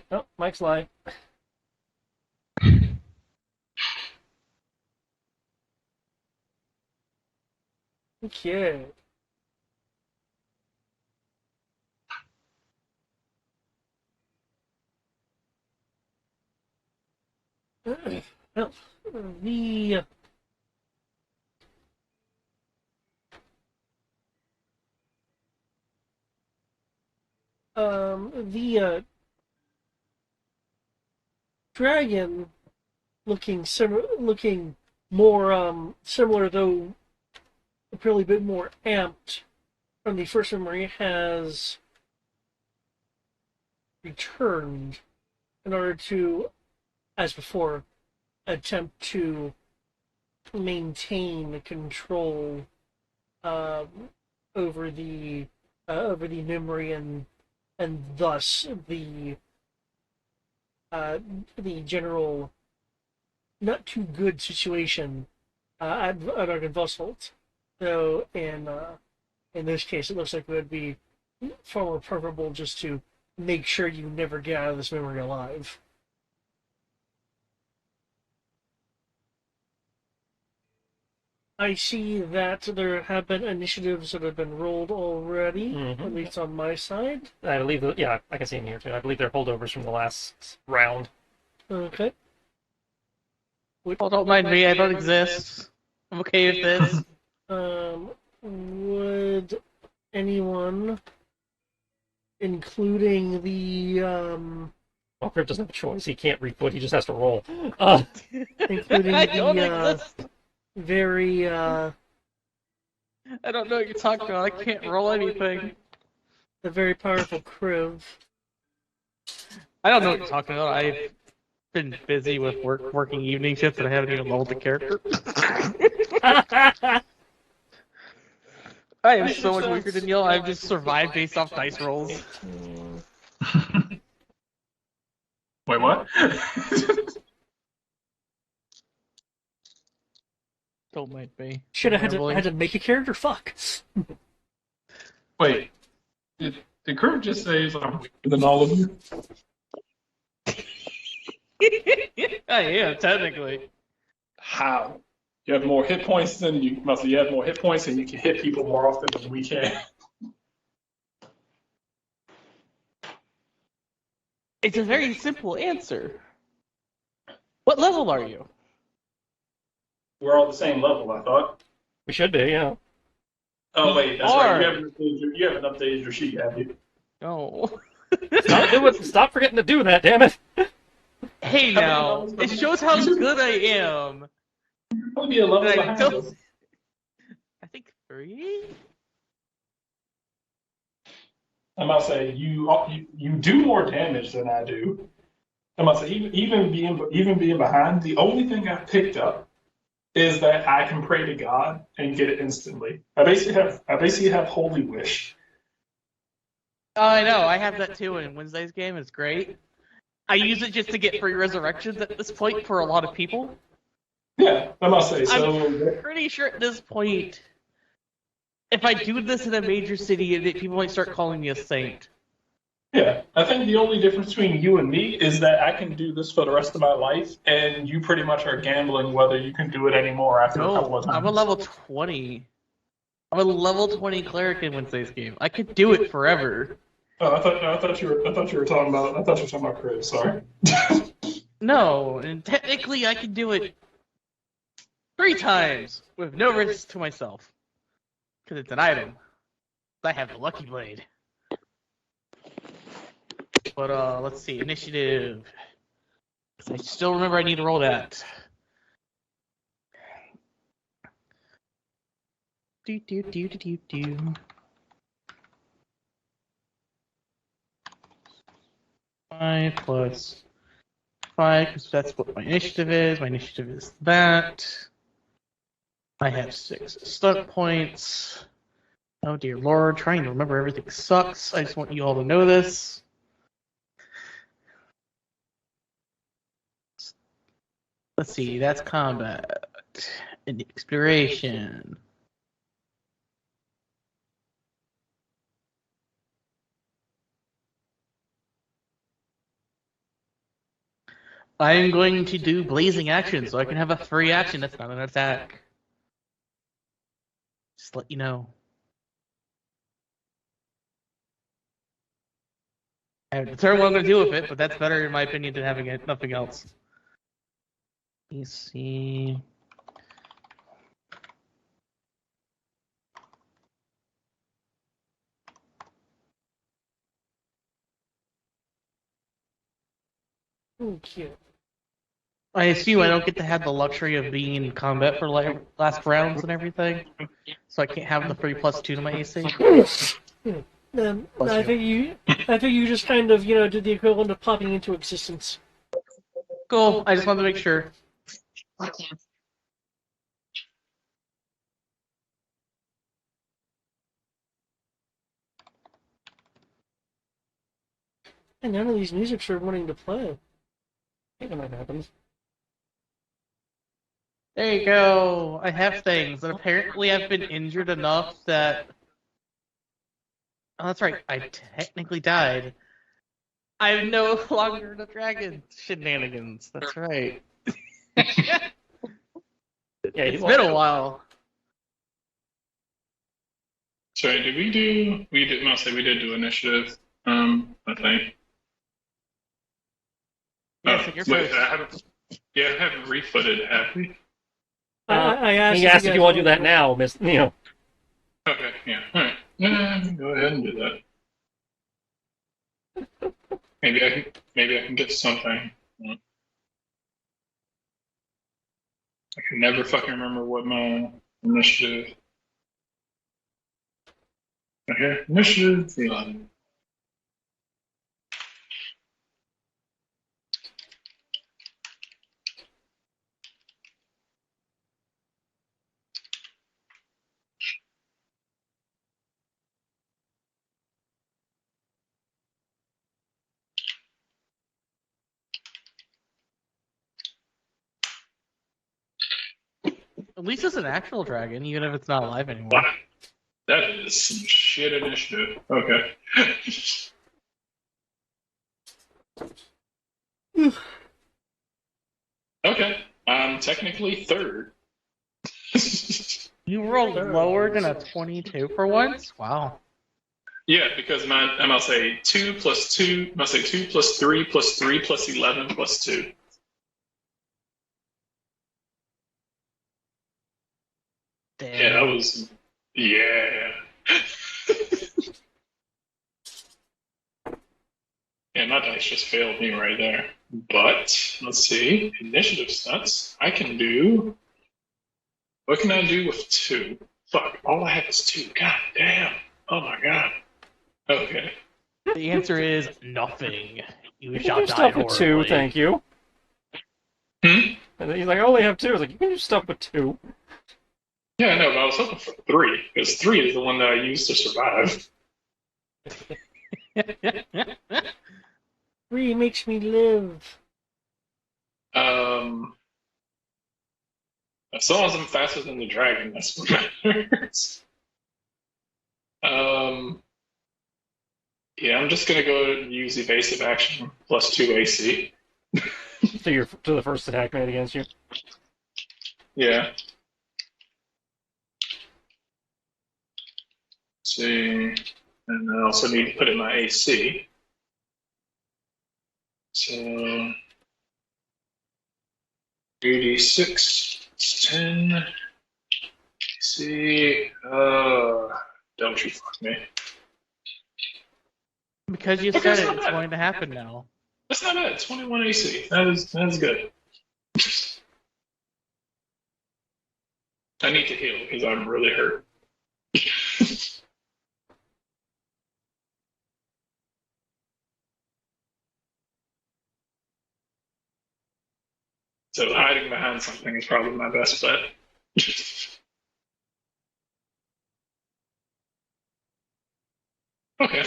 Oh, Mike's live. Okay. Well, the the dragon looking more similar, though apparently a bit more amped from the first memory, has returned in order to, as before, attempt to maintain control um, over the memory, and thus uh, the general not too good situation at Argenvossholt. So in this case, it looks like it would be far more preferable just to make sure you never get out of this memory alive. I see that there have been initiatives that have been rolled already, at least on my side. I believe, yeah, I can see them here too. I believe they're holdovers from the last round. Okay. Oh, don't mind me. I don't exist. I'm okay with this. Would anyone, including the Well, Crypt doesn't have a choice. He can't refoot. He just has to roll. including I the don't exist. very I don't know what you're talking about. I can't roll anything. the very powerful Kriv. I don't know what you're talking about. I've been busy with working evening shifts and I haven't even leveled the character. I am so much weaker than y'all. I've just survived based off dice rolls. Wait, what? Don't mind me. Should have had to make a character. Fuck. Wait, did Kurt just say I'm weaker than all of you? I am, technically. How? You have more hit points than you must. You have more hit points, and you can hit people more often than we can. It's a very simple answer. What level are you? We're all the same level, I thought. We should be, yeah. Oh wait, that's right. You haven't updated your sheet, have you? No. Stop forgetting to do that, damn it! Hey now, it shows how good I am. Probably be a level behind I us. think 3? I'm about to say you do more damage than I do. I'm about to say even being behind, the only thing I've picked up is that I can pray to God and get it instantly. I basically have Holy Wish. Oh, I know. I have that too in Wednesday's game. It's great. I use it just to get free resurrections at this point for a lot of people. Yeah, I must say. So I'm pretty sure at this point, if I do this in a major city, people might start calling me a saint. yeah, I think the only difference between you and me is that I can do this for the rest of my life, and you pretty much are gambling whether you can do it anymore after a couple No, of times. I'm a level 20. I'm a level 20 cleric in Wednesday's game. I could do it forever. Oh, I thought you were talking about Chris. Sorry. No, and technically I can do it 3 times with no risk to myself. Because it's an item. I have the Lucky Blade. But let's see, initiative. I still remember I need to roll that. Do. 5 plus 5, because that's what my initiative is. My initiative is that. I have 6 stuck points. Oh dear lord, trying to remember everything sucks. I just want you all to know this. Let's see, that's combat and exploration. I'm going to do blazing action so I can have a free action that's not an attack. Just let you know. I haven't determined what I'm going to do with it, but that's better in my opinion than having it, nothing else. Let me see. Ooh, cute. I assume I don't get to have the luxury of being in combat for last rounds and everything, so I can't have the 3+2 to my AC. I think you just kind of, did the equivalent of popping into existence. Cool. I just wanted to make sure. And none of these musics are wanting to play. I think that might happen. There you go. I have things, and apparently I've been injured enough that. Oh, that's right. I technically died. I'm no longer the dragon shenanigans. That's right. Yeah, It's been a while. Sorry, did we do? We did. Mostly, we did do initiative. I think. Yes, you're Wait, first. I haven't. Yeah, I haven't refooted, have we? I asked. He asked if you want to do that guys now, Miss. Okay, yeah. All right. Yeah, go ahead and do that. Maybe I can. Maybe I can get something. I can never fucking remember what my initiative. Okay, initiative 11. At least it's an actual dragon, even if it's not alive anymore. Wow, that is some shit initiative. Okay. Okay, I'm technically third. You rolled lower than a 22 for once? Wow. Yeah, because I must say 2 plus 2, must say 2 plus 3 plus 3 plus 11 plus 2. Damn. Yeah, that was. Yeah. Yeah, my dice just failed me right there. But, let's see. Initiative stats. I can do. What can I do with 2? Fuck, all I have is 2. God damn. Oh my god. Okay. The answer is nothing. You You shall can do die stuff with horribly. 2, thank you. Hmm? And then he's like, I only have 2. I was like, you can do stuff with 2. Yeah, I know, but I was hoping for 3, because 3 is the one that I used to survive. 3 makes me live. As long as I'm faster than the dragon, that's what matters. Yeah, I'm just gonna go and use evasive action plus 2 AC. So you're to the first attack made against you. Yeah. Let's see, and I also need to put in my AC. So 86, it's 10. AC. Don't you fuck me. Because you Okay, said it's it, not it's bad. going to happen now. That's not bad. 21 AC. That is good. I need to heal because I'm really hurt. So hiding behind something is probably my best bet. Okay.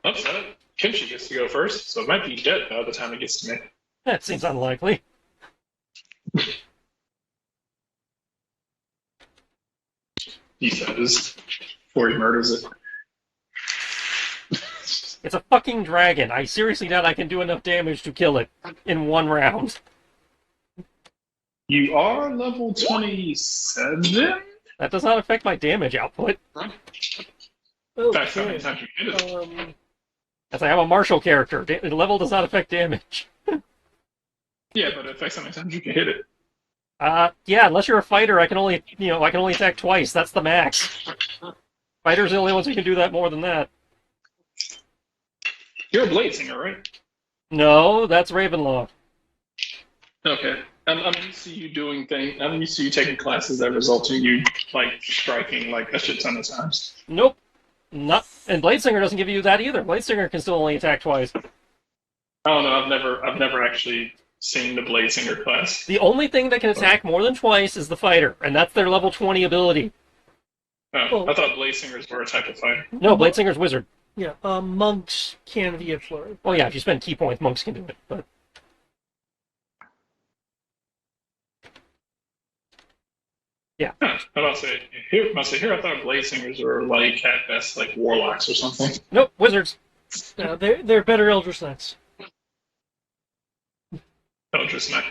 Upset. Kimchi gets to go first, so it might be dead by the time it gets to me. That seems unlikely. He says before he murders it. It's a fucking dragon. I seriously doubt I can do enough damage to kill it in one round. You are level 27? That does not affect my damage output. That's how many Okay. times you hit it. As I am a martial character, level does not affect damage. Yeah, but it affects how many times you can hit it. Yeah, unless you're a fighter, I can only attack twice. That's the max. Fighters are the only ones who can do that more than that. You're a blade singer, right? No, that's Ravenloft. Okay. I'm used to you doing things. I'm used to you taking classes that result in you like striking like a shit ton of times. Nope. Not. And Bladesinger doesn't give you that either. Bladesinger can still only attack twice. I don't know. I've never actually seen the blade singer class. The only thing that can attack more than twice is the fighter, and that's their level 20 ability. Oh, I thought blade singers were a type of fighter. No, Bladesinger's wizard. Yeah, monks can via flurry. Oh yeah, if you spend key points, monks can do it. But yeah, I must say here. I thought blade singers were like at best like warlocks or something. nope, wizards. No, they're better Eldritch Knights. Oh, just not.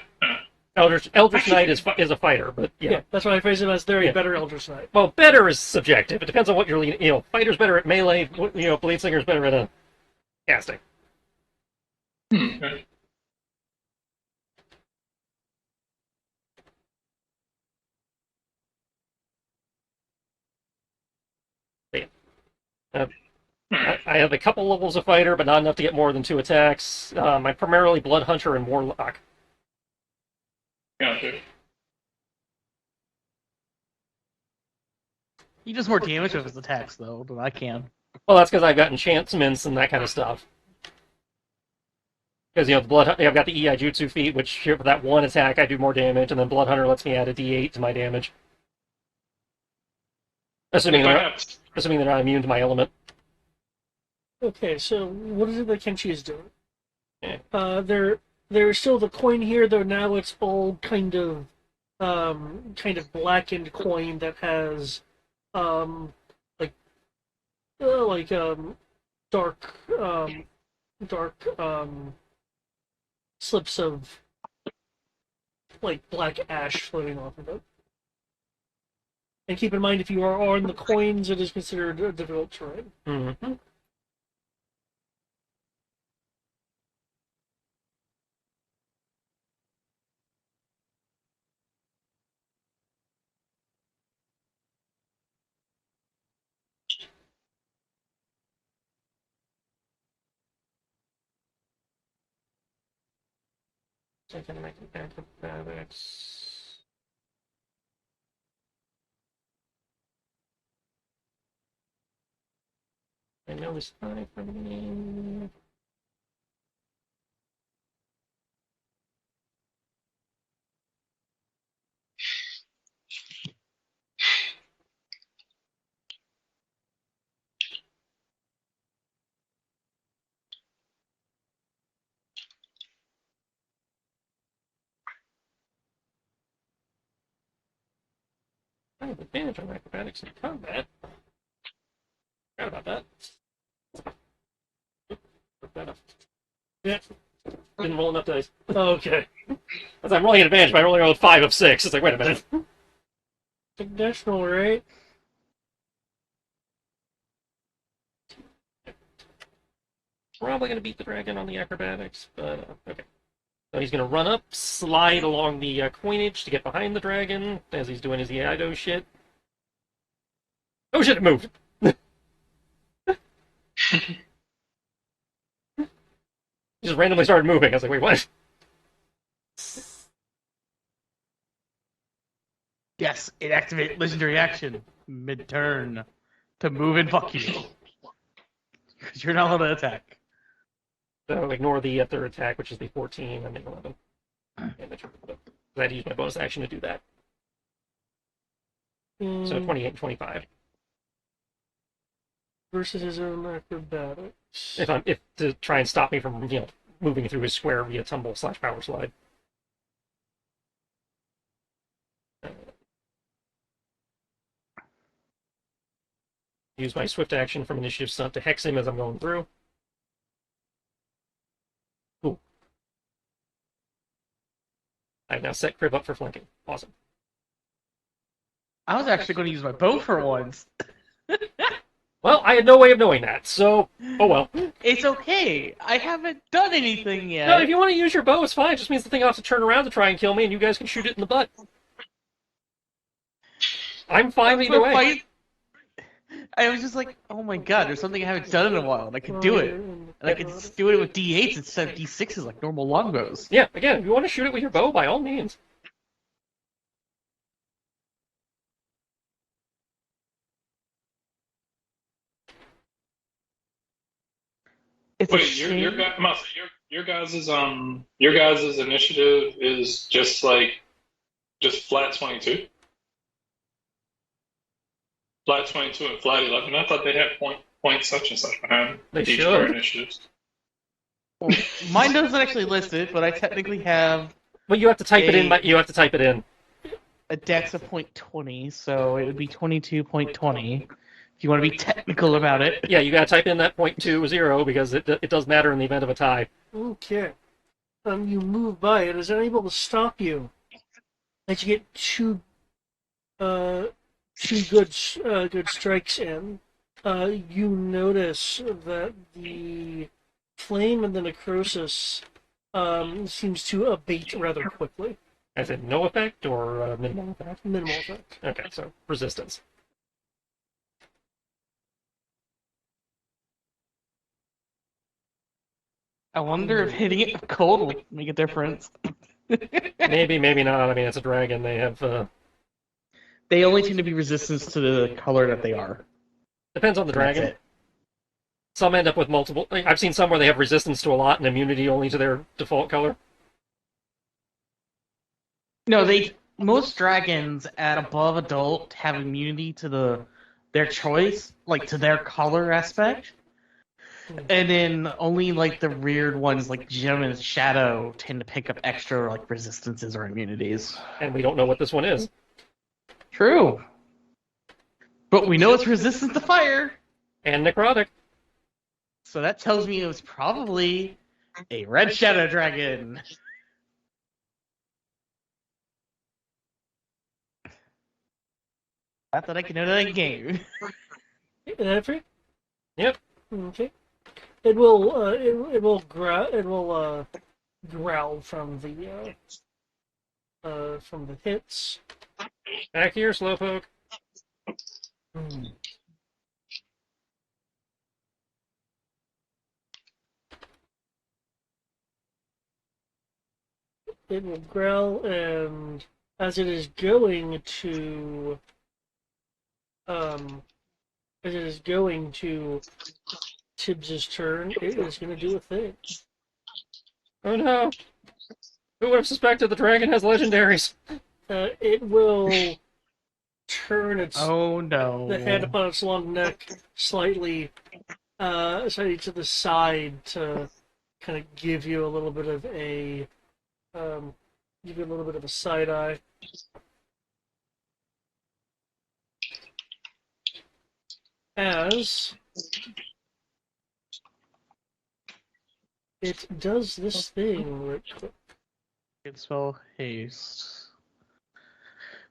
Eldritch Knight is a fighter, but yeah. Yeah, that's why I phrase it as they're Yeah. a better Eldritch Knight. Well, better is subjective. It depends on what you're leaning. Fighter's better at melee. Bladesinger's better at casting. Okay. I have a couple levels of fighter, but not enough to get more than 2 attacks. I'm primarily blood hunter and warlock. Gotcha. He does more damage with his attacks, though, than I can. Well, that's because I've got enchantments and that kind of stuff. Because the blood, I've got the EI Jutsu feat, which for that one attack I do more damage, and then Blood Hunter lets me add a D8 to my damage. Assuming they're not immune to my element. Okay, so what is it that Kenshi is doing? Yeah. There's still the coin here, though now it's all kind of blackened coin that has dark slips of like black ash floating off of it. And keep in mind, if you are on the coins, it is considered a difficult terrain. Mm-hmm. So I'm going to make an acrobatics. I know it's high for me. I have advantage on acrobatics in combat. Forgot about that. Yeah. Didn't roll enough dice. Okay. As I'm rolling an advantage, but I only rolled 5 of 6. It's like, wait a minute. National, right? Probably going to beat the dragon on the acrobatics, but okay. So he's going to run up, slide along the coinage to get behind the dragon as he's doing his Iaido shit. Oh shit, it moved! He just randomly started moving. I was like, wait, what? Yes, it activates legendary action mid-turn to move and fuck you. Because you're not allowed to attack. So ignore the third attack, which is the 14 and the 11. Damage. I had to use my bonus action to do that. So 28 and 25. Versus his own acrobatics. If to try and stop me from moving through his square via tumble/power slide. Use my swift action from initiative stunt to hex him as I'm going through. I've now set Crib up for flanking. Awesome. I was actually going to use my bow for once. Well, I had no way of knowing that, so oh well. It's okay. I haven't done anything yet. No, if you want to use your bow, it's fine. It just means the thing will have to turn around to try and kill me, and you guys can shoot it in the butt. I'm fine either way. I was just like, oh my god, there's something I haven't done in a while, and I could do it. And I could just do it with D8s instead of D6s like normal longbows. Yeah, again, if you want to shoot it with your bow, by all means. It's Wait, a shame. your guys' initiative is just flat 22, flat 22 and flat 11. I thought they had point such and such behind They each should. of their initiatives. Well, mine doesn't actually list it, but I technically have But you have to type it in. You have to type it in. a dex of .20, so it would be 22.20. If you want to be technical about it. Yeah, you gotta type in that .20 because it does matter in the event of a tie. Okay. You move by it. Is it able to stop you? As you get two good strikes in, you notice that the flame and the necrosis seems to abate rather quickly. As in no effect or minimal effect? Minimal effect. Okay, so resistance. I wonder if hitting it with cold will make a difference. Maybe, maybe not. I mean, it's a dragon. They have... They only seem to be resistant to the color that they are. Depends on the That's dragon. it. Some end up with multiple... I've seen some where they have resistance to a lot and immunity only to their default color. No, most dragons at above adult have immunity to their choice, like to their color aspect. And then only like the weird ones like Gem and Shadow tend to pick up extra like resistances or immunities. And we don't know what this one is. True. But we know it's resistant to fire. And necrotic. So that tells me it was probably a red shadow dragon. Not that I can know that game. Is that for you? Yep. Okay. It will growl from the hits. Back here, Slowpoke. It will growl, and as it is going to Tibbs' turn, it is going to do a thing. Oh no! Who would have suspected the dragon has legendaries? It will turn its Oh no. the head upon its long neck slightly to the side to kind of give you a little bit of a side eye. As it does this thing right quick. Can spell haste.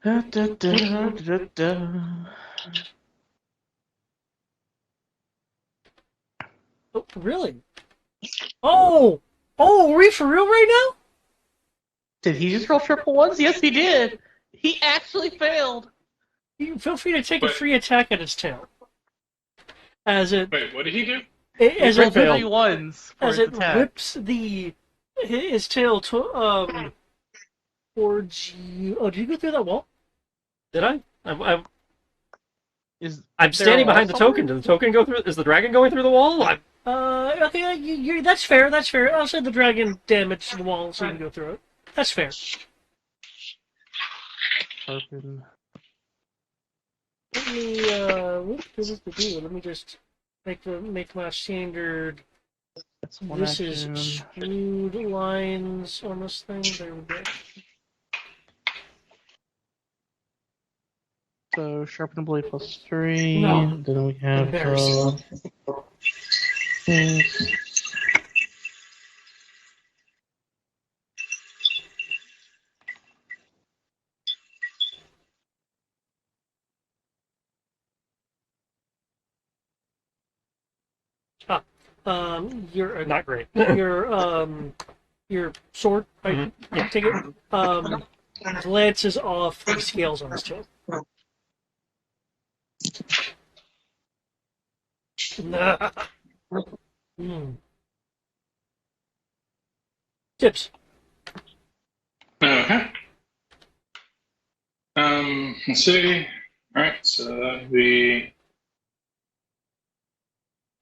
Da, da, da, da, da. Oh, really? Oh, are we for real right now? Did he just roll triple ones? Yes, he did. He actually failed. You feel free to take a free attack at its tail. As it Wait, what did he do? as Rolled it three ones for as his it attack. whips his tail towards you. Oh, did you go through that wall? Did I? I'm Is I'm there standing a wall behind the somewhere? token. Did the token go through? Is the dragon going through the wall? Okay, you're that's fair. That's fair. I'll say the dragon damaged the wall, so you can go through it. That's fair. Open. Let me let me just make my standard. That's one This action. is screwed lines on this thing. There we go. So sharpen blade +3. No. Then we have Embarrassing. this. Your Not great. your sword. Right? Yeah. Take it. Glances off the scales on his tail. Mm. Tips. Okay. Let's see. All right, so that'd be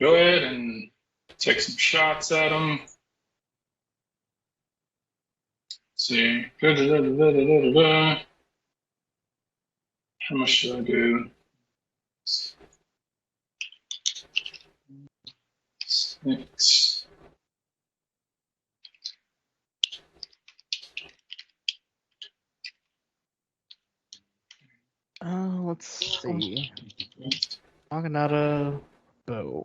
go ahead and take some shots at him. Let's see. How much should I do? Six. Let's see. Naginata, bow.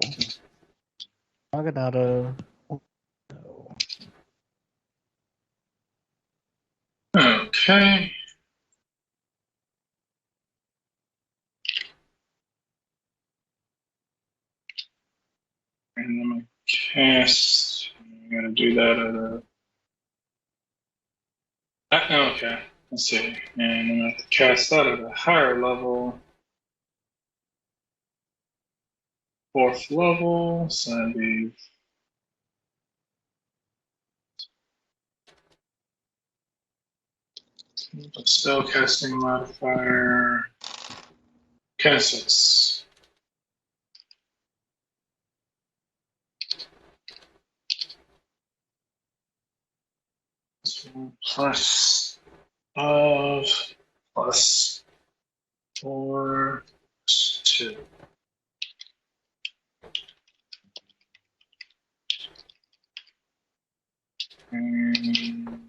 Naginata, bow. Okay. And I'm gonna cast. I'm gonna do that at a. Okay. Let's see. And I'm gonna have to cast that at a higher level. 4th level. So that'd be. Spell casting modifier. Cast it. Plus of plus 4 plus 2. And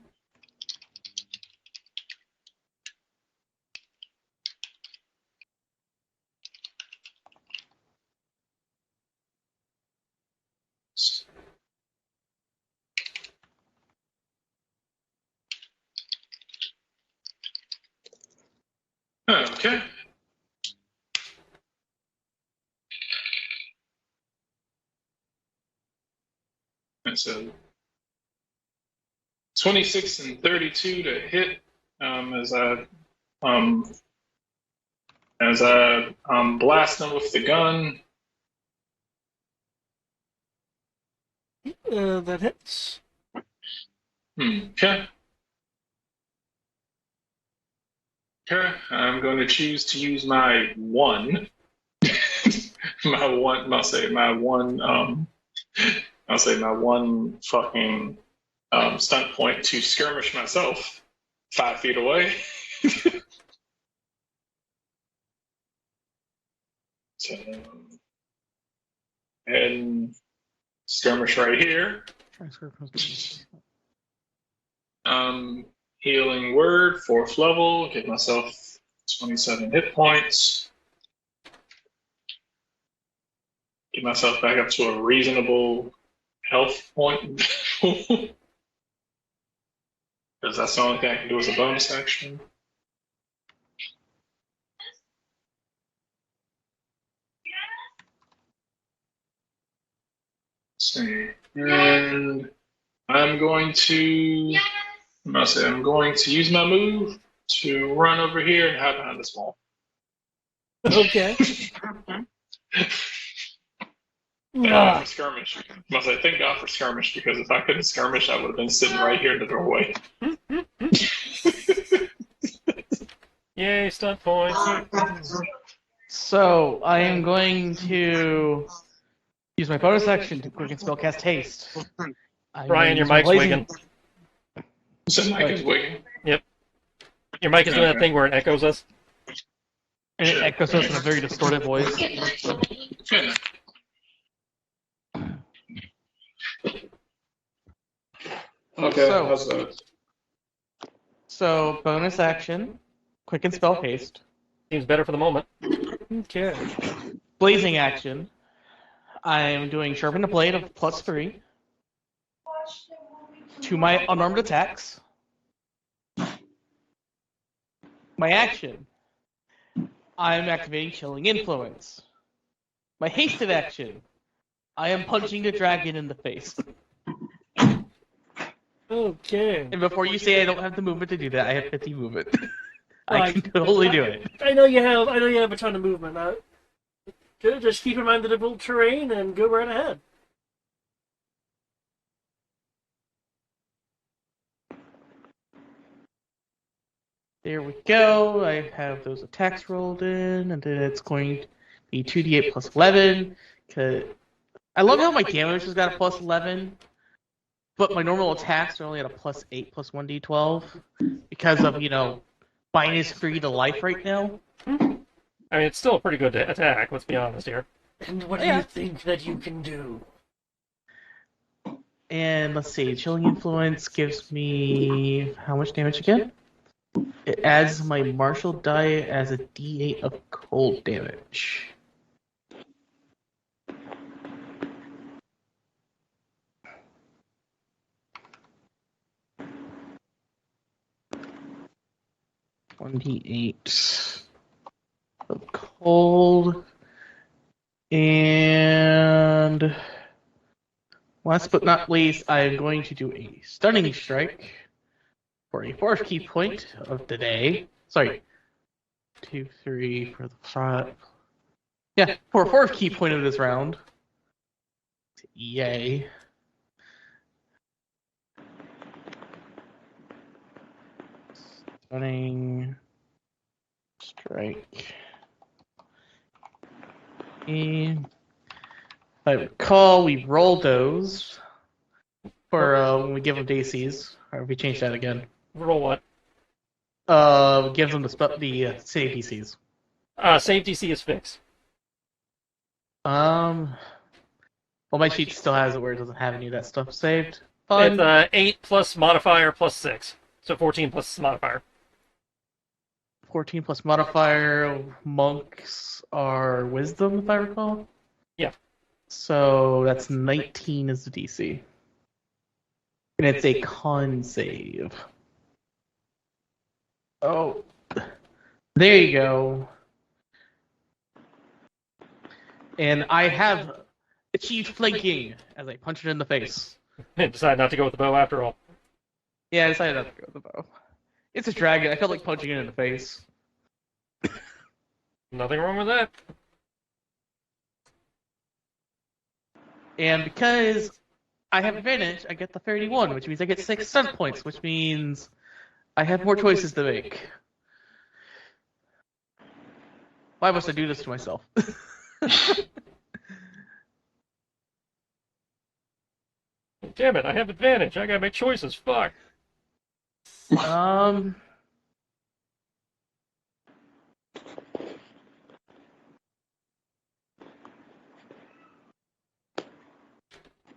okay. And so 26 and 32 to hit as um I blast them with the gun. That hits. Okay. Okay. I'm going to choose to use my one. I'll say my one fucking stunt point to skirmish myself 5 feet away. So, and skirmish right here. Healing word, 4th level. Give myself 27 hit points. Get myself back up to a reasonable health point. Because that's the only thing I can do as a bonus action. Let's see. And I'm going to use my move to run over here and hide behind this wall. Okay. Thank God for skirmish. I say thank God for skirmish, because if I couldn't skirmish, I would have been sitting right here in the doorway. Yay, stunt points. So I am going to use my bonus action to quick and spell cast haste. Brian, your mic's wigging. So mic is wigging. Yep. Your mic is doing that thing where it echoes us. And it echoes us in a very distorted voice. Yeah. Okay, how's that? So bonus action, quick and spell haste. Seems better for the moment. Okay. Blazing action. I am doing sharpen the blade of +3 to my unarmed attacks. My action. I'm activating chilling influence. My hasted action. I am punching the dragon in the face. Okay. And before you say I don't have the movement to do that, I have 50 movement. I Right. can totally do it. I know you have. I know you have a ton of movement. Just keep in mind the difficult terrain and go right ahead. There we go. I have those attacks rolled in, and then it's going to be 2d8 plus 11. Cause I love how my damage has got a plus 11, but my normal attacks are only at a plus 8 plus 1d12 because of, minus 3 to life right now. I mean, it's still a pretty good attack, let's be honest here. And what do you think that you can do? And let's see, Chilling Influence gives me how much damage again? It adds my martial die as a d8 of cold damage. One d8 of cold. And last but not least, I am going to do a stunning strike for a fourth key point of the day. Sorry, 2, 3 for the 5. Yeah, for a fourth key point of this round. Yay. Stunning strike. And if I recall, we rolled those for when we give them DCs. Or if we change that again. Roll what? Gives them the save DCs. Save DC is fixed. Well, my sheet still has it where it doesn't have any of that stuff saved. Fun. It's 8 plus modifier plus 6. So 14 plus modifier. 14 plus modifier. Monks are wisdom, if I recall. Yeah. So that's 19 as the DC. And it's a con save. Oh. There you go. And I have achieved flanking as I punch it in the face. Decide not to go with the bow after all. Yeah, I decided not to go with the bow. It's a dragon. I felt like punching it in the face. Nothing wrong with that. And because I have advantage, I get the 31, which means I get 6 stun points, which means I have more choices to make. Why must I do this to myself? Damn it, I have advantage. I gotta make choices. Fuck.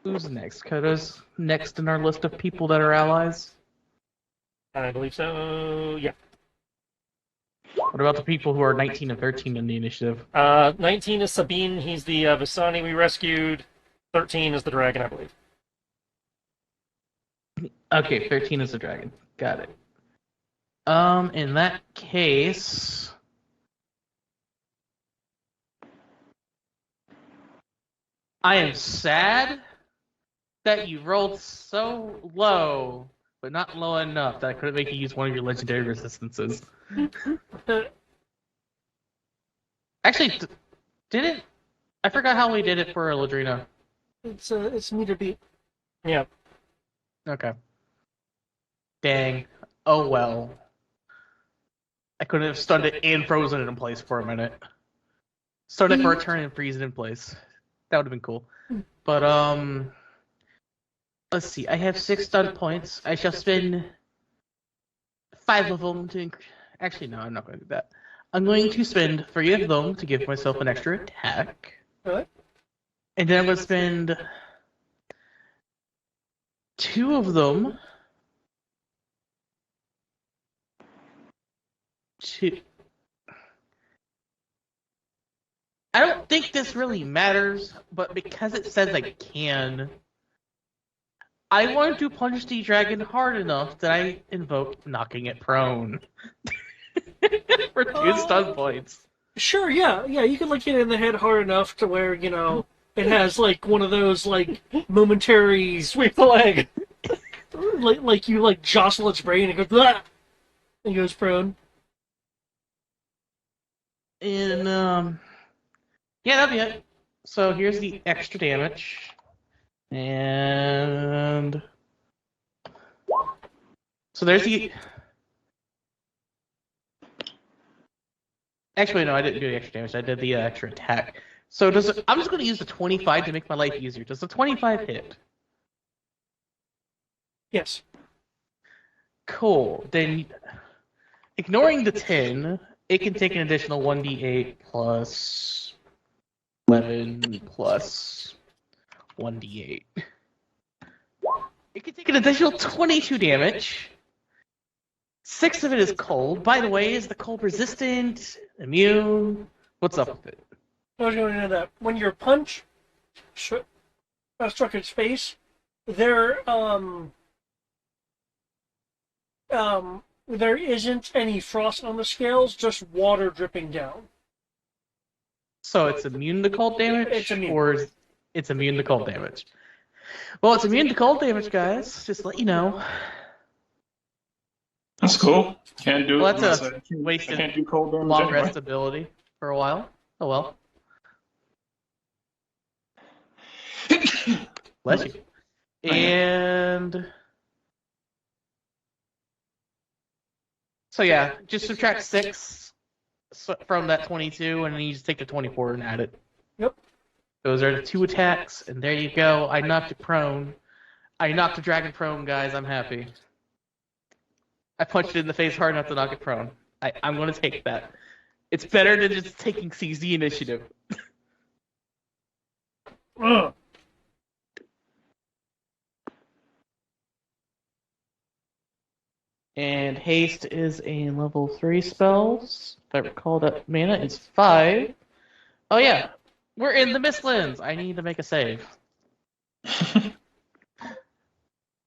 Who's next? Koda's next in our list of people that are allies. I believe so, yeah. What about the people who are 19 and 13 in the initiative? 19 is Sabine. He's the Visani we rescued. 13 is the dragon, I believe. Okay, 13 is the dragon. Got it. In that case... I am sad that you rolled so low, but not low enough that I couldn't make you use one of your legendary resistances. Actually, didn't... I forgot how we did it for Ladrina. It's meter beat. Yeah. Okay. Dang. Oh well. I could have stunned it and frozen it in place for a minute. Stun it for a turn and freeze it in place. That would have been cool. But, let's see. I have 6 stun points. I shall spend 5 of them to... Actually, no, I'm not going to do that. I'm going to spend 3 of them to give myself an extra attack. What? And then I'm going to spend 2 of them to... I don't think this really matters, but because it says I can, I want to punch the dragon hard enough that I invoke knocking it prone. For 2 stun points. Sure, yeah, you can like hit it in the head hard enough to where it has like one of those like momentary Sweep the leg. like you like jostle its brain and it goes Blah! And goes prone. And yeah, that'll be it. So here's the extra damage. And so there's the actually no, I didn't do the extra damage. I did the extra attack. So does it, I'm just going to use the 25 to make my life easier. Does the 25 hit? Yes. Cool. Then ignoring the 10, it can take an additional 1d8 plus 11 plus 1d8. It can take an additional 22 damage. 6 of it is cold. By the way, is the cold resistant? Immune? What's up with it? I was going into that. When your punch struck its face, there isn't any frost on the scales, just water dripping down. So it's immune to cold damage? It's immune. Or it's immune to cold damage? Well, it's immune to cold damage, guys. Just to let you know. That's cool. Can't do Well, it. that's a I wasted can't do cold damage long anyway. rest ability for a while. Oh well. Bless you. And so yeah, just subtract 6 from that 22, and then you just take the 24 and add it. Yep. Those are the 2 attacks, and there you go. I knocked it prone. I knocked the dragon prone, guys. I'm happy. I punched it in the face hard enough to knock it prone. I'm going to take that. It's better than just taking CZ initiative. Ugh. And haste is a level 3 spell. If I recall, that mana is 5. Oh yeah, we're in the Mistlands. I need to make a save.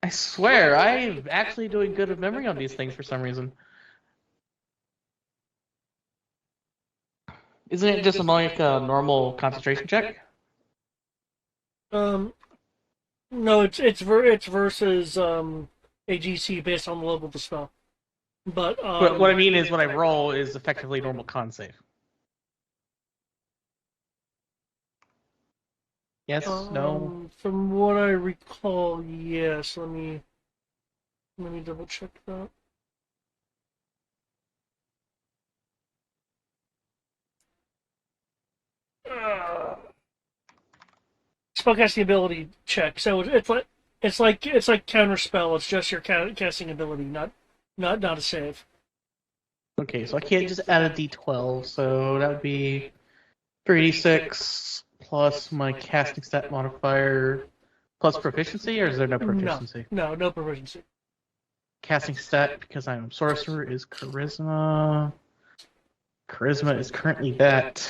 I swear, I'm actually doing good with memory on these things for some reason. Isn't it just like a normal concentration check? No, it's versus AGC based on the level of the spell. But What I mean is, what I roll is effectively normal con save. Yes, no. From what I recall, yes. Let me double check that. Spellcasting ability check. So it's like counter spell. It's just your casting ability, not a save. Okay, so I can't just add a d12, so that would be 3d6 plus my casting stat modifier plus proficiency, or is there no proficiency? No proficiency. Casting stat, because I'm a sorcerer, is charisma. Charisma is currently that.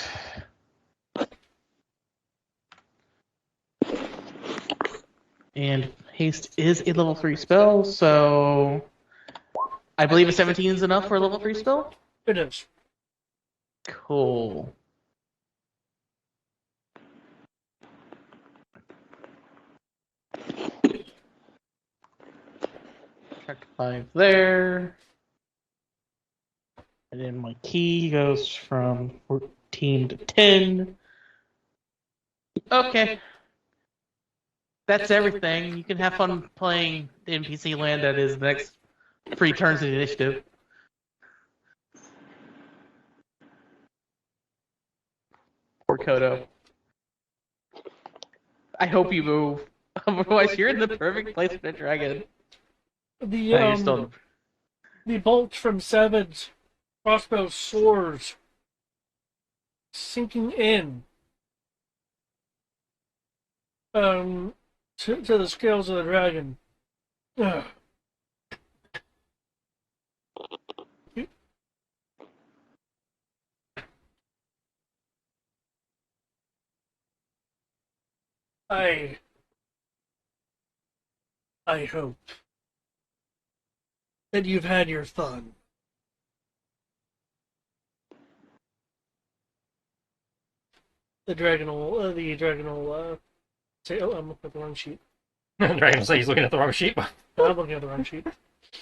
And haste is a level 3 spell, so I believe a 17 is enough for a level 3 spell? It is. Cool. Check 5 there. And then my key goes from 14 to 10. Okay. That's everything. You can have fun playing the NPC land that is the next 3 turns of the initiative. Poor Kodo. I hope you move. Otherwise, you're in the perfect place for the dragon. The bolt from Savage crossbow soars, sinking in to the scales of the dragon. Ugh. I hope that you've had your fun. say, oh, I'm looking at the wrong sheet. Dragon will say he's looking at the wrong sheet. I'm looking at the wrong sheet.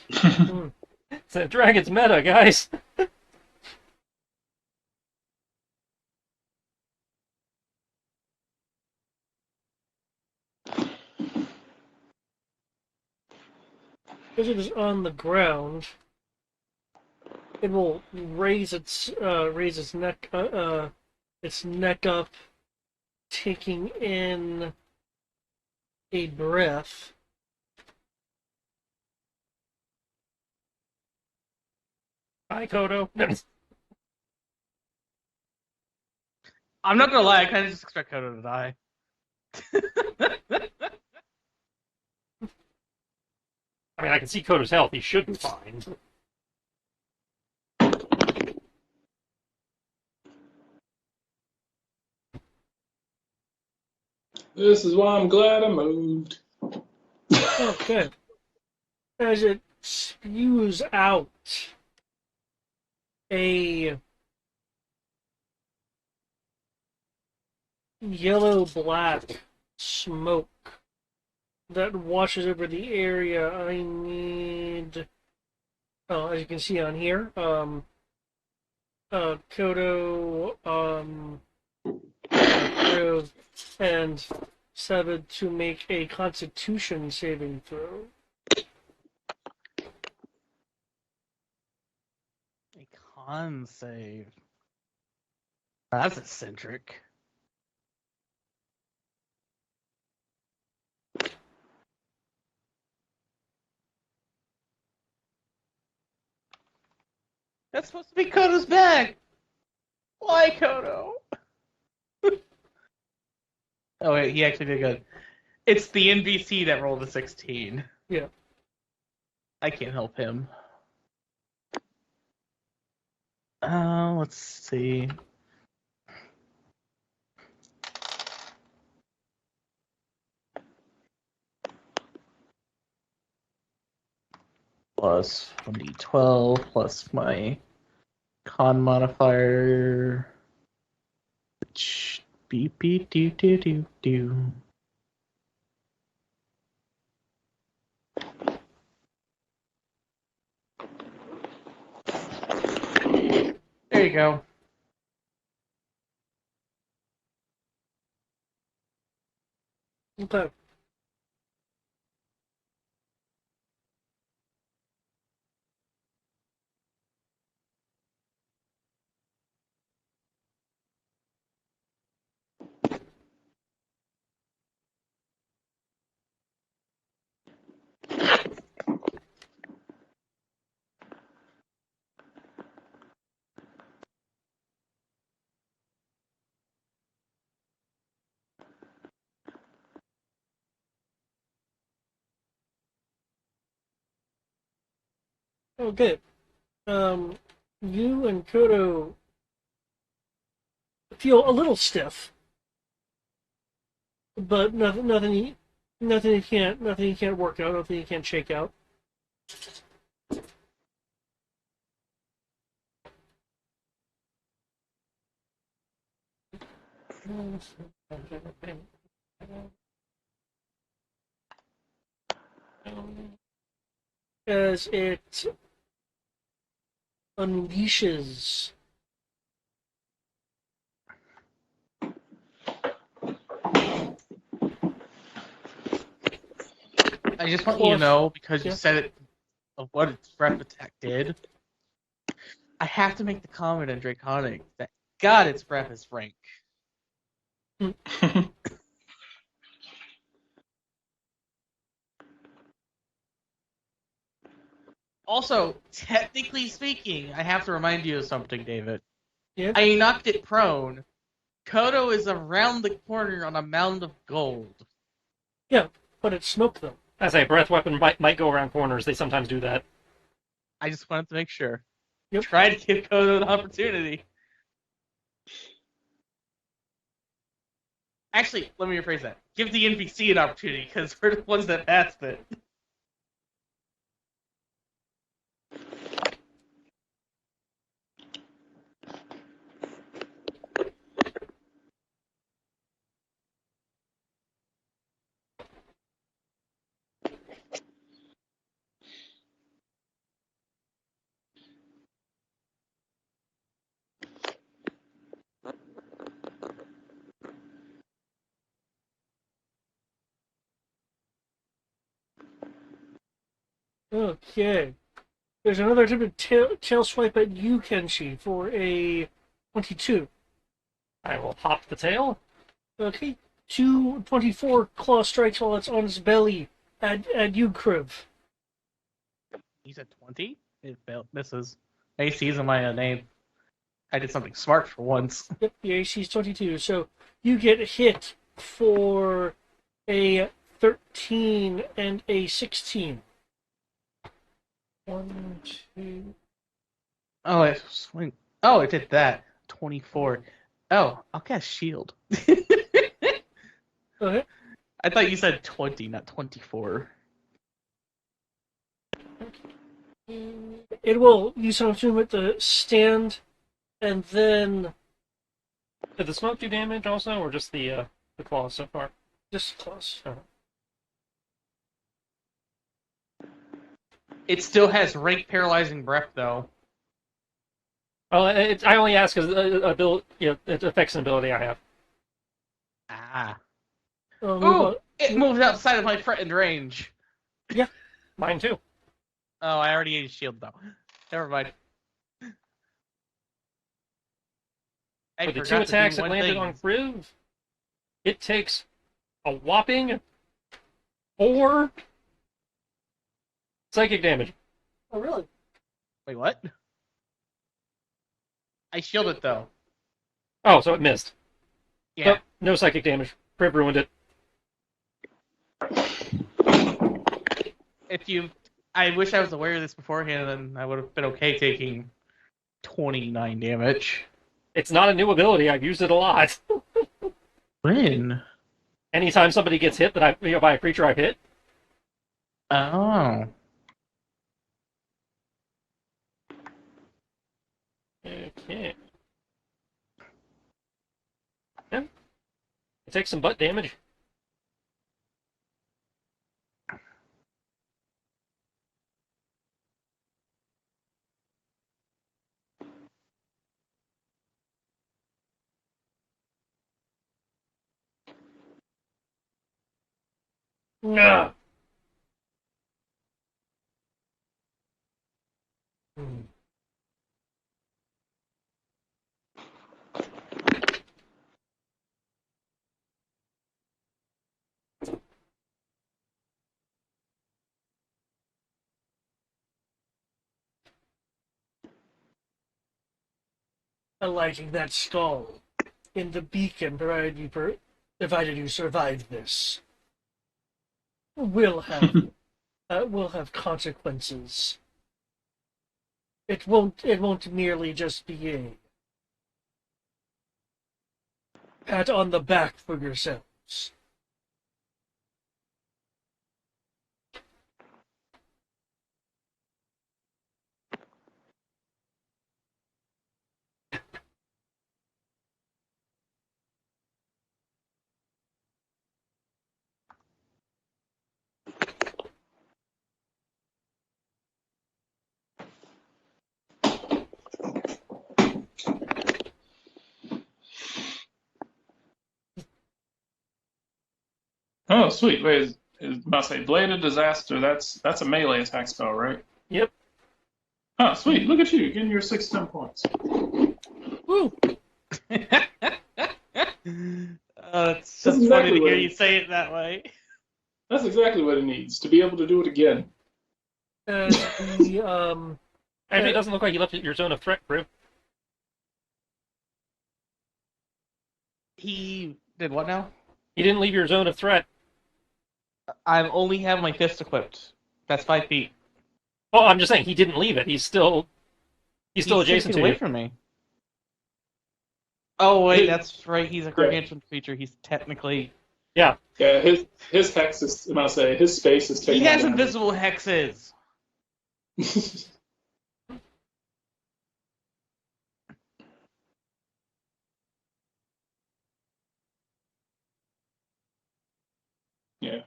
It's a dragon's meta, guys. Because it is on the ground, it will raise its neck up, taking in a breath. Hi, Kodo. I'm not gonna lie, I kind of just expect Kodo to die. I mean, I can see Kodo's health. He should be fine. This is why I'm glad I moved. Okay. As it spews out a yellow-black smoke that washes over the area, I need, as you can see on here, Kodo, Grove, and Seven to make a Constitution saving throw. A con save. That's eccentric. That's supposed to be Kodo's bag. Why, Kodo? Oh wait, he actually did good. It's the NBC that rolled a 16. Yeah. I can't help him. Let's see. Plus 1d12 plus my con modifier. Which beep beep do do do do. There you go. Okay. Okay. You and Kodo feel a little stiff, but nothing you can't work out, nothing you can't shake out. As it unleashes I just want you to know, because you Yeah. said it, of what its breath attack did. I have to make the comment in Draconic that God, its breath is rank. Also, technically speaking, I have to remind you of something, David. Yeah. I knocked it prone. Kodo is around the corner on a mound of gold. Yeah, but it smoked them. I say, breath weapon might go around corners. They sometimes do that. I just wanted to make sure. Yep. Try to give Kodo an opportunity. Actually, let me rephrase that. Give the NPC an opportunity, because we're the ones that passed it. Okay. There's another attempt at tail swipe at you, Kenshi, for a 22. I will hop the tail. Okay. 224 claw strikes while it's on its belly at you, Kriv. He's at 20? It failed. Misses. AC's in my name. I did something smart for once. Yep, the AC is 22. So you get hit for a 13 and a 16. 1, 2. Oh, it swing. Oh, it did that. 24. Oh, I'll cast shield. Okay. I thought you said 20, not 24. It will use some movement to stand, and then Did the smoke do damage also, or just the claws so far? just close. It still has rank paralyzing breath, though. Oh, I only ask because it affects an ability I have. Ah. Move Ooh! on. It moves outside of my threatened range. Mine too. Oh, I already used shield, though. Never mind. I For the 2 forgot to do attacks that one landed thing. on Kriv, it takes a whopping 4 psychic damage. Oh, really? Wait, what? I shielded, though. Oh, so it missed. Yeah. Nope, no psychic damage. Kriv ruined it. I wish I was aware of this beforehand, and I would have been okay taking 29 damage. It's not a new ability. I've used it a lot. When? Anytime somebody gets hit by a creature I've hit, Oh. okay. Yeah. It takes some butt damage. No. Hmm. Alighting that skull in the beacon provided you survive this will have consequences. It won't merely just be a pat on the back for yourselves. Oh, sweet. Wait, must say Blade of Disaster. That's a melee attack spell, right? Yep. Oh, sweet. Look at you getting your 6 points. Woo! That's That's just funny exactly to what hear it you is. say it that way. That's exactly what it needs to be able to do it again. And the Actually, it doesn't look like you left your zone of threat, Kriv. He did what now? You didn't leave your zone of threat. I only have my fist equipped. That's 5 feet. Oh, I'm just saying he didn't leave it. He's still He's adjacent 6 feet to away you. from me. Oh wait, His- that's right. He's a gargantuan creature. He's technically. Yeah. Yeah, his hex is. I'm gonna say his space is taken. He has down. invisible hexes. Yeah.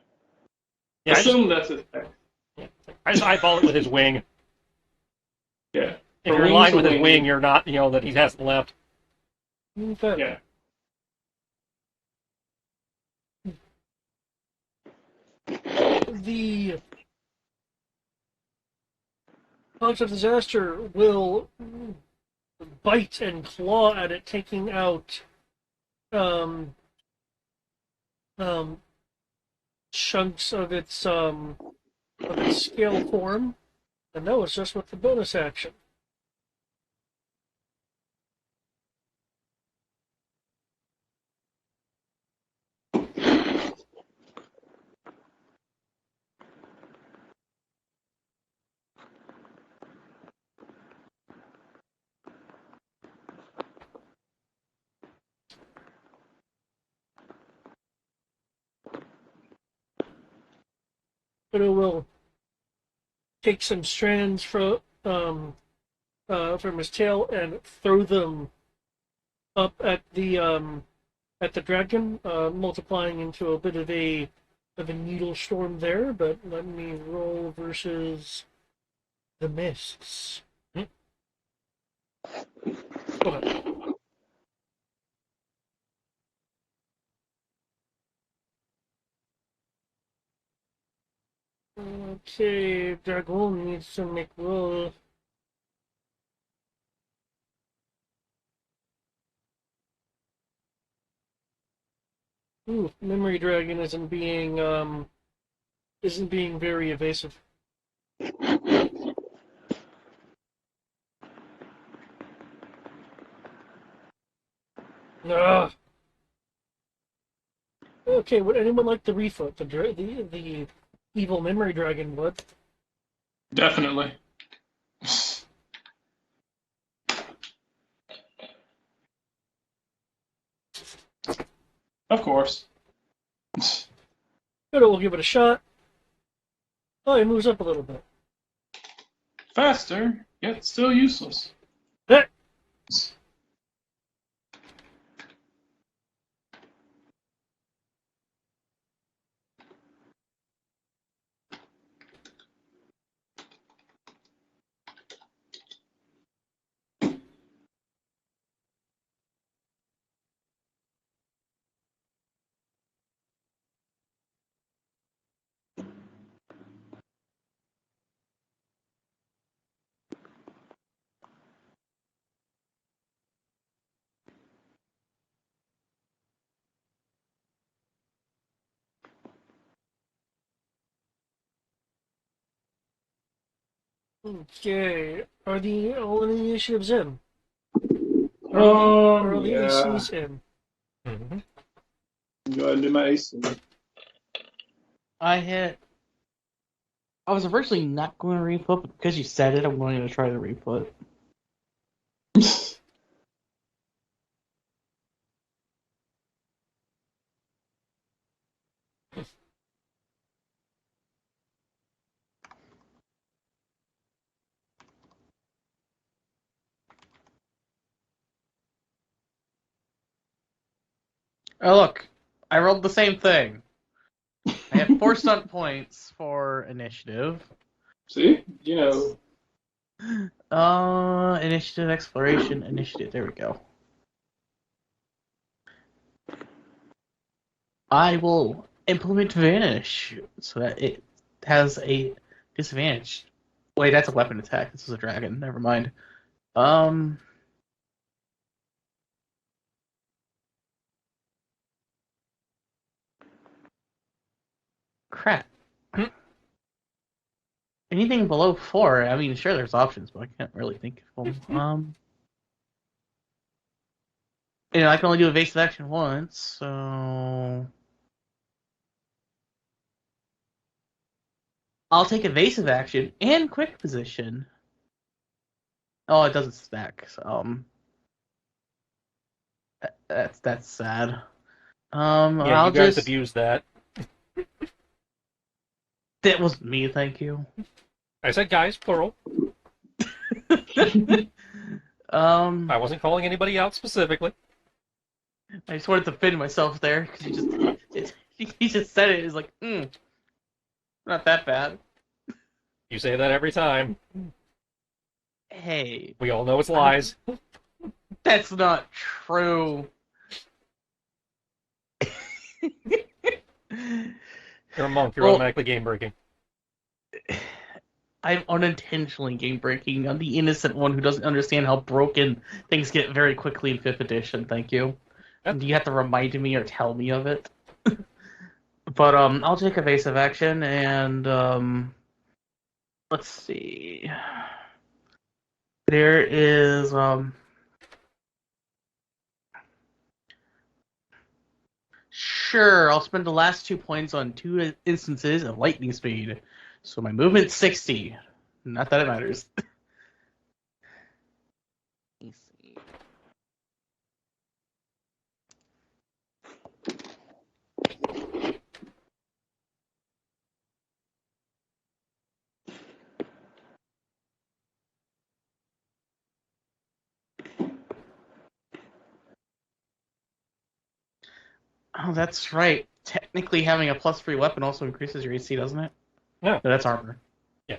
Yeah, I just Assume that's his hex. eyeball it with his wing. Yeah. If From you're in wing line to with his wing. wing, you're not, that he hasn't left. Yeah. the Clouds of Disaster will bite and claw at it, taking out um, um, chunks of its scale form, and that was just with the bonus action. But it will take some strands from his tail and throw them up at the dragon, multiplying into a bit of a needle storm there. But let me roll versus the mists. Okay. Okay, dragon needs to make roll. Ooh, memory dragon isn't being very evasive. Ugh. Okay, would anyone like the refoot? The evil memory dragon would. Definitely. Of course. Good, we'll give it a shot. Oh, it moves up a little bit. Faster, yet still useless. Eh. Okay, are the all the initiatives in? Are all the Yeah. ACs in? Mm-hmm. Go ahead and do my AC. I was originally not going to re-put, but because you said it, I'm going to try to re-put. Oh, look. I rolled the same thing. I have 4 stunt points for initiative. See? You know. Initiative, exploration, initiative. There we go. I will implement vanish so that it has a disadvantage. Wait, that's a weapon attack. This is a dragon. Never mind. Um. Crap. Anything below 4, I mean, sure, there's options, but I can't really think of them. I can only do evasive action once, so I'll take evasive action and quick position. Oh, it doesn't stack. So, that's sad. Yeah, I'll you guys just. abused that. That was me, thank you. I said guys, plural. I wasn't calling anybody out specifically. I just wanted to defend myself there because he just said it. It's like, not that bad. You say that every time. Hey, We all know it's lies. that's not true. You're a monk. You're Well, automatically game breaking. I'm unintentionally game breaking. I'm the innocent one who doesn't understand how broken things get very quickly in 5th edition. Thank you. Yep. Do you have to remind me or tell me of it? But I'll take evasive action and let's see. There is sure, I'll spend the last 2 points on 2 instances of lightning speed. So my movement's 60. Not that it matters. Let me see. Oh, that's right. Technically, having a +3 weapon also increases your AC, doesn't it? No. No, that's armor. Yeah.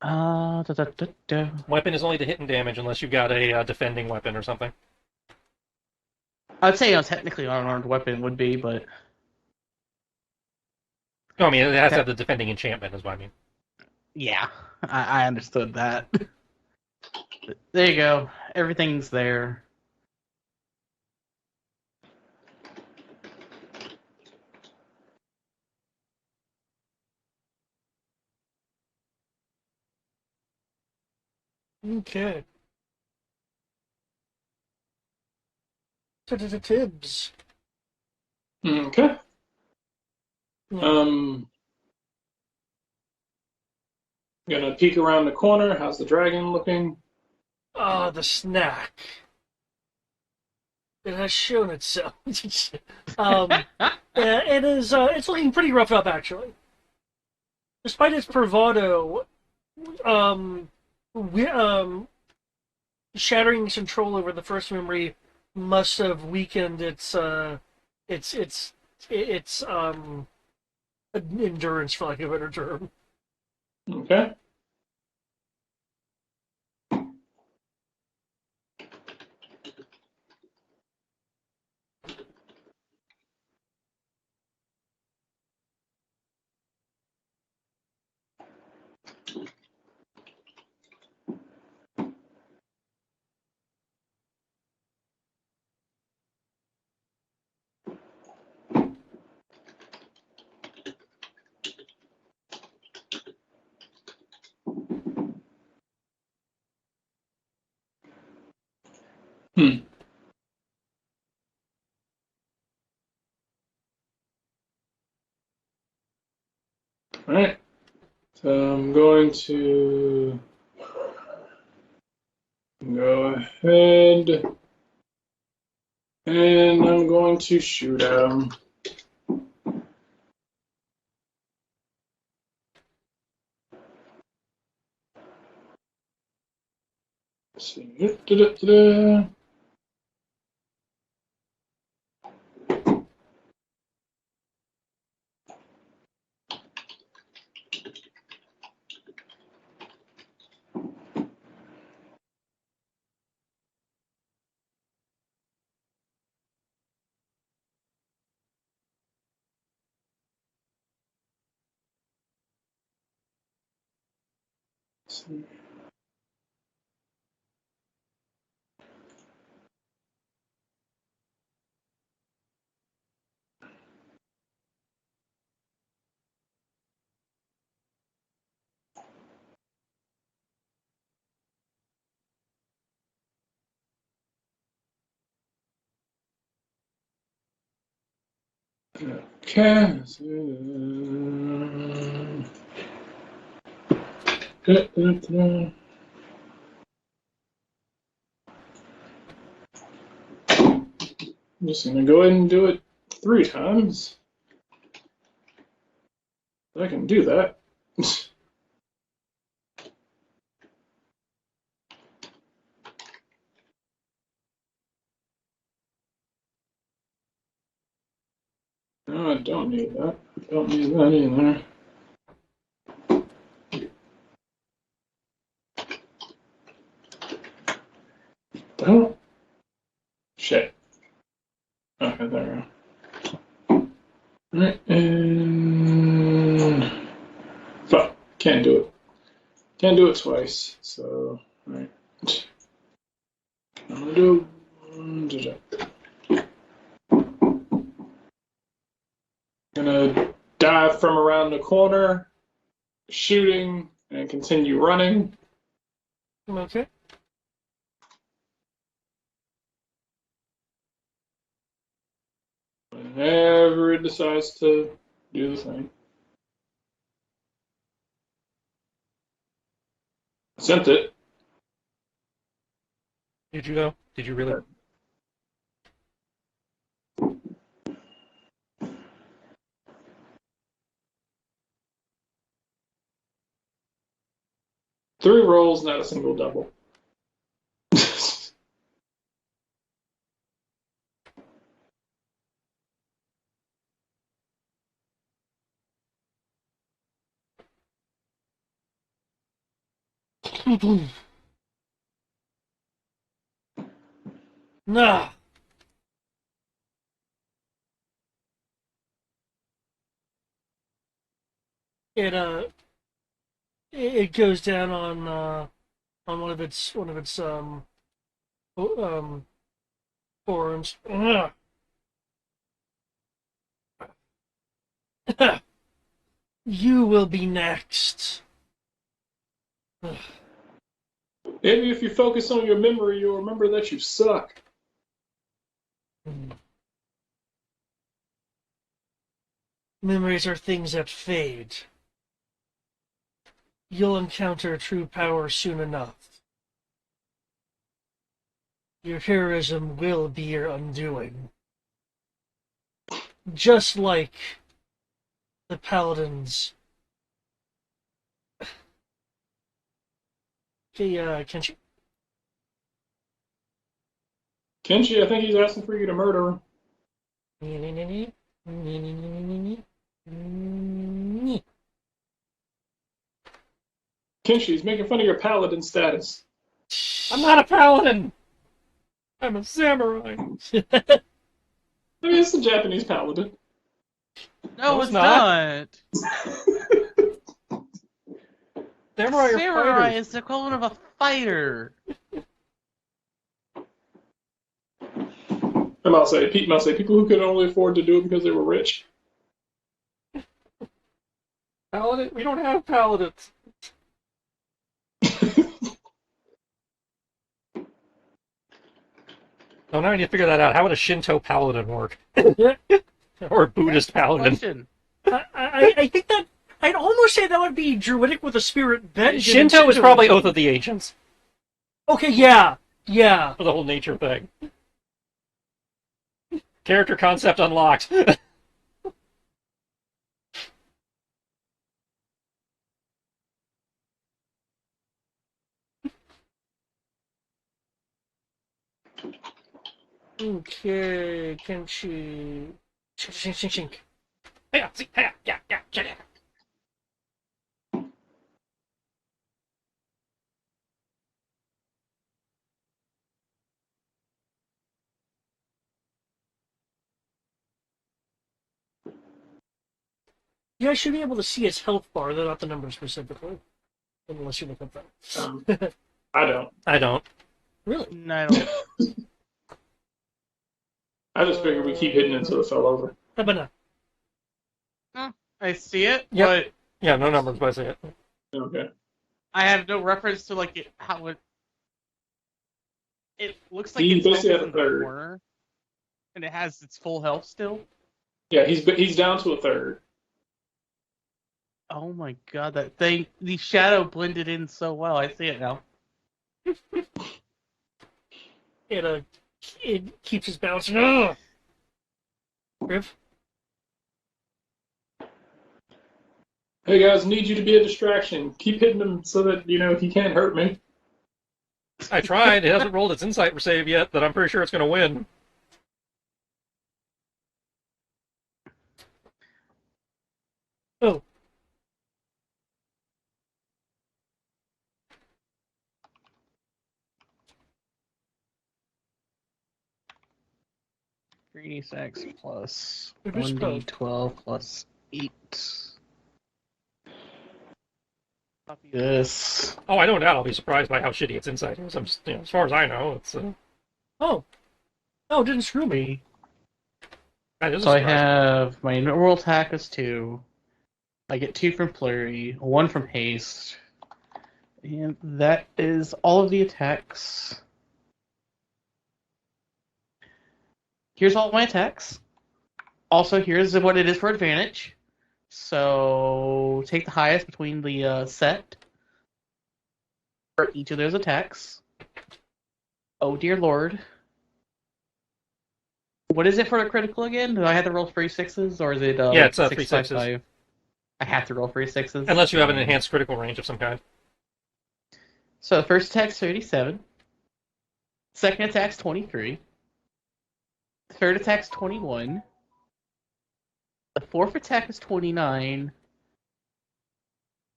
Da, da, da, da. Weapon is only to hit and damage unless you've got a defending weapon or something. I'd say technically an unarmed weapon would be, but No, I mean, it has to have the defending enchantment, is what I mean. yeah, I understood that. But there you go. Everything's there. Okay. Tibbs. Okay. Gonna peek around the corner. How's the dragon looking? The snack. It has shown itself. It is. It's looking pretty roughed up, actually. Despite its bravado, shattering its control over the first memory must have weakened its endurance, for lack of a better term. Okay. All right. So I'm going to go ahead and I'm going to shoot at him. Let's see. Da-da-da-da. Let's see. Okay. Da-da-da. I'm just going to go ahead and do it 3 times. I can do that. No, I don't need that. Don't need that either. Oh. Shit. Okay, there we go. Alright, and... Fuck, can't do it. Can't do it twice, so alright. I'm gonna dive from around the corner, shooting, and continue running. Okay. Whenever it decides to do the thing. Sent it. Did you go? Did you really? Three rolls, not a single double. Nah. It it goes down on one of its forums. Ugh. You will be next. Ugh. Maybe if you focus on your memory, you'll remember that you suck. Memories are things that fade. You'll encounter true power soon enough. Your heroism will be your undoing. Just like the paladins. Okay, Kenshi? Kenshi, I think he's asking for you to murder him. Kenshi, he's making fun of your paladin status. I'm not a paladin. I'm a samurai. I mean, it's a Japanese paladin. No, it's it's not. not. Samurai are Samurai fighters. is the equivalent of a fighter. I might say people who could only afford to do it because they were rich. Paladin? We don't have paladins. So now I need to figure that out. How would a Shinto paladin work? Or a Buddhist paladin? Question. I think that I'd almost say that would be druidic with a spirit bent. Shinto is probably Oath of the Ancients Okay, yeah. for the whole nature thing. Character concept unlocked. Okay, Kenshi. Shink, shink, shink. Yeah, yeah. You guys should be able to see its health bar, though not the number specifically. Unless you look up that. I don't. I don't. Really? No, I don't. I just figured we keep hitting until it fell over. How about now? I see it, Yep. but Yeah, no numbers, but I say it. Okay. I have no reference to like how it. It looks like He it's basically focused had a in the third. corner, and it has its full health still. Yeah, he's down to a third. Oh my god, that thing! The shadow blended in so well. I see it now. It keeps its balance. Ugh! Griff? Hey guys, need you to be a distraction. Keep hitting him so that he can't hurt me. I tried. It hasn't rolled its insight save yet, but I'm pretty sure it's going to win. Oh. Three six plus Reduce 1d12 plus 8. Copy this. Oh, I don't doubt I'll be surprised by how shitty its insight is. I'm just, as far as I know, it's Oh, no, it didn't screw me. 3. that is a So I surprise. have my normal attack is 2. I get 2 from flurry, 1 from haste, and that is all of the attacks. Here's all my attacks. Also, here's what it is for advantage. So take the highest between the set for each of those attacks. Oh dear lord. What is it for a critical again? Do I have to roll 3 6s, or is it Yeah, it's 3 6, 5, 6s. 5? I have to roll 3 6s. Unless you have an enhanced critical range of some kind. So the first attack's 37. Second attack's 23. Third attack's 21. The fourth attack is 29.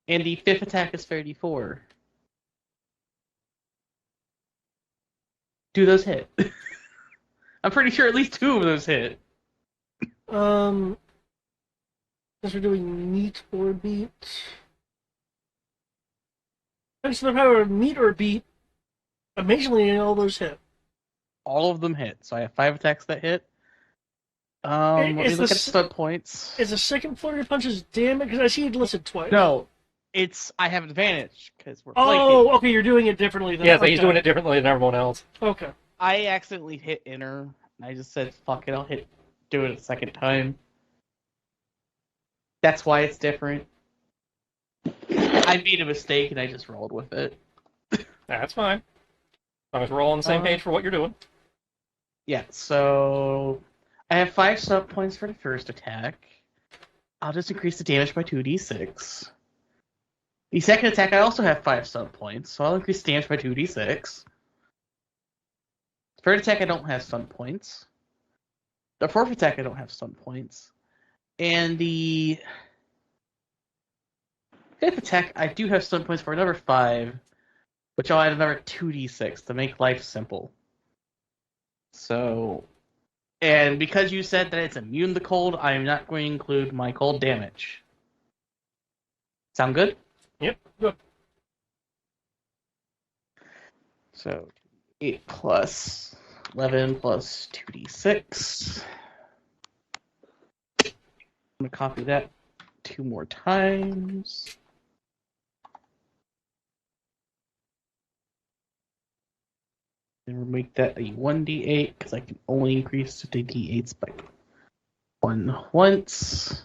And the fifth attack is 34. Do those hit? I'm pretty sure at least 2 of those hit. Since we're doing meet or beat. Thanks to the power of meet or beat, amazingly all those hit. All of them hit. So I have 5 attacks that hit. Let me Is look the at stun points. Is the second flurry punches damage? Because I see it listed twice. No, I have advantage because we're Oh, flanking. okay, you're doing it differently than Yeah, so okay. he's doing it differently than everyone else. Okay. I accidentally hit enter. And I just said, fuck it, do it a second time. That's why it's different. I made a mistake and I just rolled with it. That's fine. As long as we're all on the same page for what you're doing. Yeah, so I have 5 sub points for the first attack. I'll just increase the damage by 2d6. The second attack, I also have 5 sub points, so I'll increase the damage by 2d6. Third attack, I don't have stun points. The fourth attack, I don't have stun points. And the fifth attack, I do have stun points for another 5, which I'll add another 2d6 to make life simple. So, and because you said that it's immune to cold, I am not going to include my cold damage. Sound good? Yep. Good. So, 8 plus 11 plus 2d6. I'm going to copy that 2 more times. And we'll make that a 1d8, because I can only increase the d8s by 1 once.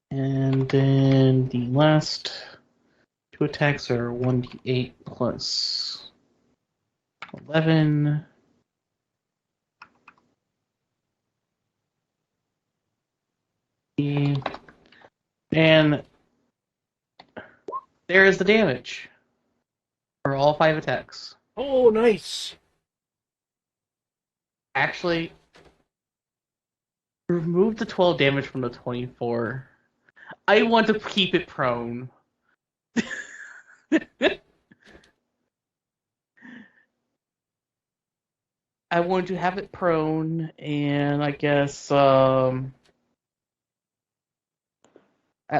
And then the last 2 attacks are 1d8 plus 11. And there is the damage for all 5 attacks. Oh, nice. Actually, remove the 12 damage from the 24. I want to keep it prone. I want to have it prone, and I guess that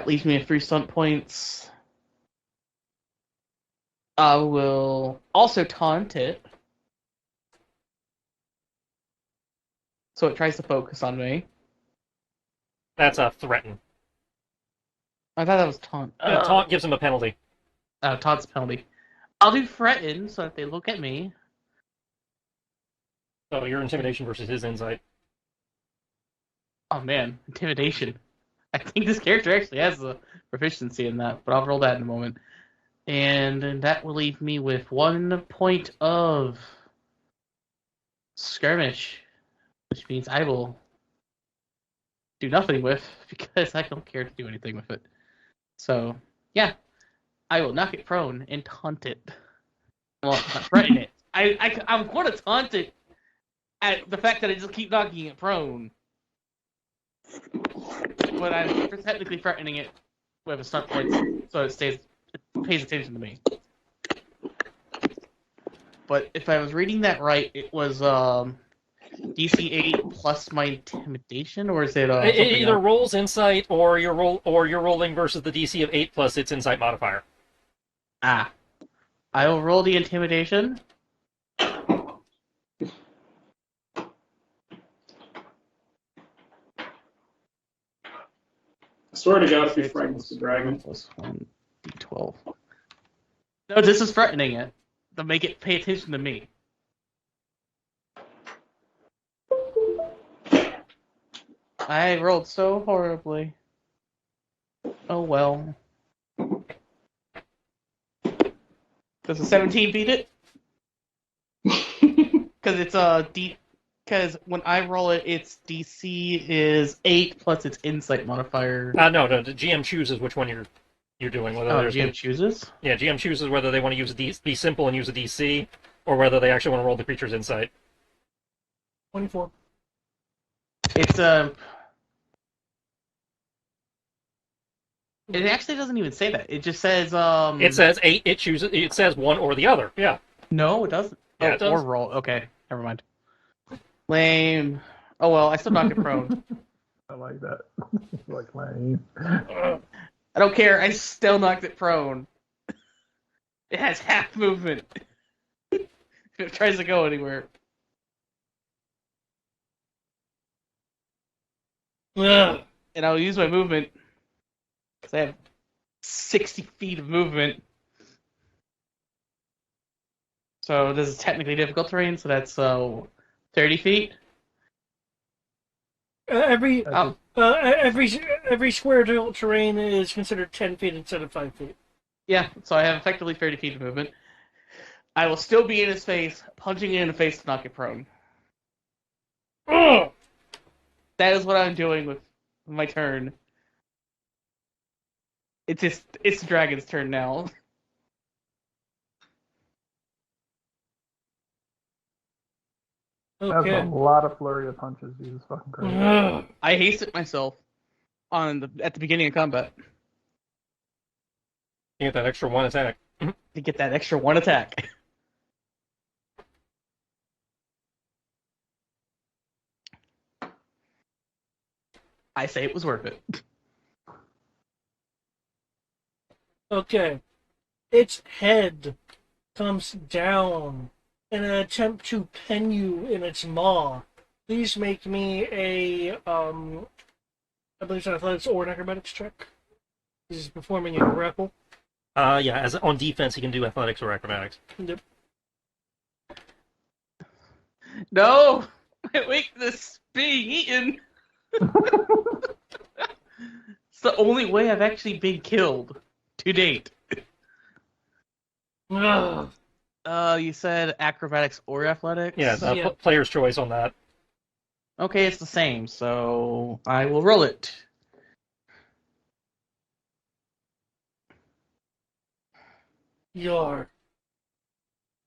leaves me at 3 stunt points. I will also taunt it, so it tries to focus on me. That's a threaten. I thought that was taunt. Taunt gives him a penalty. Taunt's penalty. I'll do threaten, so that they look at me. So your intimidation versus his insight. Oh man, intimidation. I think this character actually has a proficiency in that, but I'll roll that in a moment. And then that will leave me with 1 point of skirmish, which means I will do nothing with, because I don't care to do anything with it. So, yeah, I will knock it prone and taunt it. Well, not threaten it. I'm going to taunt it at the fact that I just keep knocking it prone. But I'm technically threatening it with a stunt point, so it pays attention to me. But if I was reading that right, it was DC 8 plus my intimidation, or is it It something either else? rolls insight or you're rolling versus the DC of 8 plus its insight modifier. Ah, I will roll the intimidation. I swear to God, if he 6 frightens the plus dragon. 1 plus 1 d12. No, this is threatening it. To make it pay attention to me. I rolled so horribly. Oh well. Does a 17 beat it? Because it's Because when I roll it, its DC is 8 plus its insight modifier. No, the GM chooses which one you're doing. Whether Oh, there's GM chooses? Yeah, GM chooses whether they want to use be simple and use a DC, or whether they actually want to roll the creature's insight. 24. It's It actually doesn't even say that. It just says It says 8. It chooses. It says one or the other. Yeah. No, it doesn't. Yeah, Oh, it does. or roll. Okay, never mind. Lame. Oh well, I still knocked it prone. I like that. Like lame. I don't care. I still knocked it prone. It has half movement. If it tries to go anywhere. Ugh. And I'll use my movement because I have 60 feet of movement. So this is technically difficult terrain, so that's 30 feet. Every Oh, every square terrain is considered 10 feet instead of 5 feet. yeah, so I have effectively 30 feet of movement. I will still be in his face, punching it in the face to knock it prone. Ugh. That is what I'm doing with my turn. It's the dragon's turn now. That's a Okay. lot of flurry of punches. Jesus fucking Christ. Ugh. I hasted myself at the beginning of combat You get that extra 1 attack. to get that extra 1 attack. I say it was worth it. Okay. Its head comes down in an attempt to pen you in its maw. Please make me a I believe it's an athletics or an acrobatics check. This is performing a grapple. Yeah. As on defense, he can do athletics or acrobatics. Yep. No! My weakness is being eaten! It's the only way I've actually been killed to date. Ugh. You said acrobatics or athletics? Yeah, Yeah. player's choice on that. Okay, it's the same, so I will roll it. Your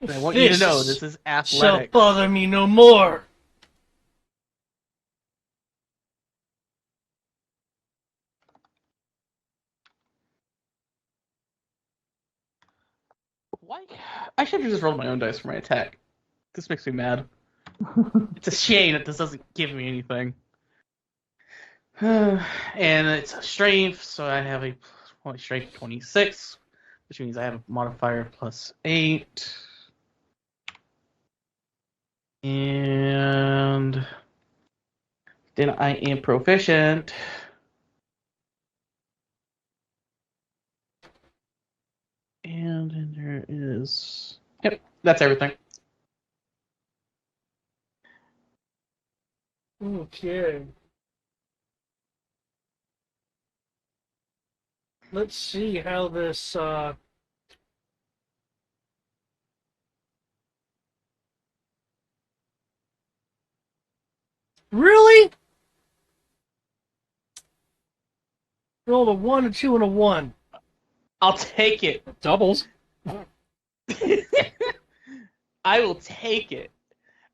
I want you to know fists this is shall athletics. bother me no more. Why? I should have just rolled my own dice for my attack. This makes me mad. It's a shame that this doesn't give me anything. And it's a strength, so I have a strength 26, which means I have a modifier plus 8. And then I am proficient. And then there is... Yep, that's everything. Okay. Let's see how this Really? Rolled a 1, a 2, and a 1. I'll take it. Doubles. I will take it.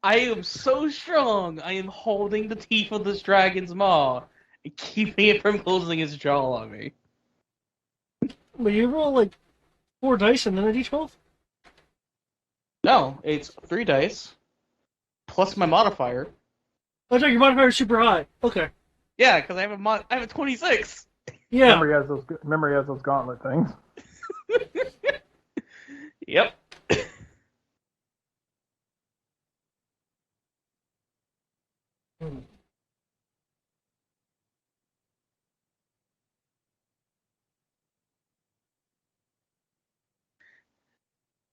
I am so strong. I am holding the teeth of this dragon's maw and keeping it from closing its jaw on me. But you roll like 4 dice and then a d12? No, it's 3 dice plus my modifier. Oh, your modifier is super high. Okay. Yeah, because I have a 26. Yeah. Remember he has those gauntlet things. Yep. Hmm.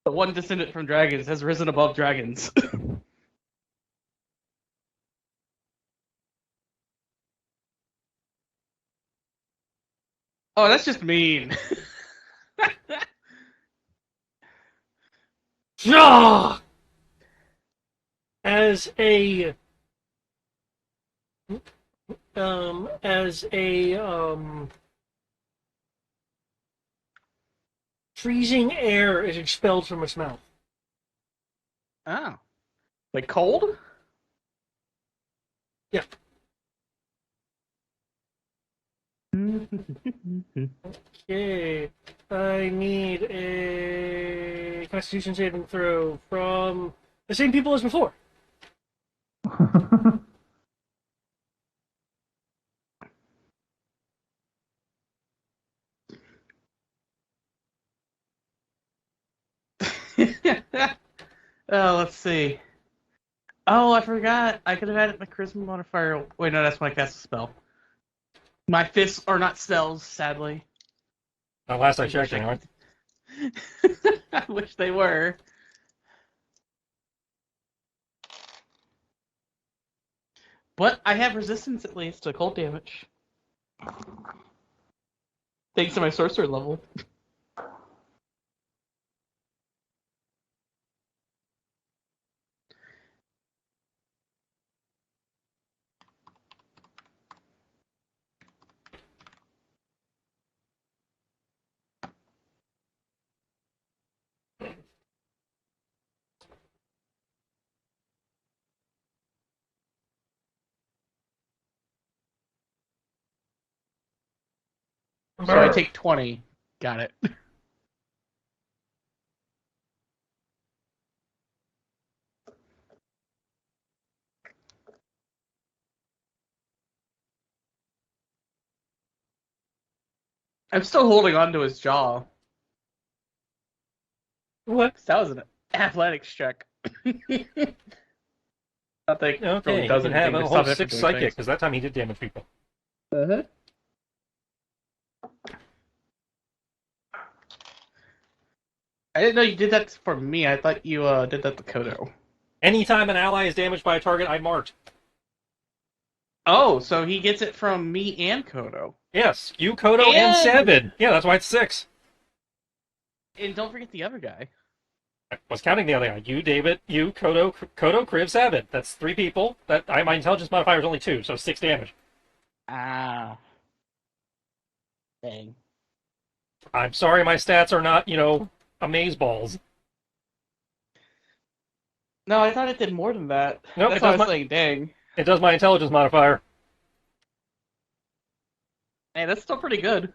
The one descendant from dragons has risen above dragons. Oh, that's just mean. Ah! As a freezing air is expelled from its mouth. Oh. Like cold? Yeah. Okay. I need a Constitution saving throw from the same people as before. Oh, let's see. Oh, I forgot. I could have added my charisma modifier. Wait, no, that's when I cast a spell. My fists are not spells, sadly. Last I checked, they aren't. I wish they were. But I have resistance at least to cold damage. Thanks to my sorcerer level. So I take 20. Got it. I'm still holding on to his jaw. What? That was an athletics check. Not that it Okay, really he does can have anything a to whole stop it from 6 doing psychic, things. because that time he did damage people. Uh-huh. I didn't know you did that for me. I thought you did that to Kodo. Anytime an ally is damaged by a target, I marked. Oh, so he gets it from me and Kodo. Yes, you, Kodo, and Sabin. Yeah, that's why it's 6. And don't forget the other guy. I was counting the other guy. You, David, you, Kodo, Kriv, Sabin. That's 3 people. My intelligence modifier is only 2, so 6 damage. Ah. Dang. I'm sorry my stats are not, amazeballs. No, I thought it did more than that. Nope, That's why I was saying, dang. It does my intelligence modifier. Hey, that's still pretty good.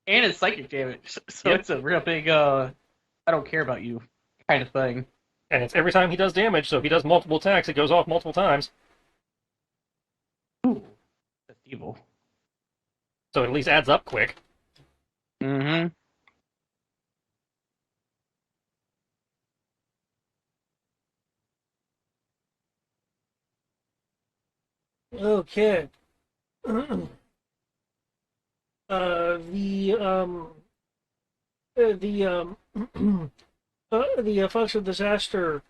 And it's psychic damage, so Yep. it's a real big, I don't care about you kind of thing. And it's every time he does damage, so if he does multiple attacks, it goes off multiple times. Ooh, that's evil. So it at least adds up quick. Mm-hmm. Okay. The the the functional disaster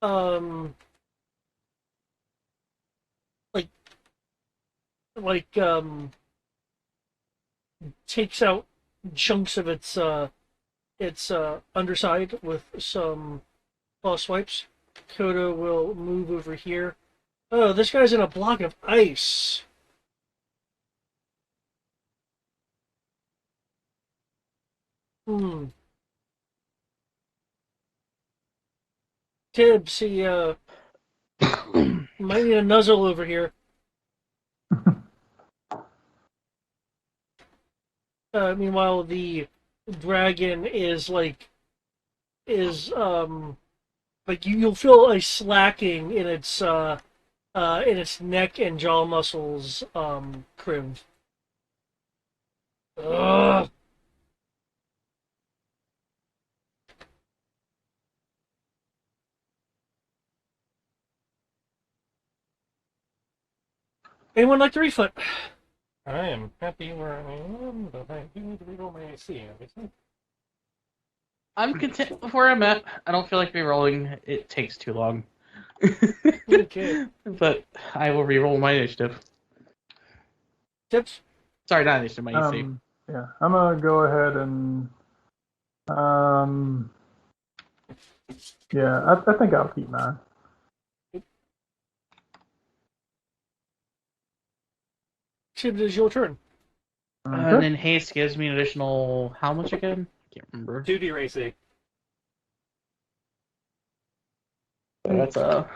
um like like takes out chunks of its underside with some claw swipes. Koda will move over here. Oh, this guy's in a block of ice. Hmm. Tibbs, he might need a nuzzle over here. Meanwhile, the dragon is like you'll feel a slacking in its neck and jaw muscles, Krim. Ugh. Anyone like to refund? I am happy where I am, but I do need to reroll my AC, obviously. I'm content with where I'm at. I don't feel like rerolling. It takes too long. Okay. But I will reroll my initiative. Tips? Sorry, not initiative, my AC. Yeah, I'm gonna go ahead and yeah, I think I'll keep mine. Chip, it is your turn. And Okay. then haste gives me an additional how much again? I can't remember. 2D your AC. So that's oh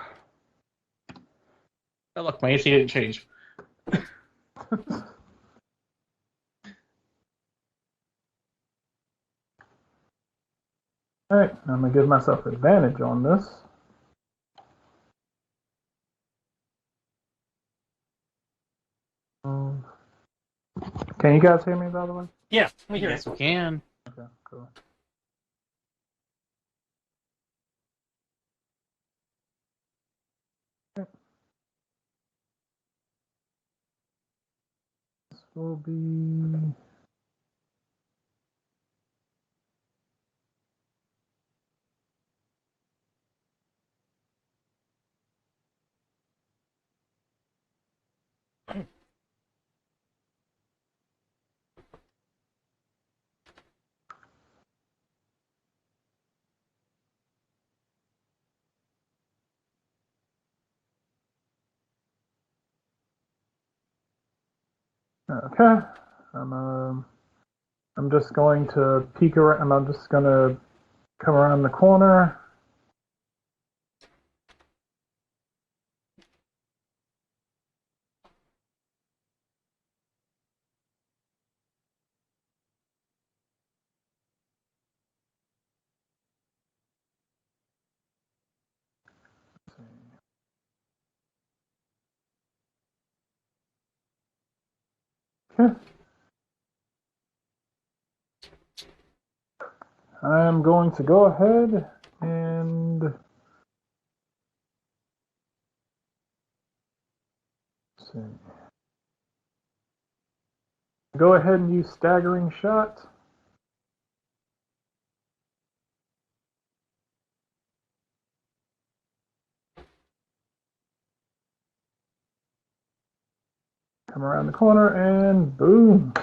look, my AC didn't change. All right, I'm gonna give myself advantage on this. Can you guys hear me, by the way? Yeah, we hear Yes, it. we can. Okay, cool. This will be okay. I'm just going to peek around. I'm just gonna come around the corner. Okay. I am going to go ahead and let's see. Go ahead and use staggering shot. Come around the corner and boom.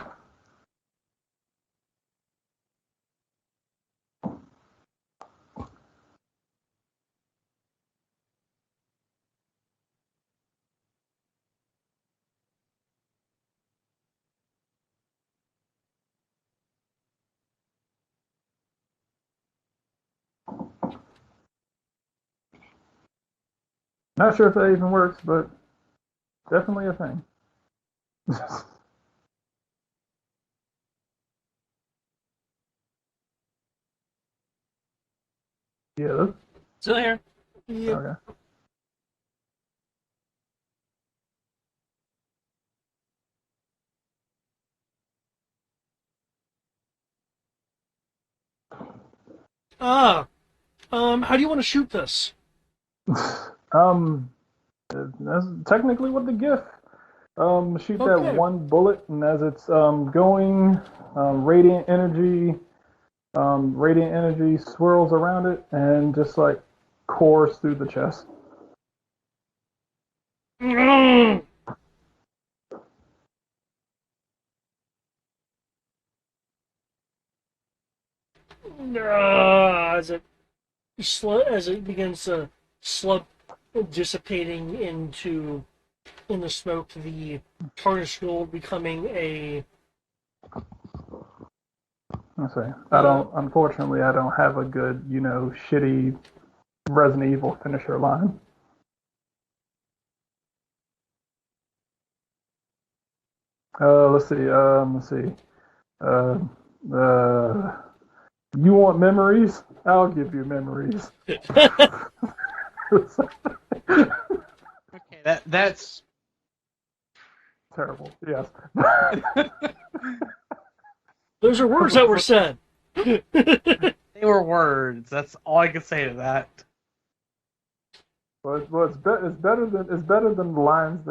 Not sure if that even works, but definitely a thing. Yeah. Still here. Yep. Okay. How do you want to shoot this? um, that's technically what the gift. Shoot that Okay. one bullet, and as it's going, radiant energy swirls around it and just like course through the chest. As it begins to slump, dissipating in the smoke, the tarnished gold becoming a Let's see. I don't. Unfortunately, I don't have a good, shitty Resident Evil finisher line. Let's see. Let's see. Uh, uh, You want memories? I'll give you memories. Okay, that's Terrible. Yes. Those are words that were said. they were words. That's all I can say to that. Well, it's better than the lines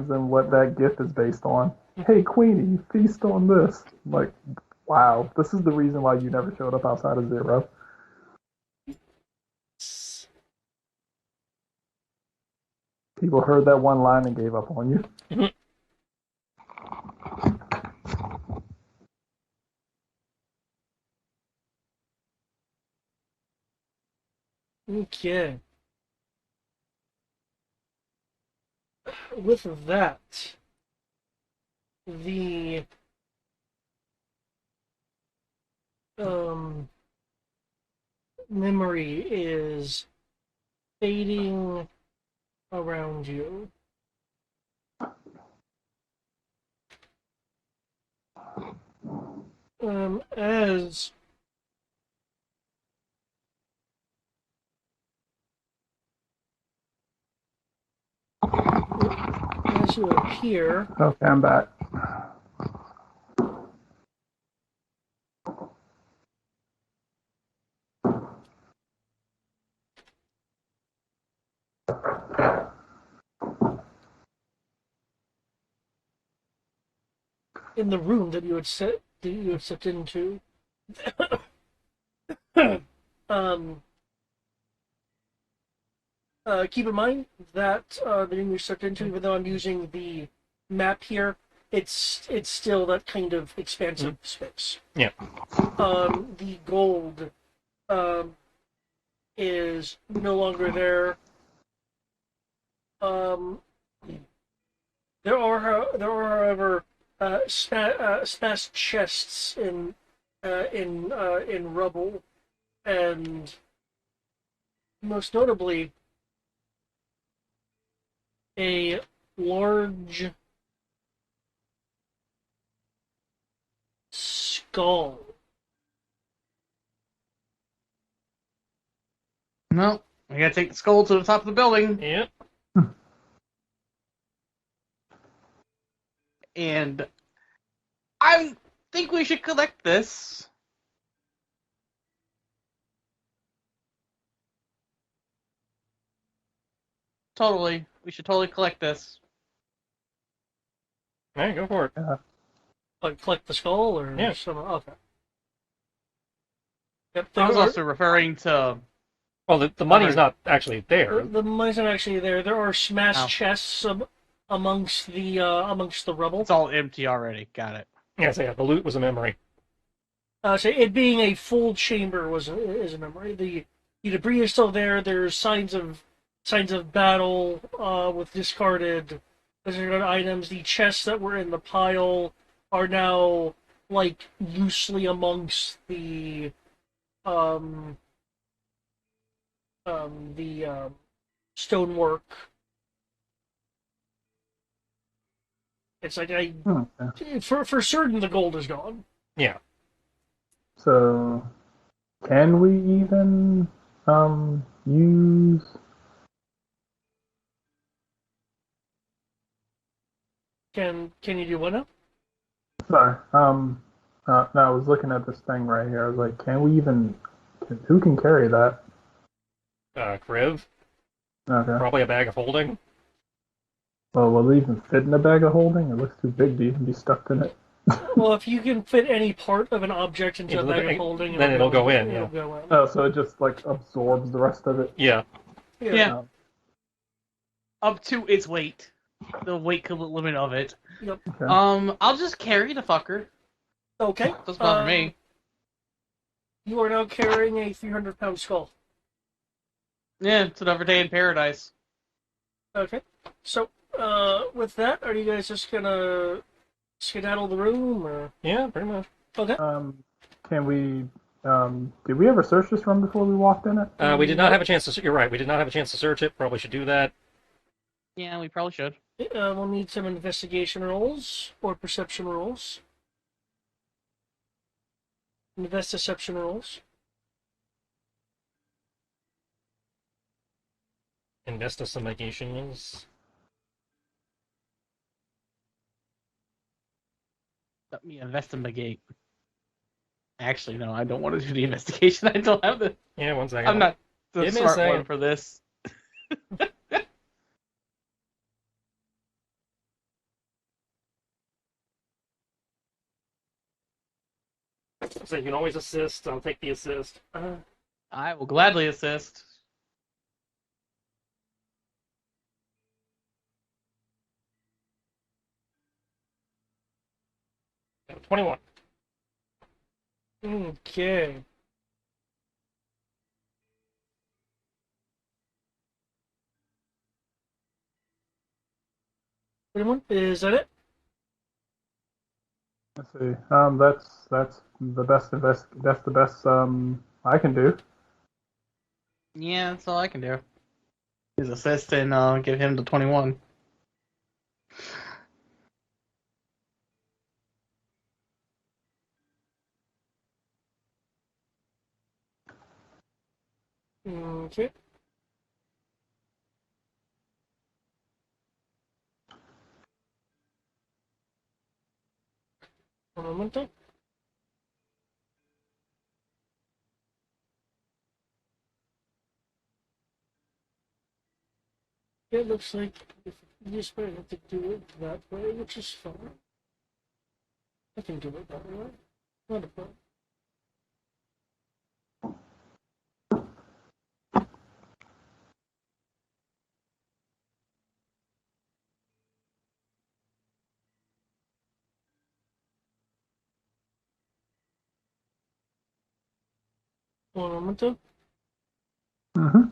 than what that gift is based on. Hey, Queenie, feast on this. Like, wow, this is the reason why you never showed up outside of Zero. People heard that one line and gave up on you. Okay. With that, the memory is fading around you. As you appear, Okay, I'm back. in the room that you had stepped into. Keep in mind that the room you stepped into, even though I'm using the map here, it's still that kind of expansive space. Yeah. The gold is no longer there. There are however smashed chests in rubble, and most notably a large skull. No, I gotta take the skull to the top of the building. Yep. And I think we should collect this. Totally. We should totally collect this. All right, go for it. Like collect the skull, or Yeah. some? Okay. Yep, I was also referring to... Well, the money's not actually there. the money's not actually there. There are smashed chests amongst the rubble. It's all empty already. Got it. Yeah, so yeah, the loot was a memory. So it being a full chamber is a memory. The debris is still there. There's signs of battle with discarded items. The chests that were in the pile are now like loosely amongst the stonework. It's like for certain the gold is gone. Yeah. So, can we even use? Can you do what now? Sorry. No, I was looking at this thing right here. I was like, can we even? Who can carry that? Kriv. Okay. Probably a bag of holding. Well, will it even fit in a bag of holding? It looks too big to even be stuck in it. Well, if you can fit any part of an object into a bag of holding, then it'll go in. It'll Yeah. go in. Oh, so it just like absorbs the rest of it. Yeah. Yeah. Up to its weight. The weight limit of it. Yep. Okay. I'll just carry the fucker. Okay. Doesn't bother me. You are now carrying a 300-pound skull. Yeah, it's another day in paradise. Okay. So, with that, are you guys just gonna skedaddle the room, or? Yeah, pretty much. Okay. Can we? Did we ever search this room before we walked in it? We did not have a chance to. You're right. We did not have a chance to search it. Probably should do that. Yeah, we probably should. We'll need some investigation rolls or perception rolls. Invest deception rolls. Investigation is. Let me investigate. Actually, no, I don't want to do the investigation. I don't have the. Yeah, 1 second. I'm not the Give me a smart second. one for this. So you can always assist. I'll take the assist. I will gladly assist. So 21. Okay. Anyone? Is that it? Let's see. That's the best that's the best I can do. Yeah, that's all I can do. Is assist and give him the 21. Okay. Un momento. It looks like if you just might have to do it that way, which is fine. I can do it that way. Not a problem. Un momento. Mm-hmm.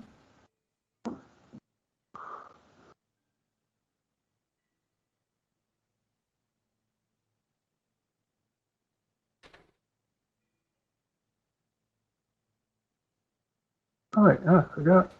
All right. I forgot.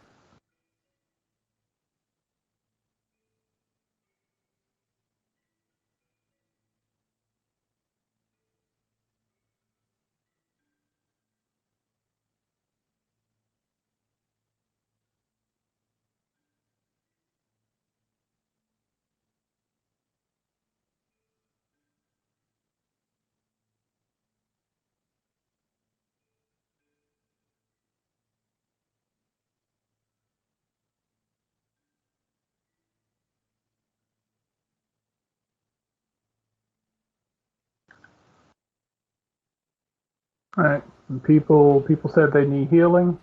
All right. People said they need healing.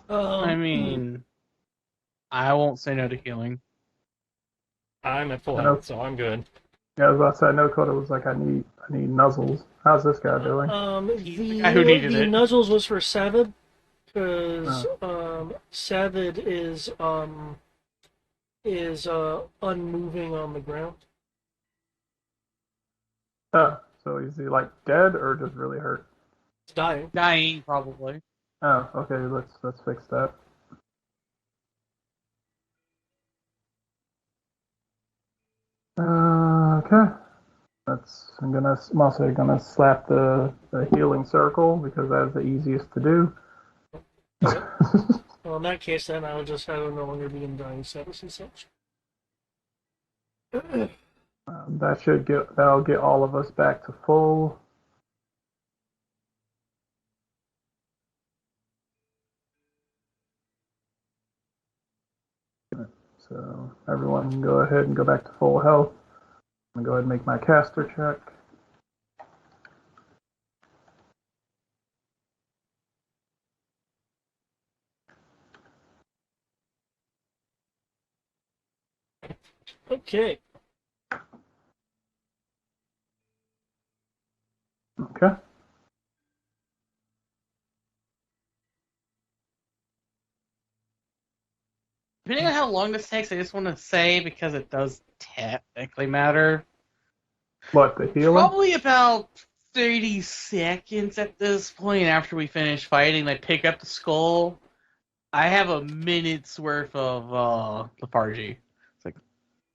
I mean, I won't say no to healing. I'm at full I know. health, so I'm good. Yeah, I was about to say. I know Coda was like, I need nuzzles. How's this guy doing? He's the guy who needed the it. nuzzles was for Savid, because Oh. Savid is unmoving on the ground. Oh, so is he like dead or just really hurt? It's dying. Dying, probably. Oh, okay. Let's fix that. Okay. I'm also gonna slap the healing circle because that's the easiest to do. Okay. Well, in that case, then I'll just have him no longer be in dying status and such. That'll get all of us back to full. So everyone can go ahead and go back to full health. I'm gonna go ahead and make my caster check. Okay. Okay. Depending on how long this takes, I just want to say, because it does technically matter, What, the healing? probably about 30 seconds at this point after we finish fighting, they pick up the skull. I have a minute's worth of lethargy. It's like,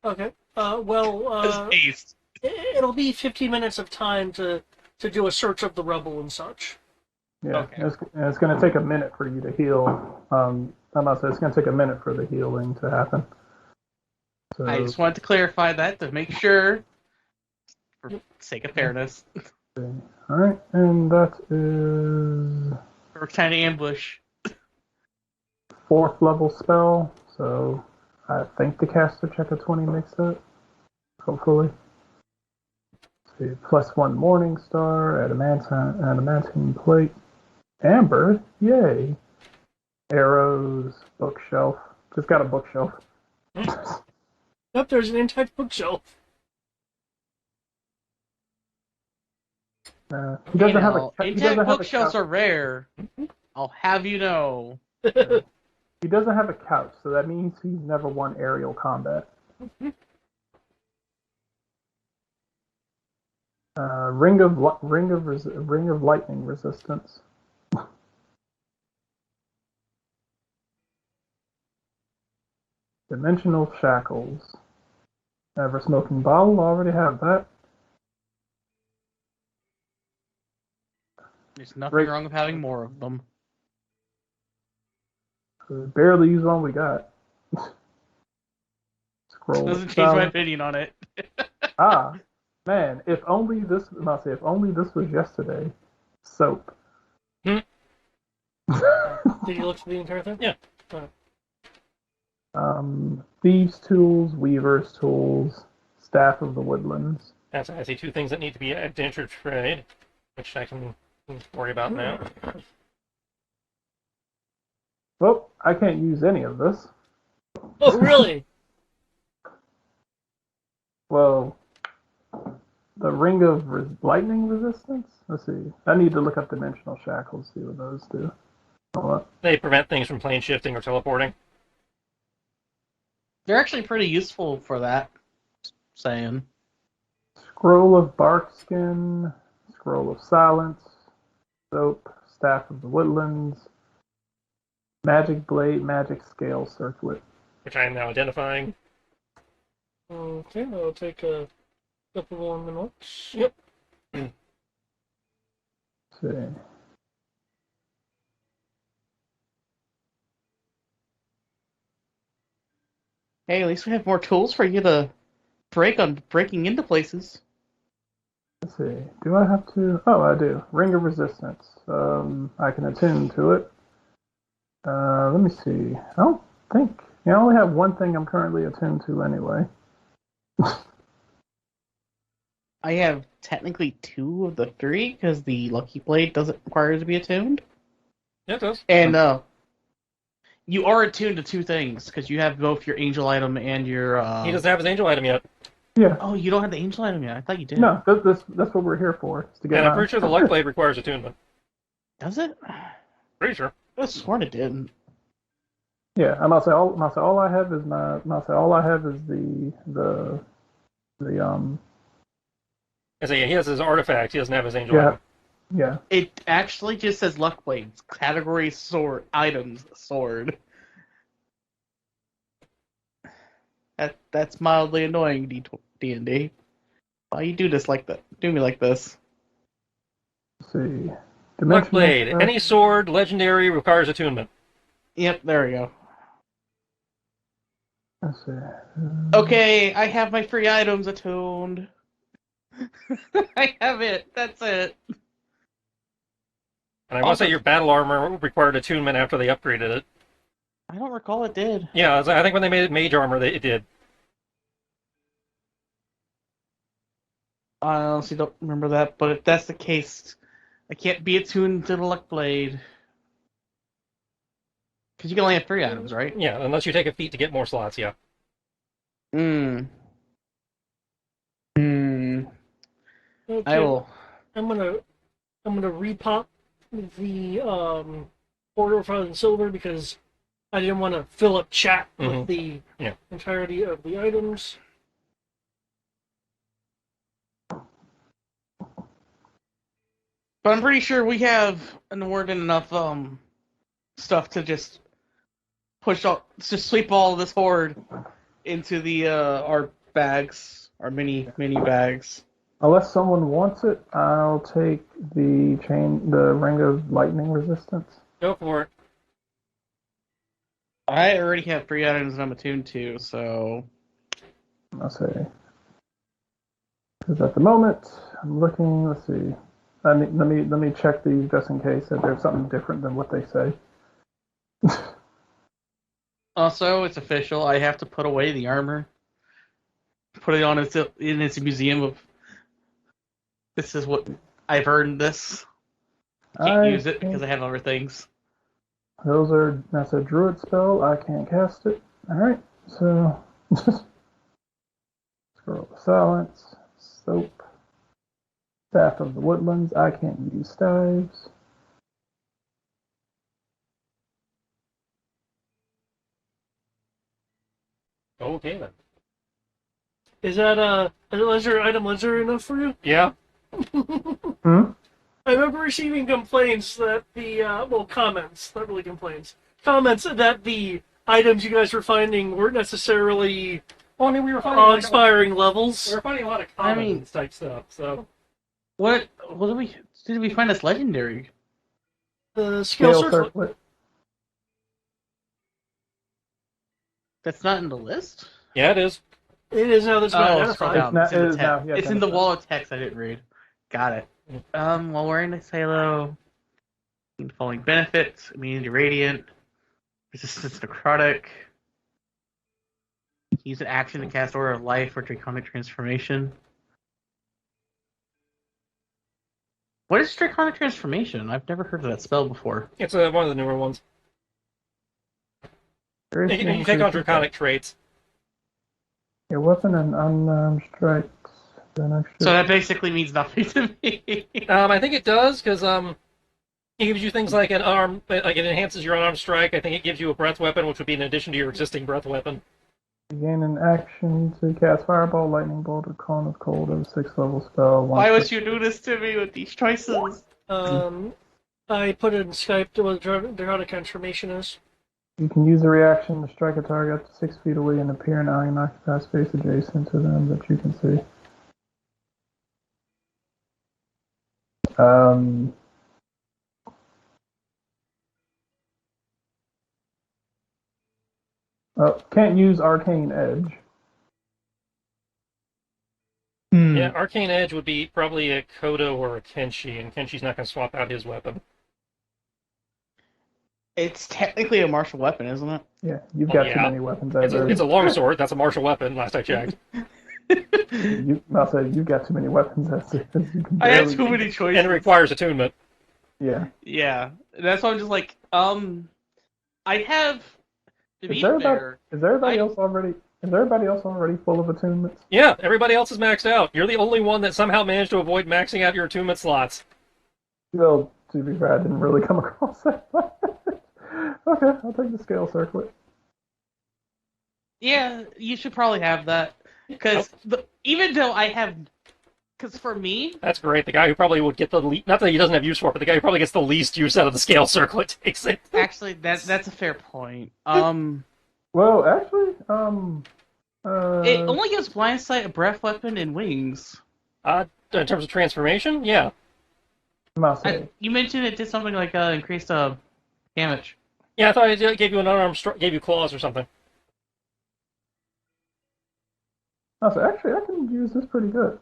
Okay. Well, haste. it'll be 15 minutes of time to do a search of the rubble and such. Yeah, Okay. and it's going to take a minute for you to heal. I'm about to say it's going to take a minute for the healing to happen. So, I just wanted to clarify that to make sure, for sake of fairness. all right, and that is We're trying to ambush. 4th level spell. So I think the caster check a 20 makes that. Hopefully. See, +1 Morning Star, adamantine plate, amber, yay. Arrows, bookshelf. Just got a bookshelf. Nope, there's an entire bookshelf. He doesn't have a. He doesn't have a bookshelves couch. are rare. I'll have you know. He doesn't have a couch, so that means he's never won aerial combat. Ring of lightning resistance. Dimensional shackles. Ever smoking bottle. Already have that. There's nothing Great. wrong with having more of them. Barely use one we got. Scroll. Doesn't change Salad. my opinion on it. Ah, man! If only this. If only this was yesterday. Soap. Did you look through the entire thing? Yeah. Thieves' tools, weavers' tools, staff of the woodlands. That's I see 2 things that need to be added to enter trade, which I can worry about now. Well, I can't use any of this. Oh, really? Well, the ring of lightning resistance. Let's see. I need to look up dimensional shackles. See what those do. Hold on. They prevent things from plane shifting or teleporting. They're actually pretty useful for that. Just saying. Scroll of bark skin. Scroll of silence. Soap. Staff of the woodlands. Magic blade. Magic scale circlet. Which I am now identifying. Okay, I'll take a couple more minutes. Yep. Let's see. Hey, at least we have more tools for you to breaking into places. Let's see. Do I have to? Oh, I do. Ring of resistance. I can attune to it. Let me see. I don't think. I only have one thing I'm currently attuned to anyway. I have technically 2 of the 3 because the Lucky Blade doesn't require to be attuned. Yeah, it does. And you are attuned to 2 things because you have both your angel item and your. He doesn't have his angel item yet. Yeah. Oh, you don't have the angel item yet. I thought you did. No, that's what we're here for. Is to get And I'm mine. pretty sure the Luck Blade requires attunement. Does it? Pretty sure. I was sworn it didn't. Yeah, I'm gonna say all I have is the I say, yeah, he has his artifact. He doesn't have his angel yeah item. yeah. It actually just says Luck Blades. Category sword. Items sword. That's mildly annoying, D&D. Why you do this like that? Do me like this. Let's see. Luck Blade. Any sword, legendary, requires attunement. Yep, there we go. Let's see. Okay, I have my free items attuned. I have it. That's it. And I want to say your battle armor required attunement after they upgraded it. I don't recall it did. Yeah, I think when they made it mage armor, it did. I honestly don't remember that, but if that's the case, I can't be attuned to the Luck Blade. Because you can only have 3 items, right? Yeah, unless you take a feat to get more slots, yeah. Hmm. Okay. I will. I'm gonna repop the order of Fire and Silver because I didn't want to fill up chat with the entirety of the items. But I'm pretty sure we have more than enough stuff to just sweep all of this horde into the our bags, our mini bags. Unless someone wants it, I'll take the ring of lightning resistance. Go for it. I already have 3 items and I'm attuned to, so I'll say. Because at the moment, I'm looking. Let's see. Let me check these just in case that there's something different than what they say. also it's official. I have to put away the armor, put it on in its museum of. This is what I've earned. This can't use it because I have other things. That's a druid spell. I can't cast it. All right. So scroll of silence, soap, staff of the woodlands. I can't use staves. Okay then. Is that a legendary item legendary enough for you? Yeah. Hmm? I remember receiving complaints that comments, not really complaints, comments that the items you guys were finding weren't necessarily Well, I mean, we were finding awe-inspiring levels. we were finding a lot of commons type stuff. So What did we find as legendary? The skill circlet. circlet. That's not in the list? yeah, it is. It is now that's been Scroll identified. down. It's It's in it the is text. now, yeah, It's in the wall of text I didn't read. Got it. While wearing this halo, following benefits, immunity radiant, resistance necrotic. Use an action to cast Aura of Life or Draconic Transformation. What is Draconic Transformation? I've never heard of that spell before. It's one of the newer ones. You take on draconic traits. Your weapon and unarmed strikes. So that basically means nothing to me. I think it does because it gives you things like an arm, like it enhances your unarmed strike. I think it gives you a breath weapon, which would be in addition to your existing breath weapon. You gain an action to cast Fireball, Lightning Bolt, or Cone of Cold as a 6th level spell. Why would you do this to me with these choices? I put it in Skype to what Draconic Transformation is. You can use a reaction to strike a target up to 6 feet away and appear in an unoccupied space adjacent to them that you can see. Can't use Arcane Edge. Yeah, Arcane Edge would be probably a Kodo or a Kenshi, and Kenshi's not going to swap out his weapon. It's technically a martial weapon, isn't it? Yeah, you've got too many weapons. It's a longsword. That's a martial weapon. Last I checked. I'll say you've got too many weapons. As you can I have too many choices, and it requires attunement. Yeah. Yeah, that's why I'm just like, I have. Is everybody else already full of attunements? Yeah, everybody else is maxed out. You're the only one that somehow managed to avoid maxing out your attunement slots. Well, to be fair, I didn't really come across that. Okay, I'll take the scale circlet. Yeah, you should probably have that. Because even though I have... Because for me... That's great. The guy who probably would get the least... Not that he doesn't have use for it, but the guy who probably gets the least use out of the scale circlet takes it. Actually, that's a fair point. Well, actually, it only gives blind sight, a breath weapon, and wings. In terms of transformation, yeah. You mentioned it did something like increased damage. Yeah, I thought it gave you an unarmed gave you claws or something. Actually, I can use this pretty good.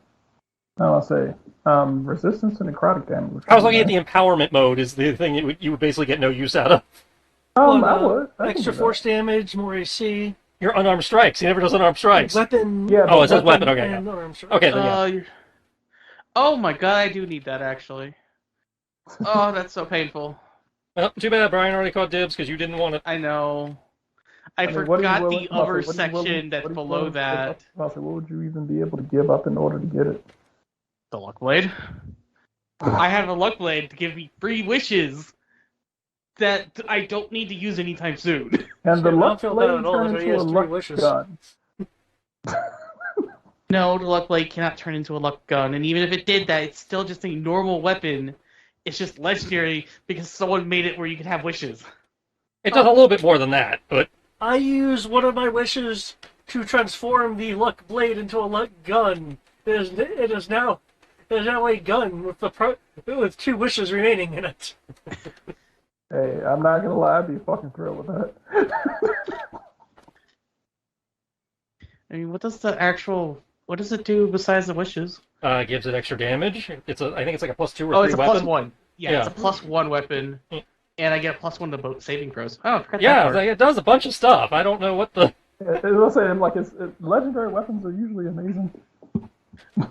I'll say resistance to necrotic damage. I was looking at the empowerment mode. Is the thing you would basically get no use out of. I would. Extra force damage, more AC. Your unarmed strikes. He never does unarmed strikes. Weapon. Yeah. Oh, it says weapon. Okay. And unarmed strikes. Okay. Then, yeah. Oh my god, I do need that actually. Oh, that's so painful. Well, too bad Brian already caught dibs because you didn't want it. I know. I forgot the other section that's below that. What would you even be able to give up in order to get it? The luck blade. I have a luck blade to give me 3 wishes that I don't need to use anytime soon. And the luck blade turns into a luck gun. No, the luck blade cannot turn into a luck gun, and even if it did that, it's still just a normal weapon. It's just legendary because someone made it where you can have wishes. It does a little bit more than that, but I use one of my wishes to transform the luck blade into a luck gun, It is now a gun with 2 wishes remaining in it. Hey, I'm not gonna lie, I'd be fucking thrilled with that. I mean, what does it do besides the wishes? Gives it extra damage. I think it's like a +2 or Oh, 3 it's a weapon. +1. Yeah, it's Yeah. a +1 weapon, Mm. and I get a +1 to both saving throws. Oh, I forgot that Yeah, part. like, it does a bunch of stuff. I don't know what the. As I was saying, like legendary weapons are usually amazing.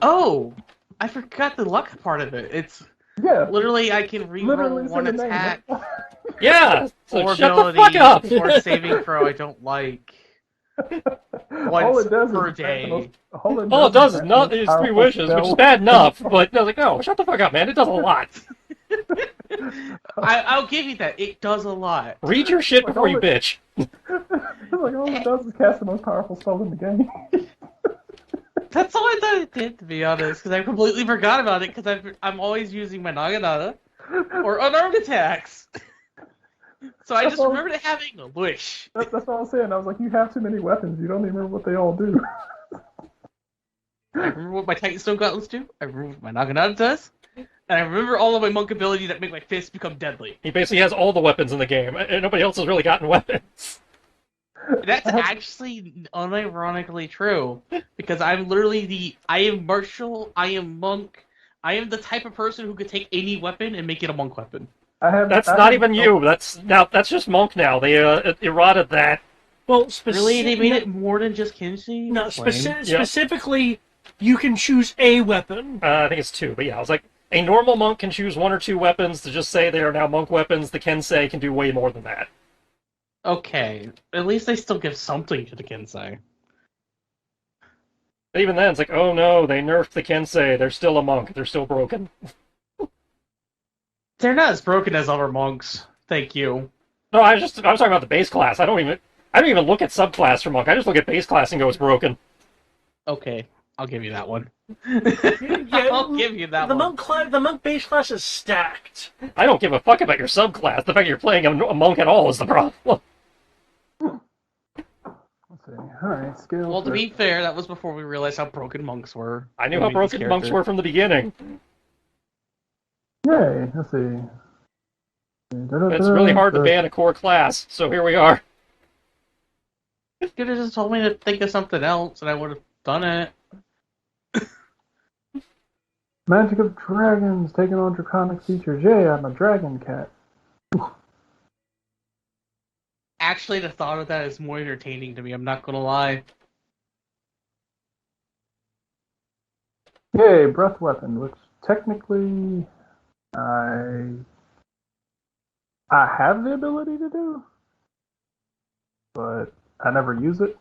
Oh, I forgot the luck part of it. It's Yeah, literally I can literally reroll it's one in the name. attack Yeah. So or shut the fuck up. ability or saving throw I don't like All once it does per is grant the most- day. All it does is grant the not most is 3 powerful wishes, which is spell. bad enough. But I was like, no, shut the fuck up, man. It does a lot. I'll give you that. It does a lot. Read your shit Like, before you bitch. Like all it does is cast the most powerful spell in the game. That's all I thought it did, to be honest, because I completely forgot about it, because I'm always using my Naginata or unarmed attacks. So I That's just all- remembered it having a wish. That's what I was saying. I was like, you have too many weapons. You don't even remember what they all do. I remember what my Titanstone Gauntlets do, I remember what my Naginata does, and I remember all of my monk abilities that make my fists become deadly. He basically has all the weapons in the game, and nobody else has really gotten weapons. That's actually unironically true, because I'm literally I am martial, I am monk, I am the type of person who could take any weapon and make it a monk weapon. That's not even you. That's just Monk now. They eroded that. Well, Really, they made it more than just Kinsey? No, That's lame. specifically, you can choose a weapon. I think it's 2, but yeah, I was like, a normal monk can choose 1 or 2 weapons to just say they are now monk weapons. The Kensei can do way more than that. Okay, at least they still give something to the Kinsei. But even then, it's like, oh no, they nerfed the Kensei. They're still a monk. They're still broken. They're not as broken as other monks. Thank you. No, I was talking about the base class. I don't even look at subclass for monk. I just look at base class and go, it's broken. Okay, I'll give you that one. Yeah, I'll give you that the one. the monk base class is stacked. I don't give a fuck about your subclass. The fact that you're playing a monk at all is the problem. Let's see. All right, skills. Well, to be fair, that was before we realized how broken monks were. I knew We how made this broken monks character. were from the beginning. Yay. Let's see. It's really hard to ban a core class, so here we are. You could have just told me to think of something else, and I would have done it. Magic of Dragons taking on draconic features. Yay, I'm a dragon cat. Actually, the thought of that is more entertaining to me, I'm not gonna lie. Yay, breath weapon, which technically I have the ability to do, but I never use it.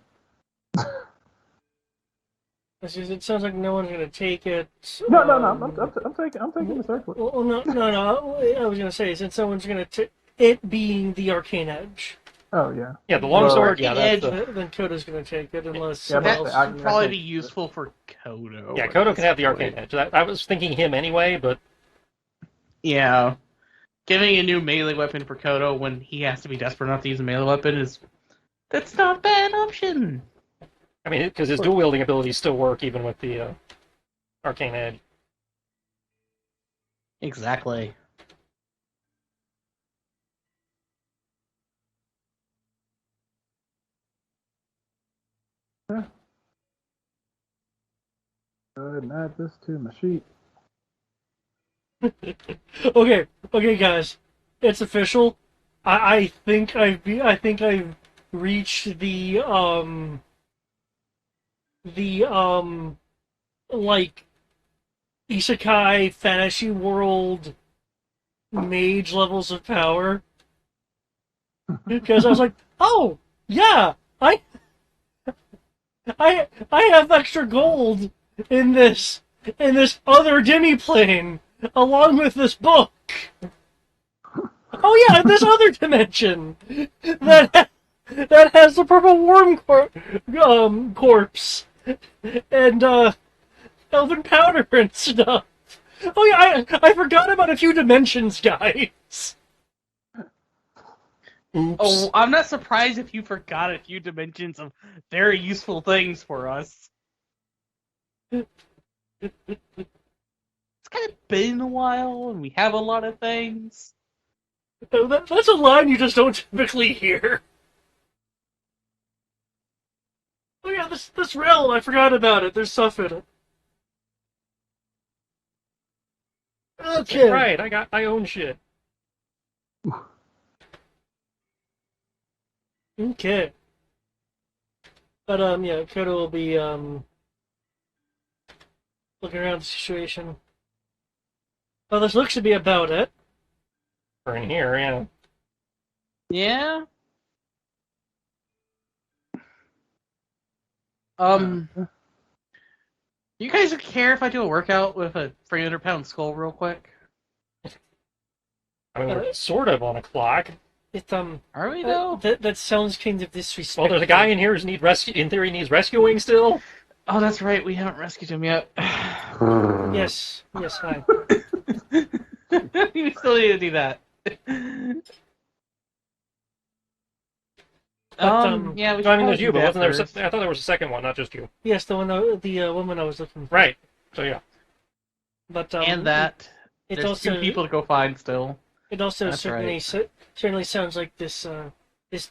It sounds like no one's gonna take it. No. I'm taking the circlet. Well, no. I was gonna say, since someone's gonna take it being the arcane edge, Oh yeah. Yeah, the longsword, yeah, Edge. that's the... then Koda's gonna take it unless Yeah, someone That else. I would probably think- be useful for Kodo. Yeah, at Kodo this can have the point. arcane edge. I was thinking him anyway, but Yeah. Giving a new melee weapon for Kodo when he has to be desperate enough to use a melee weapon that's not a bad option. I mean, because his dual wielding abilities still work even with the arcane edge. Exactly. Go ahead and add this to my sheet. Okay, guys, it's official. I think I've reached the like isekai fantasy world mage levels of power, because I was like, oh yeah, I have extra gold in this other demiplane along with this book. Oh yeah, this other dimension that has the purple worm corpse and elven powder and stuff. Oh yeah, I forgot about a few dimensions, guys. Oops. Oh, I'm not surprised if you forgot a few dimensions of very useful things for us. It's kind of been a while, and we have a lot of things. Oh, that's a line you just don't typically hear. Oh yeah, this realm, I forgot about it. There's stuff in it. Okay. Right, I own shit. Okay. But yeah, Kodo will be looking around the situation. Well, this looks to be about it. For in here, yeah. Yeah. You guys care if I do a workout with a 300-pound skull real quick? I mean, we're sort of on a clock. It Are we though? that sounds kind of disrespectful. Well, there's a guy in here who needs rescue. In theory, needs rescuing still. Oh, that's right. We haven't rescued him yet. Yes, hi. We still need to do that. But, yeah, we should No, I mean, probably there's you, do but that wasn't there? first. I thought there was a second one, not just you. Yes, the woman I was looking for. Right. So yeah. But And that. It There's also 2 people to go find still. It also That's certainly right. certainly sounds like this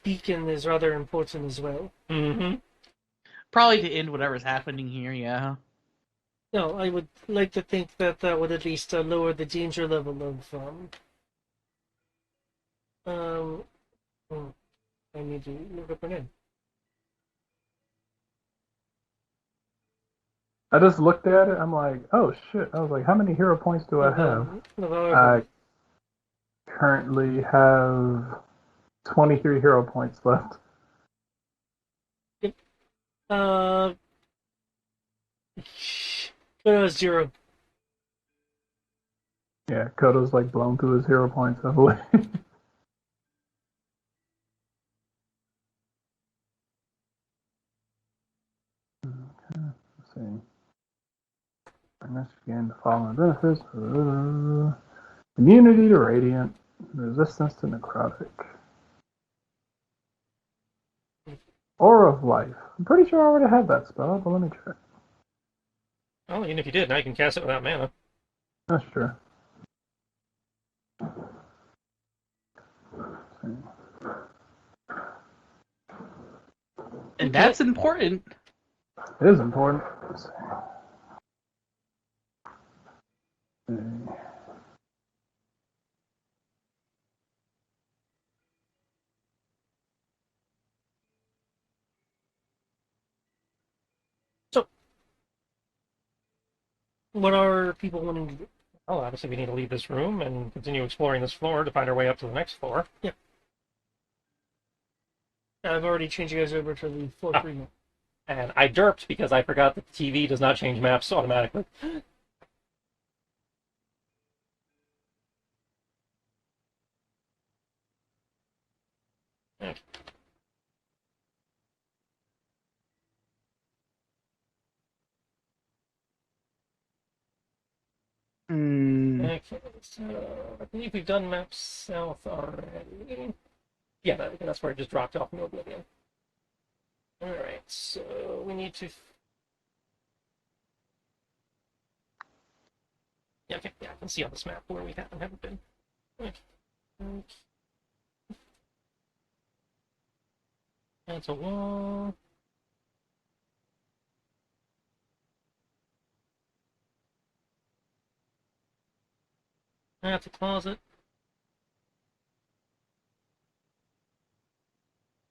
beacon is rather important as well. Mm-hmm. Probably to end whatever's happening here, yeah. No, I would like to think that that would at least lower the danger level of I need to look up her name. I just looked at it. I'm like, oh shit. I was like, how many hero points do I have? I currently have 23 hero points left. Kodo has 0. Yeah, Kodo's like blown through his hero points heavily. Okay, let's see. Again, the following benefits: immunity to radiant, resistance to necrotic, aura of life. I'm pretty sure I already have that spell, but let me check. Well, even if you did, now you can cast it without mana. That's true. And that's important. It is important. Let's see. So, what are people wanting to do? Well, obviously we need to leave this room and continue exploring this floor to find our way up to the next floor. Yeah. I've already changed you guys over to the floor 3 now. And I derped because I forgot that the TV does not change maps automatically. Okay. Okay, so I believe we've done maps south already. Yeah, that's where it just dropped off in Oblivion. Alright, so we need to... Yeah, okay, yeah, I can see on this map where we haven't been. Okay. That's a wall. That's a closet.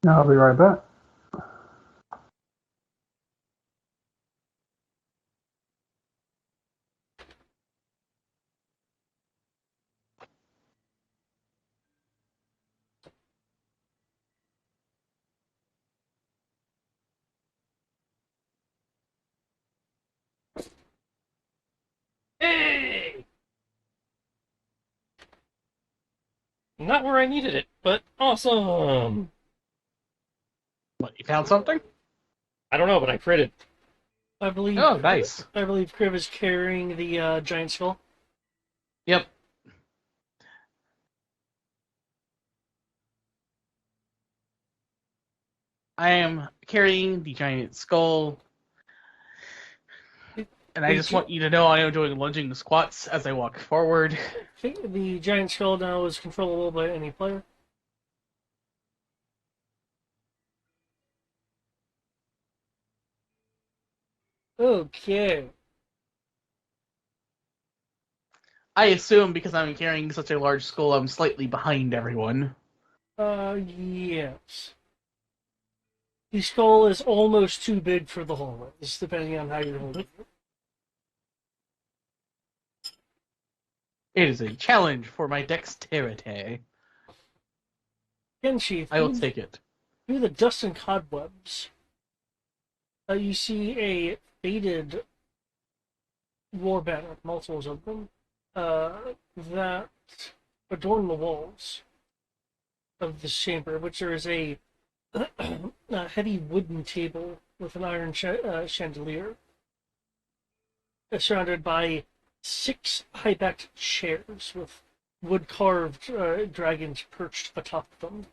I'll be right back. Hey! Not where I needed it, but awesome! What, you found something? I don't know, but I critted. I believe. Oh, nice. I believe Kriv is carrying the giant skull. Yep. I am carrying the giant skull. And I just want you to know I am doing lunging and squats as I walk forward. The giant skull now is controllable by any player. Okay. I assume because I'm carrying such a large skull, I'm slightly behind everyone. Yes. The skull is almost too big for the hallways, depending on how you're holding it. It is a challenge for my dexterity. Kenshi, I will take it. through the dust and cobwebs, you see a faded war banner, multiples of them, that adorn the walls of this chamber, which there is a heavy wooden table with an iron chandelier, surrounded by 6 high-backed chairs with wood-carved dragons perched atop them.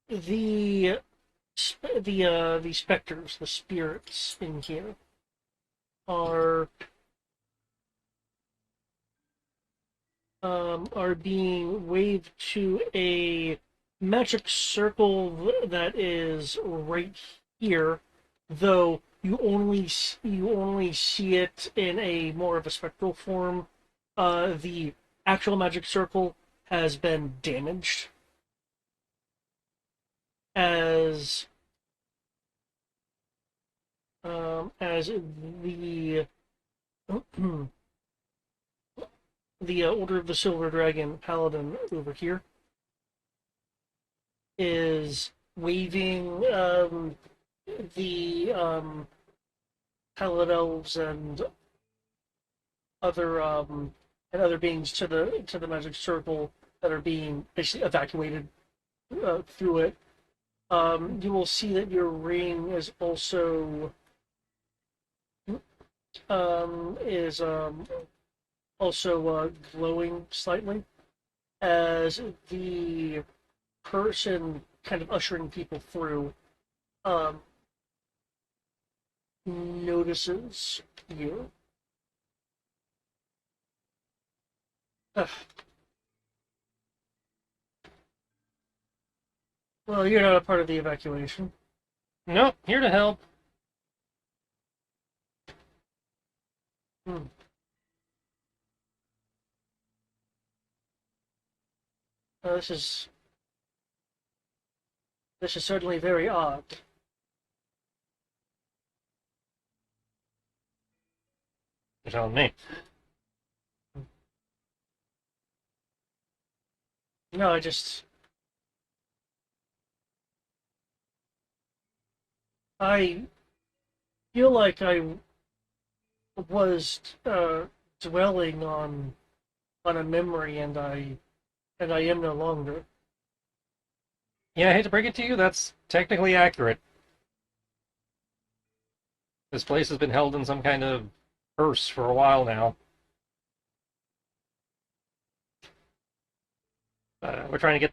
the the specters, the spirits in here, are being waved to a magic circle that is right here, though you only see it in a more of a spectral form. The actual magic circle has been damaged as the the Order of the Silver Dragon Paladin over here is waving the Palad Elves and other beings to the magic circle that are being basically evacuated through it. You will see that your ring is also glowing slightly as the person kind of ushering people through notices you. Well, you're not a part of the evacuation. Nope, here to help. Hmm. This is certainly very odd. You're telling me. No, I feel like I was dwelling on a memory, and I am no longer. Yeah, I hate to break it to you, that's technically accurate. This place has been held in some kind of curse for a while now. We're trying to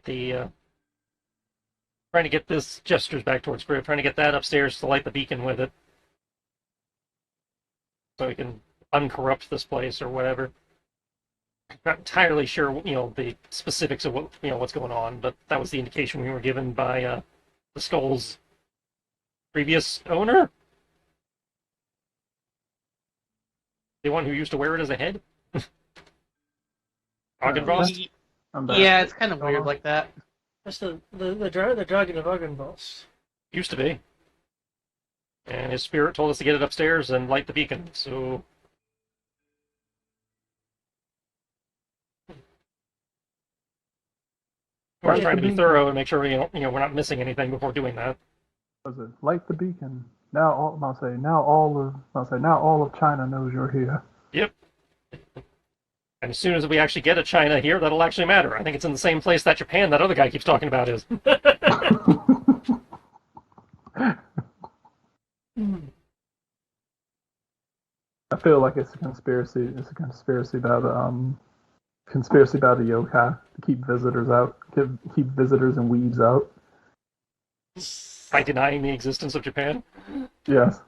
get this gestures back towards Griff, trying to get that upstairs to light the beacon with it, so we can uncorrupt this place or whatever. Not entirely sure, the specifics of what's going on, but that was the indication we were given by the skull's previous owner, the one who used to wear it as a head. Ogdenvoss. Yeah, it's kind of weird like that. That's the dragon of Argenvoss. Used to be. And his spirit told us to get it upstairs and light the beacon, so... We're trying to be thorough and make sure we're not missing anything before doing that. Light the beacon. Now all of China knows you're here. Yep. And as soon as we actually get a China here, that'll actually matter. I think it's in the same place that Japan, that other guy keeps talking about, is. I feel like it's a conspiracy. It's a conspiracy that conspiracy about the yokai to keep visitors out, keep visitors and weebs out. By denying the existence of Japan. Yes.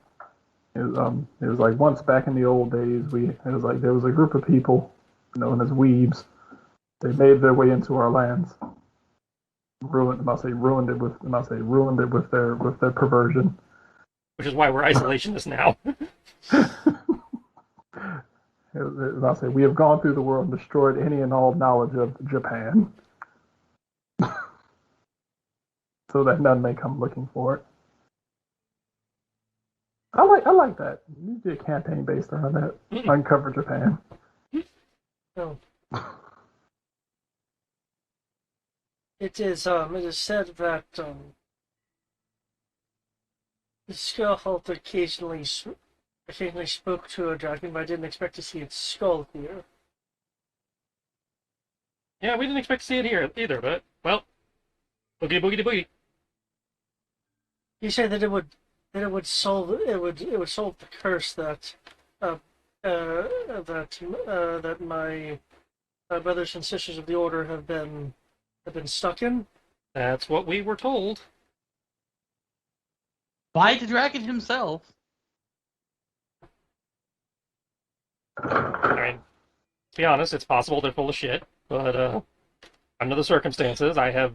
It was like once back in the old days, it was like there was a group of people known as weebs. They made their way into our lands. Ruined it with their perversion. Which is why we're isolationists now. I'll say we have gone through the world and destroyed any and all knowledge of Japan, so that none may come looking for it. I like that. You do a campaign based around that. Uncover Japan. No. It is said that the Skullhult occasionally spoke to a dragon, but I didn't expect to see its skull here. Yeah, we didn't expect to see it here either, but, well, boogity boogity boogie. You say that it would solve the curse that that my brothers and sisters of the order have been stuck in. That's what we were told. By the dragon himself. I mean, to be honest, it's possible they're full of shit, but under the circumstances, I have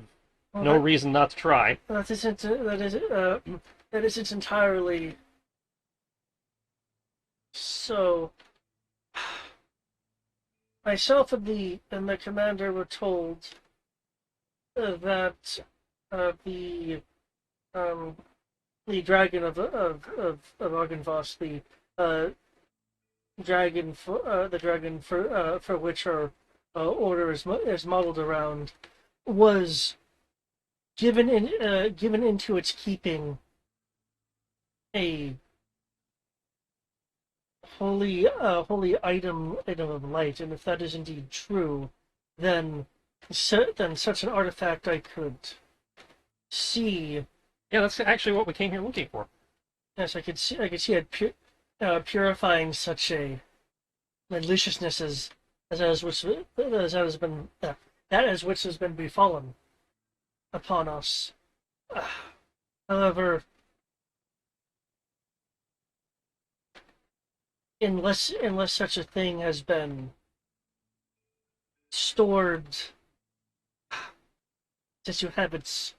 no reason not to try. That isn't entirely so. Myself and the commander were told that the dragon of Argenvoss, the dragon for which our order is modeled around, was given into its keeping a holy item of light, and if that is indeed true, then such an artifact I could see. Yeah, that's actually what we came here looking for. Yes, I could see it purifying such a maliciousness as which has been befallen upon us. However, unless such a thing has been stored, just to have its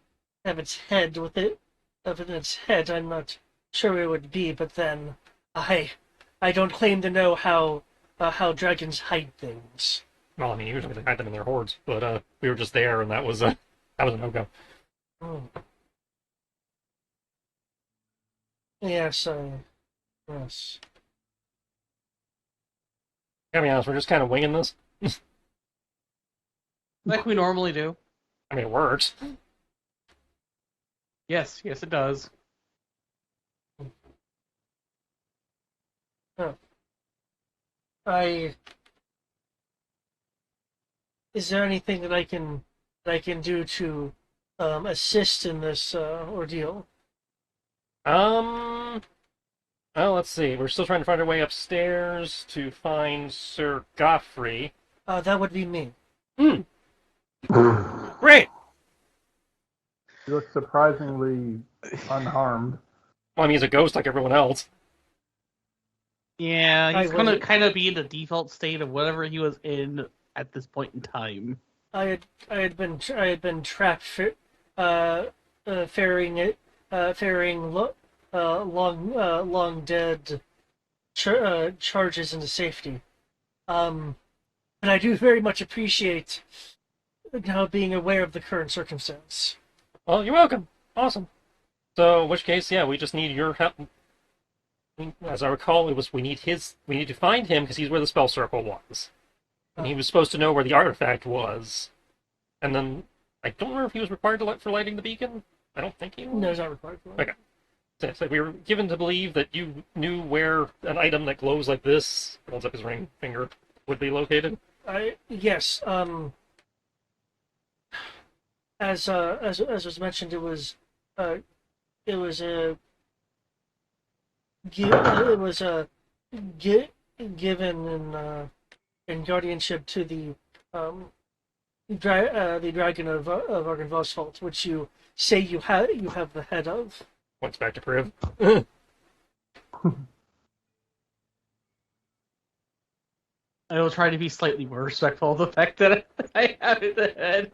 head with it in its head, I'm not sure where it would be. But then I don't claim to know how dragons hide things. Well, I mean, usually they hide them in their hoards, but we were just there, and that was a no-go. Oh. Yes, yes. Gotta be honest, we're just kind of winging this. Like we normally do. I mean, it works. Yes, it does. Huh. Is there anything that I can do to assist in this ordeal? Well, let's see. We're still trying to find our way upstairs to find Sir Godfrey. That would be me. Great! He looks surprisingly unharmed. Well, I mean, he's a ghost like everyone else. Yeah, he's I gonna would- kind of be in the default state of whatever he was in at this point in time. I had been trapped ferrying long dead charges into safety. And I do very much appreciate now being aware of the current circumstance. Well, you're welcome. Awesome. So, in which case, yeah, we just need your help. As I recall, we need to find him because he's where the spell circle was. And he was supposed to know where the artifact was. And then, I don't remember if he was required for lighting the beacon. I don't think he was. No, it's not required for that. Okay. So we were given to believe that you knew where an item that glows like this, holds up his ring finger, would be located. Yes. As was mentioned, it was given in guardianship to the the dragon of Argynvosholt, which you say you have the head of. Points back to Priv. I will try to be slightly more respectful of the fact that I have it in the head.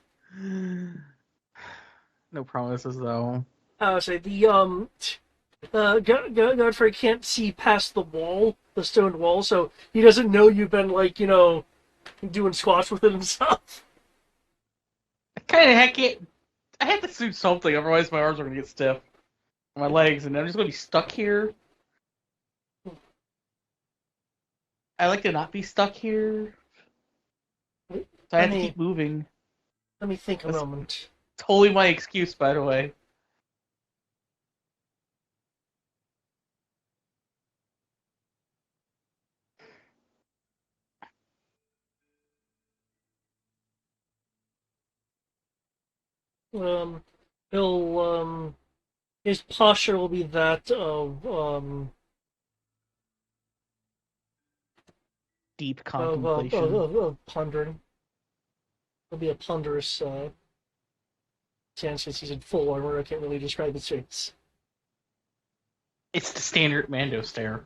No promises, though. I would say Godfrey can't see past the wall, the stone wall, so he doesn't know you've been doing squats with it himself. I kind of I have to do something, otherwise my arms are going to get stiff. My legs, and I'm just going to be stuck here. I like to not be stuck here. So I have to keep moving. Let me think a That's moment. totally my excuse, by the way. Um, he'll his posture will be that of Deep contemplation. of pondering. It'll be a ponderous stance since he's in full armor. I can't really describe his face. It's the standard Mando stare,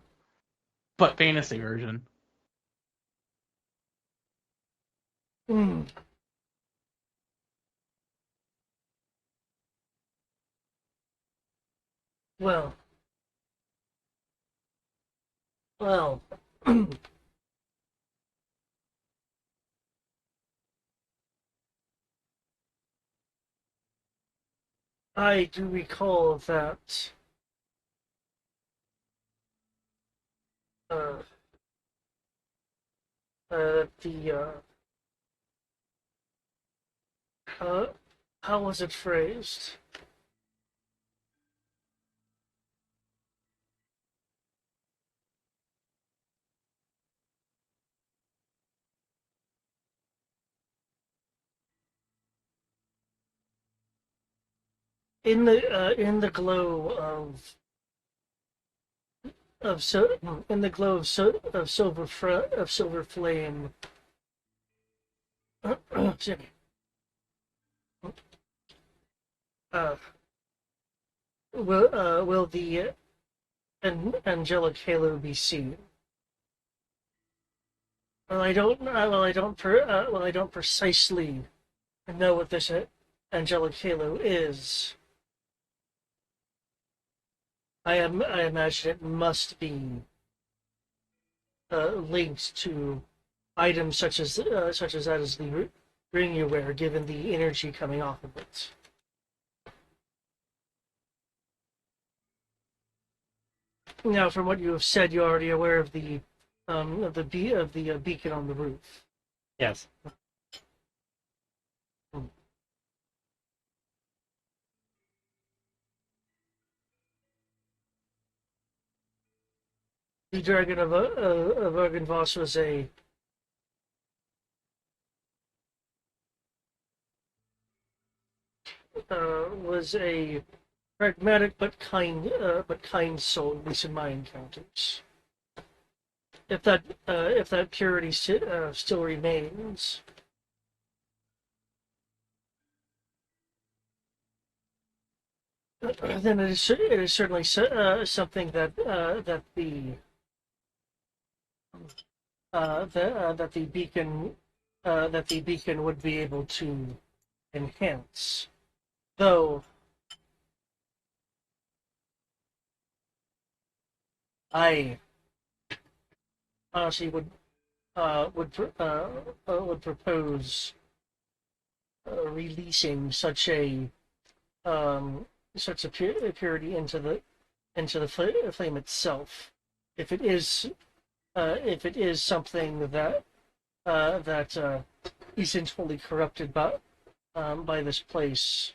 but fantasy version. Hmm. Well, well. I do recall that uh, the how was it phrased? In the glow of so in the glow of silver flame. Excuse me. Uh, will the angelic halo be seen? I don't precisely know what this angelic halo is. I imagine it must be linked to items such as that as the ring you wear, given the energy coming off of it. Now, from what you have said, you're already aware of the beacon on the roof. Yes. The dragon of Argynvos was a pragmatic but kind soul, at least in my encounters. If that purity still remains, then it is certainly something that the beacon would be able to enhance. Though I honestly would propose releasing um, such a purity into the flame itself, if it is something that isn't wholly corrupted by this place.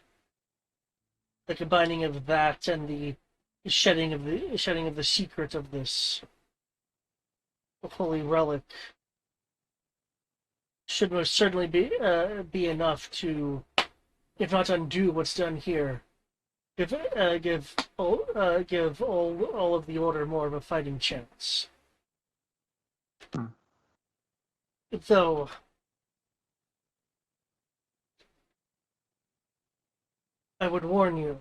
The combining of that and the shedding of the secret of this holy relic should most certainly be enough to, if not undo what's done here, give all of the order more of a fighting chance. Though I would warn you.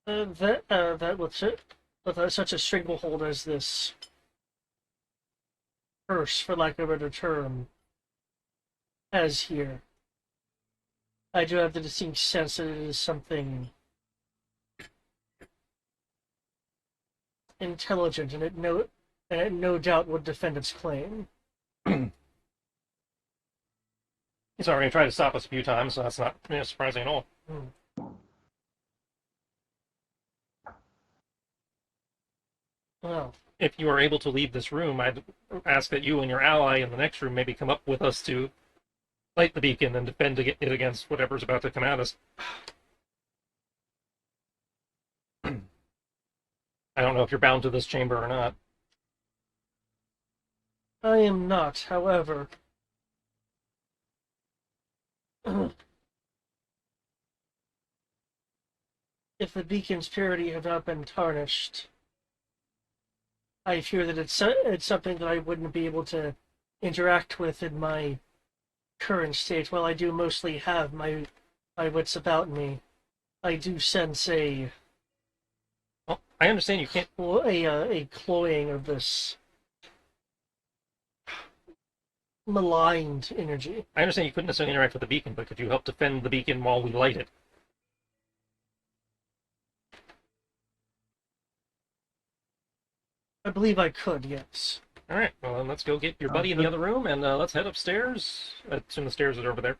That with such a stranglehold as this curse, for lack of a better term, has here, I do have the distinct sense that it is something intelligent, and it no doubt would defend its claim. He's already tried to stop us a few times, so that's not surprising at all. Well, If you are able to leave this room, I'd ask that you and your ally in the next room maybe come up with us to light the beacon and defend it against whatever's about to come at us. I don't know if you're bound to this chamber or not. I am not, however. If the beacon's purity have not been tarnished, I fear that it's something that I wouldn't be able to interact with in my current state. While I do mostly have my wits about me, I do sense Well, I understand you can't. a cloying of this maligned energy. I understand you couldn't necessarily interact with the beacon, but could you help defend the beacon while we light it? I believe I could, yes. All right. Well, then let's go get your buddy in the other room, and let's head upstairs. I assume the stairs are over there.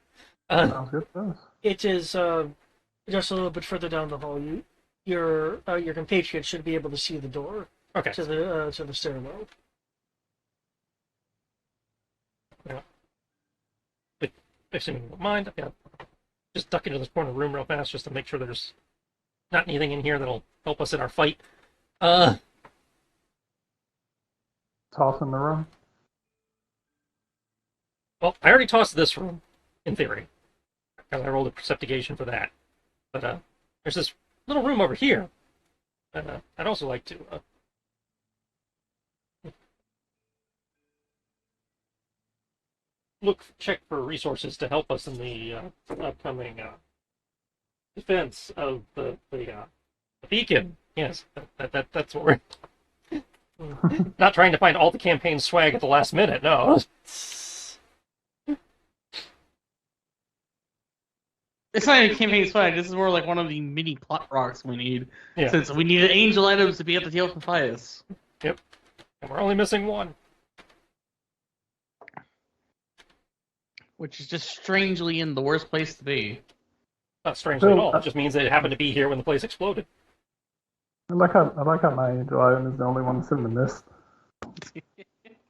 Sounds good to us. It is just a little bit further down the hall. Your compatriot should be able to see the door Okay. to the stairwell. Yeah. But assuming you don't mind, yeah. Just duck into this corner room real fast just to make sure there's not anything in here that'll help us in our fight. Toss in the room. Well, I already tossed this room, in theory. Because I rolled a perceptigation for that. But there's this little room over here. And I'd also like to check for resources to help us in the upcoming defense of the beacon. Yes, that's what we're not trying to find all the campaign swag at the last minute. No. It's not even campaign swag. This is more like one of the mini plot rocks we need. Yeah. Since we need angel items to be able to deal with Matthias. Yep. And we're only missing one. Which is just strangely in the worst place to be. Not strangely at all. It just means that it happened to be here when the place exploded. I like how my angel item is the only one that's in the mist.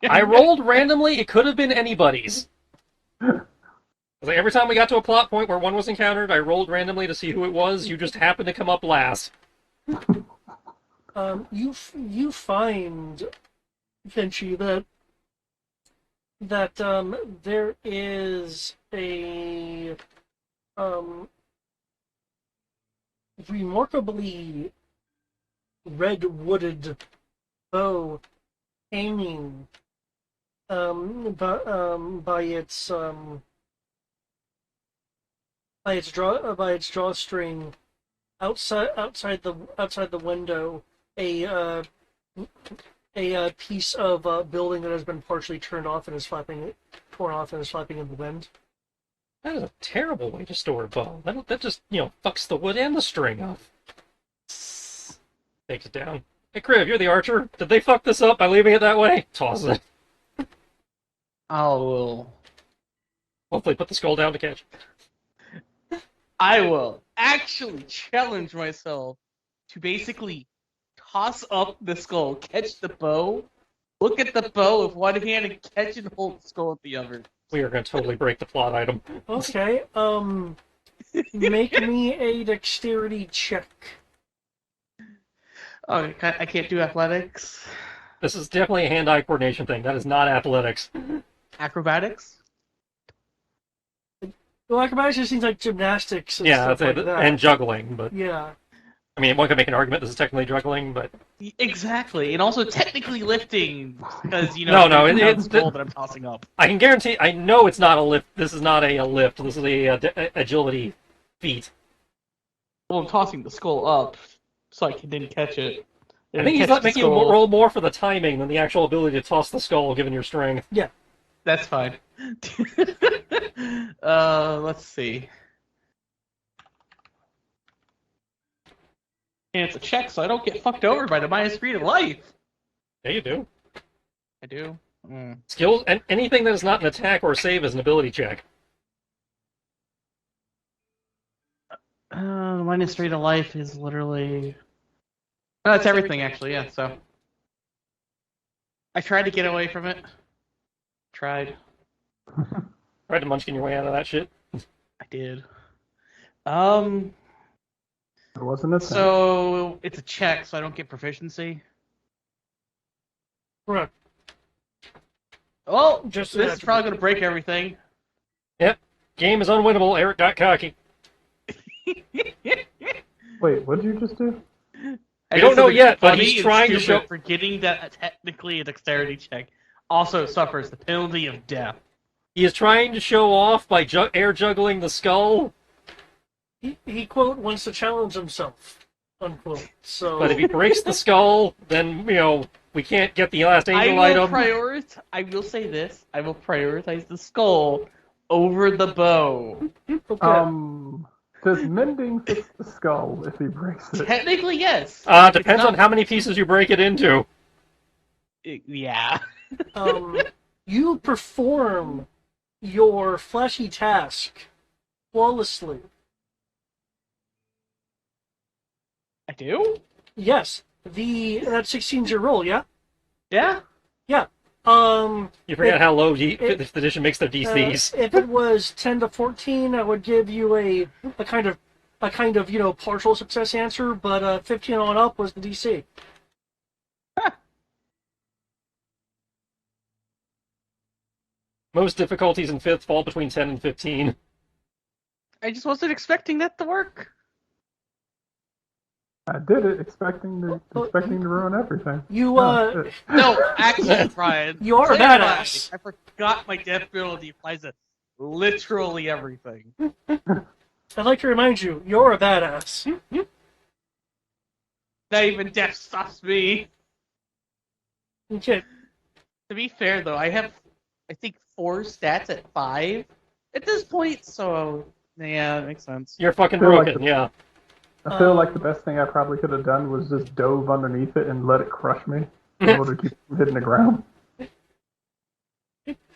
I rolled randomly. It could have been anybody's. Like every time we got to a plot point where one was encountered, I rolled randomly to see who it was. You just happened to come up last. You find, Vinci, that there is a remarkably red-wooded bow hanging by its drawstring outside the window, a piece of building that has been partially torn off and is flapping in the wind. That is a terrible way to store a bow. That just, fucks the wood and the string up. Takes it down. Hey, Crib, you're the archer. Did they fuck this up by leaving it that way? Toss it. I will. Hopefully put the skull down to catch. I will actually challenge myself to basically toss up the skull, catch the bow, look at the bow with one hand, and catch and hold the skull with the other. We are going to totally break the plot item. Okay, make me a dexterity check. Oh, I can't do athletics. This is definitely a hand-eye coordination thing. That is not athletics. Acrobatics? Well, acrobatics just seems like gymnastics and Yeah, stuff like that. and juggling, but Yeah. I mean, one could make an argument this is technically juggling, but Exactly, and also technically lifting because you know No, it's it's gold that I'm tossing up. I can guarantee. I know it's not a lift. This is not a lift. This is a agility feat. Well, I'm tossing the skull up so I can then catch it. I think he's not making you roll more for the timing than the actual ability to toss the skull, given your strength. Yeah. That's fine. Let's see. And it's a check, so I don't get fucked over by the -3 to life. Yeah, you do. I do. Skills and anything that is not an attack or save is an ability check. -3 to life is literally. Oh, it's everything actually. Yeah. So I tried to get away from it. Tried. Tried to munchkin your way out of that shit. I did. It wasn't a thing. So it's a check, so I don't get proficiency. Correct. Oh, Just this is probably gonna break everything. Yep. Game is unwinnable. Eric got cocky. Wait, what did you just do? We don't know yet, but Funny he's and trying to stupid, show. Forgetting that technically a dexterity check also suffers the penalty of death. He is trying to show off by air juggling the skull. He quote wants to challenge himself, unquote. So, But if he breaks the skull, then we can't get the last angel item. I will say this: I will prioritize the skull over the bow. okay. Does mending fix the skull if he breaks it? Technically, yes. Depends on how many pieces you break it into. Yeah. You perform your flashy task flawlessly. I do. Yes, that 16's your roll, yeah? Yeah. Yeah. You forget how low this edition makes their DCs. If it was 10 to 14, I would give you a kind of partial success answer, but 15 on up was the DC. Most difficulties in 5th fall between 10 and 15. I just wasn't expecting that to work. I did it expecting to ruin everything. You No, actually, Brian. You are a badass. I forgot my death penalty applies to literally everything. I'd like to remind you, you're a badass. Not even death stops me. Okay. To be fair, though, I have, I think, 4 stats at 5 at this point, so yeah, that makes sense. You're fucking I feel like broken, the- yeah. I feel like the best thing I probably could have done was just dove underneath it and let it crush me in order to keep from hitting the ground.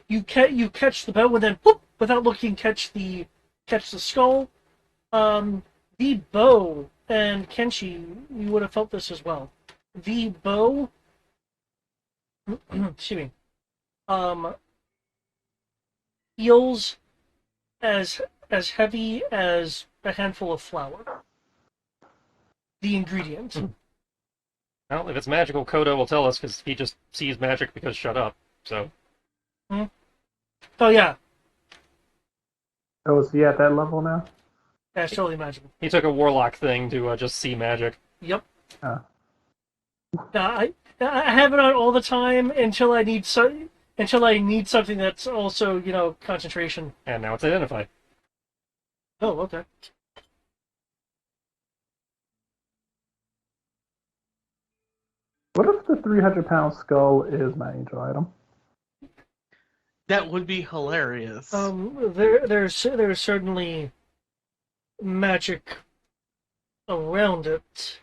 You catch the bow and then whoop, without looking catch the skull. The bow, and Kenshi, you would have felt this as well. The bow, excuse me, feels as heavy as a handful of flour. The ingredient. Well, if it's magical, Kodo will tell us because he just sees magic because shut up. So. Oh yeah, Oh, is he at that level now? that's totally magical. He took a warlock thing to just see magic. Yep. Ah. I have it on all the time until I need something that's also concentration. And now it's identified. Oh, okay. What if the 300-pound skull is my angel item? That would be hilarious. There's certainly magic around it.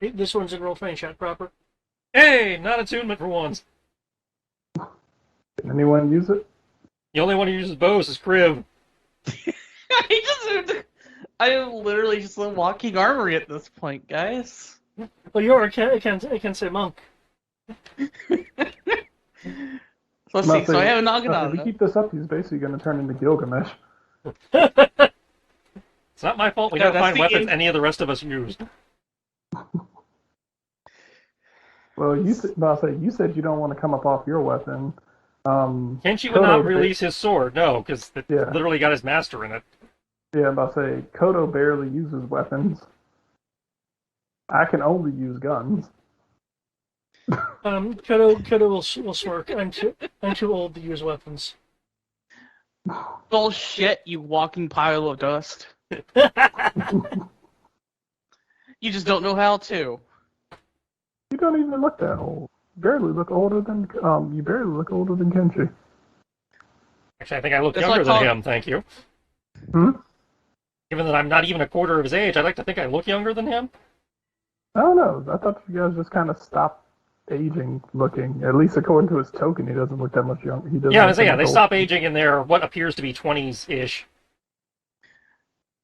This one's in roll 20 chat proper. Hey, not attunement for once. Can anyone use it? The only one who uses bows is Kriv. He just I am literally just a walking armory at this point, guys. Well, you're I can say monk. Let's No, see. So I have a if we Naginata. keep this up, he's basically going to turn into Gilgamesh. It's not my fault we No, don't that's find the weapons in- any of the rest of us used. Well, you said you don't want to come up off your weapon. Kenshi would not release his sword, no, because it Yeah. literally got his master in it. Yeah, I'm about to say Kodo barely uses weapons. I can only use guns. Kodo will smirk. I'm too old to use weapons. Bullshit, you walking pile of dust. You just don't know how to. You don't even look that old. You barely look older than Kenshi. Actually, I think I look That's younger like than him, thank you. Hmm? Given that I'm not even a quarter of his age, I'd like to think I look younger than him. I don't know. I thought you guys just kind of stopped aging looking. At least according to his token, he doesn't look that much younger. He doesn't Yeah, I look was saying, that yeah, they much stop older. aging in their what appears to be 20s-ish.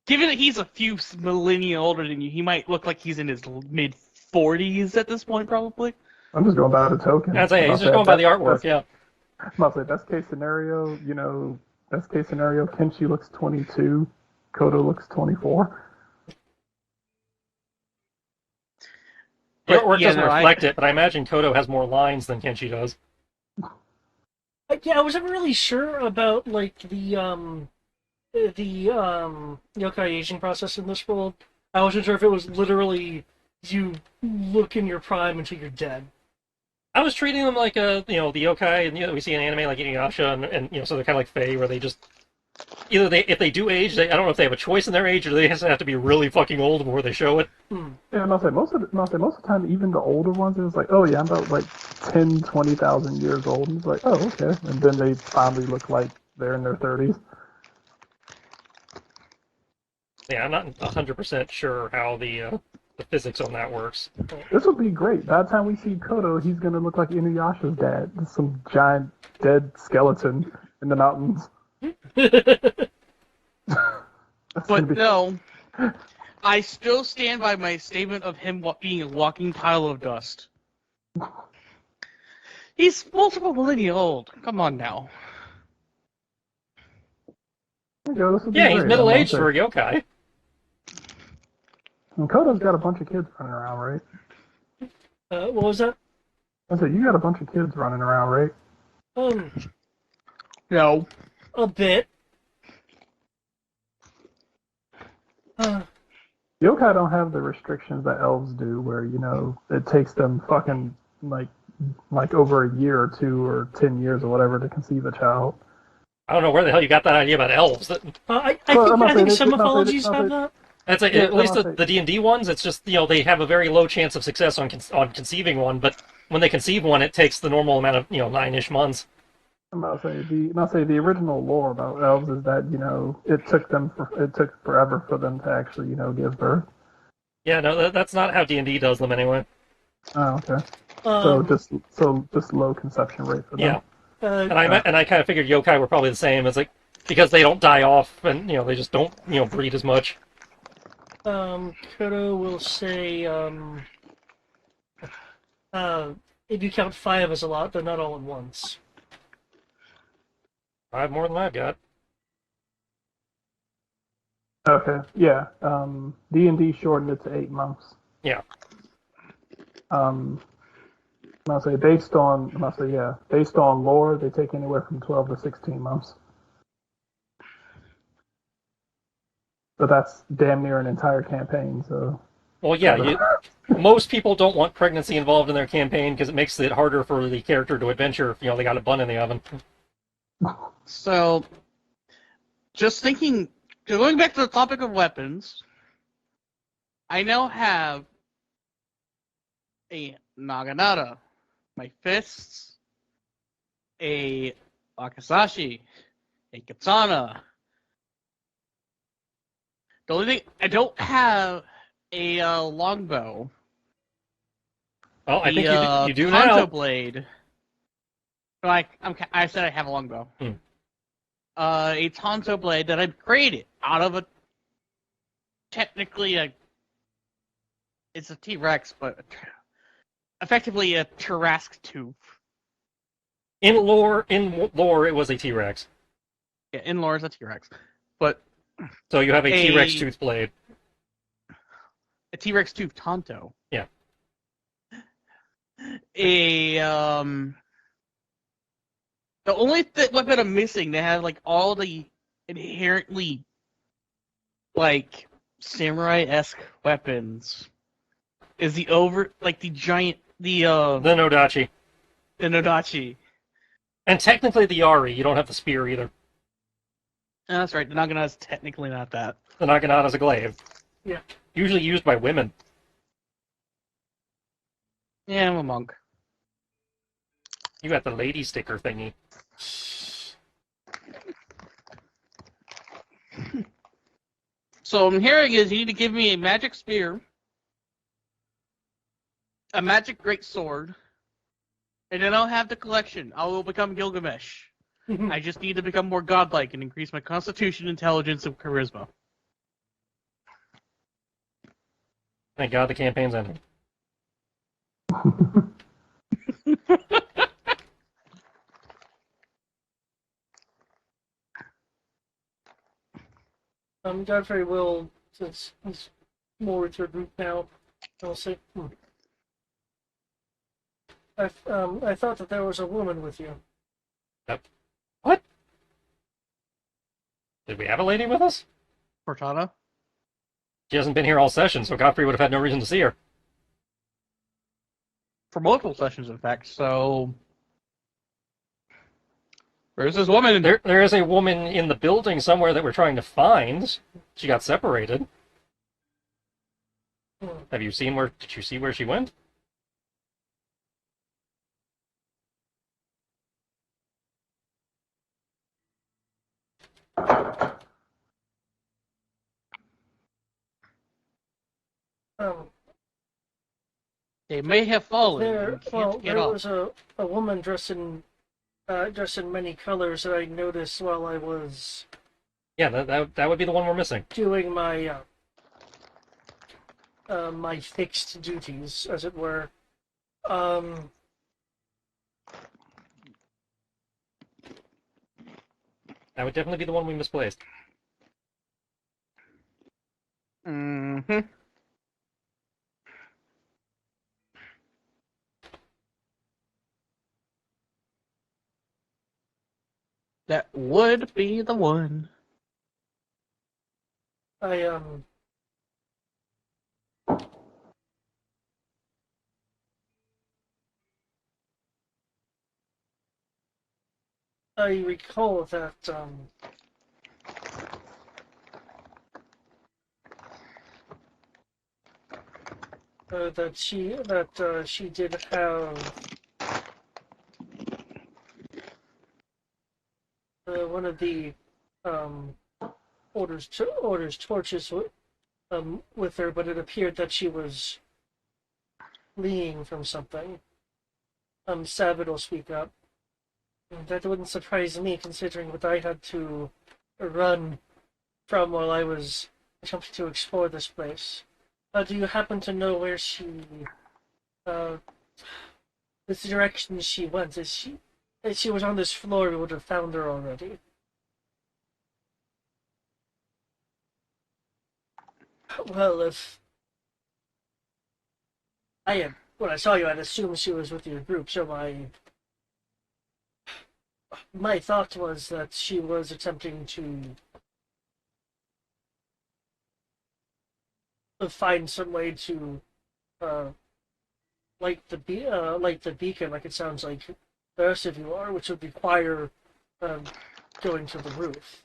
Given that he's a few millennia older than you, he might look like he's in his mid-40s at this point, probably. I'm just going by the token. I'd say, yeah, he's just going by the artwork, yeah. I'm about to say, best case scenario, Kenshi looks 22, Kodo looks 24. The artwork yeah, doesn't reflect it, but I imagine Kodo has more lines than Kenshi does. Yeah, I was never really sure about like the yokai aging process in this world. I wasn't sure if it was literally you look in your prime until you're dead. I was treating them like the yokai, and we see in anime like Inuyasha, and so they're kind of like Fae, where they just either if they do age, I don't know if they have a choice in their age, or they just have to be really fucking old before they show it. Yeah, and I'll say most of the time, even the older ones, it was like, oh yeah, I'm about like 10, 20,000 years old. And it's like, oh okay, and then they finally look like they're in their 30s. Yeah, I'm not 100% sure how the physics on that works. This would be great. By the time we see Kodo, he's gonna look like Inuyasha's dad, some giant dead skeleton in the mountains. But no, I still stand by my statement of him being a walking pile of dust. He's multiple millennia old. Come on now. There you go, this would be Yeah, he's great. middle-aged for a yokai. And Kodo's got a bunch of kids running around, right? What was that? I said, you got a bunch of kids running around, right? No. A bit. Yokai don't have the restrictions that elves do, where, it takes them fucking, like over a year or 2 or 10 years or whatever to conceive a child. I don't know where the hell you got that idea about elves. I think some mythologies have that. That's at least the D&D ones. It's just they have a very low chance of success on conceiving one, but when they conceive one, it takes the normal amount of 9-ish months. I'm about to say the original lore about elves is that it took forever for them to actually give birth. Yeah, no, that's not how D&D does them anyway. Oh, okay. So just low conception rate for them. Yeah. And I kind of figured yokai were probably the same. It's like because they don't die off and they just don't breed as much. Kodo will say if you count 5 as a lot, they're not all at once. 5 more than I've got. Okay, yeah. D&D shortened it to 8 months. Yeah. I'll say based on lore, they take anywhere from 12 to 16 months. But that's damn near an entire campaign, so. Well, yeah, most people don't want pregnancy involved in their campaign because it makes it harder for the character to adventure if they got a bun in the oven. So, just thinking, going back to the topic of weapons, I now have a Naginata, my fists, a Wakizashi, a katana. The only thing I don't have a longbow. Well, I think you do Tanto now. blade. So I said I have a longbow. A Tanto blade that I created out of technically it's a T-Rex, but effectively a Tarask tooth. In lore, it was a T-Rex. Yeah, in lore, it's a T-Rex, but So you have a A- T-Rex tooth blade. a T-Rex tooth Tonto. Yeah. The only weapon I'm missing that has like all the inherently like samurai-esque weapons is the giant The Nodachi. the Nodachi. And technically the Yari. You don't have the spear either. Oh, that's right. The Nagana is technically not that. The Naginata is a glaive. Yeah. Usually used by women. Yeah, I'm a monk. You got the lady sticker thingy. So I'm hearing is you need to give me a magic spear, a magic great sword, and then I'll have the collection. I will become Gilgamesh. I just need to become more godlike and increase my constitution, intelligence, and charisma. Thank God the campaign's ended. Godfrey will, since he's more with your group now, I'll say, I thought that there was a woman with you. What? Did we have a lady with us? Cortana? She hasn't been here all session, so Godfrey would have had no reason to see her. For multiple sessions, in fact, so... Where's this woman? There is a woman in the building somewhere that we're trying to find. She got separated. Have you seen where... Did you see where she went? They may have fallen. There Get off. was a woman dressed in many colors that I noticed while I was Yeah, that would be the one we're missing. doing my my fixed duties, as it were. That would definitely be the one we misplaced. Mm-hmm. That would be the one. I recall that she did have one of the orders torches with her, but it appeared that she was fleeing from something. Savid will speak up. That wouldn't surprise me, considering what I had to run from while I was attempting to explore this place. Do you happen to know where this direction she went? If she was on this floor, we would have found her already. Well, when I saw you, I'd assumed she was with your group, so my thought was that she was attempting to find some way to light the beacon, like it sounds like the rest of you are, which would require going to the roof.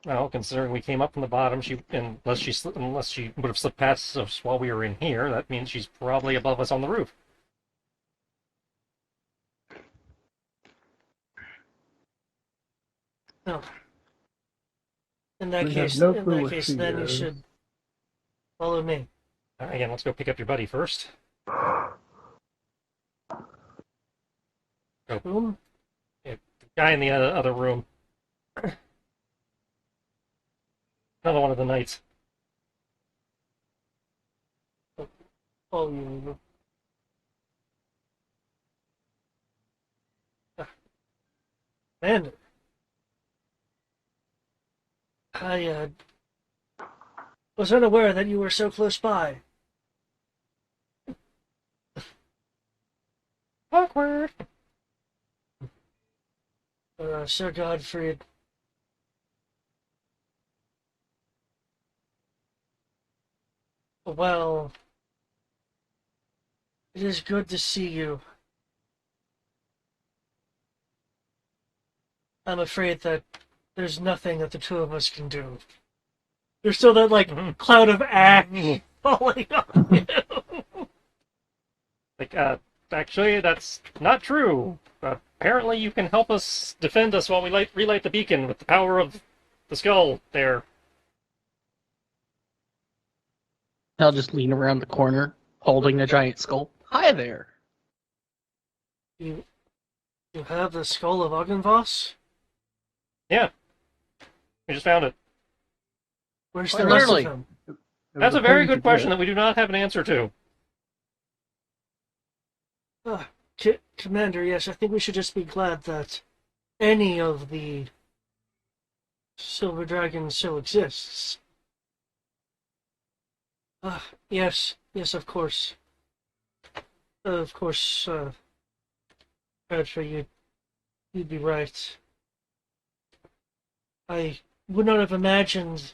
Well, considering we came up from the bottom, unless she would have slipped past us while we were in here, that means she's probably above us on the roof. No. In that We case, have no clue where she then you is. should follow me. Again, let's go pick up your buddy first. Whom? Guy in the other room. Another one of the knights. Oh, you. Man, I was unaware that you were so close by. Awkward. Sir Godfrey. Well, it is good to see you. I'm afraid that there's nothing that the two of us can do. There's still that, like, cloud of ash falling on you. Like, actually, that's not true. Apparently, you can help us defend us while we relight the beacon with the power of the skull there. I'll just lean around the corner, holding the giant skull. Hi there. You, you have the skull of Ogdenvoss? Yeah, we just found it. Where's Quite the rest of literally. him? It That's was a very pain to good question get. that we do not have an answer to. Commander, yes, I think we should just be glad that any of the silver dragons still exists. Yes, of course. Of course, Godfrey, you'd be right. I would not have imagined.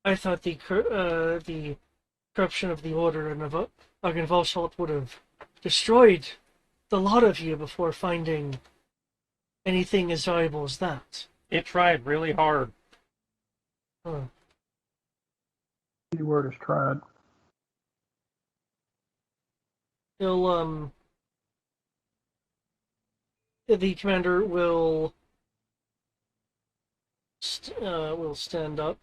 I thought the corruption of the Order and of Argenvoshalt would have destroyed the lot of you before finding anything as valuable as that. It tried really hard. Huh. The word is tried. He'll the commander will stand up.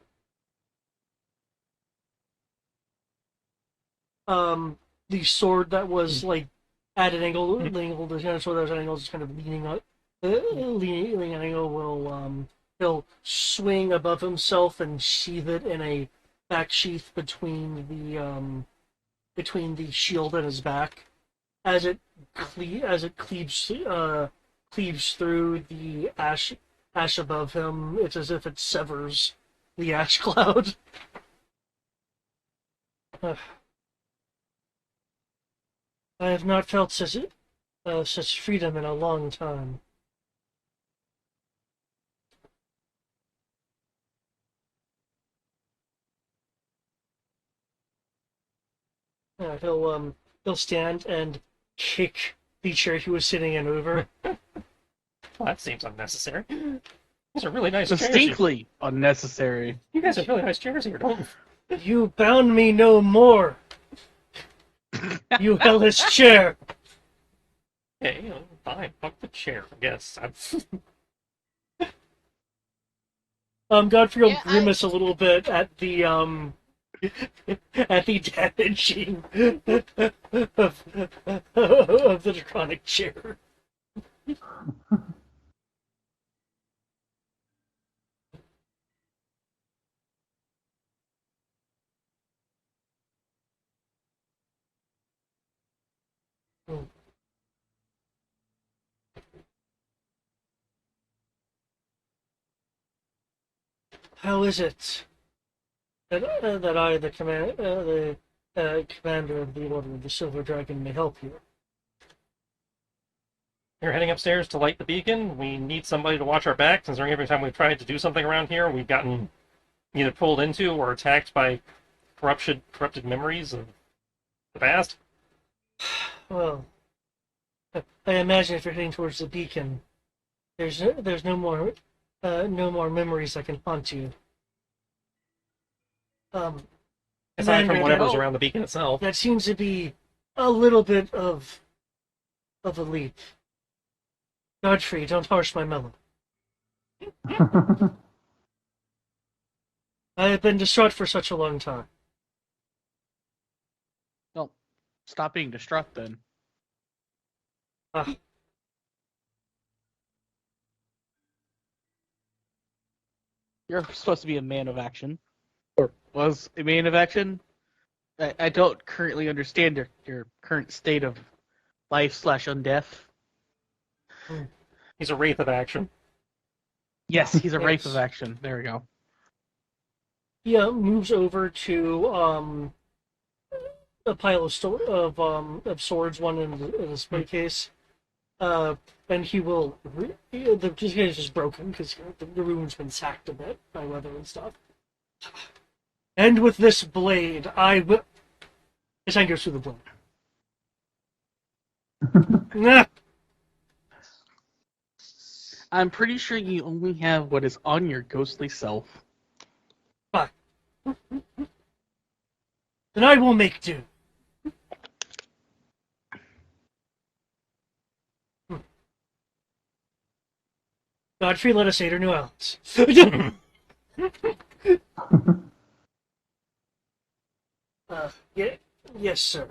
The sword that was like at an angle, the kind of sword that was at an angle, is kind of leaning up, leaning at an angle. He'll swing above himself and sheath it in a back sheath between the shield and his back, as it cleaves through the ash above him. It's as if it severs the ash cloud. I have not felt such freedom in a long time. He'll stand and kick the chair he was sitting in over. Well, that seems unnecessary. These are really nice chairs. Distinctly unnecessary. You guys have really nice chairs here, don't you? You bound me no more, you hellish chair. Okay, fine. Fuck the chair, I guess. Godfrey will Yeah, grimace a little bit at the at the damaging of the draconic chair. How is it that I, the commander of the Order of the Silver Dragon, may help you? You're heading upstairs to light the beacon. We need somebody to watch our back, considering every time we've tried to do something around here, we've gotten either pulled into or attacked by corrupted memories of the past. Well, I imagine if you're heading towards the beacon, there's no more memories that can haunt you. Aside from Commander, whatever's around the beacon itself. that seems to be a little bit of a leap. Godfrey, don't harsh my melon. I have been distraught for such a long time. Well, Stop being distraught then. You're supposed to be a man of action. Or was a man of action. I don't currently understand your current state of life/undeath. He's a wraith of action. Yes, he's a wraith Yes. of action. There we go. He moves over to a pile of swords, one in the display case, and he will. The case is just broken because the room's been sacked a bit by weather and stuff. And with this blade, I will. His hand goes through the blade. Nah. I'm pretty sure you only have what is on your ghostly self. Fine. Then I will make do. Godfrey, let us aid our new allies. Yeah, yes, sir.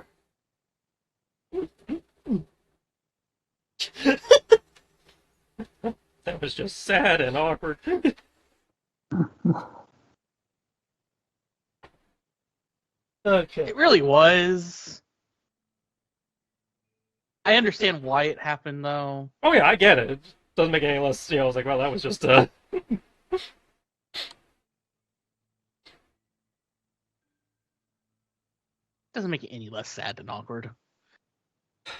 That was just sad and awkward. Okay. It really was. I understand why it happened, though. Oh yeah, I get it. It doesn't make it any less. I was like, well, that was just Doesn't make it any less sad and awkward.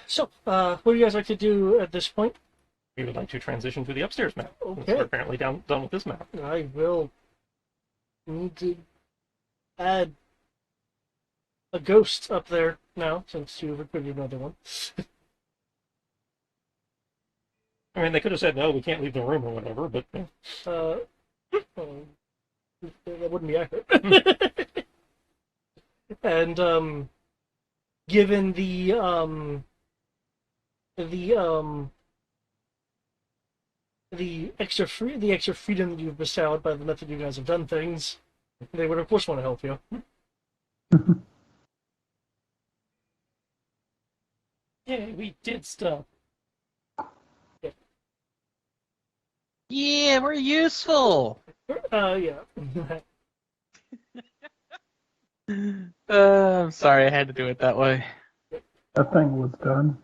So, what do you guys like to do at this point? We would like to transition to the upstairs map. Since Okay. we're apparently done with this map. I will need to add a ghost up there now, since you've recruited another one. I mean, they could have said no, we can't leave the room or whatever, but That wouldn't be accurate. And given the extra freedom that you've bestowed by the method you guys have done things, they would of course want to help you. yeah, we did stuff. Yeah, we're useful. Yeah. I'm sorry, I had to do it that way. That thing was done.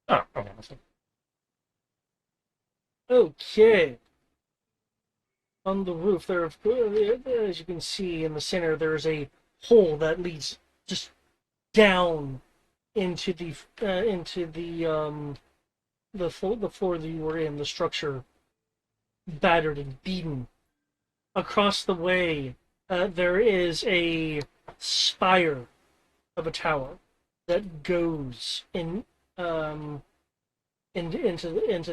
Oh, okay. Okay. On the roof, as you can see in the center, there is a hole that leads just down into the floor that you were in, the structure, battered and beaten. Across the way, there is a spire of a tower that goes into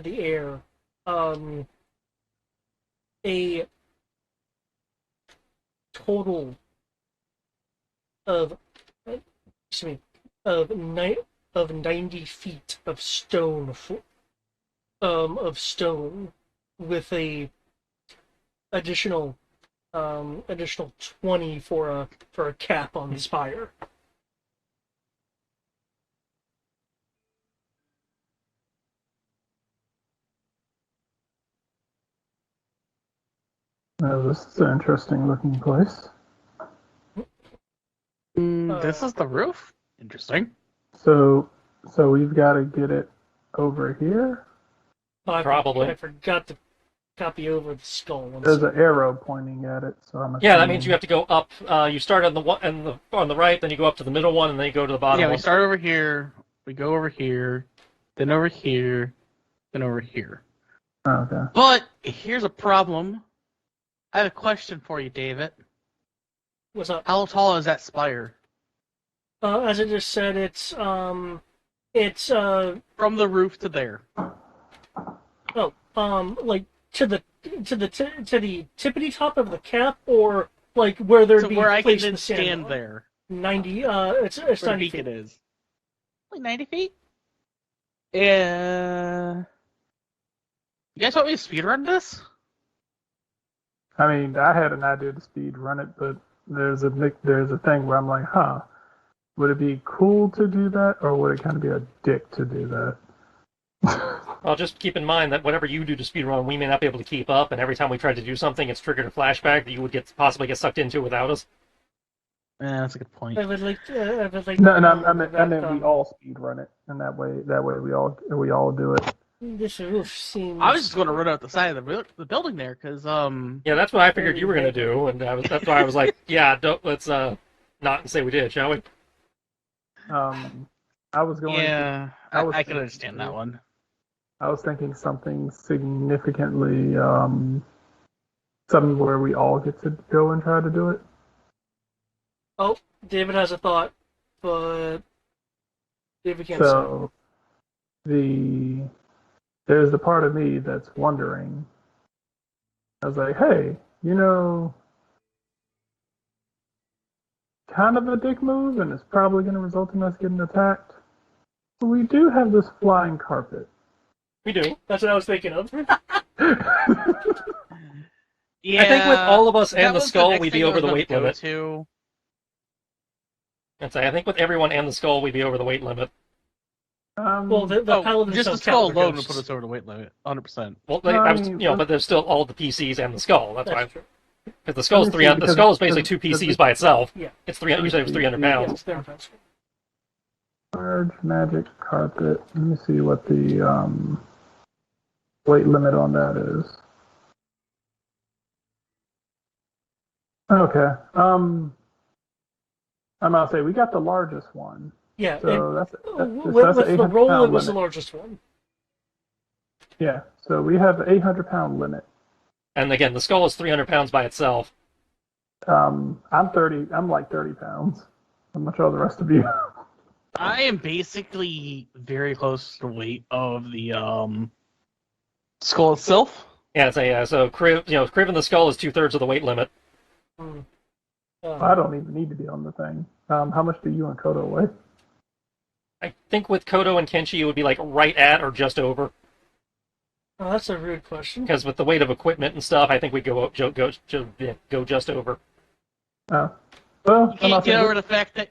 the air. A total of of 90 feet of stone with a additional 20 for a cap on the spire. This is an interesting looking place. This is the roof? Interesting. So we've got to get it over here. Probably. I forgot to copy over the skull. There's an arrow pointing at it, so I'm assuming... Yeah, that means you have to go up. You start on the one and on the right, then you go up to the middle one, and then you go to the bottom Yeah, one. we start over here, we go over here, then over here, then over here. Okay. But here's a problem. I have a question for you, David. What's up? How tall is that spire? As I just said, it's From the roof to there. like to the tippity top of the cap, or like where there'd So be where I can placed then the stand on. there. 90. It's Where the 90 beacon feet. is. Like 90 feet? Yeah. You guys want me to speedrun this? I mean, I had an idea to speed run it, but there's a thing where I'm like, huh, would it be cool to do that, or would it kind of be a dick to do that? Well, just keep in mind that whatever you do to speedrun, we may not be able to keep up, and every time we try to do something, it's triggered a flashback that you would possibly get sucked into without us. That's a good point. I would like No, to no, know I that meant we all speed run it, and that way we all do it. this roof seems. I was just going to run out the side of the building there, because Yeah, that's what I figured you were going to do, and that's why I was like, yeah, let's not say we did, shall we? I was going. Yeah, I was I can thinking- understand that one. I was thinking something significantly, something where we all get to go and try to do it. Oh, David has a thought, but David can't say. So there's the part of me that's wondering. I was like, hey, kind of a dick move, and it's probably going to result in us getting attacked. But we do have this flying carpet. We do. That's what I was thinking of. Yeah, I think with all of us that and the was skull, next we'd thing be I over was the gonna weight go limit. to. I think with everyone and the skull, we'd be over the weight limit. Well, the paladins just the don't skull count, they're alone would ghosts. put us over the weight limit, 100%. Well, No, I I was, mean, but there's still all the PCs and the skull. That's why. That's true. Because the skull's Let me see, the skull is basically because- two PCs by itself. Yeah. It's 300. You said it was 300 Yeah, pounds. it's their offense. Large magic carpet. Let me see what the weight limit on that is. Okay. I'm gonna say we got the largest one. Yeah, So that's with an the 800 roll, pound it was the limit. largest one. Yeah. So we have the 800-pound limit. And again, the skull is 300 pounds by itself. I'm 30. I'm like 30 pounds. I'm not sure the rest of you. I am basically very close to the weight of the skull itself. Yeah, so Kriv and the skull is 2/3 of the weight limit. I don't even need to be on the thing. How much do you and Kodo weigh? I think with Kodo and Kenshi, it would be like right at or just over. Oh, that's a rude question. Because with the weight of equipment and stuff, I think we'd go just over. Oh. Well, You I'm can't not get saying over the fact that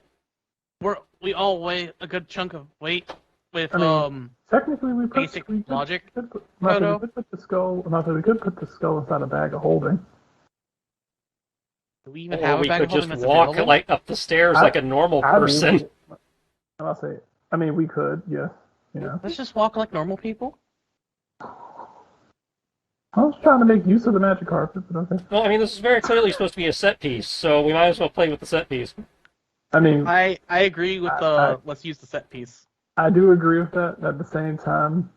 we all weigh a good chunk of weight with I mean, technically we put basic we could- logic. we could put- Kodo? we could put the skull. We could put the skull inside a bag of holding. Do we even Or have a we bag could of holding just that's walk available? like up the stairs like a normal I person. mean, I'm not saying. I mean, we could. Yes. Let's just walk like normal people. I was trying to make use of the magic carpet, but okay. Well, I mean, this is very clearly supposed to be a set piece, so we might as well play with the set piece. I mean, I agree with the let's use the set piece. I do agree with that. At the same time,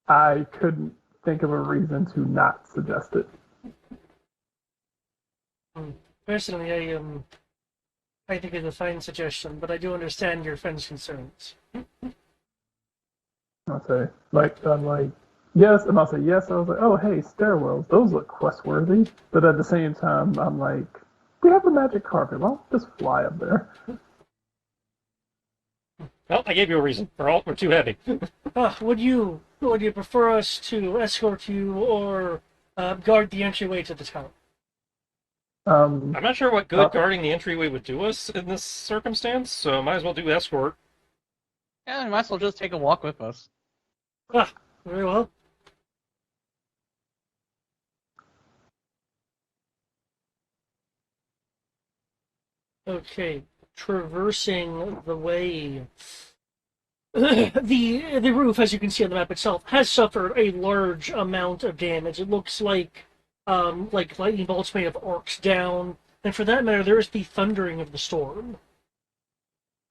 I couldn't think of a reason to not suggest it. Personally, I think it's a fine suggestion, but I do understand your friend's concerns. I'll say, I'm like, yes, and I'll say yes. I was like, oh, hey, stairwells, those look quest worthy. But at the same time, I'm like, we have a magic carpet. Why don't we just fly up there? Well, I gave you a reason. We're too heavy. Would you prefer us to escort you or guard the entryway to the town? Um, I'm not sure what good guarding the entryway would do us in this circumstance, so might as well do escort. Yeah, we might as well just take a walk with us. Very well. Okay, traversing the way. The roof, as you can see on the map itself, has suffered a large amount of damage. It looks like lightning bolts may have arced down, and for that matter, there is the thundering of the storm.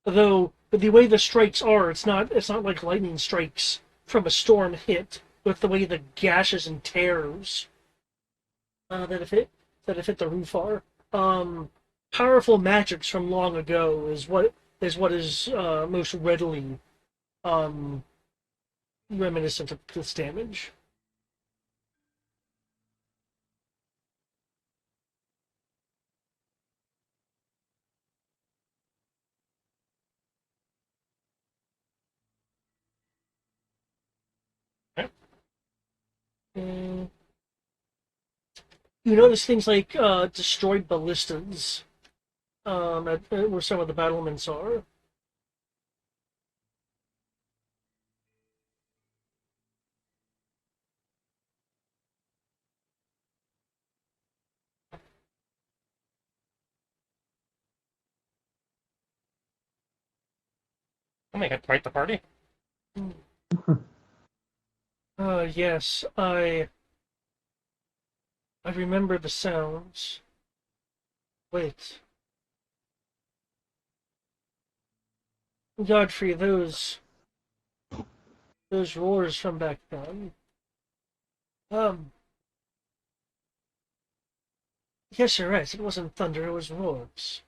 Though the way the strikes are, it's not like lightning strikes from a storm hit, with the way the gashes and tears that have hit the roof are. Powerful magics from long ago is what is most readily reminiscent of this damage. You notice things like destroyed ballistas, where some of the battlements are. I'll make it quite the party. Yes, I remember the sounds. Wait, Godfrey, those roars from back then. Um, yes, you're right. It wasn't thunder; it was roars.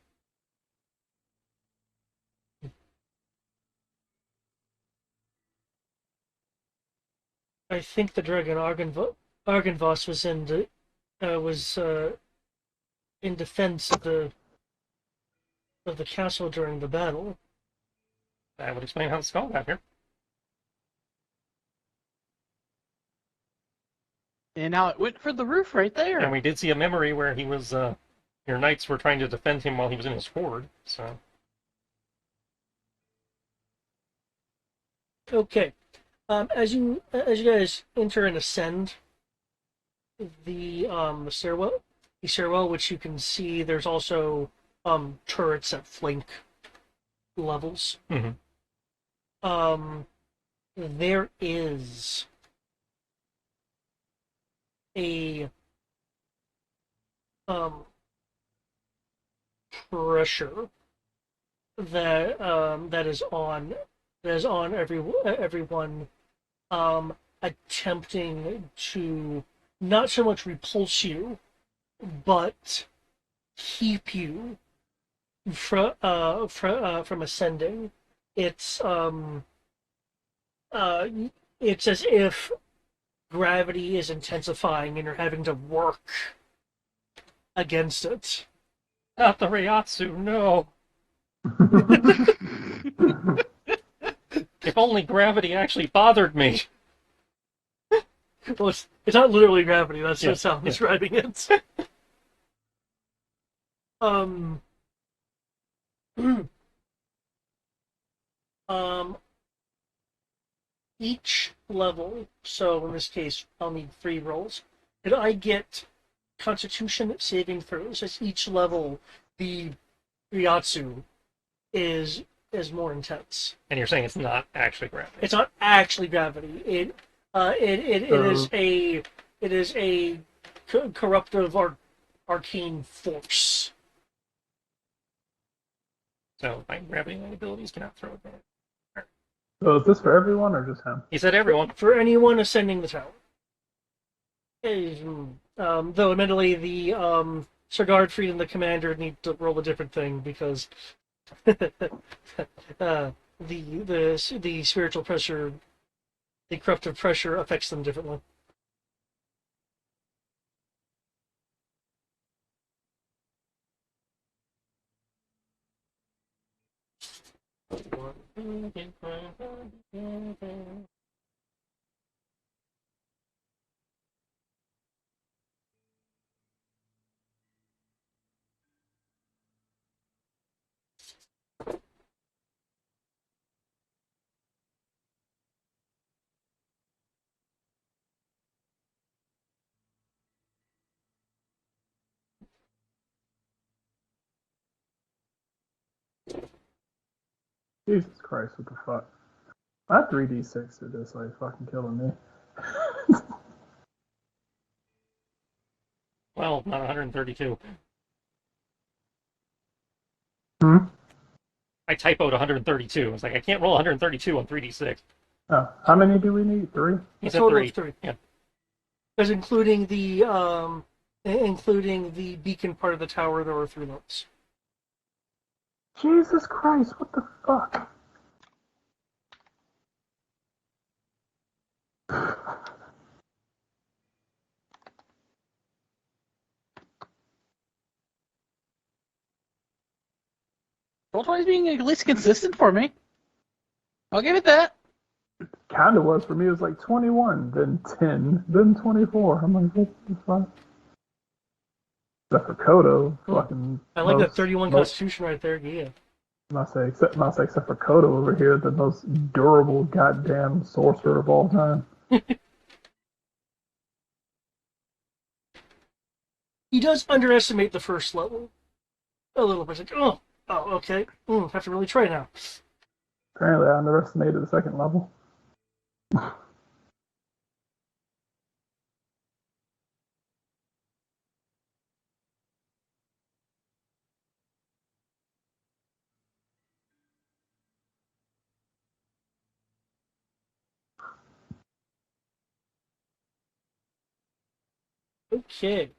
I think the dragon Argenvoss was in defense of the castle during the battle. That would explain how the skull got here. And now it went for the roof right there. And we did see a memory where he was, your knights were trying to defend him while he was in his horde, so. Okay, as you guys enter and ascend the stairwell, which you can see, there's also turrets that flank levels. Mhm. There is a pressure that is on everyone attempting to not so much repulse you, but keep you from ascending. It's as if gravity is intensifying and you're having to work against it. Not the Ryatsu, no! If only gravity actually bothered me! Well, it's not literally gravity, that's just how I'm Yeah. describing it. Um, um, each level, so in this case, I'll need 3 rolls. Could I get Constitution saving throws? As each level, the Ryatsu is more intense. And you're saying it's not actually gravity. It's not actually gravity. It is a corruptive arcane force. So my gravity abilities cannot throw it back. So is this for everyone or just him? He said everyone. For anyone ascending the tower. Though admittedly Sir Godfrey and the commander need to roll a different thing because the spiritual pressure, the corruptive pressure affects them differently. Jesus Christ, what the fuck? My 3d6 are just like fucking killing me. Well, not 132. Hmm? I typoed 132. It's like, I can't roll 132 on 3d6. Oh, how many do we need? 3? He A said total 3. of 3. Yeah. Because including the beacon part of the tower, there were 3 notes. Jesus Christ, what the fuck? Roll20's being at least consistent for me. I'll give it that. Kinda was for me. It was like 21, then 10, then 24. I'm like, what the fuck? Except for Kodo, Hmm. fucking I like that most 31 most. Constitution right there. Yeah. Not say except for Kodo over here, the most durable goddamn sorcerer of all time. He does underestimate the first level a little bit. It's like, okay. Have to really try now. Apparently, I underestimated the second level. Okay.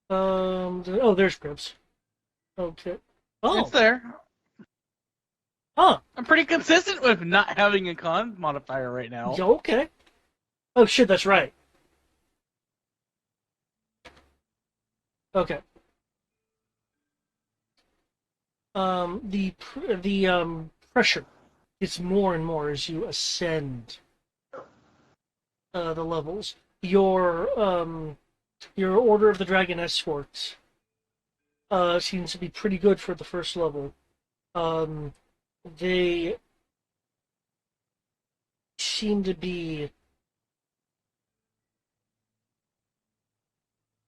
There's Grips. Okay. It's Oh. there. Huh. I'm pretty consistent with not having a con modifier right now. Yeah, okay. Oh shit, that's right. Okay. The pressure gets more and more as you ascend the levels. Your Order of the Dragon Escort seems to be pretty good for the first level. Um, they seem to be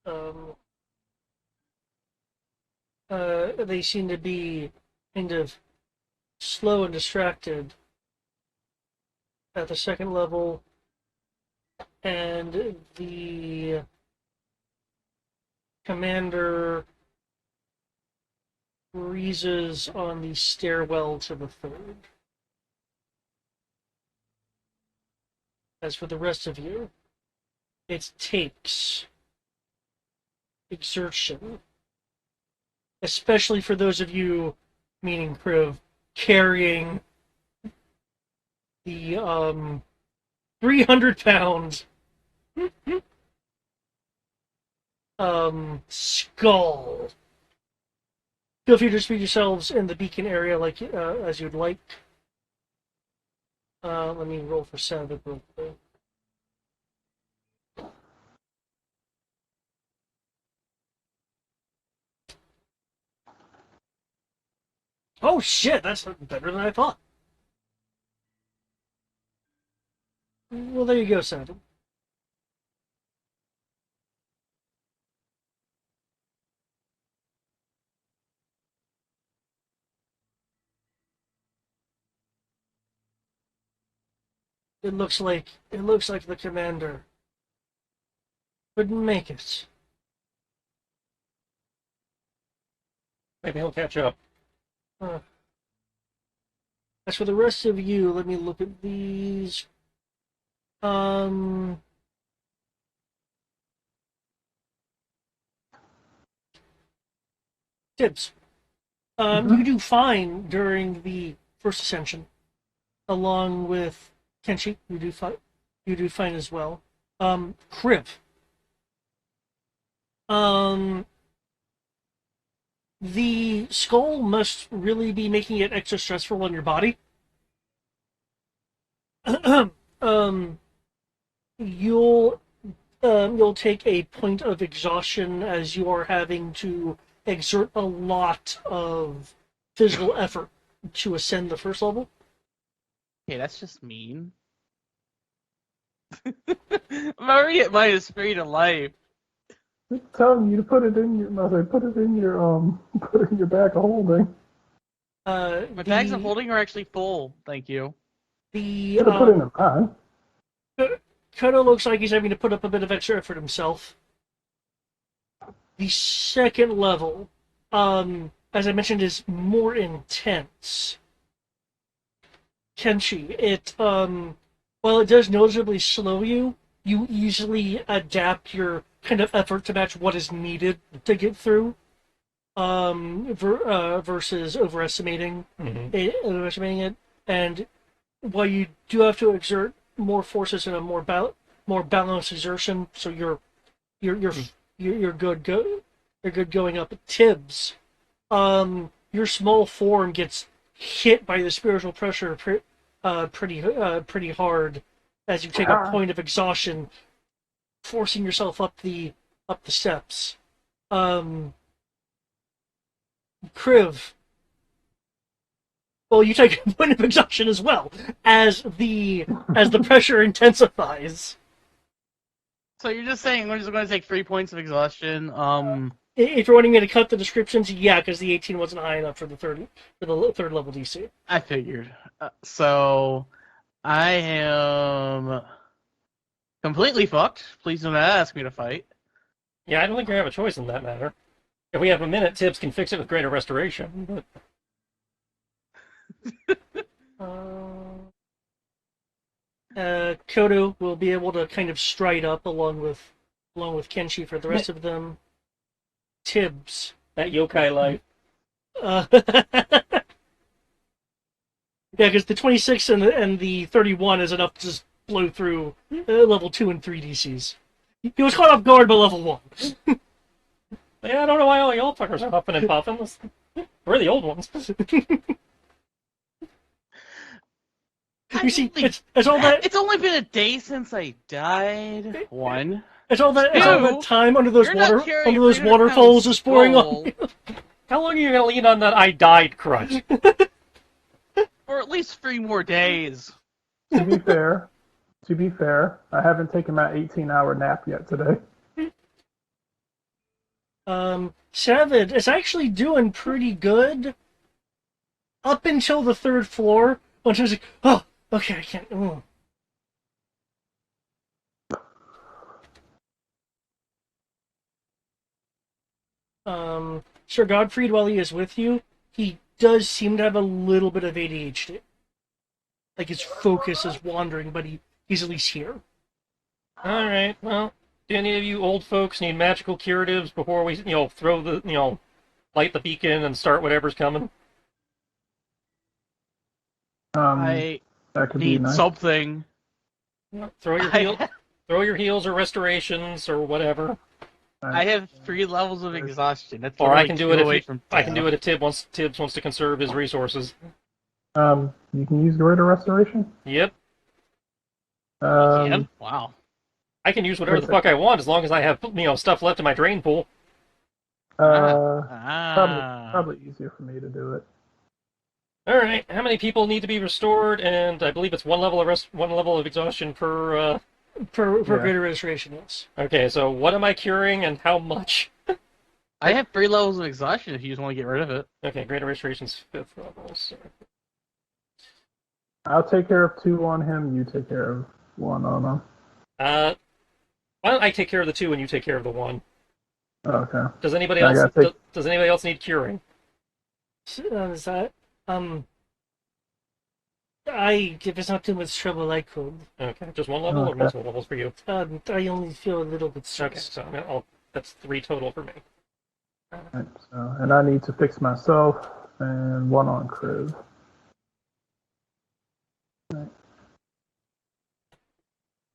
um, they seem to be kind of slow and distracted at the second level, and the commander breezes on the stairwell to the third. As for the rest of you, it takes exertion, especially for those of you, meaning Kriv, carrying the 300 pound skull. Feel free to speak yourselves in the beacon area like as you'd like. Let me roll for sound real quick. Oh shit, that's better than I thought. Well, there you go, Senator. It looks like the commander couldn't make it. Maybe he'll catch up. Uh, as for the rest of you, let me look at these. Um, Tips. You do fine during the first ascension, along with Kenshi. You do fine. You do fine as well. Kriv. Um, the skull must really be making it extra stressful on your body. um, you'll you'll take a point of exhaustion as you are having to exert a lot of physical effort to ascend the first level. Okay, that's just mean. I'm already at -3 to life. It's telling you to put it in your. I say, put it in your put it in your bag of holding. My bags of holding are actually full. Thank you. The Could have put it in mine. Kodo looks like he's having to put up a bit of extra effort himself. The second level, as I mentioned, is more intense. Kenshi, while it does noticeably slow you, you easily adapt your kind of effort to match what is needed to get through. Versus overestimating it, and while you do have to exert more forces in a more balanced exertion, so you're good going up. Tibbs, your small form gets hit by the spiritual pressure pretty hard as you take a point of exhaustion. forcing yourself up the steps. Kriv, well, you take a point of exhaustion as well as the pressure intensifies. So you're just saying we're just going to take 3 points of exhaustion. If you're wanting me to cut the descriptions, yeah, because the 18 wasn't high enough for the third level DC. I figured. So I am completely fucked. Please do not ask me to fight. Yeah, I don't think you have a choice in that matter. If we have a minute, Tibbs can fix it with greater restoration. But Kodo will be able to kind of stride up along with Kenshi for the rest of them. Tibbs. that yokai life. Yeah, because the 26 and the 31 is enough to just blow through level 2 and 3 DCs. He was caught off guard by level 1. Yeah, I don't know why all y'all fuckers are huffing and puffing. We're the old ones. You see, it's all that. It's only been a day since I died. One. It's all that time under those You're waterfalls is pouring on. How long are you gonna lean on that I died crutch? For at least 3 more days. To be fair, I haven't taken my 18-hour nap yet today. Savage is actually doing pretty good up until the 3rd floor when she was like, oh, okay, I can't. Sir Godfried, while he is with you, he does seem to have a little bit of ADHD. Like his focus is wandering, but he's at least here. Alright, well, do any of you old folks need magical curatives before we, throw the, light the beacon and start whatever's coming? I that could be need nice. something. Throw your heals or restorations or whatever. I have 3 levels of exhaustion. That's Or I can do it if Tibbs wants to conserve his resources. You can use greater restoration. Yep. Wow. I can use whatever the fuck I want as long as I have stuff left in my drain pool. Probably easier for me to do it. All right. How many people need to be restored? And I believe it's one level of exhaustion per. Greater restoration, yes. Okay, so what am I curing and how much? I have 3 levels of exhaustion if you just want to get rid of it. Okay, greater restoration's 5th level. So. I'll take care of 2 on him. You take care of 1 on him. Why don't I take care of the 2 and you take care of the 1? Okay. Does anybody else need curing? Is that if it's not too much trouble, I could. Okay, just 1 level or multiple levels for you? I only feel a little bit stressed. Okay, so that's 3 total for me. Right, so, and I need to fix myself, and 1 on Kriv. Right.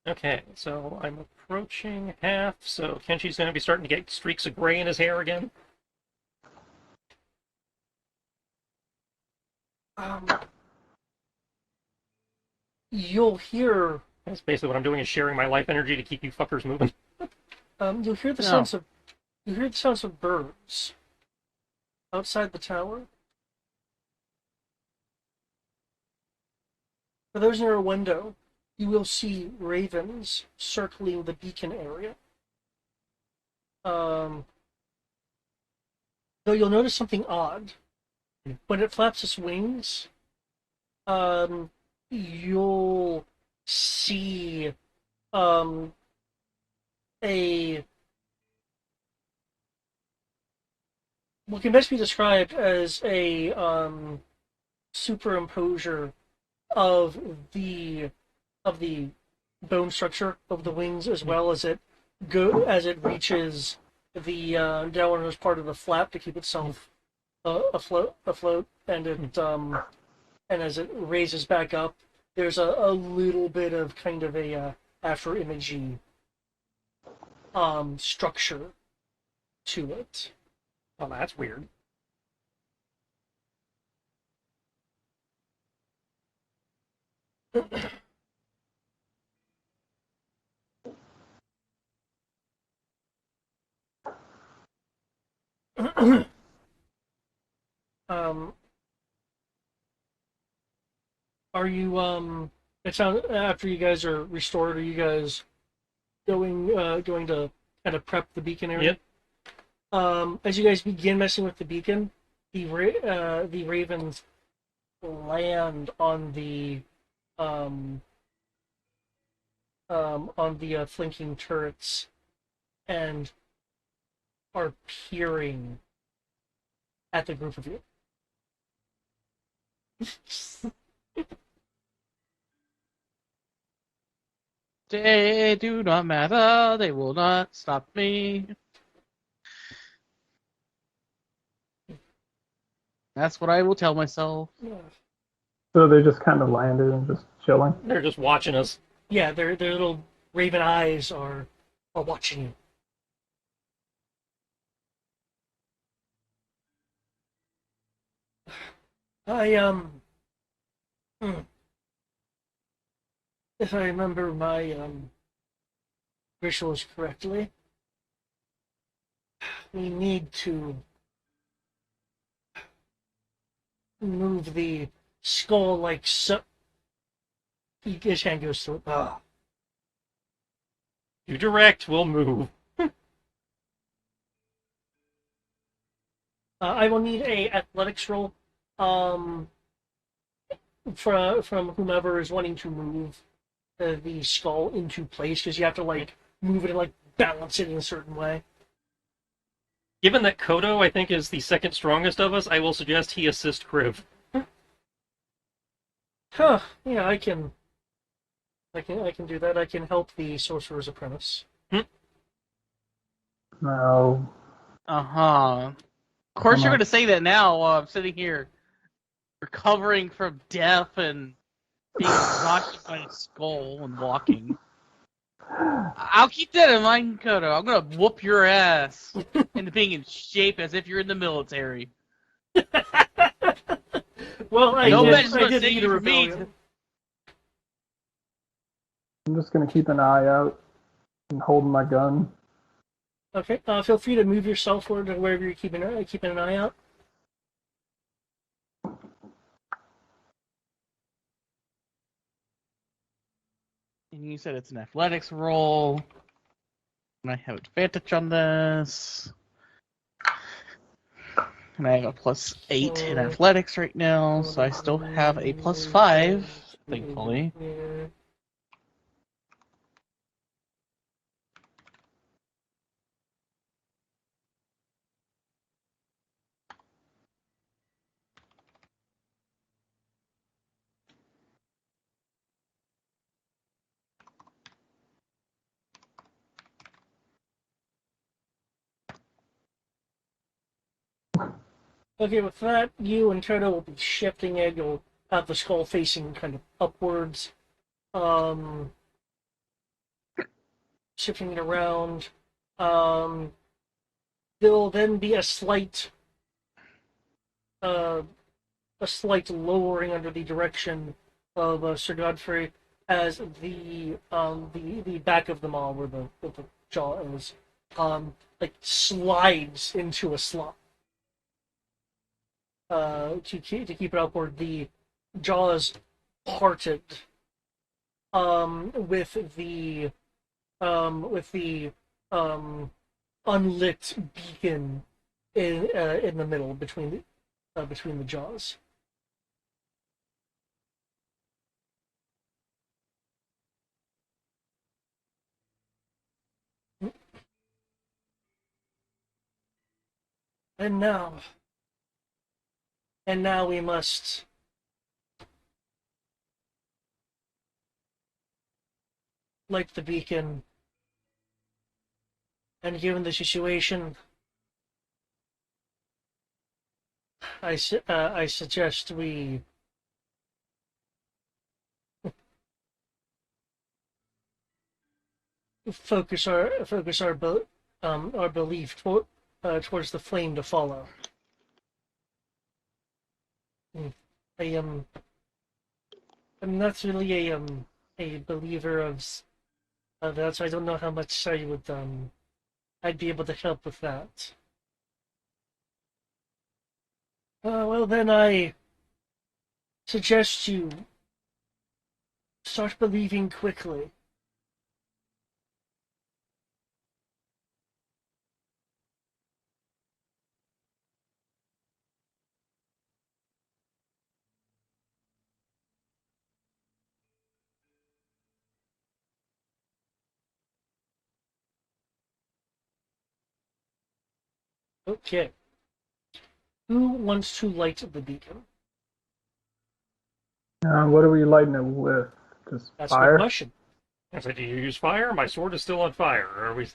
Okay, so I'm approaching half, so Kenshi's going to be starting to get streaks of gray in his hair again. You'll hear. That's basically what I'm doing, is sharing my life energy to keep you fuckers moving. You'll hear the sounds of birds outside the tower. For those near a window, you will see ravens circling the beacon area. Though you'll notice something odd. When it flaps its wings, you'll see what can best be described as a superimposure of the bone structure of the wings, as well as it reaches the downwardmost part of the flap to keep itself afloat, and as it raises back up, there's a little bit of kind of a after-imaging structure to it. Oh, that's weird. um, are you it sounds after you guys are restored, are you guys going to kind of prep the beacon area? Yep. As you guys begin messing with the beacon, the ravens land um on the flanking turrets and are peering at the group of you. They do not matter. They will not stop me. That's what I will tell myself. So they just kind of landed and just chilling. They're just watching us. Yeah, their little raven eyes are watching you. I hmm, if I remember my rituals correctly, we need to move the skull like so. His hand goes to it. You direct, we'll move. I will need a athletics roll, um, from whomever is wanting to move the skull into place because you have to like move it and like balance it in a certain way. Given that Kodo, I think, is the second strongest of us, I will suggest he assist Kriv. Huh? Yeah, I can do that. I can help the sorcerer's apprentice. No. Uh-huh. Of course Come you're on. going to say that now while I'm sitting here recovering from death and being exhausted by a skull and walking. I'll keep that in mind, Kodo. I'm going to whoop your ass into being in shape as if you're in the military. Well, No I mention's going to did save lead a you from me. rebellion. I'm just gonna keep an eye out and holding my gun. Okay, feel free to move yourself forward to wherever you're keeping an eye out. And you said it's an athletics roll. And I have advantage on this. And I have a +8 in athletics right now, so I still have a +5, thankfully. Yeah. Okay, with that, you and Toto will be shifting it. You'll have the skull facing kind of upwards, um, shifting it around. Um, there'll then be uh, a slight lowering under the direction of Sir Godfrey as the back of the maw where the jaw is like slides into a slot. To keep it upward, the jaws parted with the um, unlit beacon in the middle between the jaws. And now, we must light the beacon. And given the situation, I suggest we focus our belief towards the flame to follow. I am I'm not really a believer of that, so I don't know how much I'd be able to help with that. Well, then I suggest you start believing quickly. Okay. Who wants to light the beacon? What are we lighting it with? Just That's my fire? question. I said, do you use fire? My sword is still on fire. Are we?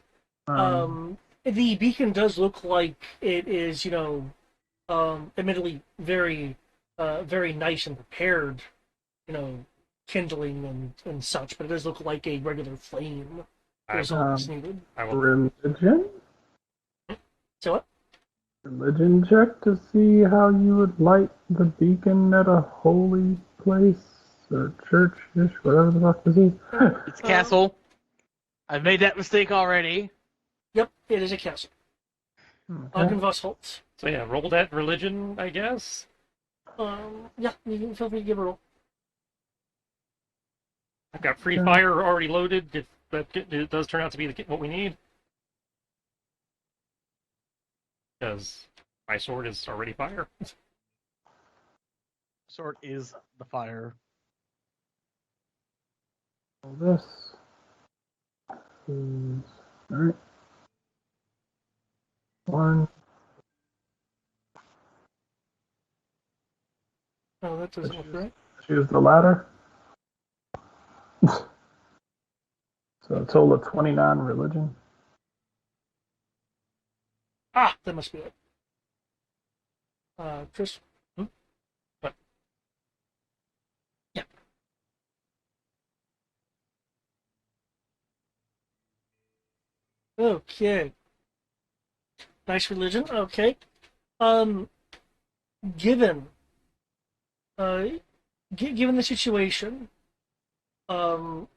The beacon does look like it is, admittedly very nice and prepared, kindling and such, but it does look like a regular flame is all that's needed. I will. Religion? So what? Religion check to see how you would light the beacon at a holy place or church-ish, whatever the fuck this is. It's castle. I've made that mistake already. Yep, it is a castle. Okay. Augenvoss So yeah, roll that religion, I guess. Yeah, you can feel free to give a roll. I've got free Okay. fire already loaded. If that it does turn out to be what we need, because my sword is already fire. Sword is the fire. This is alright. One. Oh, that doesn't look right. Choose the ladder. So a total of 29 religion. Ah, that must be it. Chris. What? Yeah. Okay. Nice religion. Okay. Um, given, uh, given the situation, of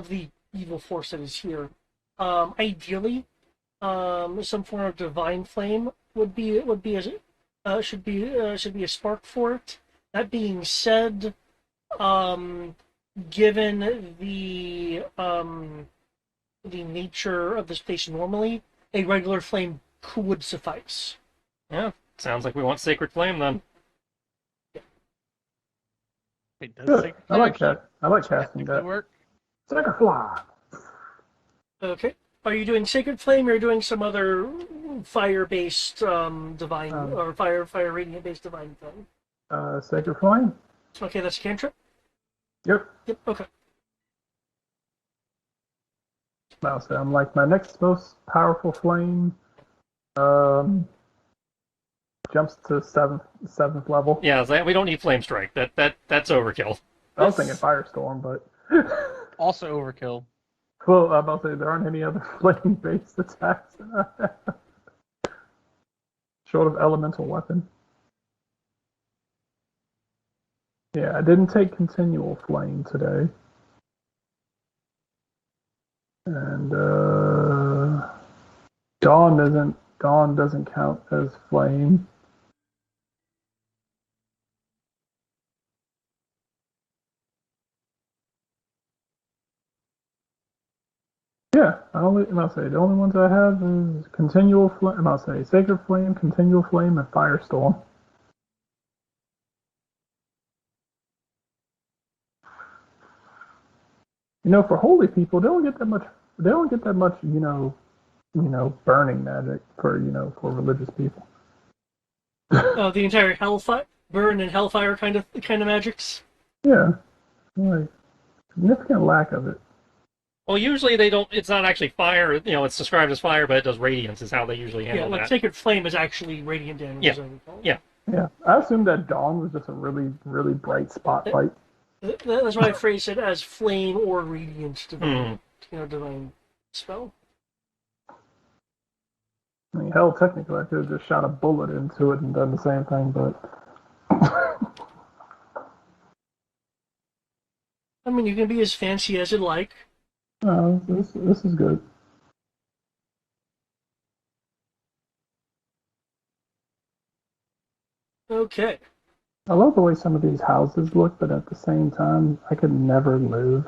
the evil force that is here, ideally, some form of divine flame would be should be a spark for it. That being said, given the nature of this place normally, a regular flame would suffice. Yeah, sounds like we want sacred flame then. Wait, does Good. Sacred I Flame like actually that. I like casting technically that. work? Sacred fly. Okay. Are you doing sacred flame, or are you doing some other fire-based divine or fire radiant based divine thing? Sacred flame. Okay, that's a cantrip. Yep. Yep. Okay. I'll say I'm like my next most powerful flame. Jumps to seventh level. Yeah, we don't need flame strike. That's overkill. I was thinking firestorm, but Also overkill. well, I'm about to say there aren't any other flame-based attacks that I have. Short of elemental weapon. Yeah, I didn't take continual flame today. And dawn doesn't count as flame. Yeah, I'll say the only ones I have is continual flame. I'll say sacred flame, continual flame, and firestorm. For holy people, they don't get that much. They don't get that much. Burning magic for religious people. The entire hellfire, burn and hellfire kind of magics. Yeah, like significant lack of it. Well, usually they don't. It's not actually fire. It's described as fire, but it does radiance. Is how they usually Yeah, handle like that. sacred flame is actually radiant damage. Yeah. As I recall. Yeah. Yeah, I assumed that dawn was just a really, really bright spotlight. That's why I phrase it as flame or radiant divine, divine spell. I mean, hell, technically, I could have just shot a bullet into it and done the same thing, but I mean, you can be as fancy as you like. no, this is good. Okay. I love the way some of these houses look, but at the same time, I could never live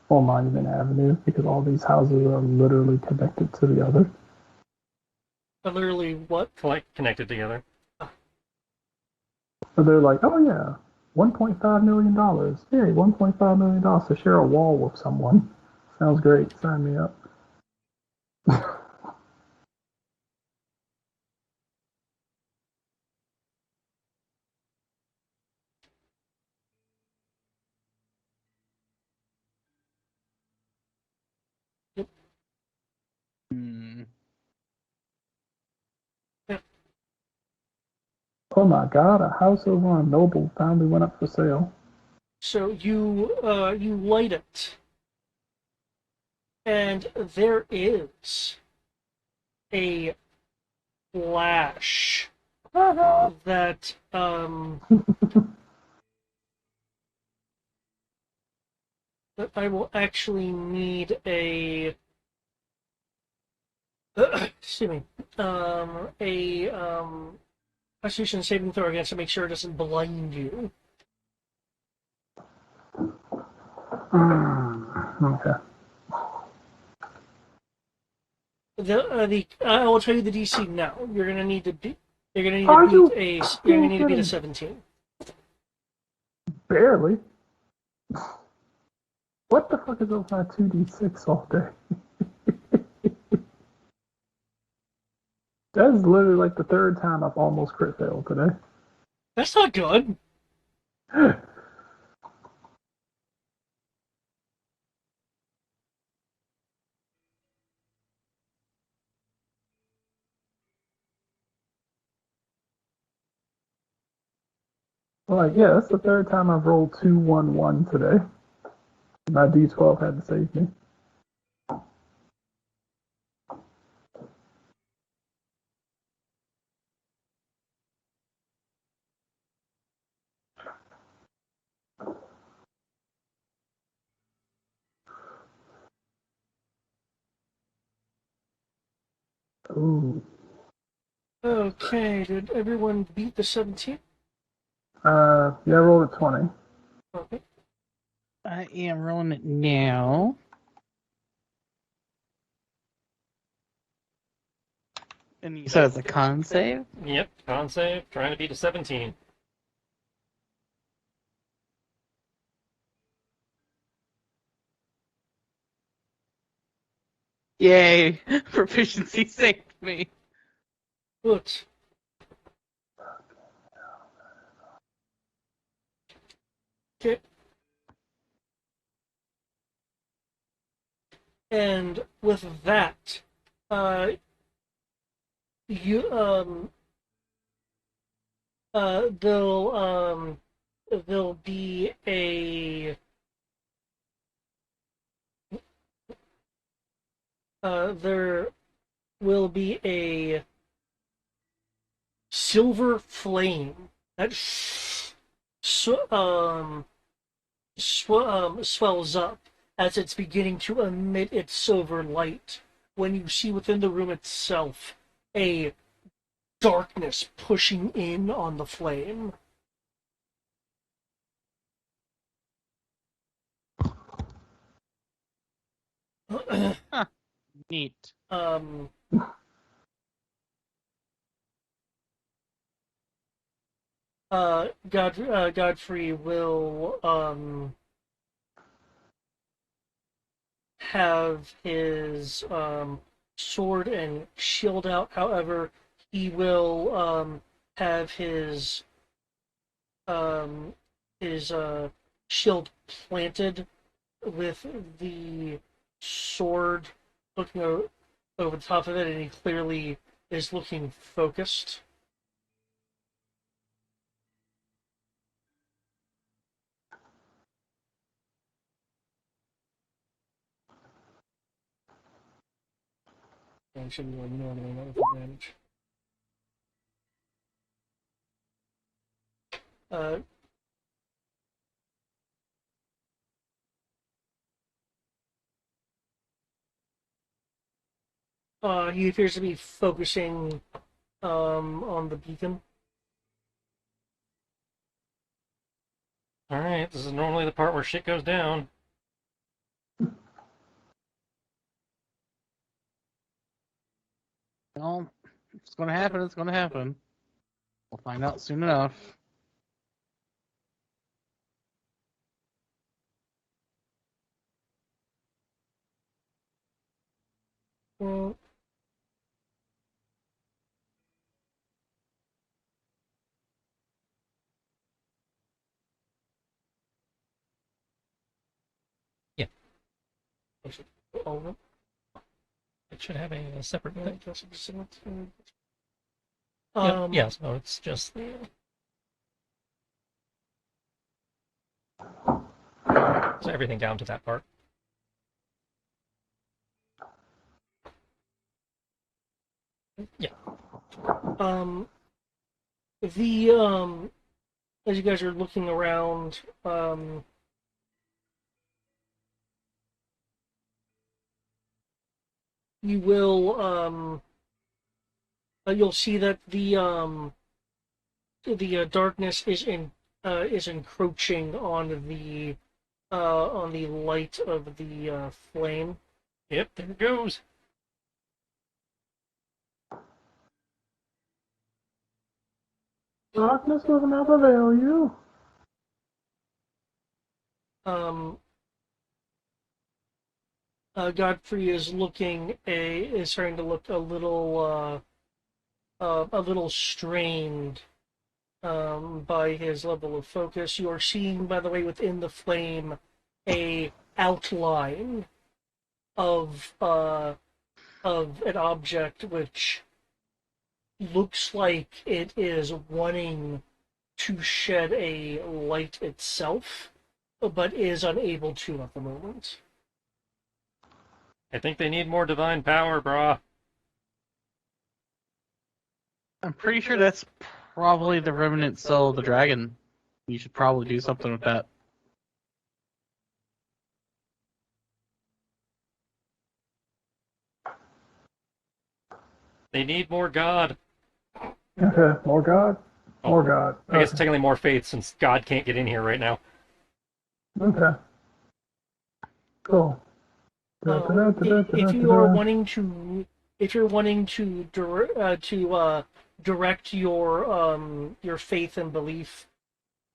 on Monument Avenue because all these houses are literally connected to the other. Literally, what? Connected together. So they're like, oh yeah, $1.5 million. Hey, $1.5 million to share a wall with someone. Sounds great. Sign me up. Hmm. Oh my god, a house over on Noble finally went up for sale. So you light it, and there is a flash that that I will actually need a excuse me a Constitution saving throw against to make sure it doesn't blind you. Okay. The I will tell you the DC now. You're gonna need to Are beat you a you're gonna fucking need to beat a kidding? 17. Barely. What the fuck is over my 2d6 all day? That is literally like the third time I've almost crit failed today. That's not good. Like, yeah, that's the third time I've rolled 2-1-1 today. My d12 had to save me. Ooh. Okay, did everyone beat the 17? Yeah, I rolled a 20. Okay. I am rolling it now. And you said it's a con save? Yep, con save, trying to beat a 17. Yay! Proficiency saved me. Good. Okay. And with that, uh, you there'll be a there will be a silver flame that swells up as it's beginning to emit its silver light. When you see within the room itself a darkness pushing in on the flame. Huh. Neat. um, Godfrey will have his sword and shield out. However, he will have um, his shield planted with the sword looking over the top of it, and he clearly is looking focused. And should be normally not with advantage. Uh, he appears to be focusing on the beacon. Alright, this is normally the part where shit goes down. Well, it's gonna happen. It's gonna happen. We'll find out soon enough. Well, Yeah. all of them. It should have a separate Yeah, thing. just select, Yeah, so it's just the... So everything down to that part. Yeah. The as you guys are looking around, you will you'll see that the darkness is encroaching on the light of the flame. Yep, there it goes. Darkness will never veil you. Um, Godfrey is starting to look a little strained by his level of focus. You are seeing, by the way, within the flame, a outline of an object which looks like it is wanting to shed a light itself, but is unable to at the moment. I think they need more divine power, brah. I'm pretty sure that's probably the remnant cell of the dragon. You should probably do something with that. They need more God. Okay, more God? More God. I guess technically more faith since God can't get in here right now. Okay. Cool. If you are wanting to direct your faith and belief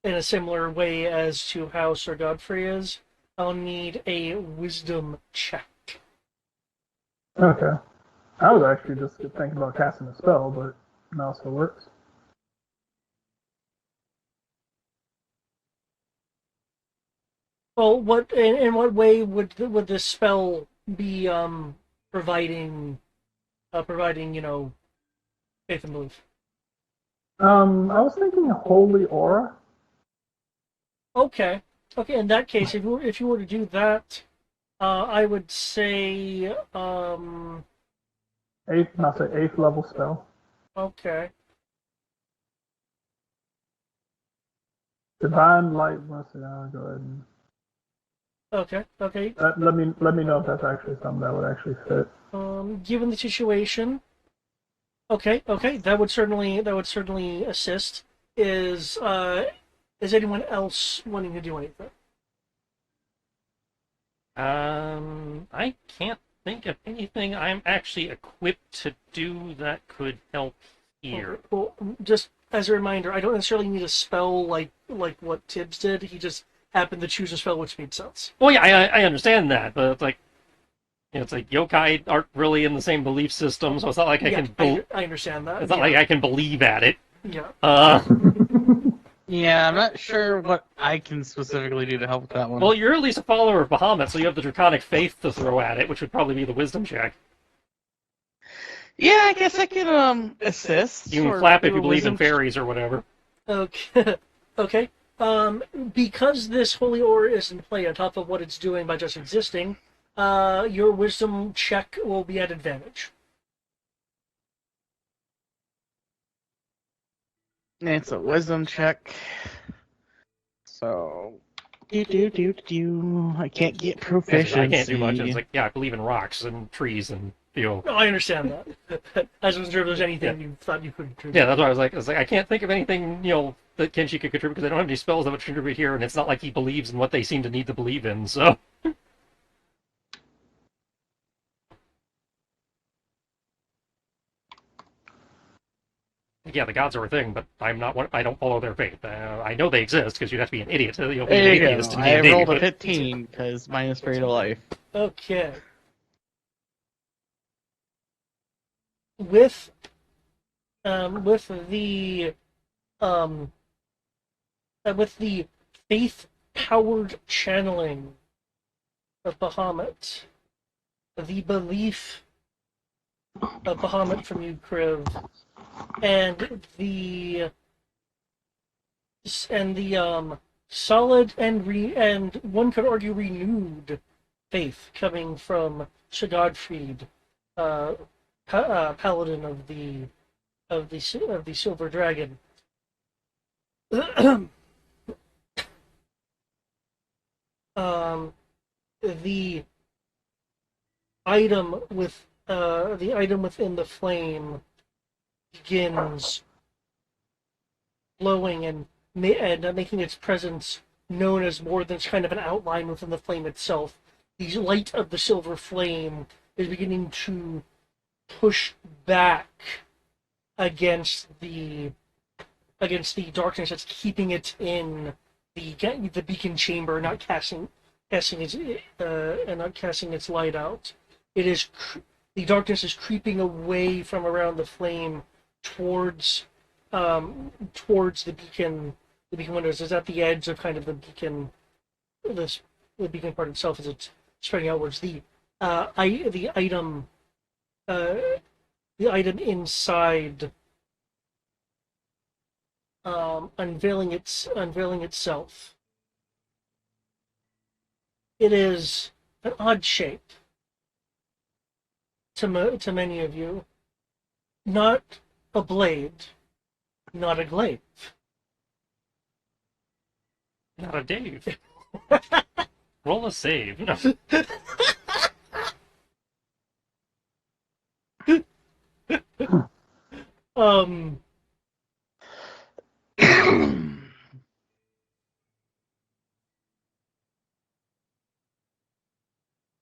in a similar way as to how Sir Godfrey is, I'll need a wisdom check. Okay. I was actually just thinking about casting a spell, but now it still works. Well, in what way would this spell be providing faith and belief? I was thinking holy aura. Okay. In that case, if you were to do that, I would say Eighth level spell. okay. Divine light. Let's see. I'll go ahead and Okay. let me know if that's actually something that would actually fit. Given the situation, okay. That would certainly assist. Is anyone else wanting to do anything? I can't think of anything I'm actually equipped to do that could help here. Well, just as a reminder, I don't necessarily need a spell like what Tibbs did. He just happened to choose a spell which made sense. Well, yeah, I understand that, but it's like, it's like yokai aren't really in the same belief system, so it's not like I can. I understand that. It's not like I can believe at it. Yeah. Yeah, I'm not sure what I can specifically do to help with that one. Well, you're at least a follower of Bahamut, so you have the draconic faith to throw at it, which would probably be the wisdom check. Yeah, I guess I can assist. You can flap if you believe in fairies or whatever. Okay. Okay. Because this holy aura is in play on top of what it's doing by just existing, your wisdom check will be at advantage. It's a wisdom check. So, I can't get proficiency. I can't do much. It's like, yeah, I believe in rocks and trees and No, I understand that. I wasn't sure if there's anything you thought you could contribute. Yeah, that's why I was like, I can't think of anything, that Kenshi could contribute because I don't have any spells that would contribute here, and it's not like he believes in what they seem to need to believe in. So yeah, the gods are a thing, but I'm not one. I don't follow their faith. I know they exist because you'd have to be an idiot to be an There you atheist go. in I D&D. rolled a But 15 because minus 3 to life. Okay. With um with the faith-powered channeling of Bahamut, the belief of Bahamut from you, Kriv, and the solid and one could argue renewed faith coming from Shagadfried, paladin of the Silver Dragon. The item within the flame begins glowing and making its presence known as more than kind of an outline within the flame itself. The light of the silver flame is beginning to push back against the darkness that's keeping it in the beacon chamber, not casting its light out. The darkness is creeping away from around the flame towards the beacon. The beacon windows is at the edge of kind of the beacon. The beacon part itself as it's spreading outwards. The item inside unveiling itself. It is an odd shape to many of you. Not a blade, not a glaive. not a Dave. Roll a save. No.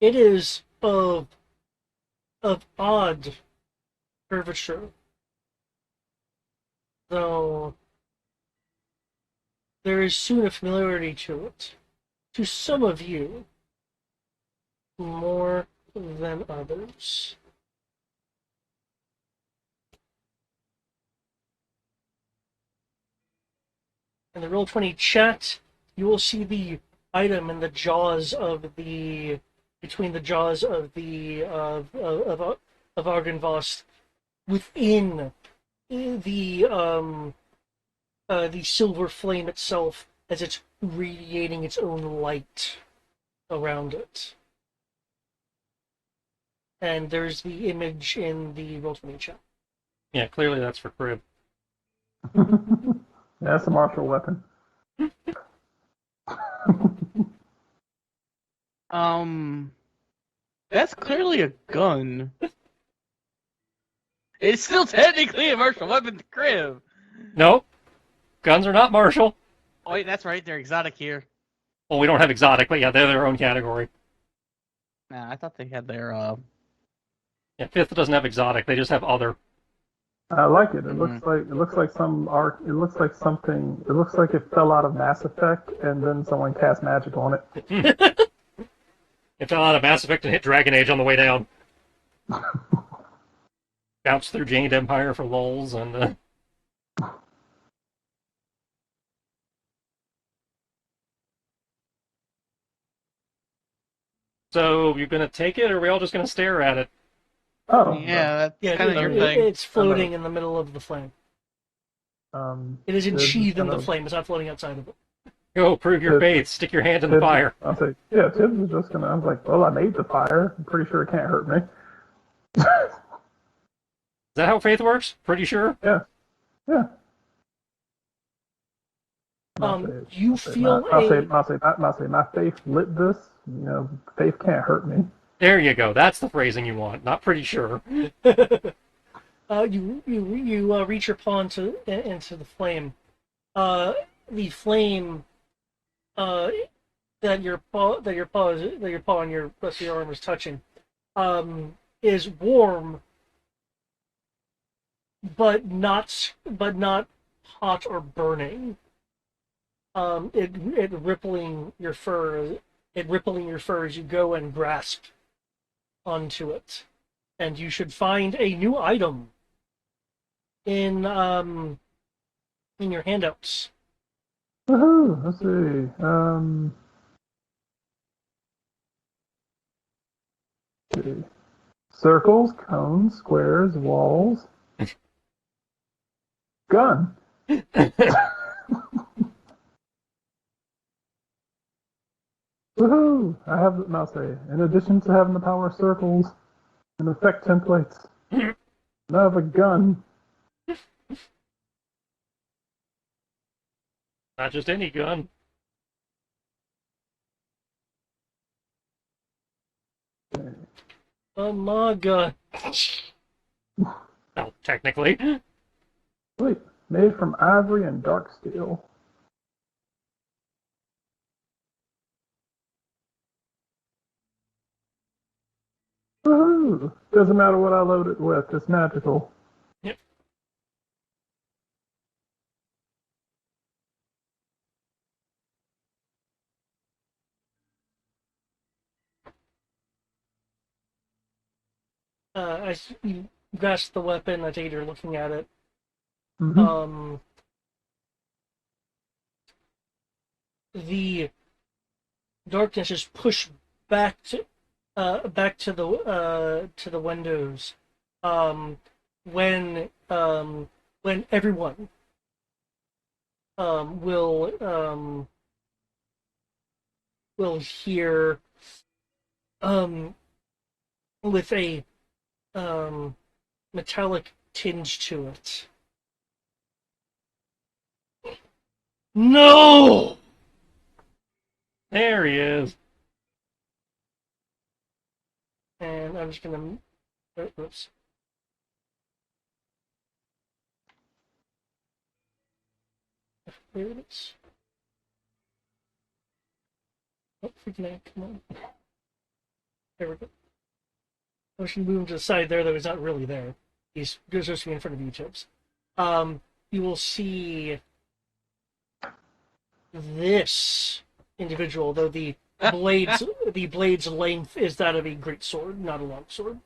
It is of odd curvature, though there is soon a familiarity to it. To some of you, more than others. In the Roll20 chat, you will see the item in the jaws of the between the jaws of the of Argynvost within the silver flame itself as it's radiating its own light around it. And there's the image in the Roll20 chat. Yeah, clearly that's for Crib. That's a martial weapon. That's clearly a gun. It's still technically a martial weapon to Crib. No, guns are not martial. Oh, wait, that's right. They're exotic here. Well, we don't have exotic, but yeah, they're their own category. Nah, I thought they had their Yeah, fifth doesn't have exotic; they just have other. I like it. It looks like some art. It looks like something. It looks like it fell out of Mass Effect, and then someone cast magic on it. It fell out of Mass Effect and hit Dragon Age on the way down. Bounced through Jade Empire for lulz, and so you're gonna take it, or are we all just gonna stare at it? Oh, yeah, that's Yeah, kind of your thing. it's floating in the middle of the flame. It is Tibbs ensheathed in the gonna- flame. It's not floating outside of it. Go, prove your faith. Stick your hand in the Tibbs- fire. I'll say, yeah. Tibbs is just gonna. I was like, well, I made the fire. I'm pretty sure it can't hurt me. Is that how faith works? Pretty sure. Yeah. I'll You say feel my faith lit this. You know, faith can't hurt me. There you go. That's the phrasing you want. Not pretty sure. you reach your paw into the flame, the flame uh, that your paw and your rest of your arm is touching is warm, but not hot or burning. It rippling your fur, as you go and grasp onto it, and you should find a new item in your handouts. Woohoo! Let's see. Let's see. Circles, cones, squares, walls. Gun. Woohoo! I have, now say, in addition to having the power of circles and effect templates, I have a gun. Not just any gun. A maga. Well, technically. Wait, made from ivory and dark steel. Woohoo! Doesn't matter what I load it with, it's magical. Yep. As you grasp the weapon, I take it you're looking at it. Mm-hmm. The darkness is pushed back to the windows. Um, when everyone will hear with a metallic tinge to it. No! There he is. And I'm just gonna. Oops. There it is. Oh, freaking out, come on. There we go. I should move him to the side there, though he's not really there. He's supposed to be in front of you, Tibbs. You will see this individual, though the blade's length is that of a great sword, not a long sword.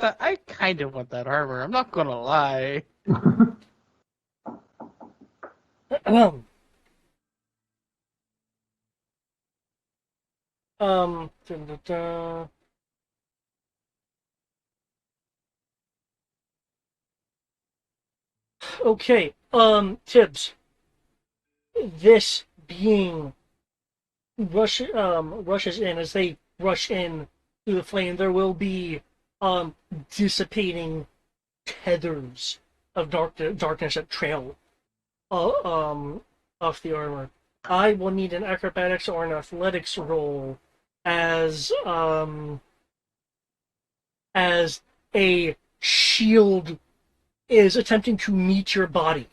I kind of want that armor. I'm not gonna lie. Dun, dun, dun. Okay, Tibbs. This being rushes in. As they rush in through the flame, there will be dissipating tethers of darkness that trail off the armor. I will need an acrobatics or an athletics roll as a shield is attempting to meet your body.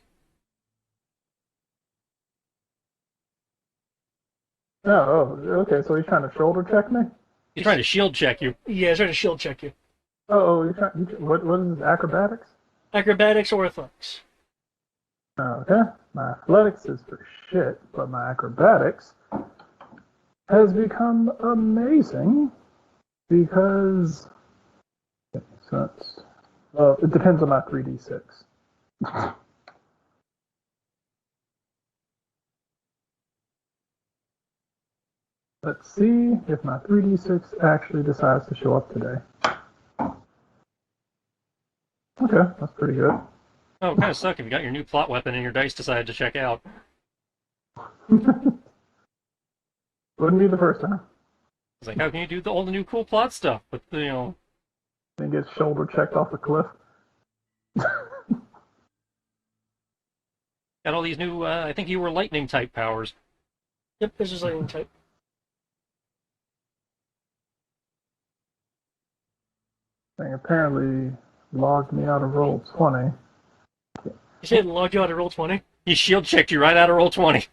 Oh, okay, so he's trying to shoulder check me? He's trying to shield check you. Yeah, he's trying to shield check you. What is his acrobatics? Acrobatics or athletics. Okay, my athletics is for shit, but my acrobatics has become amazing because it depends on my 3d6. Let's see if my 3d6 actually decides to show up today. Okay, that's pretty good. Oh, it kind of suck if you got your new plot weapon and your dice decided to check out. Wouldn't be the first time. It's like, how can you do all the new cool plot stuff? But, you know... Then get shoulder checked off the cliff. Got all these new, I think you were lightning type powers. Yep, this is lightning type. Thing apparently logged me out of roll 20. You said log you out of roll 20? He shield checked you right out of roll 20.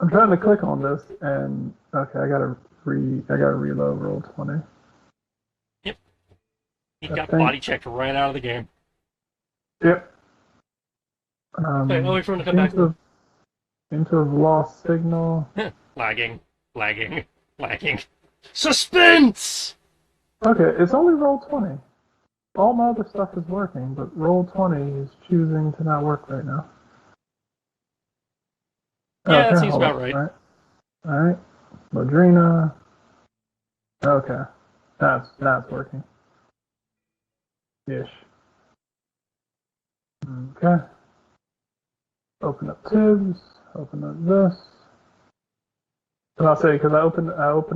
I'm trying to click on this and okay, I gotta reload roll 20. Yep. He I got think- body checked right out of the game. Yep. Okay, I'll wait for him to come back. Seems to have lost signal. Lagging. Suspense! Okay, it's only roll 20. All my other stuff is working, but roll 20 is choosing to not work right now. Yeah, that seems hold about on. right. Alright. Ladrina. Okay. Now it's working. Ish. Okay. Open up Tibbs. Open up this. And I'll say because I opened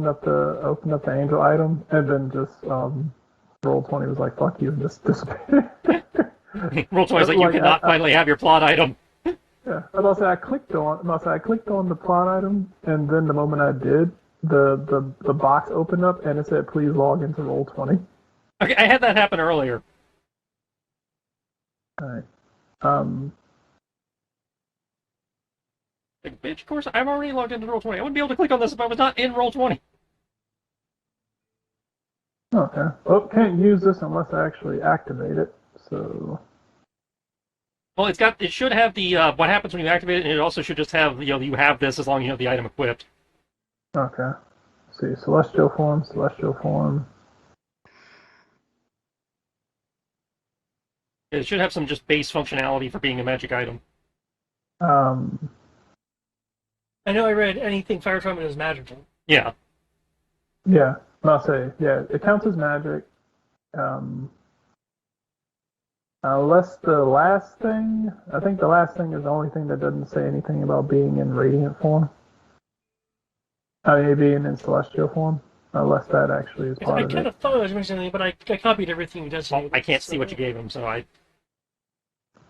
up the angel item and then just roll 20 was like fuck you and just disappeared. Roll 20 is like, you cannot finally have your plot item. Yeah, and also I clicked on the plot item, and then the moment I did, the box opened up and it said please log into roll 20. Okay, I had that happen earlier. All right. Like, bitch, of course, I'm already logged into roll 20. I wouldn't be able to click on this if I was not in roll 20. Okay. Oh, can't use this unless I actually activate it. So. Well, it should have the what happens when you activate it, and it also should just have you have this as long as you have the item equipped. Okay. Let's see, celestial form. It should have some just base functionality for being a magic item. I know I read anything fire from it is magical. Yeah. Yeah, I'll say it counts as magic. Unless the last thing, I think the last thing is the only thing that doesn't say anything about being in radiant form. I mean, being in celestial form, unless that actually is part I of kind it. of thought I was missing something, but I copied everything you designated. Well, I can't see what you gave him, so I.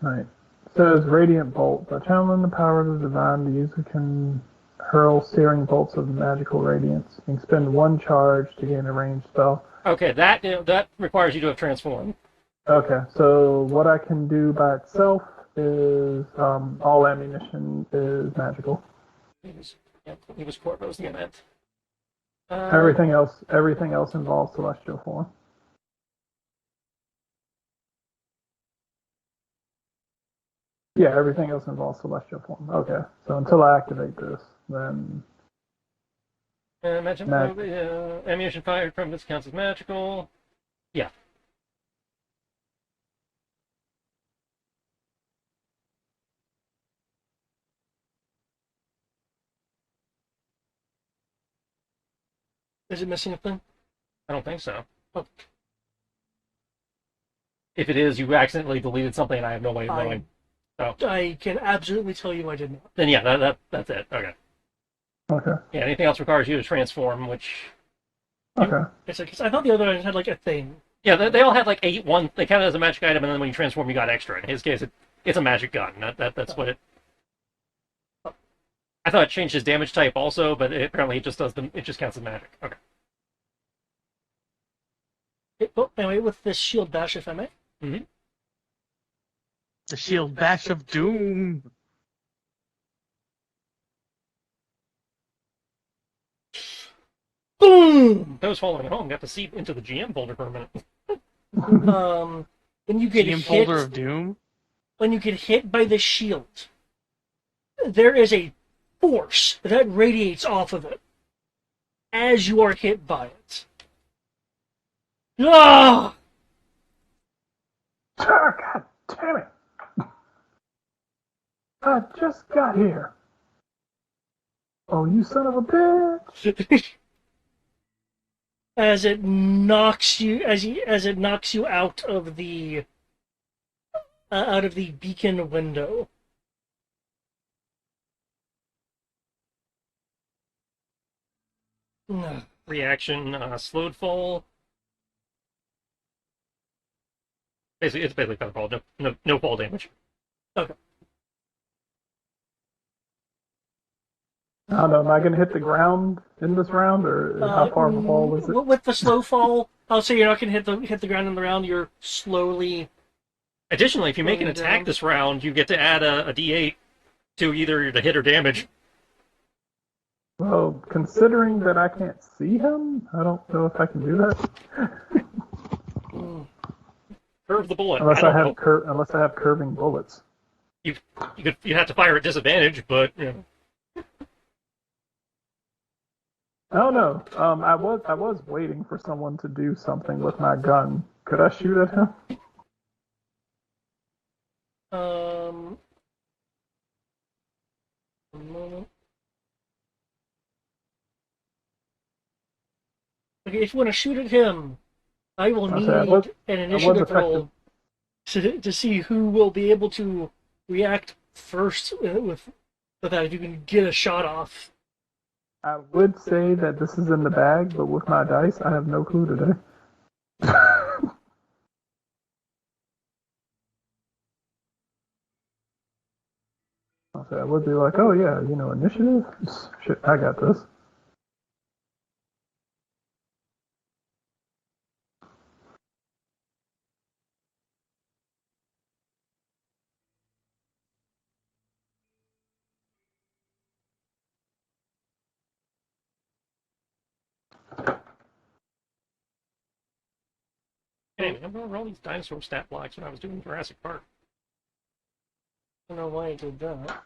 Right. It says Radiant Bolt. By channeling the power of the divine, the user can hurl searing bolts of magical radiance. You can spend one charge to gain a ranged spell. Okay, that requires you to have transformed. Okay, so what I can do by itself is all ammunition is magical. He was Corvo's the event. Everything else involves celestial form. Yeah, everything else involves celestial form. Okay, so until I activate this, then Ammunition fired from this counts as magical. Yeah. Is it missing a thing? I don't think so. Oh. If it is, you accidentally deleted something and I have no way of knowing. I can absolutely tell you I did not. Then yeah, that's it. Okay. Okay. Yeah, anything else requires you to transform, which. Okay. It's like, 'cause I thought the other ones had like a thing. Yeah, they all had like one. They counted as a magic item, and then when you transform, you got extra. In his case, it's a magic gun. That's what it. I thought it changed his damage type also, but apparently it just does it just counts as magic. Okay. Anyway, with this shield bash, if I may. Mm-hmm. The shield bash of doom. Boom! Those following at home got to see into the GM folder for a minute. When you get GM hit, folder of doom. when you get hit by the shield, there is a force that radiates off of it as you are hit by it. Ah! God damn it! I just got here. Oh, you son of a bitch! As it knocks you, as it knocks you out of the beacon window. Reaction, slowed fall. Basically, it's basically feather fall. No fall damage. Okay. I don't know. Am I going to hit the ground in this round, or how far of a fall is it? With the slow fall, I'll say you're not going to hit the ground in the round. You're slowly. Additionally, if you make an Going attack down. this round, you get to add a d8 to either the hit or damage. Well, considering that I can't see him, I don't know if I can do that. Curve the bullet. Unless I I don't have know. unless I have curving bullets. You have to fire at disadvantage, but you know. I don't know. I was waiting for someone to do something with my gun. Could I shoot at him? A moment. Okay, if you want to shoot at him, I will I need say an I was initiative effective. roll to see who will be able to react first with that. If you can get a shot off. I would say that this is in the bag, but with my dice, I have no clue today. I would be like, oh yeah, initiative. Shit, I got this. Hey, I'm going to roll these dinosaur stat blocks when I was doing Jurassic Park. I don't know why I did that.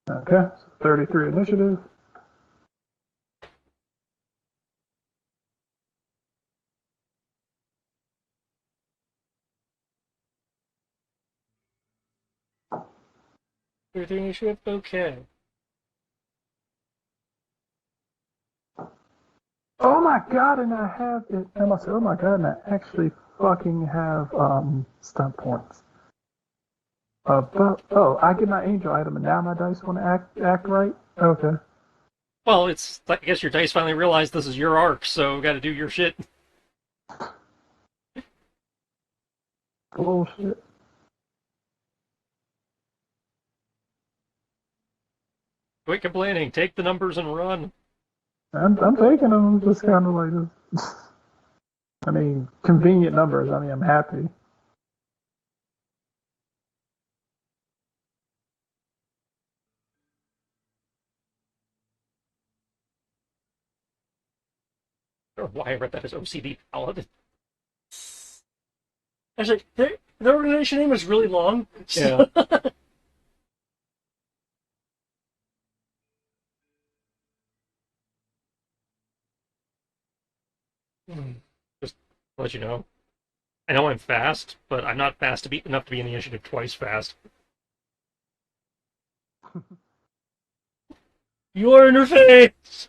Okay, so 33 initiative. Everything initiative? Okay. Oh my god, and I have it. I must say, oh my god, and I actually fucking have stunt points. I get my angel item, and now my dice want to act right. Okay. Well, it's I guess your dice finally realized this is your arc, so got to do your shit. Bullshit. Quit complaining. Take the numbers and run. I'm taking them. I'm just kind of like this. I mean, convenient numbers. I mean, I'm happy. Or why I read that as OCD paladin. Actually, the organization name is really long. Yeah. Just to let you know. I know I'm fast, but I'm not fast to be enough to be in the initiative twice fast. Your interface.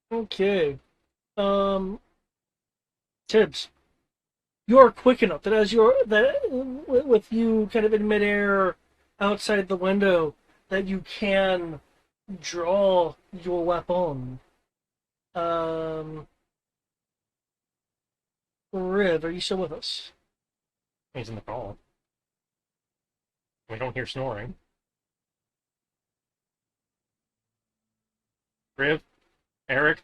Okay. Um, Tibbs, you are quick enough that with you kind of in midair outside the window that you can draw your weapon. Um, Riv, are you still with us? He's in the call. We don't hear snoring. Riv, Eric,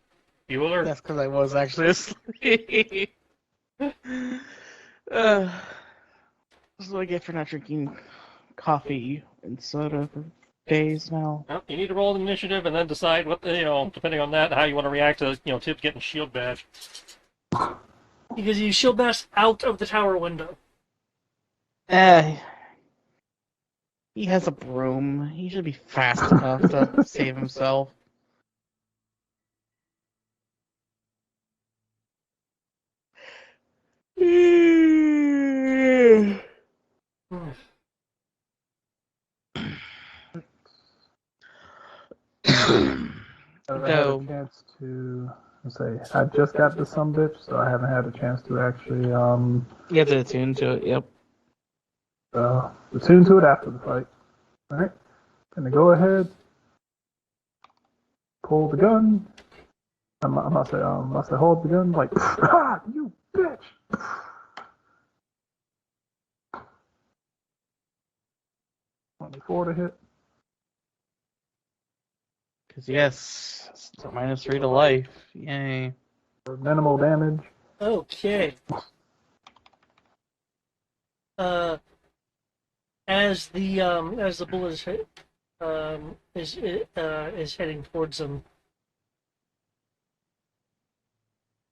Bueller. That's because I was actually asleep. This is what I get for not drinking coffee and soda for days now. Well, you need to roll an initiative and then decide what depending on that, how you want to react to Tibbs getting shield badge. Because you shield bash out of the tower window. He has a broom. He should be fast enough to save himself. I've had a Though, chance to say I just got the some bitch, so I haven't had a chance to actually you have to attune to it. Yep. attune to it after the fight. All right, gonna go ahead, pull the gun. I'm gonna say hold the gun like ah you bitch. 24 to hit. Because yes, it's a -3 to life. Yay. For minimal damage. Okay. As the bullet is heading towards him,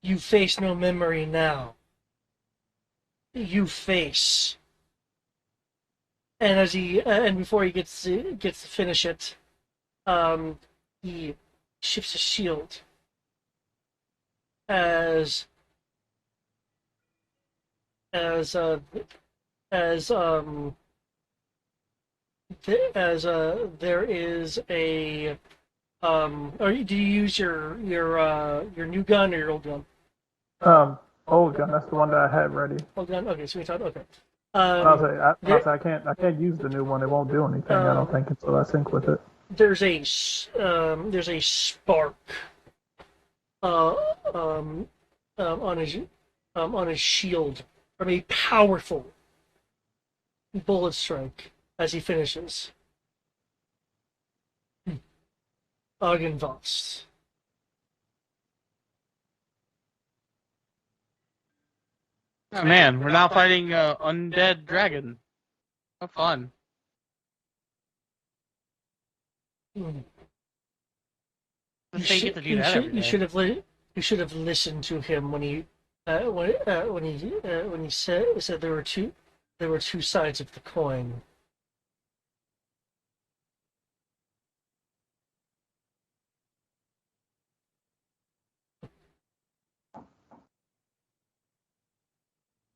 you face no memory now. You face, and and before he gets to finish it, he shifts his shield as as as there is a or do you use your new gun or your old gun? Old gun. That's the one that I had ready. Old gun. Okay, so we thought okay. I can't use the new one. It won't do anything. I don't think until I sync with it. There's a spark uh, um, on his shield from a powerful bullet strike as he finishes. Argenvost. Oh, man, we're now fighting undead dragon. How fun. Mm. Let's say you get to do that every day. You should have listened to him when he when he said there were two sides of the coin.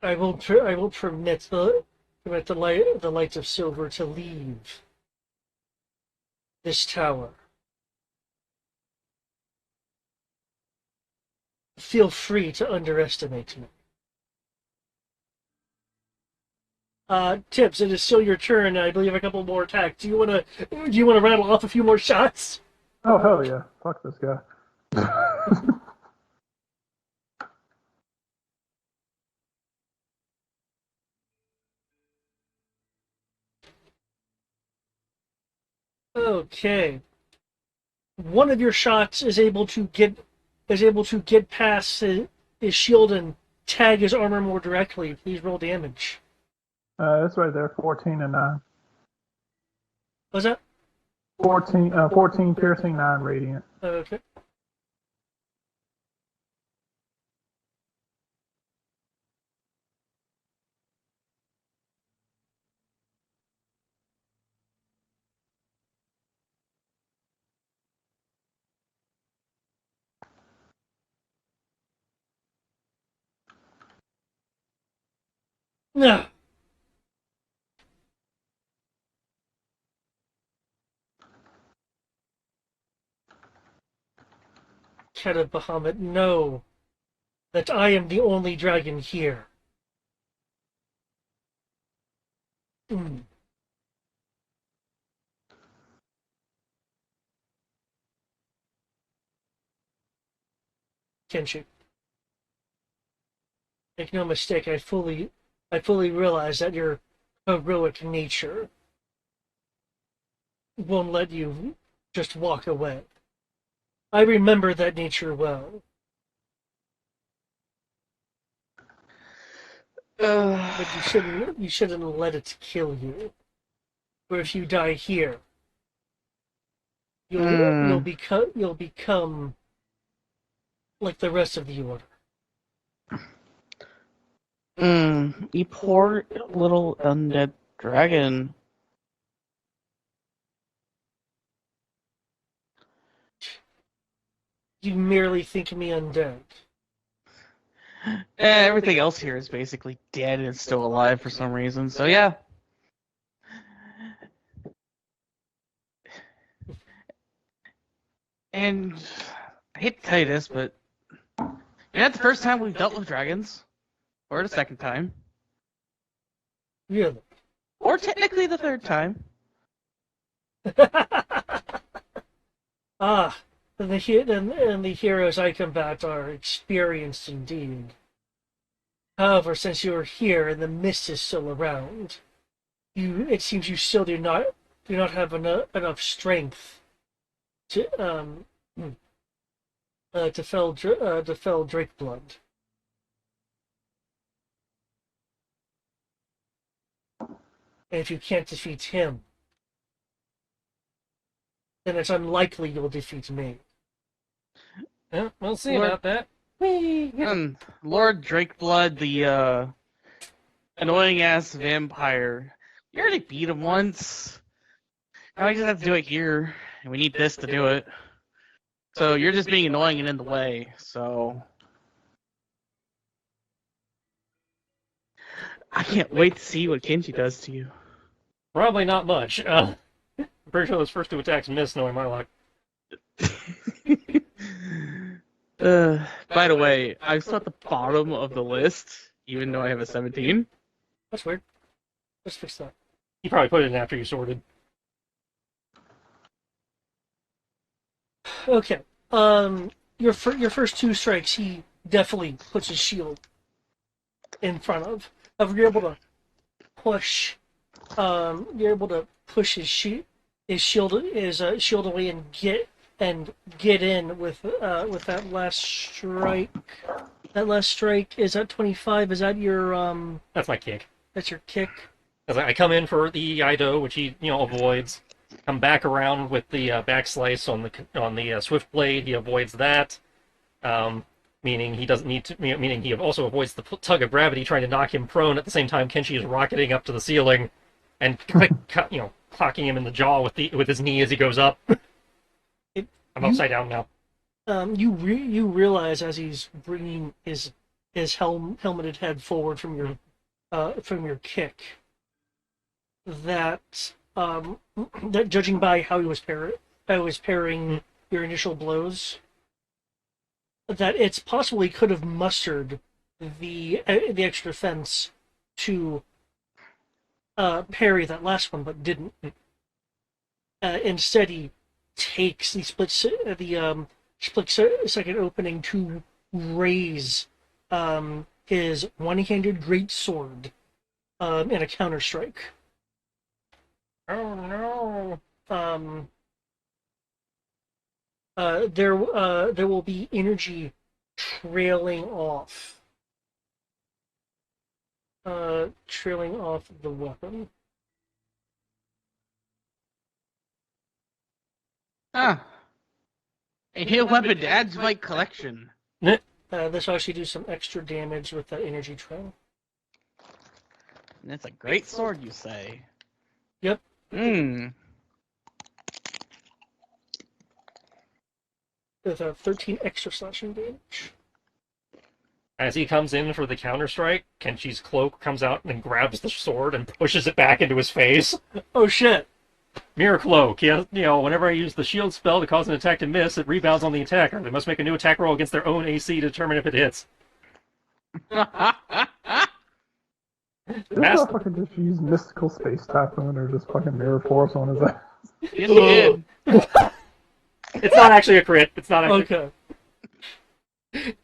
I will permit the light of silver to leave this tower. Feel free to underestimate me. Tips, it is still your turn. I believe a couple more attacks. Do you wanna rattle off a few more shots? Oh hell yeah! Fuck this guy. Okay. One of your shots is able to get past his shield and tag his armor more directly. Please roll damage. That's right there. 14 and 9. What's that? 14 piercing, 9 radiant. Okay. No. Keta Bahamut, know that I am the only dragon here. Mm. Kenshi, make no mistake, I fully realize that your heroic nature won't let you just walk away. I remember that nature well. But you shouldn't let it kill you. For if you die here, you'll become like the rest of the order. You poor little undead dragon. You merely think me undead. Everything else here is basically dead and still alive for some reason, so yeah. And I hate to tell you this, but you're not the first time we've dealt with dragons. Or the second time. Really? Or technically the third time. Ah, and the heroes I combat are experienced indeed. However, since you are here and the mist is still around, it seems you still do not have enough strength to to fell Drake-blood. And if you can't defeat him, then it's unlikely you'll defeat me. Yeah, we'll see Lord- about that. Lord Drakeblood, the annoying ass vampire. We already beat him once. Now we just have to do it here, and we need this to do it. So you're just being annoying and in the way, so I can't wait to see what Kenji does to you. Probably not much. I'm pretty sure those first 2 attacks missed, knowing my luck. By the way, I'm still at the bottom of the list, even though I have a 17. That's weird. Let's fix that. You probably put it in after you sorted. Okay. Your first 2 strikes, he definitely puts his shield in front of. However, you're able to push. You're able to push his shield away and get in with that last strike. That last strike is at 25. Is that your That's my kick. That's your kick. I come in for the Ido, which he avoids. Come back around with the back slice on the swift blade. He avoids that, meaning he doesn't need to. Meaning he also avoids the tug of gravity trying to knock him prone. At the same time, Kenshi is rocketing up to the ceiling, and clocking him in the jaw with his knee as he goes up. I'm upside down now. You realize as he's bringing his helmeted head forward from your kick that that judging by how he was parrying your initial blows, that it's possible he could have mustered the extra defense to parry that last one, but didn't. Instead, he takes the split second opening to raise his one-handed great sword in a counter strike. Oh no! There will be energy trailing off the weapon. Ah. A heal weapon adds to my collection. This will actually do some extra damage with that energy trail. And it's a great sword, you say? Yep. With 13 extra slashing damage. As he comes in for the counter-strike, Kenshi's cloak comes out and grabs the sword and pushes it back into his face. Oh shit! Mirror Cloak. Whenever I use the shield spell to cause an attack to miss, it rebounds on the attacker. They must make a new attack roll against their own AC to determine if it hits. This guy fucking just used mystical space typhoon or just fucking mirror force on his ass. Yes, he did. It's not actually a crit. It's not actually. Okay.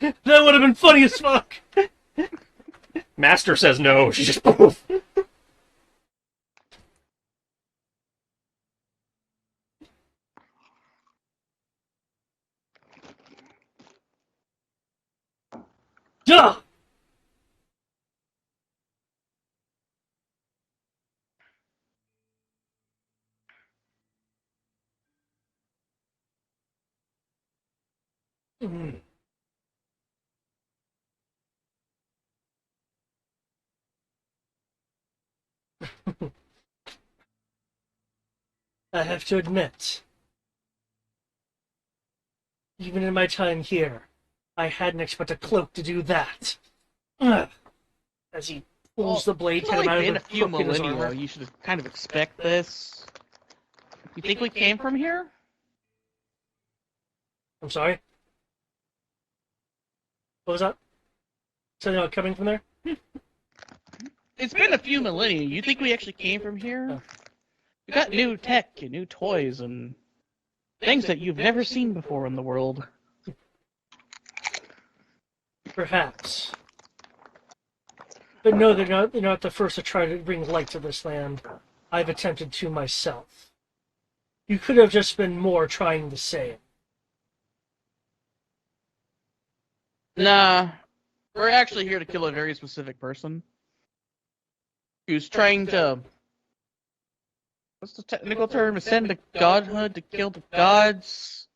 That would have been funny as fuck. Master says no. She just poof. Duh! I have to admit, even in my time here, I hadn't expected a cloak to do that. Ugh. As he pulls the blade It's kind of only out been a of the few crook in his millennia. armor. You should kind of expect this. You think we came from here? I'm sorry. What was that? Something about coming from there? It's been a few millennia. You think we actually came from here? Oh. We got new tech and new toys and things that you've never seen before in the world. Perhaps. But no, they're not the first to try to bring light to this land. I've attempted to myself. You could have just been more trying the same. Nah, we're actually here to kill a very specific person who's trying to, what's the technical term? Ascend to godhood, to kill the gods,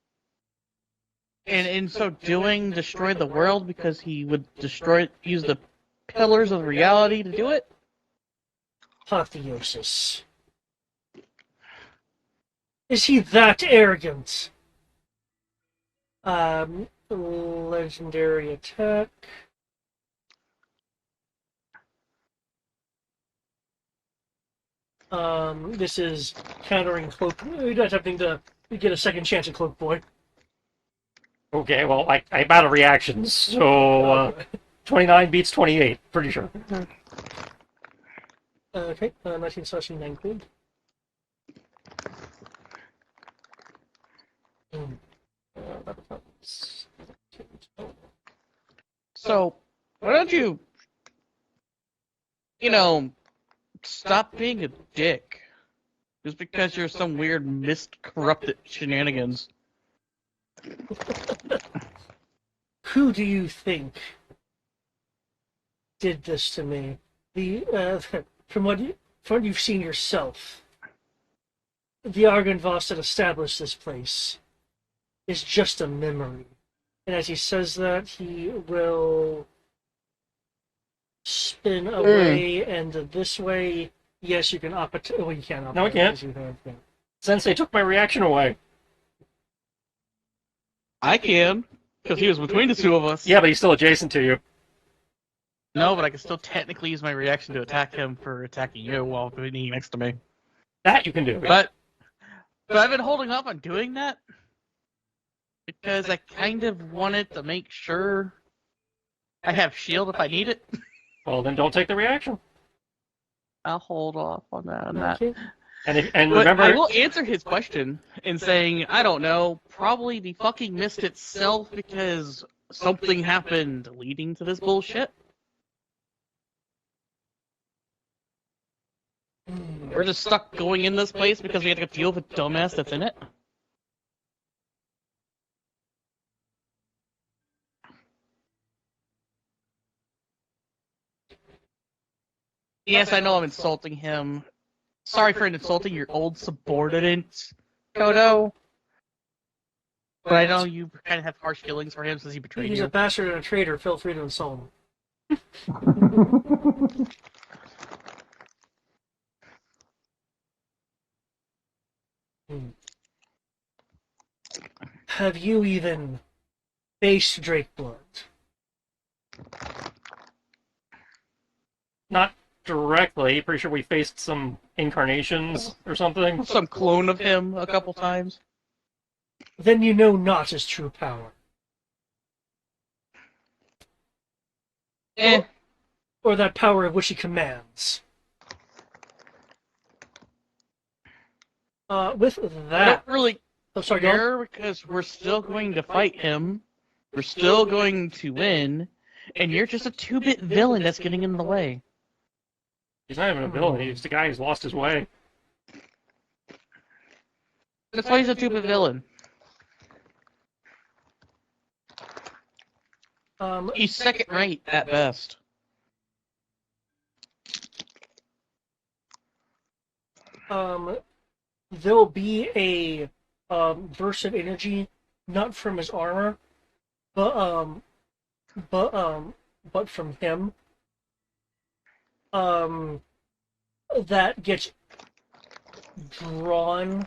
and in so doing, destroy the world because he would use the pillars of reality to do it? Apotheosis. Is he that arrogant? Legendary attack. This is countering Cloak. We're not attempting to get a second chance at Cloak Boy. Okay, well, I'm out of reactions, so 29 beats 28, pretty sure. Okay, 19/9 cleared. So, why don't you, stop being a dick? Just because you're some weird mist-corrupted shenanigans. Who do you think did this to me? From what you've seen yourself, the Argynvost that established this place is just a memory. And as he says that, he will spin away and this way. Yes, you can op it. Oh, you can't op it. No, I can't. Sensei took my reaction away. I can, because he was between the two of us. Yeah, but he's still adjacent to you. No, but I can still technically use my reaction to attack him for attacking you while being next to me. That you can do. But I've been holding off on doing that because I kind of wanted to make sure I have shield if I need it. Well, then don't take the reaction. I'll hold off on that. Okay. And But remember, I will answer his question in saying, I don't know, probably the fucking mist itself because something happened leading to this bullshit. We're just stuck going in this place because we have to deal with the dumbass that's in it. Yes, I know I'm insulting him. Sorry for insulting your old subordinate, Kodo. But I know you kind of have harsh feelings for him since he betrayed He's you. a bastard and a traitor. Feel free to insult him. Have you even faced Drakeblood? not directly. Pretty sure we faced some incarnations or something. Some clone of him a couple times. Then you know not his true power. Eh. Or that power of which he commands. With I that... don't really Oh, sorry, go on. care because we're still going to fight him. We're still going to win. And you're just a 2-bit villain that's getting in the way. He's not even a villain. He's the guy who's lost his way. That's why he's a 2-bit villain. He's second rate at best. There'll be a burst of energy, not from his armor, but from him. That gets drawn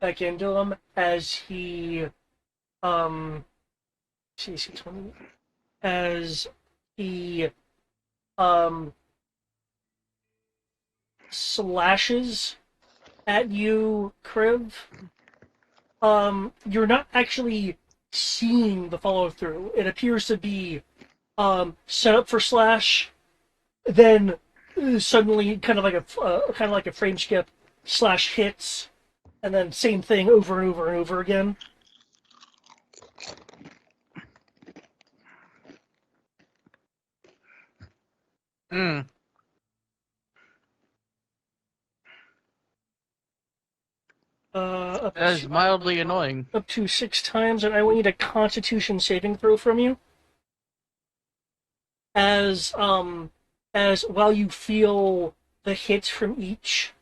back into him as he as he slashes at you, Kriv. you're not actually seeing the follow through. It appears to be set up for slash, then suddenly kind of like a frame skip, slash hits, and then same thing over and over and over again. Hmm. That is mildly annoying. Up to 6 times, and I will need a Constitution saving throw from you. As while you feel the hits from each,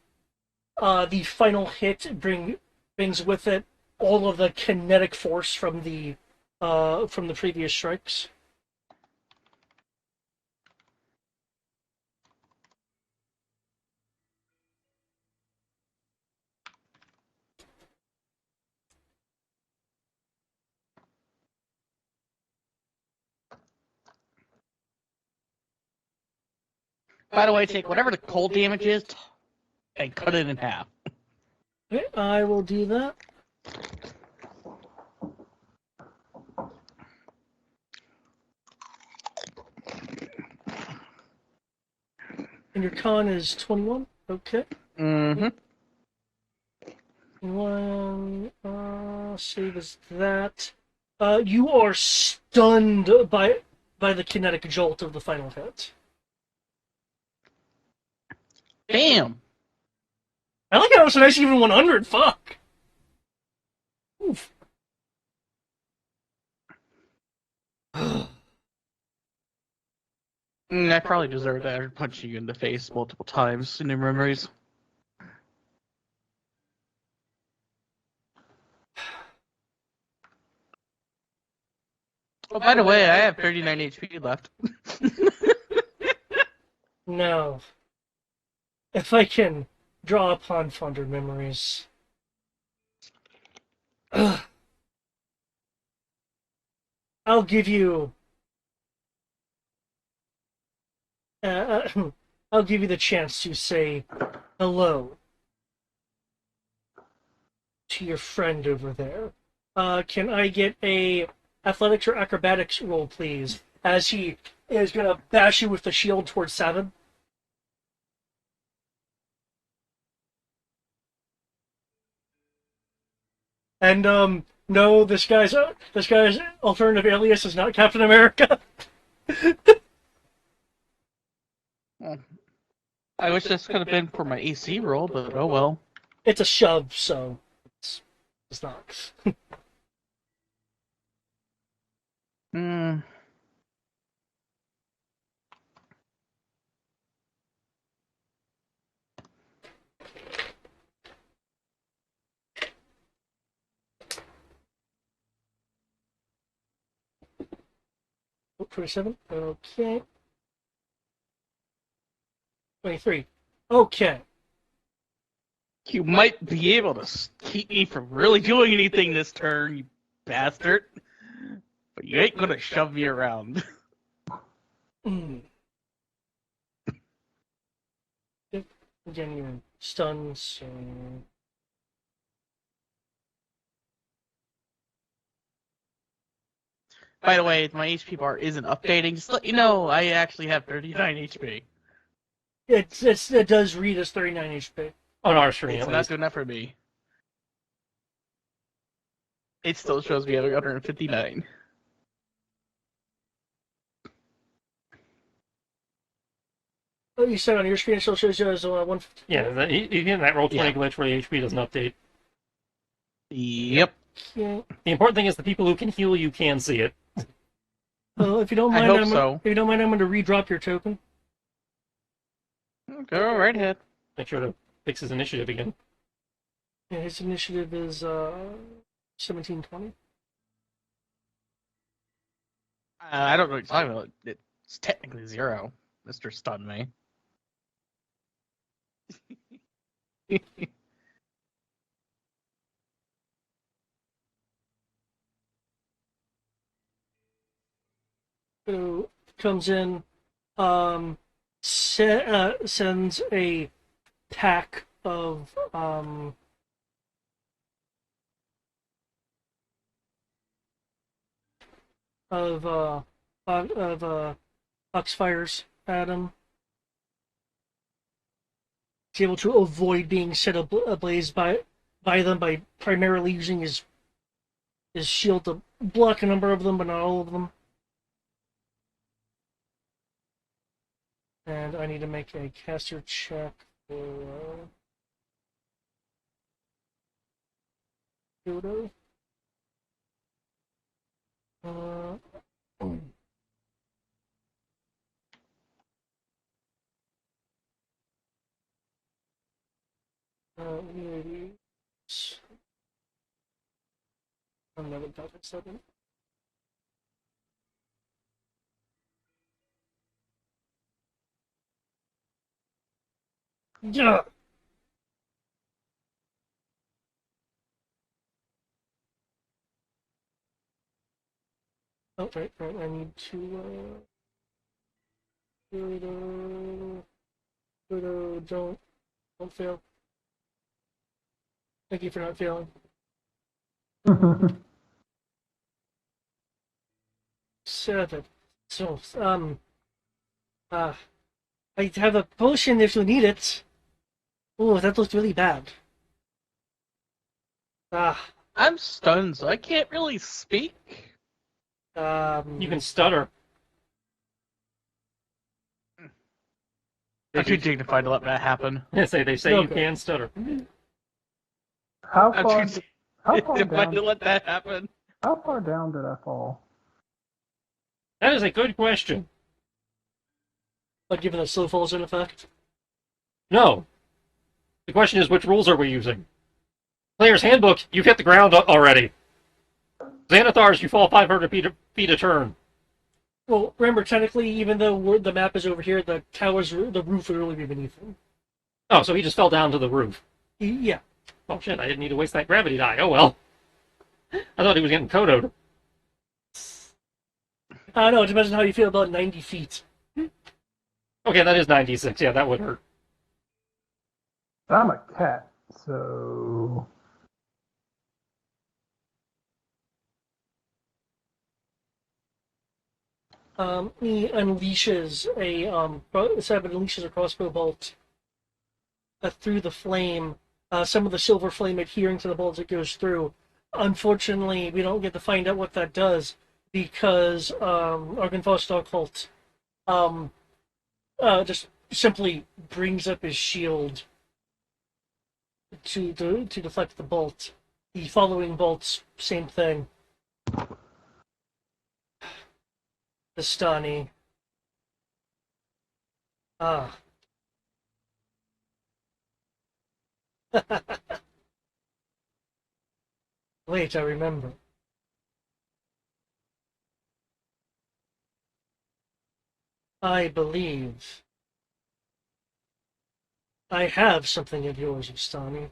the final hit brings with it all of the kinetic force from the previous strikes. By the way, take whatever the cold damage is and cut it in half. Okay, I will do that. And your con is 21? Okay. Mm-hmm. 21, save as that. You are stunned by the kinetic jolt of the final hit. Damn. I like how it's a nice even 100, fuck! Oof. I probably deserve that after punching you in the face multiple times in your memories. Oh, by the way, I have 39 HP left. Now, if I can draw upon fonder memories. I'll give you. I'll give you the chance to say hello to your friend over there. Can I get a athletics or acrobatics roll, please? As he is gonna bash you with the shield towards 7. And no, this guy's alternative alias is not Captain America. I wish this could have been for my AC roll, but oh well. It's a shove, so it's not. Hmm. Oh, 27. Okay. 23. Okay. You might be able to keep me from really doing anything this turn, you bastard. But you ain't gonna shove me around. Mm. Again, you're stunned, so. By the way, my HP bar isn't updating. Just to let you know, I actually have 39 HP. It does read as 39 HP. On our screen, It's at not least. good enough for me. It still shows me having 159. Oh, you said on your screen it still shows you as 150. Yeah, even that roll 20 Yeah. glitch where the HP doesn't update. Yep. Yeah. The important thing is the people who can heal you can see it. If you don't I mind, hope so. if you don't mind, I'm going to redrop your token. Go right ahead. Make sure to fix his initiative again. Yeah, his initiative is 1720. I don't know what you're talking about. It's technically 0. Mr. Stun me. Who comes in, sends a pack of of foxfires at him. He's able to avoid being set ablaze by them by primarily using his shield to block a number of them, but not all of them. And I need to make a caster check for Dodo. Maybe. Another topic second. Yeah. Oh, right. I need to. Don't fail. Thank you for not failing. Seven. So, I have a potion if you need it. Oh, that looks really bad. I'm stunned, so I can't really speak. You can stutter. I'm too dignified to let that happen. They say you can stutter. How I'm far? too How far dignified to down? let that happen. How far down did I fall? That is a good question. Like given that slow falls in effect. No. The question is, which rules are we using? Player's Handbook, you've hit the ground already. Xanathars, you fall 500 feet a turn. Well, remember, technically, even though the map is over here, the roof would really be beneath him. Oh, so he just fell down to the roof. Yeah. Oh shit, I didn't need to waste that gravity die. Oh well. I thought he was getting kodoed. I don't know, it depends on how you feel about 90 feet. Okay, that is 96. Yeah, that would hurt. I'm a cat, so He unleashes a crossbow bolt through the flame. Some of the silver flame adhering to the bolt as it goes through. Unfortunately, we don't get to find out what that does because Argynvost Cult just simply brings up his shield to deflect the bolt. The following bolts, same thing. Vistani. Ah. Wait, I remember. I believe I have something of yours, Vistani.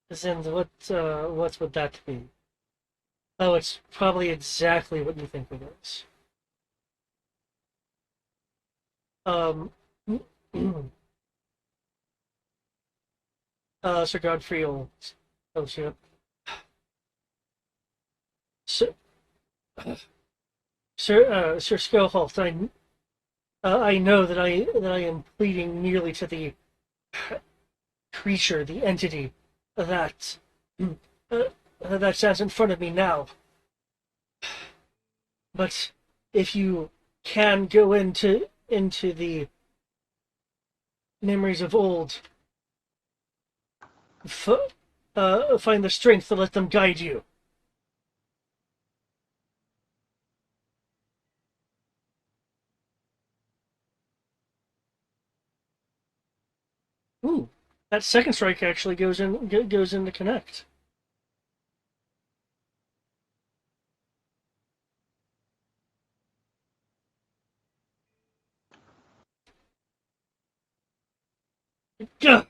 Then what would that be? Oh, it's probably exactly what you think it is. Sir Godfrey will fellowship. Sir, Sir Skellholt, I know that I am pleading merely to the creature, the entity that that stands in front of me now. But if you can go into the memories of old, find the strength to let them guide you. Ooh, that second strike actually goes in to connect. Gah!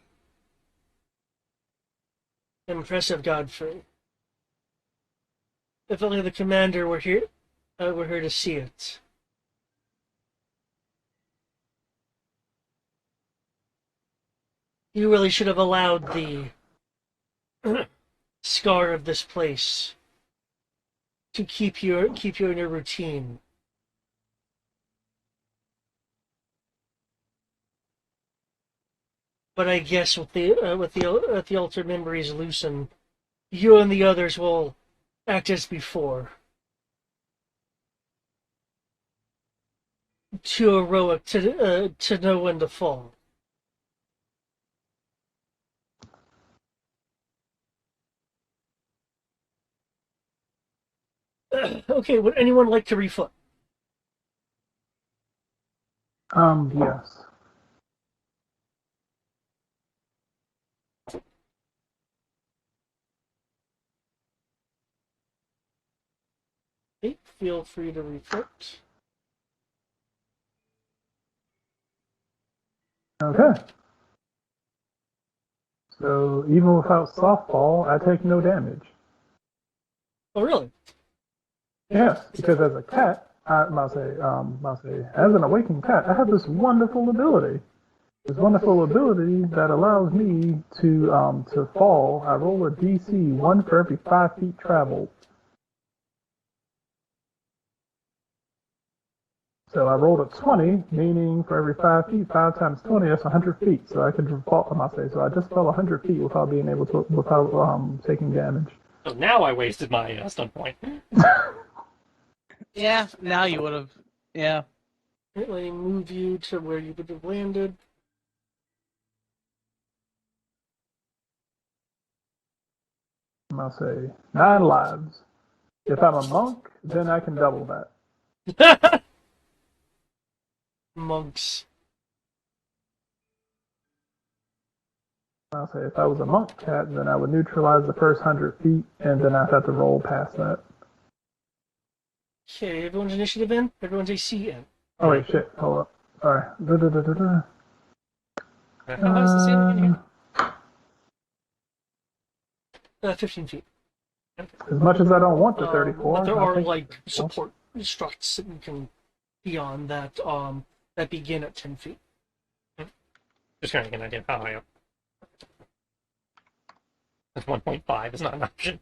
Impressive, Godfrey. If only the commander were here to see it. You really should have allowed the scar of this place to keep you in your routine. But I guess with the altered memories loosened, you and the others will act as before. Too heroic to know when to fall. Okay, would anyone like to refoot? Yes. Okay, feel free to refoot. Okay. So even without softball, I take no damage. Oh, really? Yes, because as a cat, as an awakened cat, I have this wonderful ability. This wonderful ability that allows me to fall. I roll a DC 1 for every 5 feet traveled. So I rolled a 20, meaning for every 5 feet, 5 times 20, that's 100 feet. So I could fall. So I just fell 100 feet without being able to, without taking damage. So now I wasted my stun point. Yeah, now you would have. Yeah. Let me move you to where you would have landed. I'll say 9 lives. If I'm a monk, then I can double that. Monks. I'll say if I was a monk cat, then I would neutralize the first 100 feet, and then I'd have to roll past that. Okay, everyone's initiative in? Everyone's AC in? Oh wait, shit, hold up. Sorry. How high is the ceiling in here? 15 feet. As much as I don't want the 34, but there I'll are take like 34. support struts that you can be on that begin at 10 feet. Just trying to get an idea of how high up. That's 1.5 is not an option.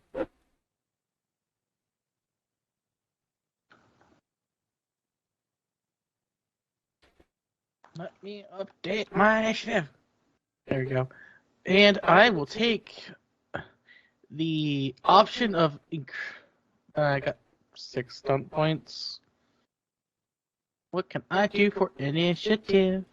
Let me update my initiative. There we go. And I will take the option of. I got 6 stunt points. What can I do for initiative?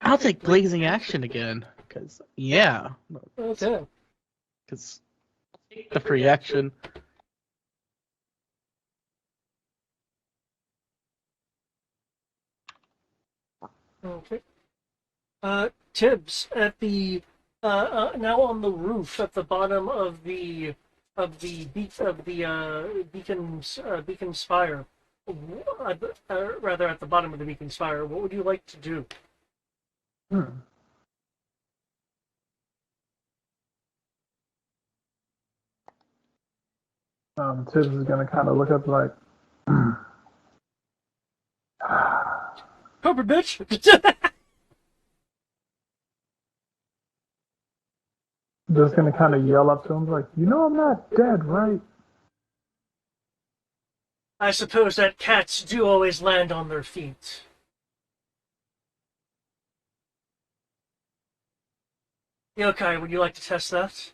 I'll take blazing action again. Because, yeah. Okay. Because the free action. Okay. Tibbs, at the now on the roof at the bottom of the beacon's spire, rather at the bottom of the beacon's spire. What would you like to do? Tibbs is gonna kind of look up like, Cobra bitch. just gonna kind of yell up to him like, you know I'm not dead, right? I suppose that cats do always land on their feet. Yokai, would you like to test that?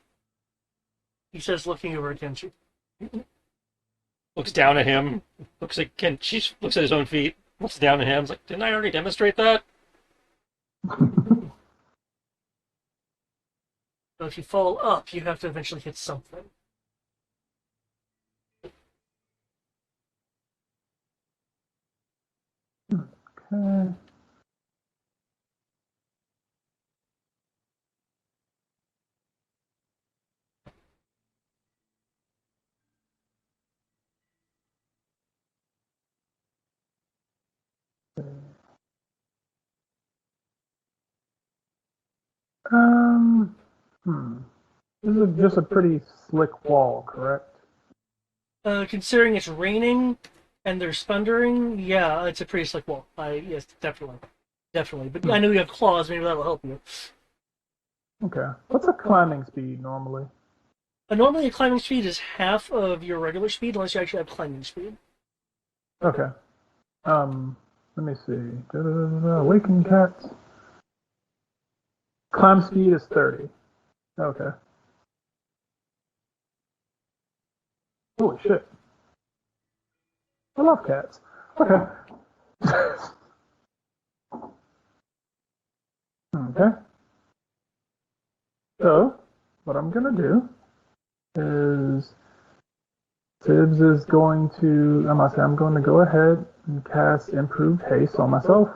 He says, looking over at Kenshi. Looks down at him. Looks at Ken. She looks at his own feet. Looks down at him. Is like, didn't I already demonstrate that? So if you fall up, you have to eventually hit something. Okay. Um, hmm. This is just a pretty slick wall, correct? Considering it's raining and there's thundering, yeah, it's a pretty slick wall. Yes, definitely, definitely. But I know you have claws. Maybe that'll help you. Okay. What's a climbing speed normally? Normally, a climbing speed is half of your regular speed, unless you actually have climbing speed. Okay. Let me see. Awakened cats. Climb speed is 30. Okay. Holy shit. I love cats. Okay. Okay. So, what I'm gonna do is Tibbs is going to, I'm going to go ahead and cast Improved Haste on myself.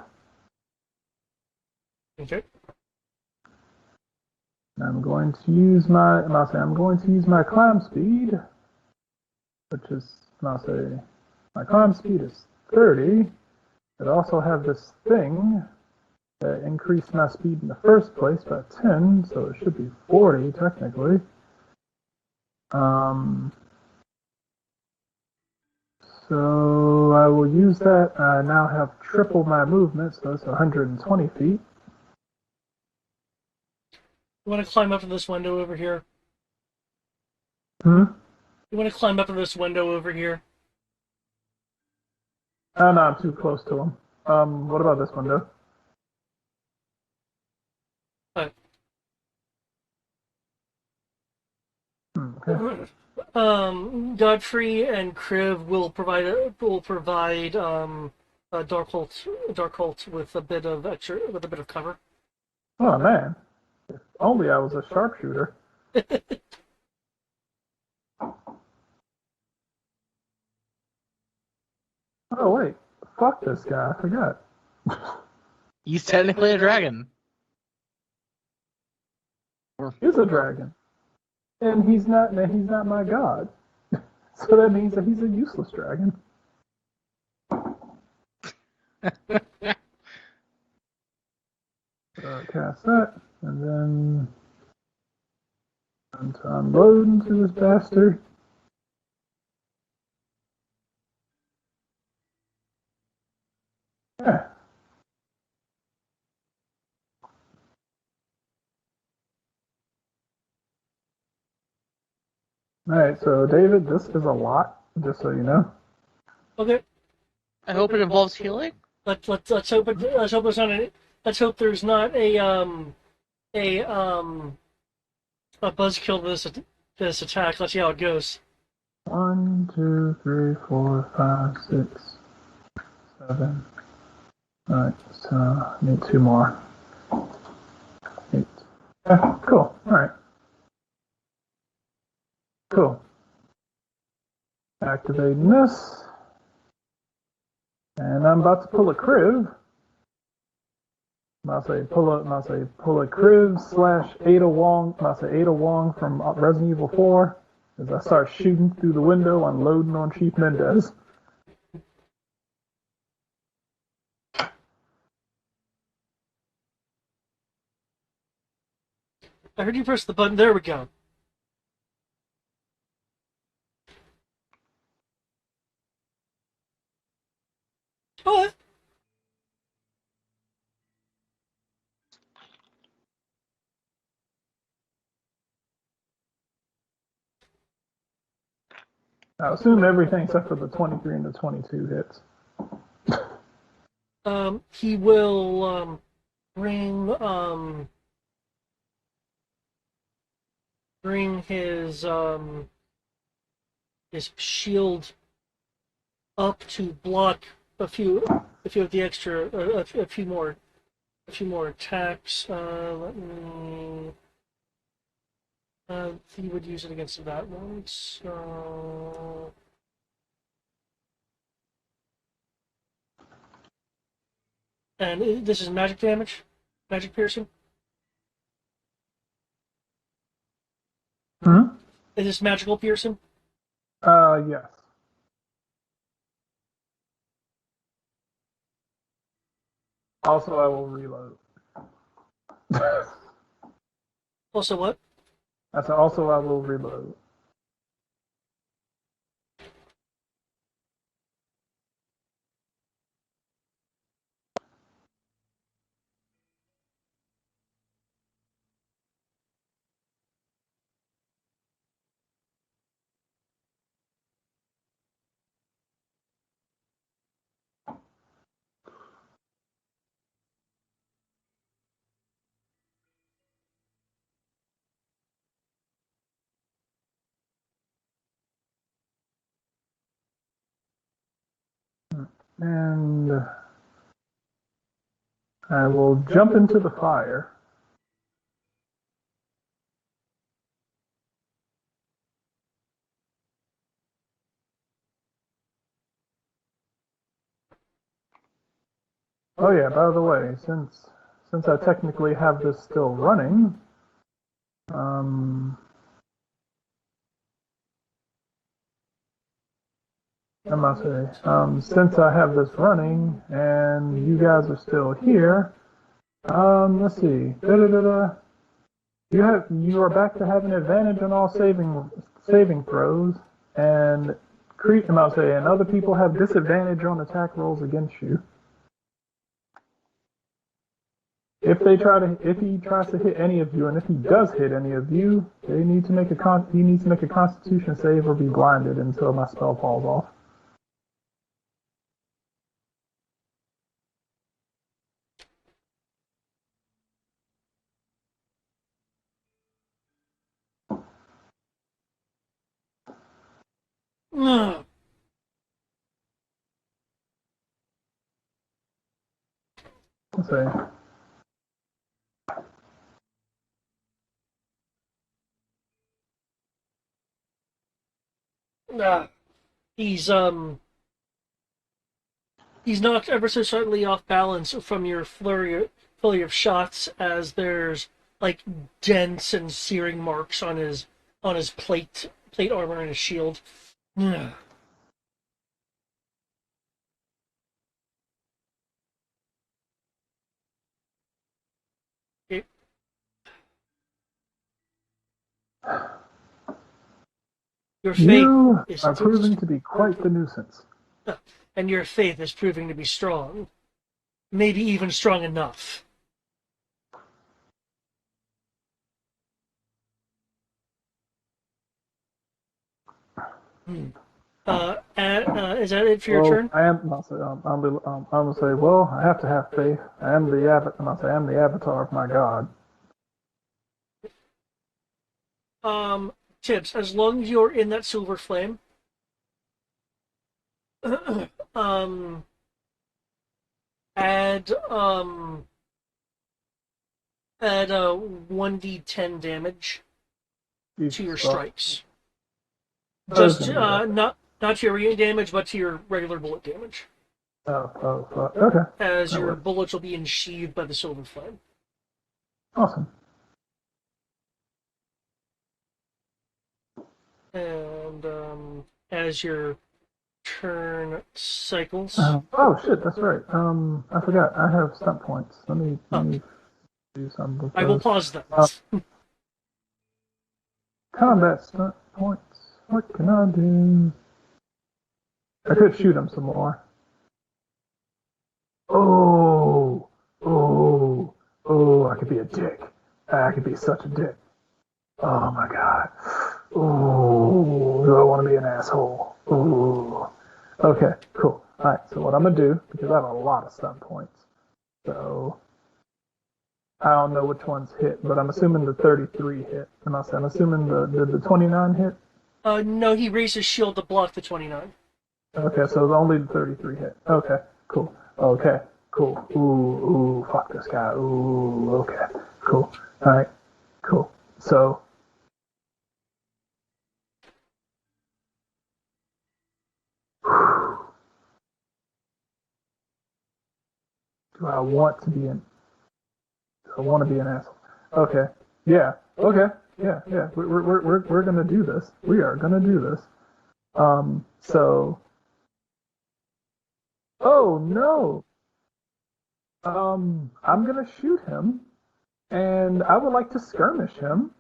Okay. I'm going to use I'm going to use my climb speed, which is, my climb speed is 30. It also have this thing that increased my speed in the first place by 10, so it should be 40 technically. So I will use that. I now have triple my movement, so it's 120 feet. You want to climb up to this window over here? Hmm? You want to climb up to this window over here? Oh, no, I'm too close to him. What about this window? Okay. Godfrey and Kriv will provide Darkholt with a bit of cover. Oh man, if only I was a sharpshooter. Oh wait, fuck this guy. I forgot. He's technically a dragon. He's a dragon, and he's not my god. So that means that he's a useless dragon. Cast that, and then time to unload into this bastard. Yeah. All right, so David, this is a lot, just so you know. Okay. I hope it involves healing. Let's hope there's not a buzzkill to this attack. Let's see how it goes. 1, 2, 3, 4, 5, 6, 7. All right, so I need 2 more. 8. Yeah, cool. All right. Cool. Activating this. And I'm about to pull a Kriv. I'll say pull a Kriv slash Ada Wong. I'll say Ada Wong from Resident Evil 4 as I start shooting through the window, unloading on Chief Mendez. I heard you press the button. There we go. What? I assume everything except for the 23 and the 22 hits. He will bring his shield up to block a few of the extra a few more attacks. Let me. He would use it against that one. So. And this is magic damage, magic piercing. Hmm? Is this magical piercing? Yes. Also, I will reload. Also, what? I said also I will reload. And I will jump into the fire. Oh yeah, by the way, since I technically have this still running, I must say, since I have this running and you guys are still here, let's see, you are back to having advantage on all saving throws, and I must say, and other people have disadvantage on attack rolls against you. If he tries to hit any of you, and if he does hit any of you, he needs to make a Constitution save or be blinded until my spell falls off. Ugh. Let's see. He's knocked ever so slightly off balance from your flurry of shots, as there's like dents and searing marks on his plate armor and his shield. Ugh. It- your faith You is are proving to be quite the nuisance. and your faith is proving to be strong, maybe even strong enough. Is that it for your Well, turn? I am. I'm gonna say. Well, I have to have faith. I am the I am the avatar of my god. Tips. As long as you're in that silver flame, um, add add 1d10 damage to your Jesus fuck. strikes. I was Just gonna do that. not to your radiant damage, but to your regular bullet damage, Oh, fuck. Okay. as That your works. bullets will be ensheathed by the silver flame. Awesome. And as your turn cycles, Oh shit, that's right. I forgot. I have stunt points. Let oh, me do something with I will those. pause that. Combat stunt points. What can I do? I could shoot him some more. Oh, oh, oh! I could be a dick. I could be such a dick. Oh my god. Oh, do I want to be an asshole? Oh. Okay, cool. All right. So what I'm gonna do, because I have a lot of stunt points, so I don't know which ones hit, but I'm assuming the 33 hit. And I'm assuming the 29 hit. No, he raised his shield to block the 29. Okay, so only the 33 hit. Okay, cool. Okay, cool. Ooh, fuck this guy. Ooh, okay, cool. All right, cool. So, do I want to be an? Do I want to be an asshole? Okay. Yeah. Okay. Yeah. Yeah. We're gonna do this. We are gonna do this. So. Oh no. I'm gonna shoot him, and I would like to skirmish him.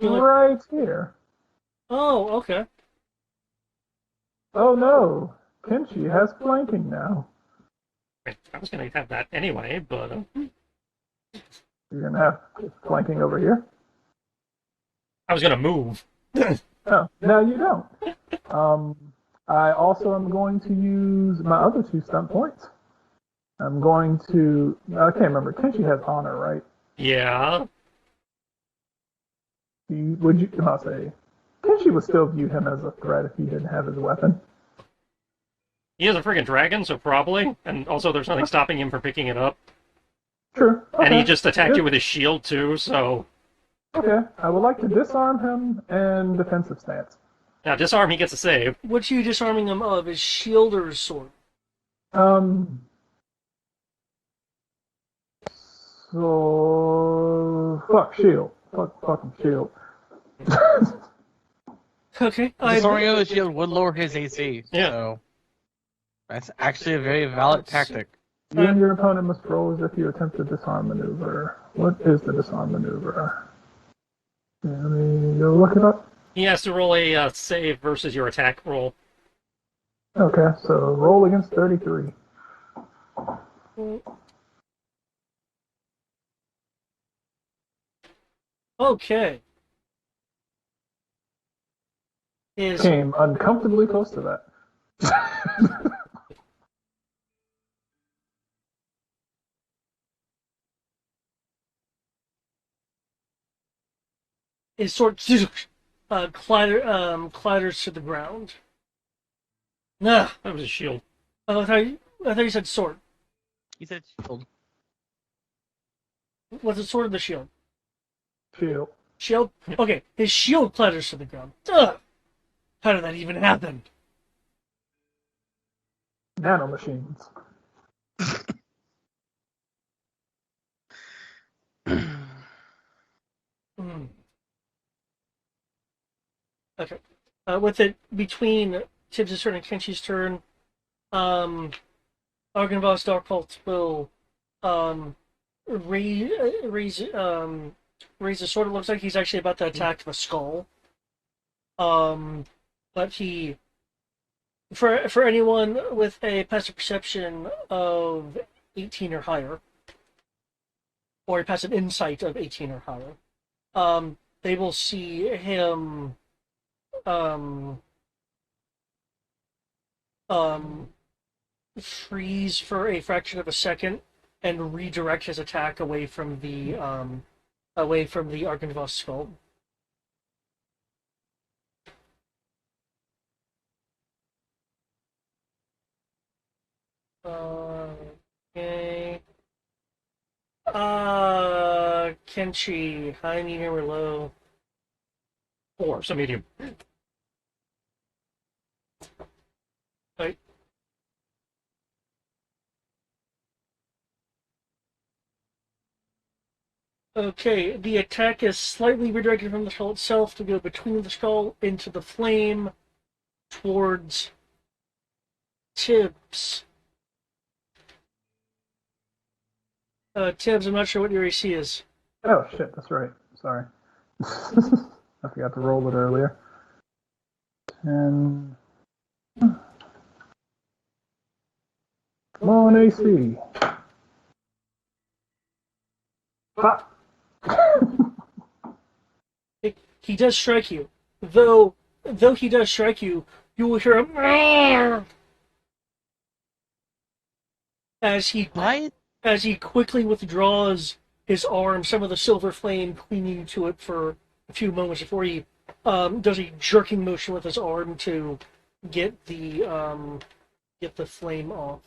right here. Oh, okay. Oh no, Kenshi has flanking now. I was going to have that anyway, but You're gonna have flanking over here. I was going to move. Oh, no, you don't. I also am going to use my other 2 stunt points. I'm going to. I can't remember. Kenshi has honor, right? Yeah. Would you? I'll say. Kenshi would still view him as a threat if he didn't have his weapon. He is a friggin' dragon, so probably. And also, there's nothing stopping him from picking it up. Sure. Okay. And he just attacked Good. you with his shield, too, so... Okay. I would like to disarm him and defensive stance. Now, disarm, he gets a save. What are you disarming him of? His shield or his sword? So fuck shield. Fucking shield. Okay. Disarming of the shield would lower his AC, Yeah. so that's actually a very valid tactic. You and your opponent must roll as if you attempt a disarm maneuver. What is the disarm maneuver? Let me go look it up. He has to roll a save versus your attack roll. Okay, so roll against 33. Okay. Came uncomfortably close to that. His sword clatters to the ground. Nah. That was a shield. Oh, I thought you said sword. He said shield. Was it sword or the shield? Shield. Shield? Okay, his shield clatters to the ground. Ugh. How did that even happen? Nanomachines. Okay. With it between Tibbs' turn and Kenshi's turn, Argynvost's Darkbolt will raise a sword. It looks like he's actually about to attack the skull. But he, for anyone with a passive perception of 18 or higher, or a passive insight of 18 or higher, they will see him freeze for a fraction of a second and redirect his attack away from the Argynvost skull. Okay. Kenshi, high, medium, or low? 4, so medium. Right. Okay, the attack is slightly redirected from the skull itself to go between the skull into the flame towards Tibbs. Tibbs, I'm not sure what your AC is. Oh shit, that's right. Sorry. I forgot to roll it earlier. 10. Come on, AC. Fuck. He does strike you. Though he does strike you, you will hear him as he quickly withdraws his arm, some of the silver flame clinging to it for a few moments before he does a jerking motion with his arm to get the flame off.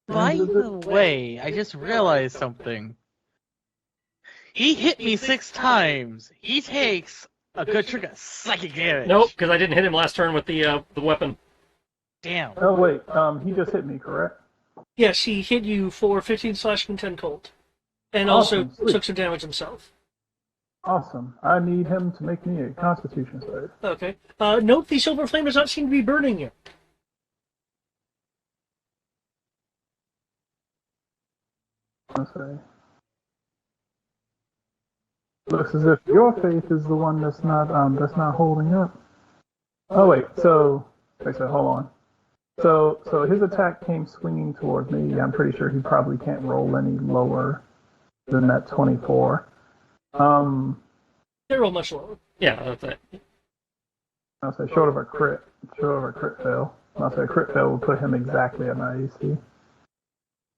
By the way, I just realized something. He hit me 6 times. He takes a good chunk of psychic damage. Nope, because I didn't hit him last turn with the weapon. Damn. Oh wait, he just hit me, correct? Yes, he hit you for 15 slashing and 10 cold. And Awesome, also sweet. took some damage himself. Awesome. I need him to make me a Constitution save. Okay. Note the silver flame does not seem to be burning you. Let's say. Looks as if your faith is the one that's not holding up. Oh wait, so hold on. So his attack came swinging towards me. I'm pretty sure he probably can't roll any lower than that 24. They roll much lower. Yeah, that's it. I'll say short of a crit fail. I'll say a crit fail will put him exactly at my AC.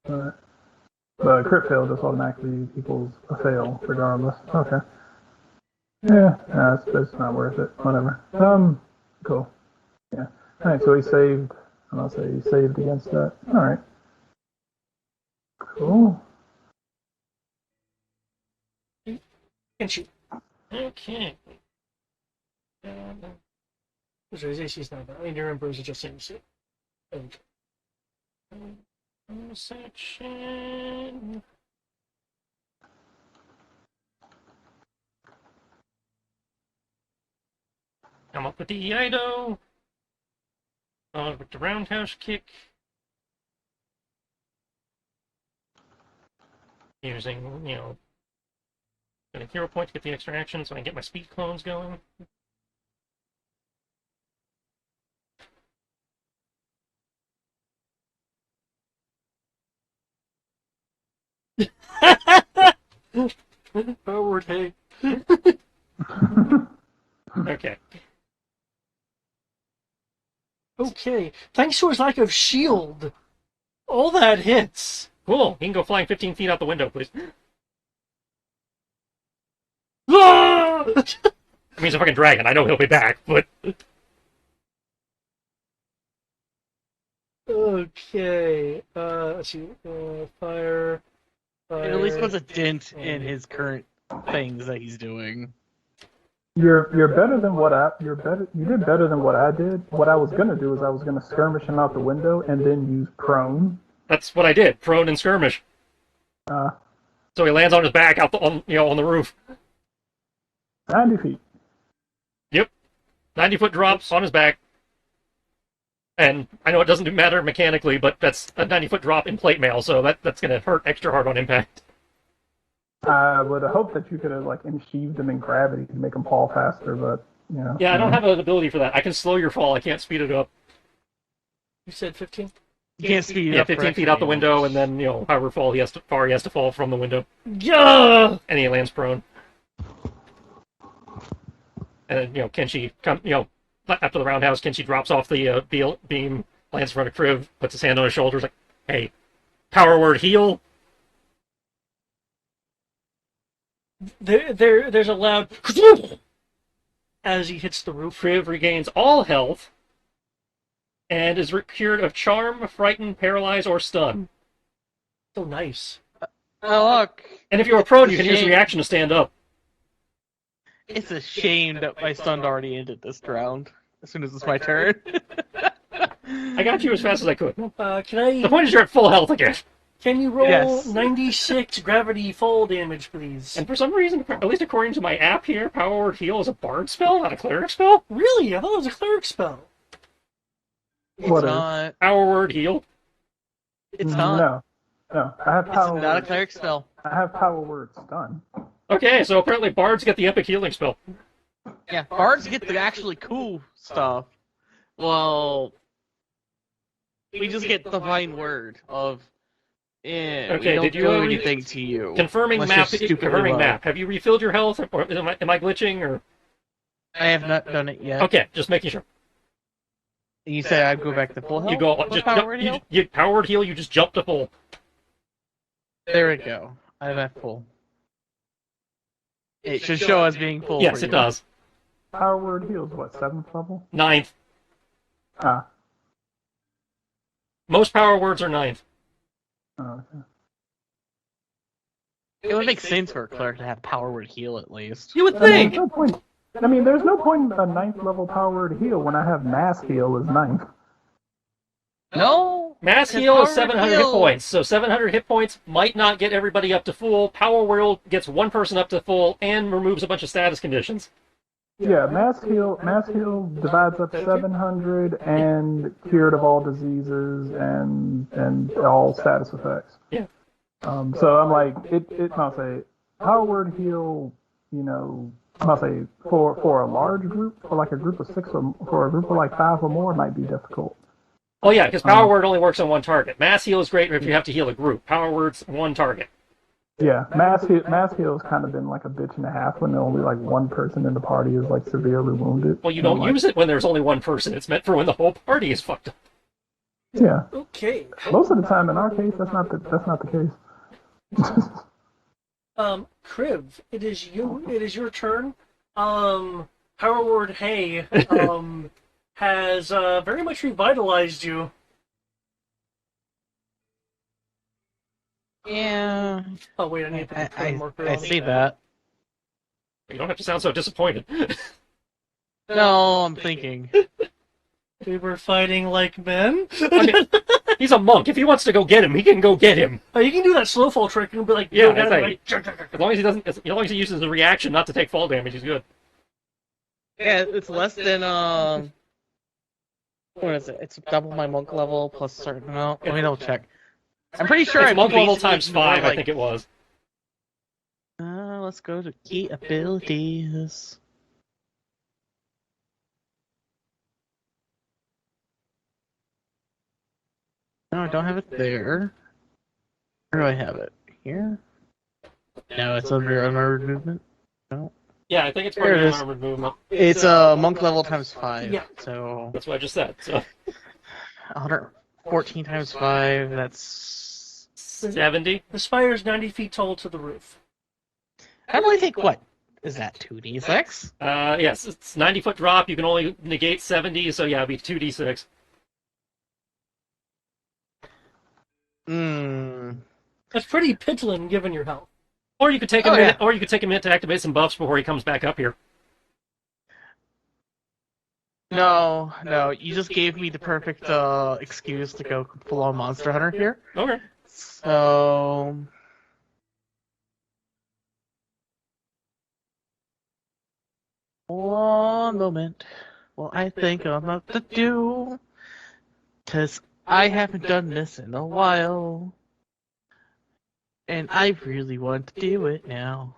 But a crit fail just automatically equals a fail regardless. Okay. Yeah, that's not worth it. Whatever. Cool. Yeah. Alright, so he saved. I'll say he saved against that. Alright. Cool. And shoot. Okay. So his AC's not bad. I mean, you remember it's just AC. Okay. Section. I'm up with the Ido. With the roundhouse kick. Using, a hero point to get the extra action so I can get my speed clones going. Forward, hey. Okay. Okay. Thanks to his lack of shield, all that hits. Cool. He can go flying 15 feet out the window, please. Ah! I mean, he's a fucking dragon. I know he'll be back, but... Okay. Let's see. Fire. It at least puts a dent in his current things that he's doing. You're better than what I you did better than what I did. What I was gonna do is I was gonna skirmish him out the window and then use prone. That's what I did. Prone and skirmish. So he lands on his back out on the roof. 90 feet. Yep. 90-foot drops on his back. And I know it doesn't matter mechanically, but that's a 90-foot drop in plate mail, so that's going to hurt extra hard on impact. I would hope that you could have ensheathed him in gravity to make him fall faster, but Yeah, I don't have an ability for that. I can slow your fall. I can't speed it up. You said 15? You can't speed it Yeah, up 15 feet out the damage. window, and then however far he has to fall from the window, Yeah! and he lands prone. And then Kenshi after the roundhouse, Kenshi drops off the beam, lands in front of Kriv, puts his hand on his shoulders, like, "Hey, power word heal." There's a loud as he hits the roof. Kriv regains all health and is cured of charm, frighten, paralyze, or stun. So nice. Oh, look. And if you're prone, you It's a can use shame. reaction to stand up. It's a shame that my stun already ended this round. As soon as it's my turn. I got you as fast as I could. Can The I? point is you're at full health again. Can you roll Yes. 96 gravity fall damage, please? And for some reason, at least according to my app here, power word heal is a bard spell, not a cleric spell. Really? I thought it was a cleric spell. It's What is? not. Power word heal. It's not. No. I have It's power. not a cleric spell. I have power word stun. Okay, so apparently bards get the epic healing spell. Yeah, bards get the actually cool stuff. Well, we just get the divine word of, Okay, we don't did you, do anything to you. Confirming unless map. you're stupidly Confirming low. map. Have you refilled your health, or am I glitching, or? I have not done it yet. Okay, just making sure. You said I'd go back to full health? You go with just power jump, word you, heal? you power word heal. You just jump to full. There we go. I'm at full. It should show as being full. Yes, for it you. does. Power word heals what, 7th level? 9th. Ah. Most power words are 9th. Oh, okay. It would make sense for a cleric to have power word heal at least. You would I mean, think. there's no point. There's no point in a 9th level power word heal when I have mass heal as 9th. No! Mass Because heal power is word 700 hit heal- points, so 700 hit points might not get everybody up to full. Power word gets one person up to full and removes a bunch of status conditions. Yeah, mass heal divides up 700 and cured of all diseases and all status effects. Yeah. So I'm like, I'll say, power word heal I'm about to say for a large group, for like a group of six or for a group of like five or more, it might be difficult. Oh yeah, because Power Um, Word only works on one target. Mass Heal is great if you have to heal a group. Power Word's one target. yeah, mass heal's kind of been like a bitch and a half when only like one person in the party is like severely wounded. Well, you And don't like, use it when there's only one person. It's meant for when the whole party is fucked up. yeah, Okay. most of the time in our case, that's not the case. Kriv, it is you. It is your turn. Power Word Hey has very much revitalized you. Yeah, Oh wait, I need to put the turn marker I on. see that. You don't have to sound so disappointed. No, I'm thinking. We were fighting like men. I mean, he's a monk. If he wants to go get him, he can go get him. Oh, you can do that slow fall trick and be like, Yeah, go down and like, as long as he doesn't, as long as he uses the reaction not to take fall damage, he's good. Yeah, it's less than what is it? It's double my monk level plus a certain amount. Let me double check. I'm pretty sure It's I monk level basically times ignore, 5, like, I think it was. Let's go to key abilities. No, I don't have it there. Where do I have it? Here? No, it's under unarmored movement. No. Yeah, I think it's part There of it the is. unarmored movement. It's monk level times 5. Yeah. So That's what I just said. So 114 times 5, that's 70. The spire is 90 feet tall to the roof. I really think what? Is that 2d6? Yes, it's 90-foot drop. You can only negate 70, so yeah, it'd be 2d6. Hmm. That's pretty piddling given your health. Or you could take a Oh, minute. yeah. Or you could take a minute to activate some buffs before he comes back up here. No, you just gave me the perfect excuse to go full on Monster Hunter here. Okay. So. One moment. Well, I think I'm about to do. Because I haven't done this in a while. And I really want to do it now.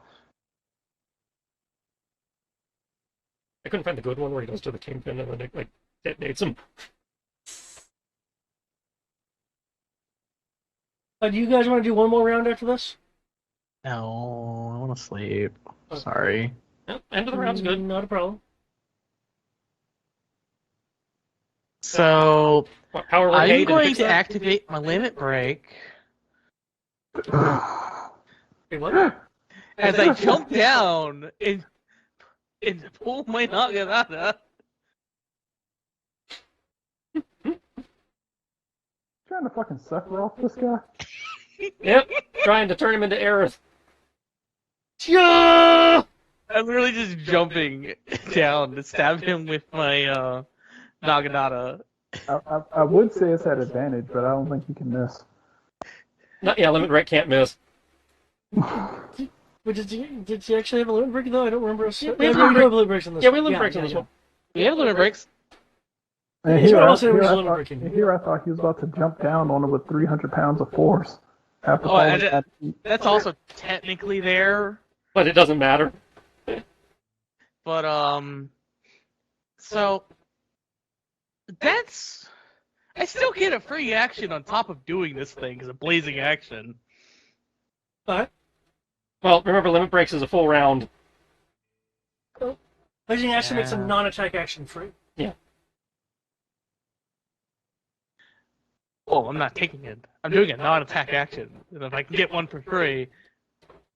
I couldn't find the good one where he goes to the kingpin and then it, like, detonates him. Do you guys want to do one more round after this? No, I want to sleep. Sorry. Yep, end of the round's good. Not a problem. So, What, Power Word I'm Hey, did it going fix to that? activate my limit break Wait, what? as I jump down and pull my Naginata. Trying to fucking sucker off this guy. Yep, trying to turn him into Aerith. Yeah! I'm literally just jumping down to stab him with my Naginata. I would say it's at advantage, but I don't think you can miss. No, yeah, limit break can't miss. Wait, did you actually have a limit break though? I don't remember us. Yeah, We have limit breaks in this. Yeah, we have limit breaks in this one. We have limit breaks. And He's here, also here, was I limit thought, breaking. here I thought he was about to jump down on it with 300 pounds of force. After Oh, falling and at that's also technically there, But it doesn't matter. but so that's I still get a free action on top of doing this thing because a blazing action. Alright. Well, remember, limit breaks is a full round. Blazing action makes a Yeah. non-attack action free. Yeah. Oh, I'm not taking it. I'm doing a non-attack action, and if I can get one for free,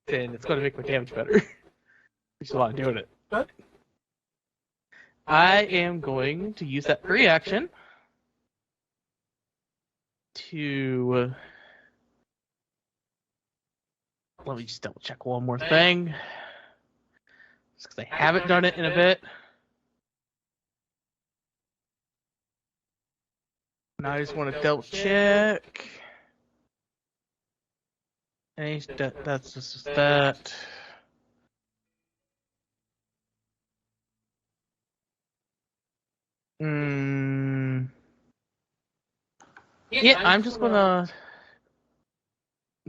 then it's going to make my damage better. Which is why I'm doing it. What? I am going to use that free action to. Let me just double check one more thing. Just because I haven't done it in a bit. Now I just want to double check. That's just that. Yeah, I'm just gonna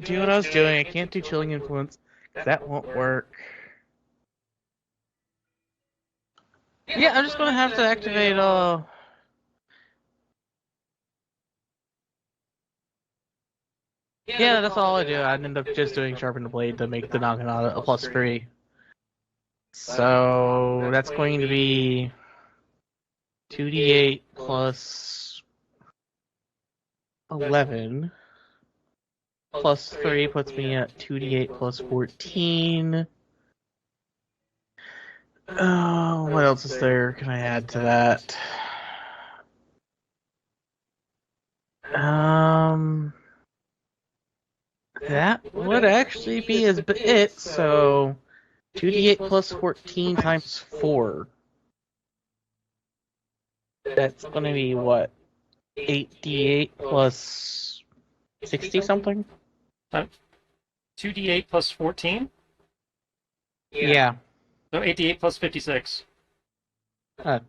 do what I was doing. I can't do chilling influence. That won't work. Yeah, I'm just gonna have to activate, Yeah, that's all I do. I end up just doing Sharpen the Blade to make the Naginata a +3. So that's going to be 2d8 plus 11 plus 3 puts me at 2d8 plus 14. Oh, what else is there? Can I add to that? That would actually be it. So 2d8 plus 14 times 4. That's gonna be what? 8d8 plus 60 something? 2d8 plus 14? Yeah. So 8d8 plus 56. Damn,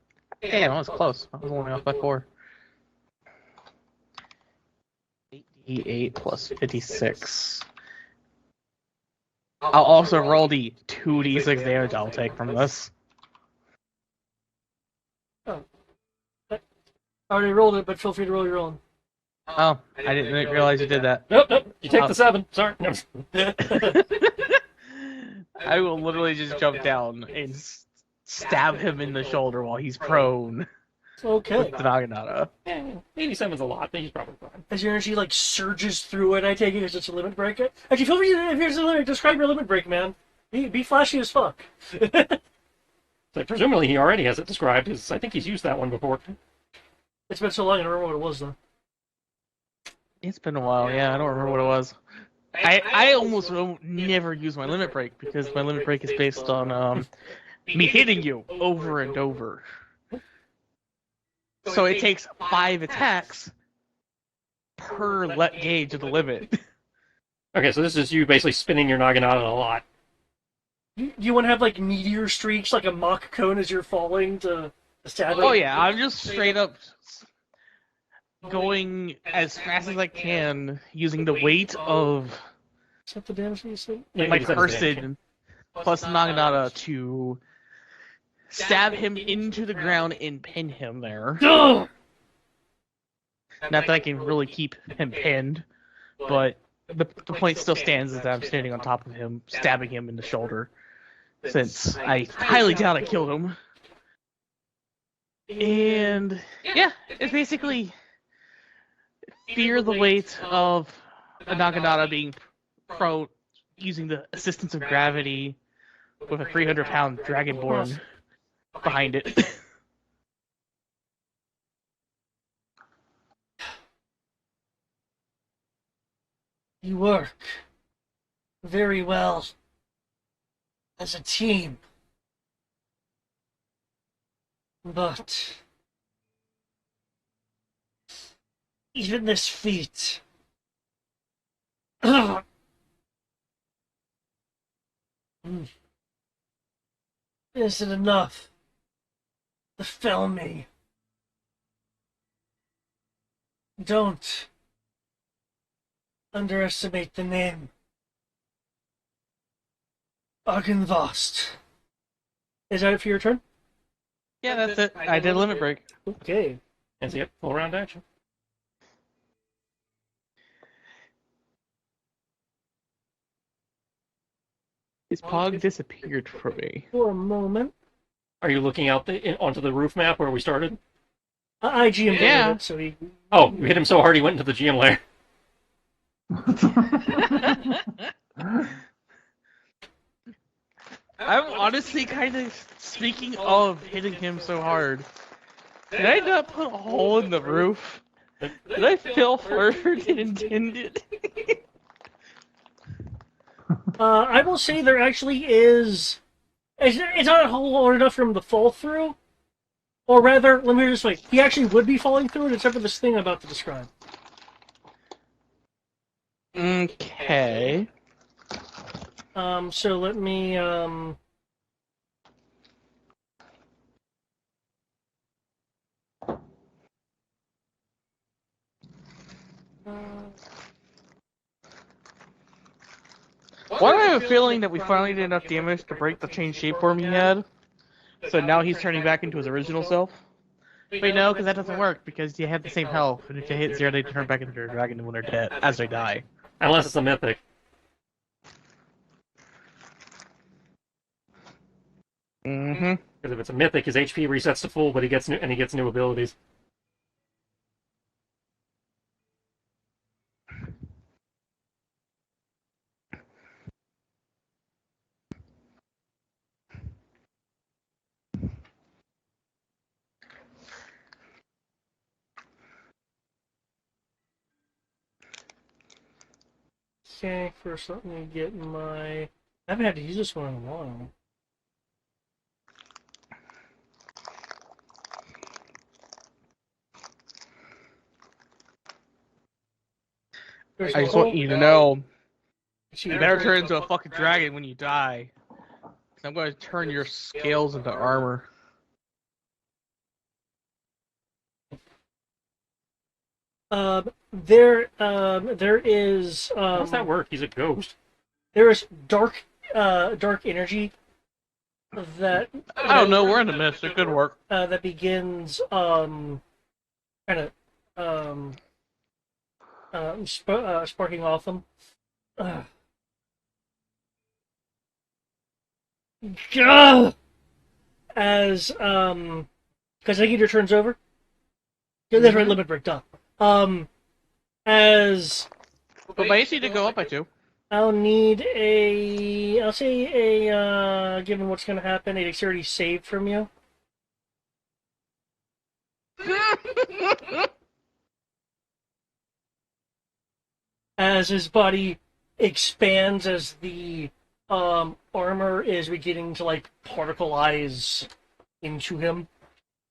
I was close. I was only off by 4. 8d8 plus 56. I'll also roll the 2d6 damage I'll take from this. Oh. I already rolled it, but feel free to roll your own. Oh, I didn't realize you did that. Nope. You take the 7. Sorry. No. I will literally just jump down and stab him in the shoulder while he's prone Okay. with the Naginata. 87's a lot, but he's probably fine. As your energy like surges through it, I take it because it's a limit break. Actually, feel free to, if there's a limit, describe your limit break, man. Be flashy as fuck. So presumably he already has it described, because I think he's used that one before. It's been so long, I don't remember what it was though. It's been a while, yeah, I don't remember what it was. I almost never use my limit break because my limit break is based on me hitting you over and over. So it takes 5 attacks per gauge of the limit. Okay, so this is you basically spinning your Naginata a lot. Do you want to have like meteor streaks, like a mock cone as you're falling to stab? Oh yeah, I'm just straight up going as fast as I can using the weight of Is that the damage you said? my person plus Naginata to stab him into the ground and pin him there. Ugh! Not that I can really keep him pinned, but the point still stands that I'm standing on top of him, stabbing him in the shoulder, since I highly doubt I killed him. And yeah, it's basically fear the weight of a Naginata being prone using the assistance of gravity with a 300-pound dragonborn behind it. You work very well as a team. But even this feat isn't enough to fell me. Don't underestimate the name Argenvost. Is that it for your turn? Yeah, that's it. I did a limit break. Okay. And so, yep, full round action. His pog disappeared from me. For a moment. Are you looking out onto the roof map where we started? I GM'd Yeah. it, so he... Oh, you hit him so hard he went into the GM lair. I'm honestly kind of, speaking of hitting him so hard, did I not put a hole in the roof? Did I fail further than intended? I will say there actually is... It's not a hole large enough for him to fall through. Or rather, let me hear this way. He actually would be falling through it, except for this thing I'm about to describe. Okay. So let me, Why do I have a feeling that we finally did enough damage to break the chain shape form he had? So now he's turning back into his original self. Wait, no, because that doesn't work, because you have the same health, and if you hit 0, they turn back into a dragon when they're dead, as they die. Unless it's a mythic. Mm-hmm. Because if it's a mythic, his HP resets to full, but he gets new abilities. Okay, first let me get my... I haven't had to use this one in a while. I just want you to know, See, you better turn into a fucking dragon when you die. I'm going to turn your scales into armor. there is How does that work? He's a ghost. there is dark energy that I don't know, we're in the mist, it could work. that begins kind of sparking off them. As because I think your turn's over. Yeah, that's right, limit break, duh. As But my AC did go up by 2. I'll need I'll say given what's going to happen, a dexterity save from you. As his body expands, as the armor is beginning to like particleize into him.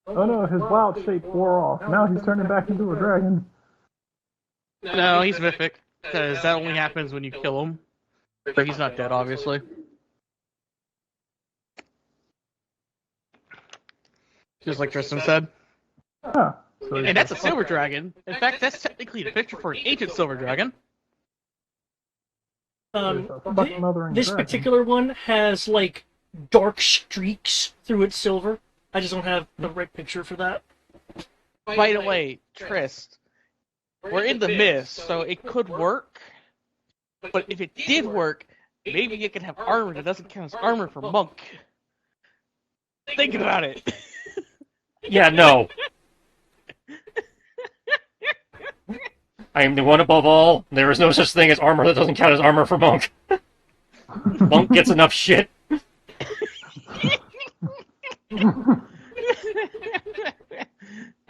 Oh no, his wild shape wore off. Now he's turning back into a dragon. No, he's mythic, because that only happens when you kill him. But he's not dead, obviously. Just like Tristan said. Huh. So And that's a silver dragon. In fact, that's technically the picture for an ancient silver dragon. This particular one has like dark streaks through its silver. I just don't have the right picture for that. By the way, Trist, we're in the mist, so it could work. But if it did work, maybe it could have armor that doesn't count as armor for monk. Think about it. Yeah, no. I am the one above all. There is no such thing as armor that doesn't count as armor for monk. Monk gets enough shit.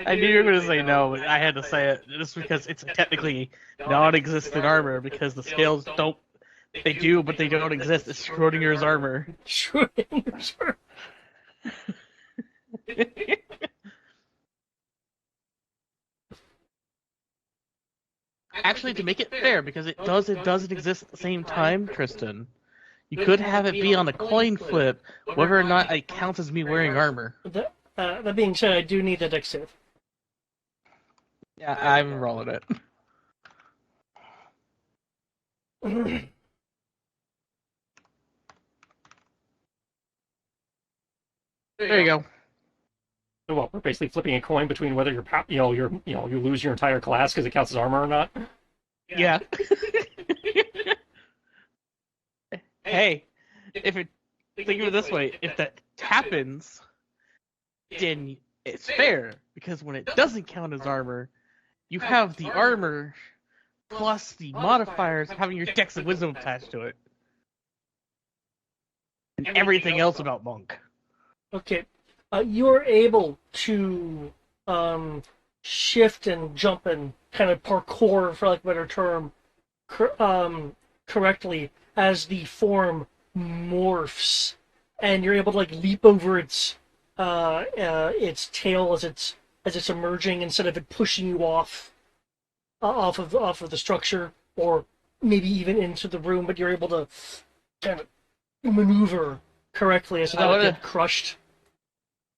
I knew you were going to say no, but I had to say it just because it's technically non-existent armor, because the scales don't... They do, but they don't exist. It's Schrodinger's armor. Schrodinger's armor. Actually, to make it fair, because it doesn't exist at the same time, Tristan, you could have it be on a coin flip whether or not it counts as me wearing armor. That being said, I do need a dex save. Yeah, I'm rolling it. There you go. So what? We're basically flipping a coin between whether you lose your entire class because it counts as armor or not. Yeah. Hey, think of it this way: if that happens, then it's fair, because when it doesn't count as armor, you have the armor plus the modifiers having your dex and wisdom attached to it, and everything else about monk. Okay, you're able to shift and jump and kind of parkour, for lack of a better term, correctly as the form morphs, and you're able to like leap over its tail as it's emerging, instead of it pushing you off of the structure, or maybe even into the room. But you're able to kind of maneuver correctly as it doesn't get crushed.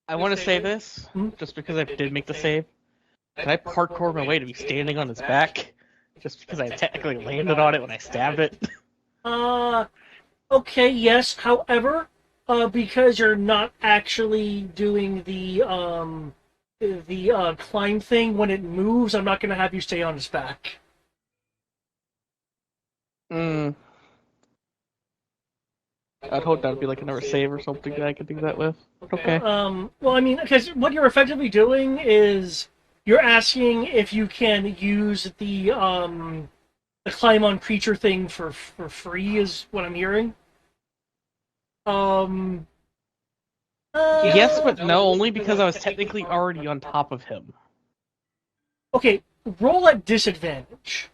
I want to say this, just because I did make the save. Can I parkour my way to be standing on its back? Just because I technically landed on it when I stabbed it? Okay, yes. However, Because you're not actually doing the climb thing when it moves, I'm not going to have you stay on its back. Mm. I'd hope that'd be like another save or something that I could do that with. Okay. Well, I mean, because what you're effectively doing is you're asking if you can use the climb on creature thing for free, is what I'm hearing. Um. Yes, but no, only because I was technically already on top of him. Okay, roll at disadvantage.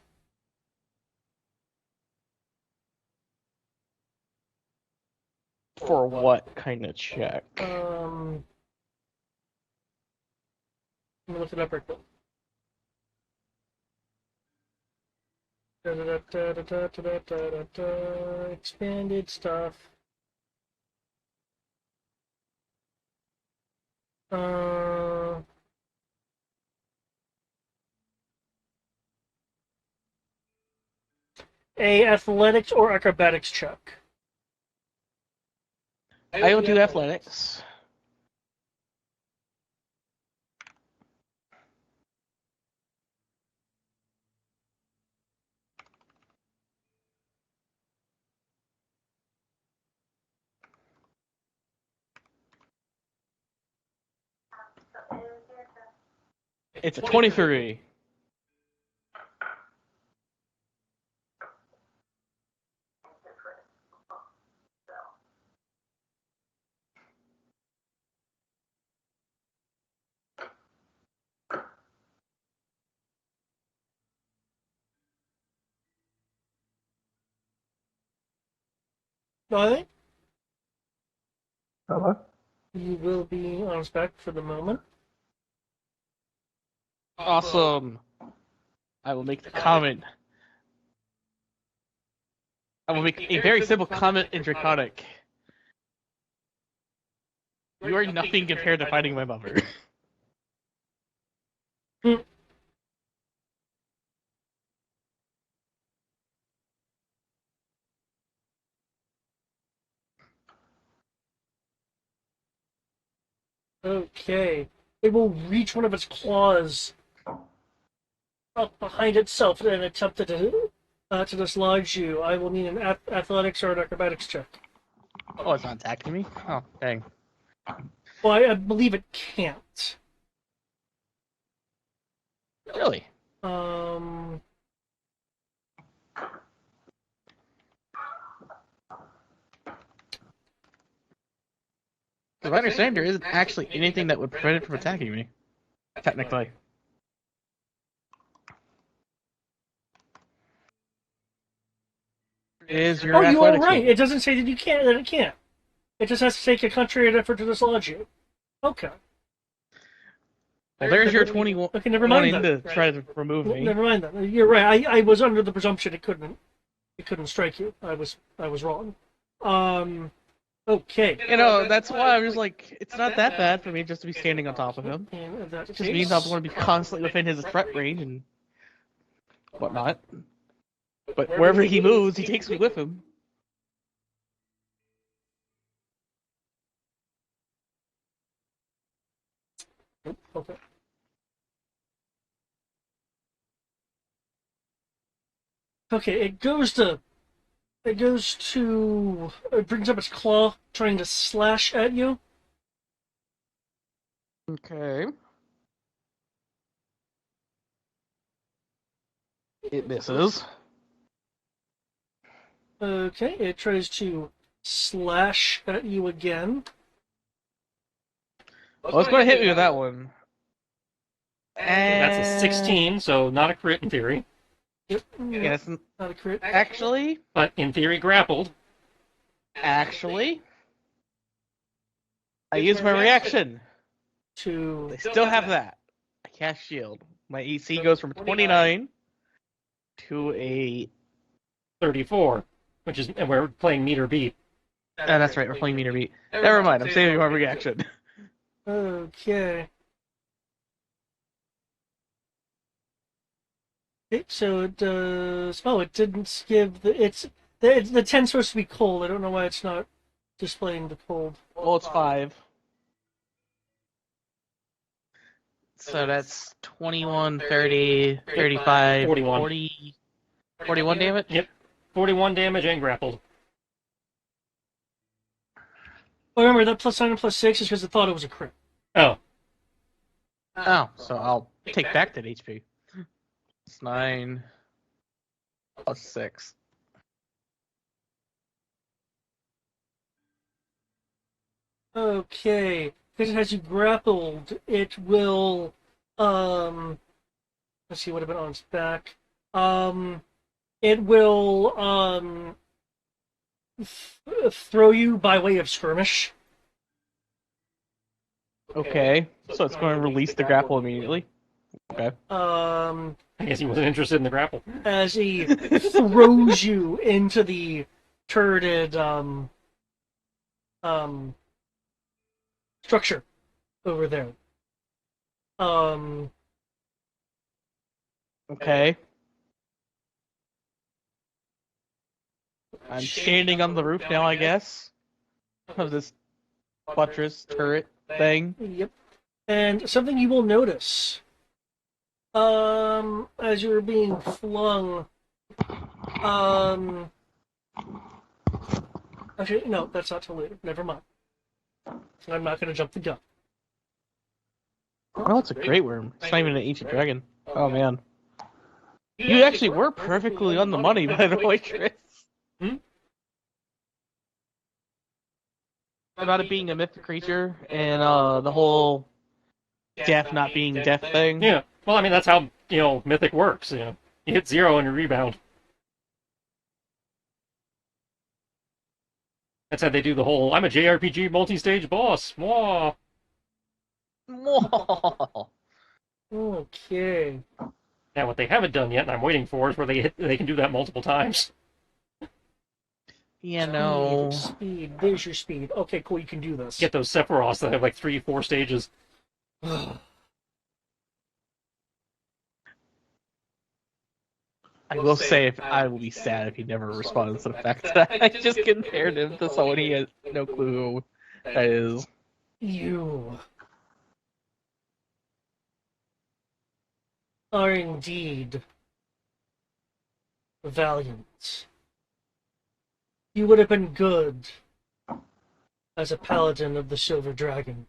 For what kind of check? Let me look it up real quick. Expanded stuff. A athletics or acrobatics check. I will do athletics. It's a 23. Alright. Hello? You will be on spec for the moment. Awesome. I will make the comment. I will make a very simple comment in Draconic. You are nothing compared to fighting my mother. Okay. It will reach one of its claws up behind itself and attempt to dislodge you. I will need an athletics or an acrobatics check. Oh, it's not attacking me? Oh, dang. Well, I believe it can't. Really? As I understand, there isn't actually anything that would prevent it from attacking me. Technically. Is your Oh, you are athletics right. roll? It doesn't say that you can't. That it can't. It just has to take a contrary effort to dislodge you. Okay. Well, there's your 21 Okay, never mind wanting then. to try to remove me. Never mind then. You're right. I was under the presumption it couldn't strike you. I was wrong. Okay. You know, that's why I'm just like, it's not that bad for me just to be standing on top of him. In that It just case, means I'm going to be constantly within his threat range and whatnot. But wherever he moves, he takes me with him. Okay. Okay, it brings up its claw, trying to slash at you. Okay. It misses. Okay, it tries to slash at you again. Well, it's going to hit me with that one. That's a 16, so not a crit in theory. Yep. Yes, Not a crit. actually, But in theory, grappled. I use my reaction. To They still have that. I cast shield. My AC goes from 29 to a... 34, and we're playing meter beat. that's right, we're playing meter beat. Never mind, I'm saving my reaction. Okay. So it does. Oh, it didn't give the. The 10's supposed to be cold. I don't know why it's not displaying the cold. Well, it's 5. So that's 21, 30, 35, 41. 40, 41 damage? Yep. 41 damage and grappled. Oh, remember, that +9 and +6 is because I thought it was a crit. Oh. Oh, so I'll take back that HP. It's 9 plus 6. Okay. Because it has you grappled, it will, let's see what have been on its back. It will, throw you by way of skirmish. Okay, so it's going to release the grapple immediately. Okay. Um, I guess he wasn't interested in the grapple. as he throws you into the turreted, structure over there. Okay. I'm standing on the roof now, I guess, of this buttress turret thing. Yep. And something you will notice, as you're being flung, actually, no, that's not till later. Never mind. I'm not going to jump the gun. Oh, it's a great worm. It's not even an ancient dragon. Oh man. You actually were perfectly on the money, by the way, Chris. Hmm? About it being a mythic creature and the whole death not being death thing. Yeah. Well, I mean, that's how, Mythic works, You hit 0 and you rebound. That's how they do the whole, I'm a JRPG multi-stage boss. Wah. Okay. Now, what they haven't done yet, and I'm waiting for, is where they can do that multiple times. Yeah, no. Speed. There's your speed. Okay, cool. You can do this. Get those Sephiroths that have like 3-4 stages. I will say I will be sad if he never responds to the fact that I just compared him to someone he has no clue who that is. You are indeed valiant. You would have been good as a paladin of the Silver Dragon.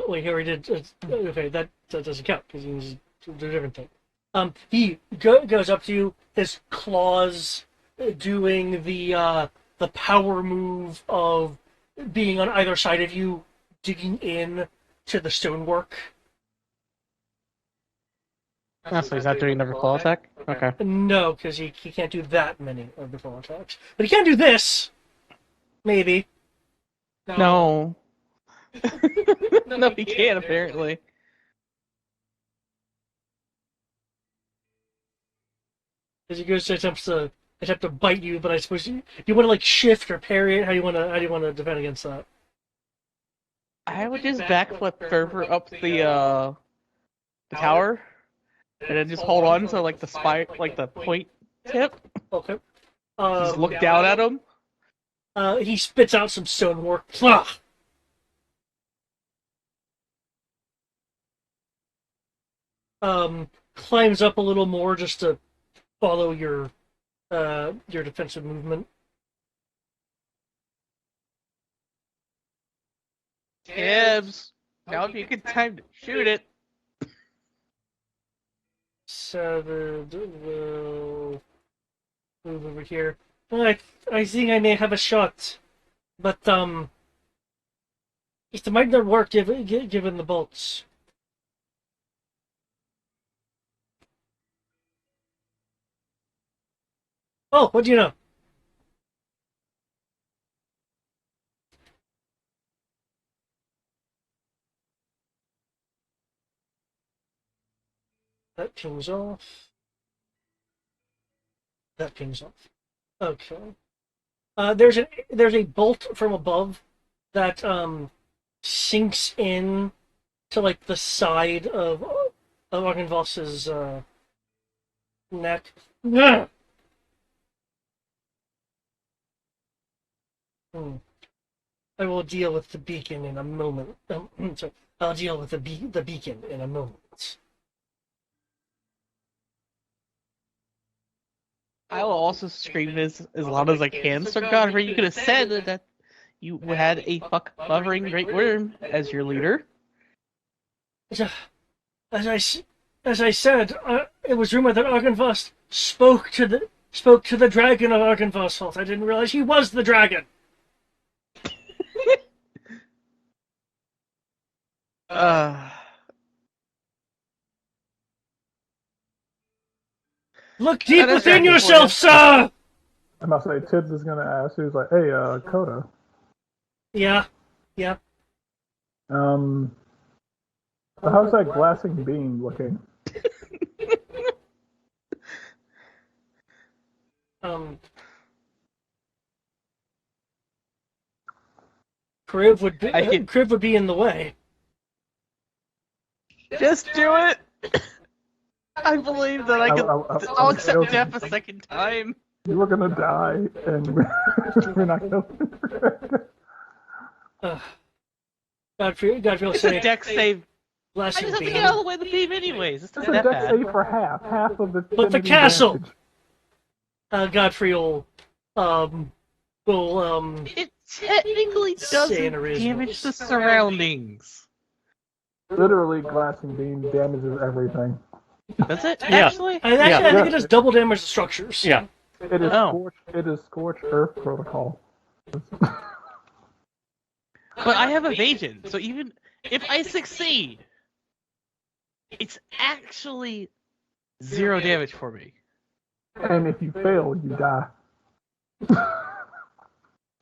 Wait, he already did. Okay, that doesn't count because he's a different thing. He goes up to you, his claws doing the power move of being on either side of you, digging in to the stonework. Oh, so he's not doing another claw attack? Okay. No, because he can't do that many of the claw attacks, but he can do this. Maybe. No. No, he can't, apparently. As he goes to attempt to bite you, but I suppose you want to like shift or parry it. How do you want to defend against that? I would just backflip further up the tower, and then just hold on to like the spike, like the point tip. Okay. Just look down at him. He spits out some stonework. Climbs up a little more just to follow your defensive movement. Gibbs, now would be a good time to shoot it. Savage will move over here. I think I may have a shot, but it might not work given the bolts. Oh, what do you know? That pings off. That pings off. Okay. There's a bolt from above that sinks in to like the side of Argenvoss's neck. Yeah. I will deal with the beacon in a moment. Sorry, I'll deal with the beacon in a moment. I will also scream this as loud as I can. Sir Godfrey, you could have said that you had a hovering great worm as your leader. As I said, it was rumored that Argenvoss spoke to the dragon of Argenvossholt. I didn't realize he was the dragon. Look deep within yourself, sir! I must say, Tibbs is gonna ask. He's like, "Hey, Coda. Yeah. So how's that glassing beam looking?" Crib would be in the way. Just do it. I believe that I'll accept death a second time. You were gonna die, and we're not gonna. Godfrey will It's say a deck save. I glassing just have to beam. get all the way to the beam anyways. It's It's not a that deck bad. save for half of the. But the castle! Godfrey will It technically doesn't Say in a reasonable- damage the surroundings. Literally, glassing beam damages everything. Does it? Yeah. Actually? I think it does double damage to structures. Yeah. It is Oh. scorched earth protocol. But I have evasion, so even if I succeed, it's actually 0 damage for me. And if you fail, you die.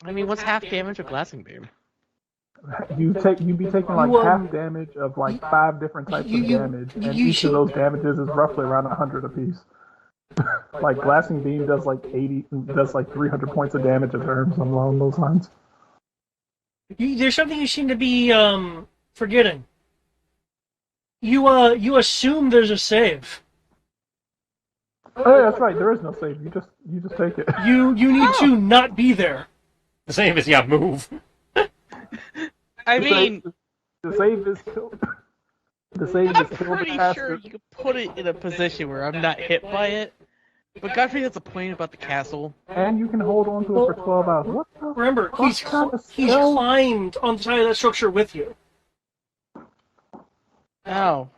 I mean, what's half damage of glassing beam? You'd be taking like You, half damage of like 5 different types of damage, and each of those damages is roughly around 100 apiece. Like glassing beam does like 300 points of damage a turn, something along those lines. There's something you seem to be forgetting. You assume there's a save. Oh, yeah, that's right. There is no save. You just take it. You need to not be there. The same as move. I mean, the save is killed. The save I'm is killed. pretty sure you could put it in a position where I'm not hit by it. But Godfrey has a point about the castle. And you can hold on to it for 12 hours. What the Remember, he's kind of spell? climbed on the side of that structure with you. Oh.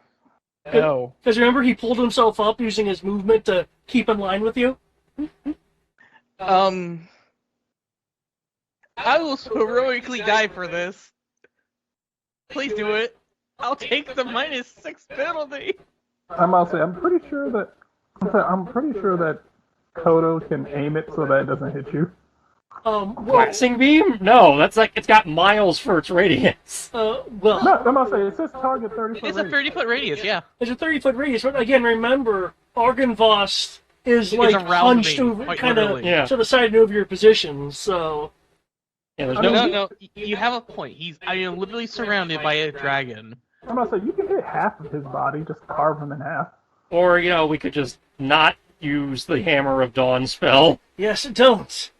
Oh. Because remember, he pulled himself up using his movement to keep in line with you. I will heroically die for this. Please do it. I'll take the -6 penalty. I'm pretty sure that Kodo can aim it so that it doesn't hit you. Waxing beam? No, that's like it's got miles for its radius. No, it says target 30 foot It's a radius. 30-foot radius, yeah. There's a 30-foot radius, but again, remember, Argenvoss is like around hunched me, over, quite kind of literally. to the side of your position. So Yeah, there's No, you have a point. I am literally surrounded by a dragon. I'm about to say, you can hit half of his body, just carve him in half. Or we could just not use the Hammer of Dawn spell. yes, don't.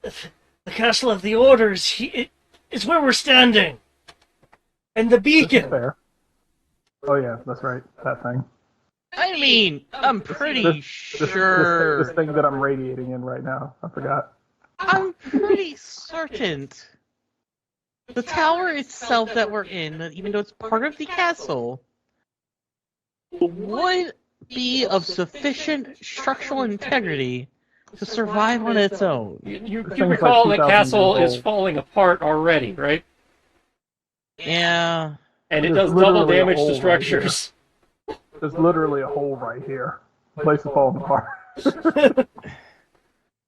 The Castle of the Orders is where we're standing, and the This is beacon. fair. Oh yeah, that's right. That thing. I mean, I'm pretty This sure. thing that I'm radiating in right now. I forgot. I'm pretty certain the tower itself that we're in, even though it's part of the castle, would be of sufficient structural integrity to survive on its own. You This thing's recall like the 2,000 castle years is old. falling apart already, right? Yeah. And it There's does double literally a damage hole to right structures. There's literally a hole right here. The place is falling apart.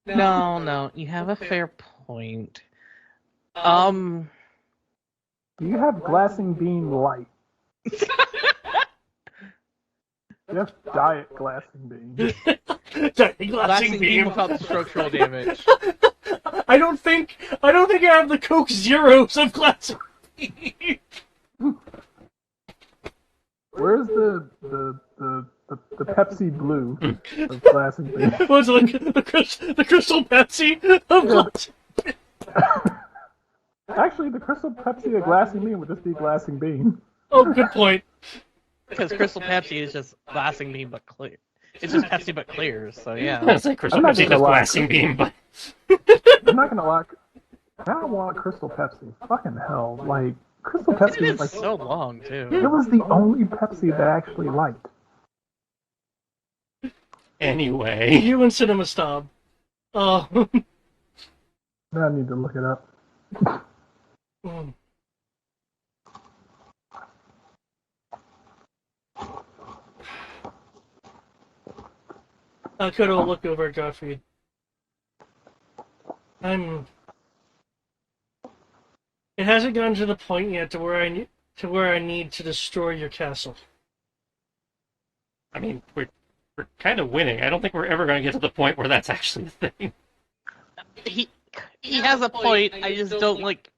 No, you have a fair point. You have glassing beam light. Just diet glassing beam. Glassing beam without the structural damage. I don't think I have the Coke Zeros of glass. Where's the Pepsi Blue of glassing bean? What's it like the Crystal Pepsi of glass? Actually, the Crystal Pepsi of glassing bean would just be glassing bean. Oh, good point. Because Crystal Pepsi is just glassing beam but clear. It's just Pepsi but clear, so I yeah. was like Crystal I'm not Pepsi gonna just lie. glassing beam, but I'm not gonna lie. I want Crystal Pepsi. Fucking hell. Like, Crystal It's Pepsi been was like. so long, too. It was the only Pepsi that I actually liked. anyway. You and Cinema Snob. Oh. Now I need to look it up. Kodo will look over at Godfrey. It hasn't gotten to the point yet to where I need to destroy your castle. I mean, we're kind of winning. I don't think we're ever going to get to the point where that's actually a thing. He has a point. I just don't like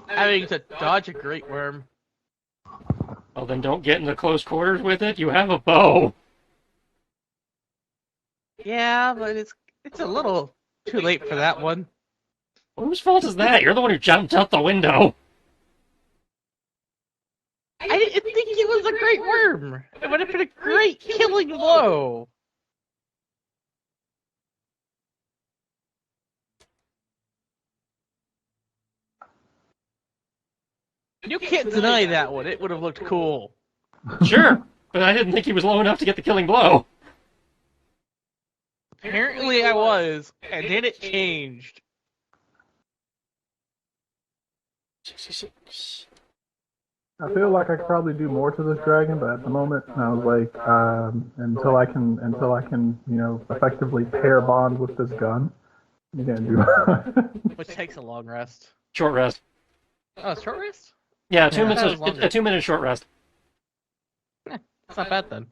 having to dodge a great worm. Well, then don't get into close quarters with it. You have a bow. Yeah, but it's a little too late for that one. Well, whose fault is that? You're the one who jumped out the window. I didn't think it was a great worm. It would have been a great killing blow. You can't deny that one. It would have looked cool. Sure, but I didn't think he was low enough to get the killing blow. Apparently I was, and then it changed. 66. I feel like I could probably do more to this dragon, but at the moment, I was like, until I can, effectively pair bond with this gun, you can't do it. Which takes a long rest. Short rest. Oh, short rest? Yeah, 2 minutes. That was longer. A 2-minute short rest. It's not bad then.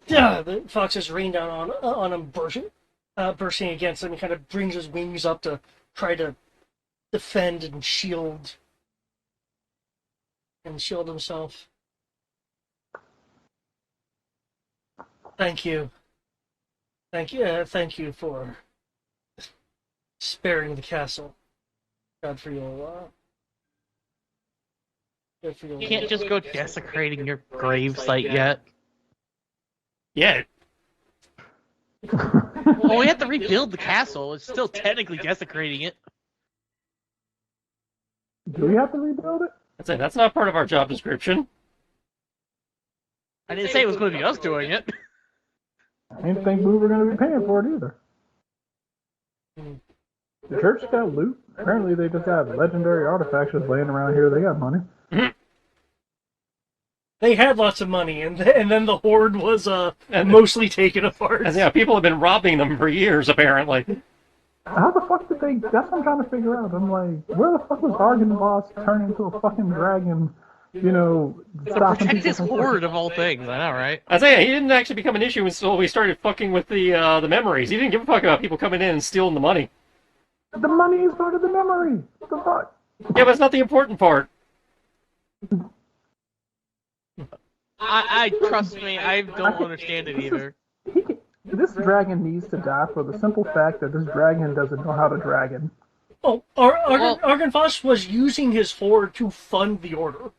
Yeah, the foxes rain down on him, bursting against him. He kind of brings his wings up to try to defend and shield himself. Thank you for sparing the castle. God for your. You can't just go desecrating your grave site yet. Yeah. Well, we have to rebuild the castle. It's still technically desecrating it. Do we have to rebuild it? I'd say that's not part of our job description. I didn't say it was going to be us doing it. I didn't think we were going to be paying for it either. The church got loot. Apparently, they just have legendary artifacts just laying around here. They got money. They had lots of money, and then the horde was mostly taken apart. And yeah, people have been robbing them for years, apparently. How the fuck did they... That's what I'm trying to figure out. I'm like, where the fuck was Argon Boss turn into a fucking dragon, To stopping protect his people from- horde of all things. I know, right? I say, he didn't actually become an issue until we started fucking with the memories. He didn't give a fuck about people coming in and stealing the money. The money is part of the memory. What the fuck? Yeah, but it's not the important part. I trust me, I don't understand it either. This dragon needs to die for the simple fact that this dragon doesn't know how to dragon. Oh, Argon Voss was using his horde to fund the order.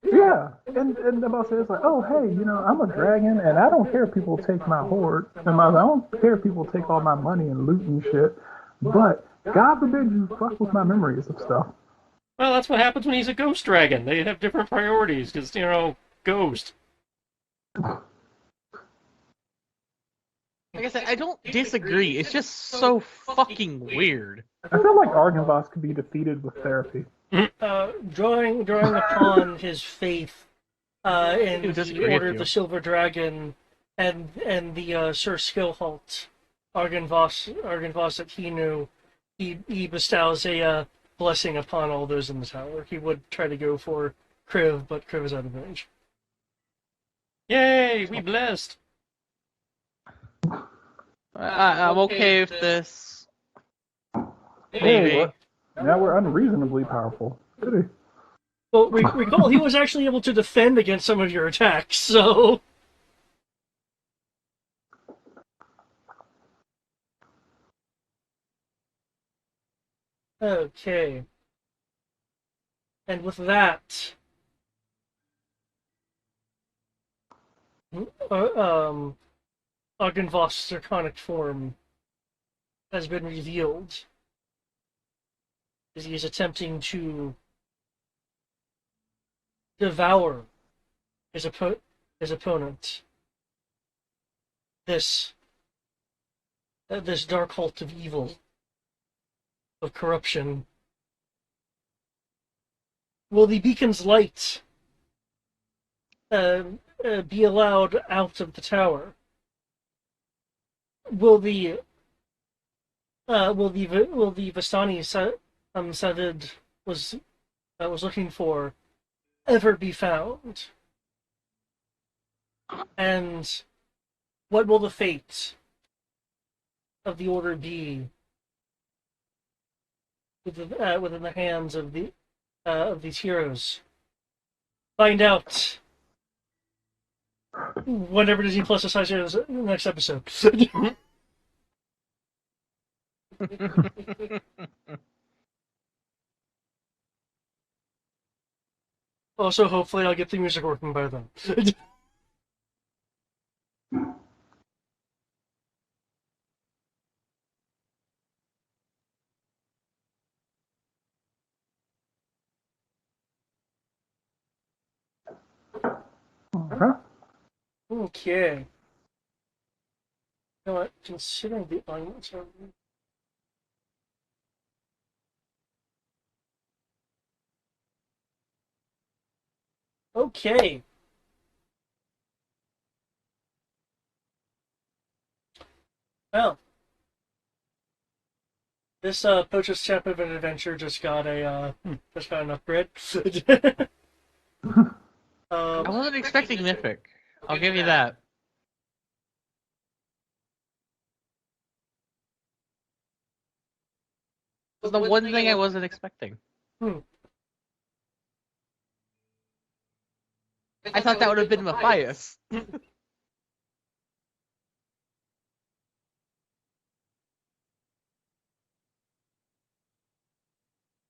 Yeah, and the boss is like, oh, hey, I'm a dragon, and I don't care if people take my horde. And I don't care if people take all my money and loot and shit. But, God forbid you fuck with my memories of stuff. Well, that's what happens when he's a ghost dragon. They have different priorities, because, ghost. Like I said, I don't disagree. It's just so fucking weird. I feel like Argon Boss could be defeated with therapy. Drawing upon his faith in Who disagree the Order with of you? the Silver Dragon and the Sir Skillholt, Argon Voss that he knew, he bestows a blessing upon all those in the tower. He would try to go for Kriv, but Kriv is out of range. Yay, we blessed. I'm okay with this. Hey, Maybe. now we're unreasonably powerful. Goody. Well, recall he was actually able to defend against some of your attacks, so... Okay. And with that, Argenvoss's draconic form has been revealed as he is attempting to devour his, his opponent. This this dark cult of evil, of corruption. Will the beacon's light be allowed out of the tower? Will the Vistani Savid was looking for ever be found? And what will the fate of the order be within the hands of these heroes? Find out whenever Disney Plus decides the next episode. Also, hopefully, I'll get the music working by then. Uh-huh. Okay. You know what? Considering the audience are... Okay. Well, this Poach's chapter of an adventure just got an upgrade. I wasn't expecting Mythic. I'll give you that. It was the one thing I wasn't expecting. I thought that would have been Matthias.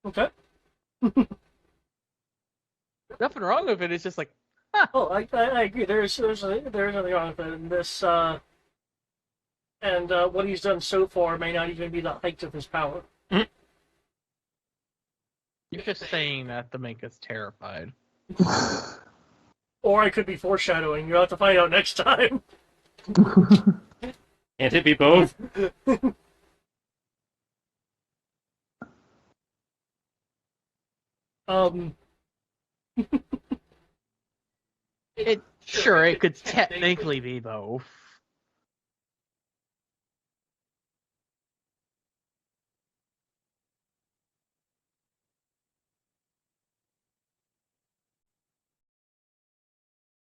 Okay. Nothing wrong with it. It's just like, Oh, I agree. There's nothing wrong with it. And this what he's done so far may not even be the height of his power. you're just saying that to make us terrified. Or I could be foreshadowing. You'll have to find out next time. Can't it be both? It could technically be both.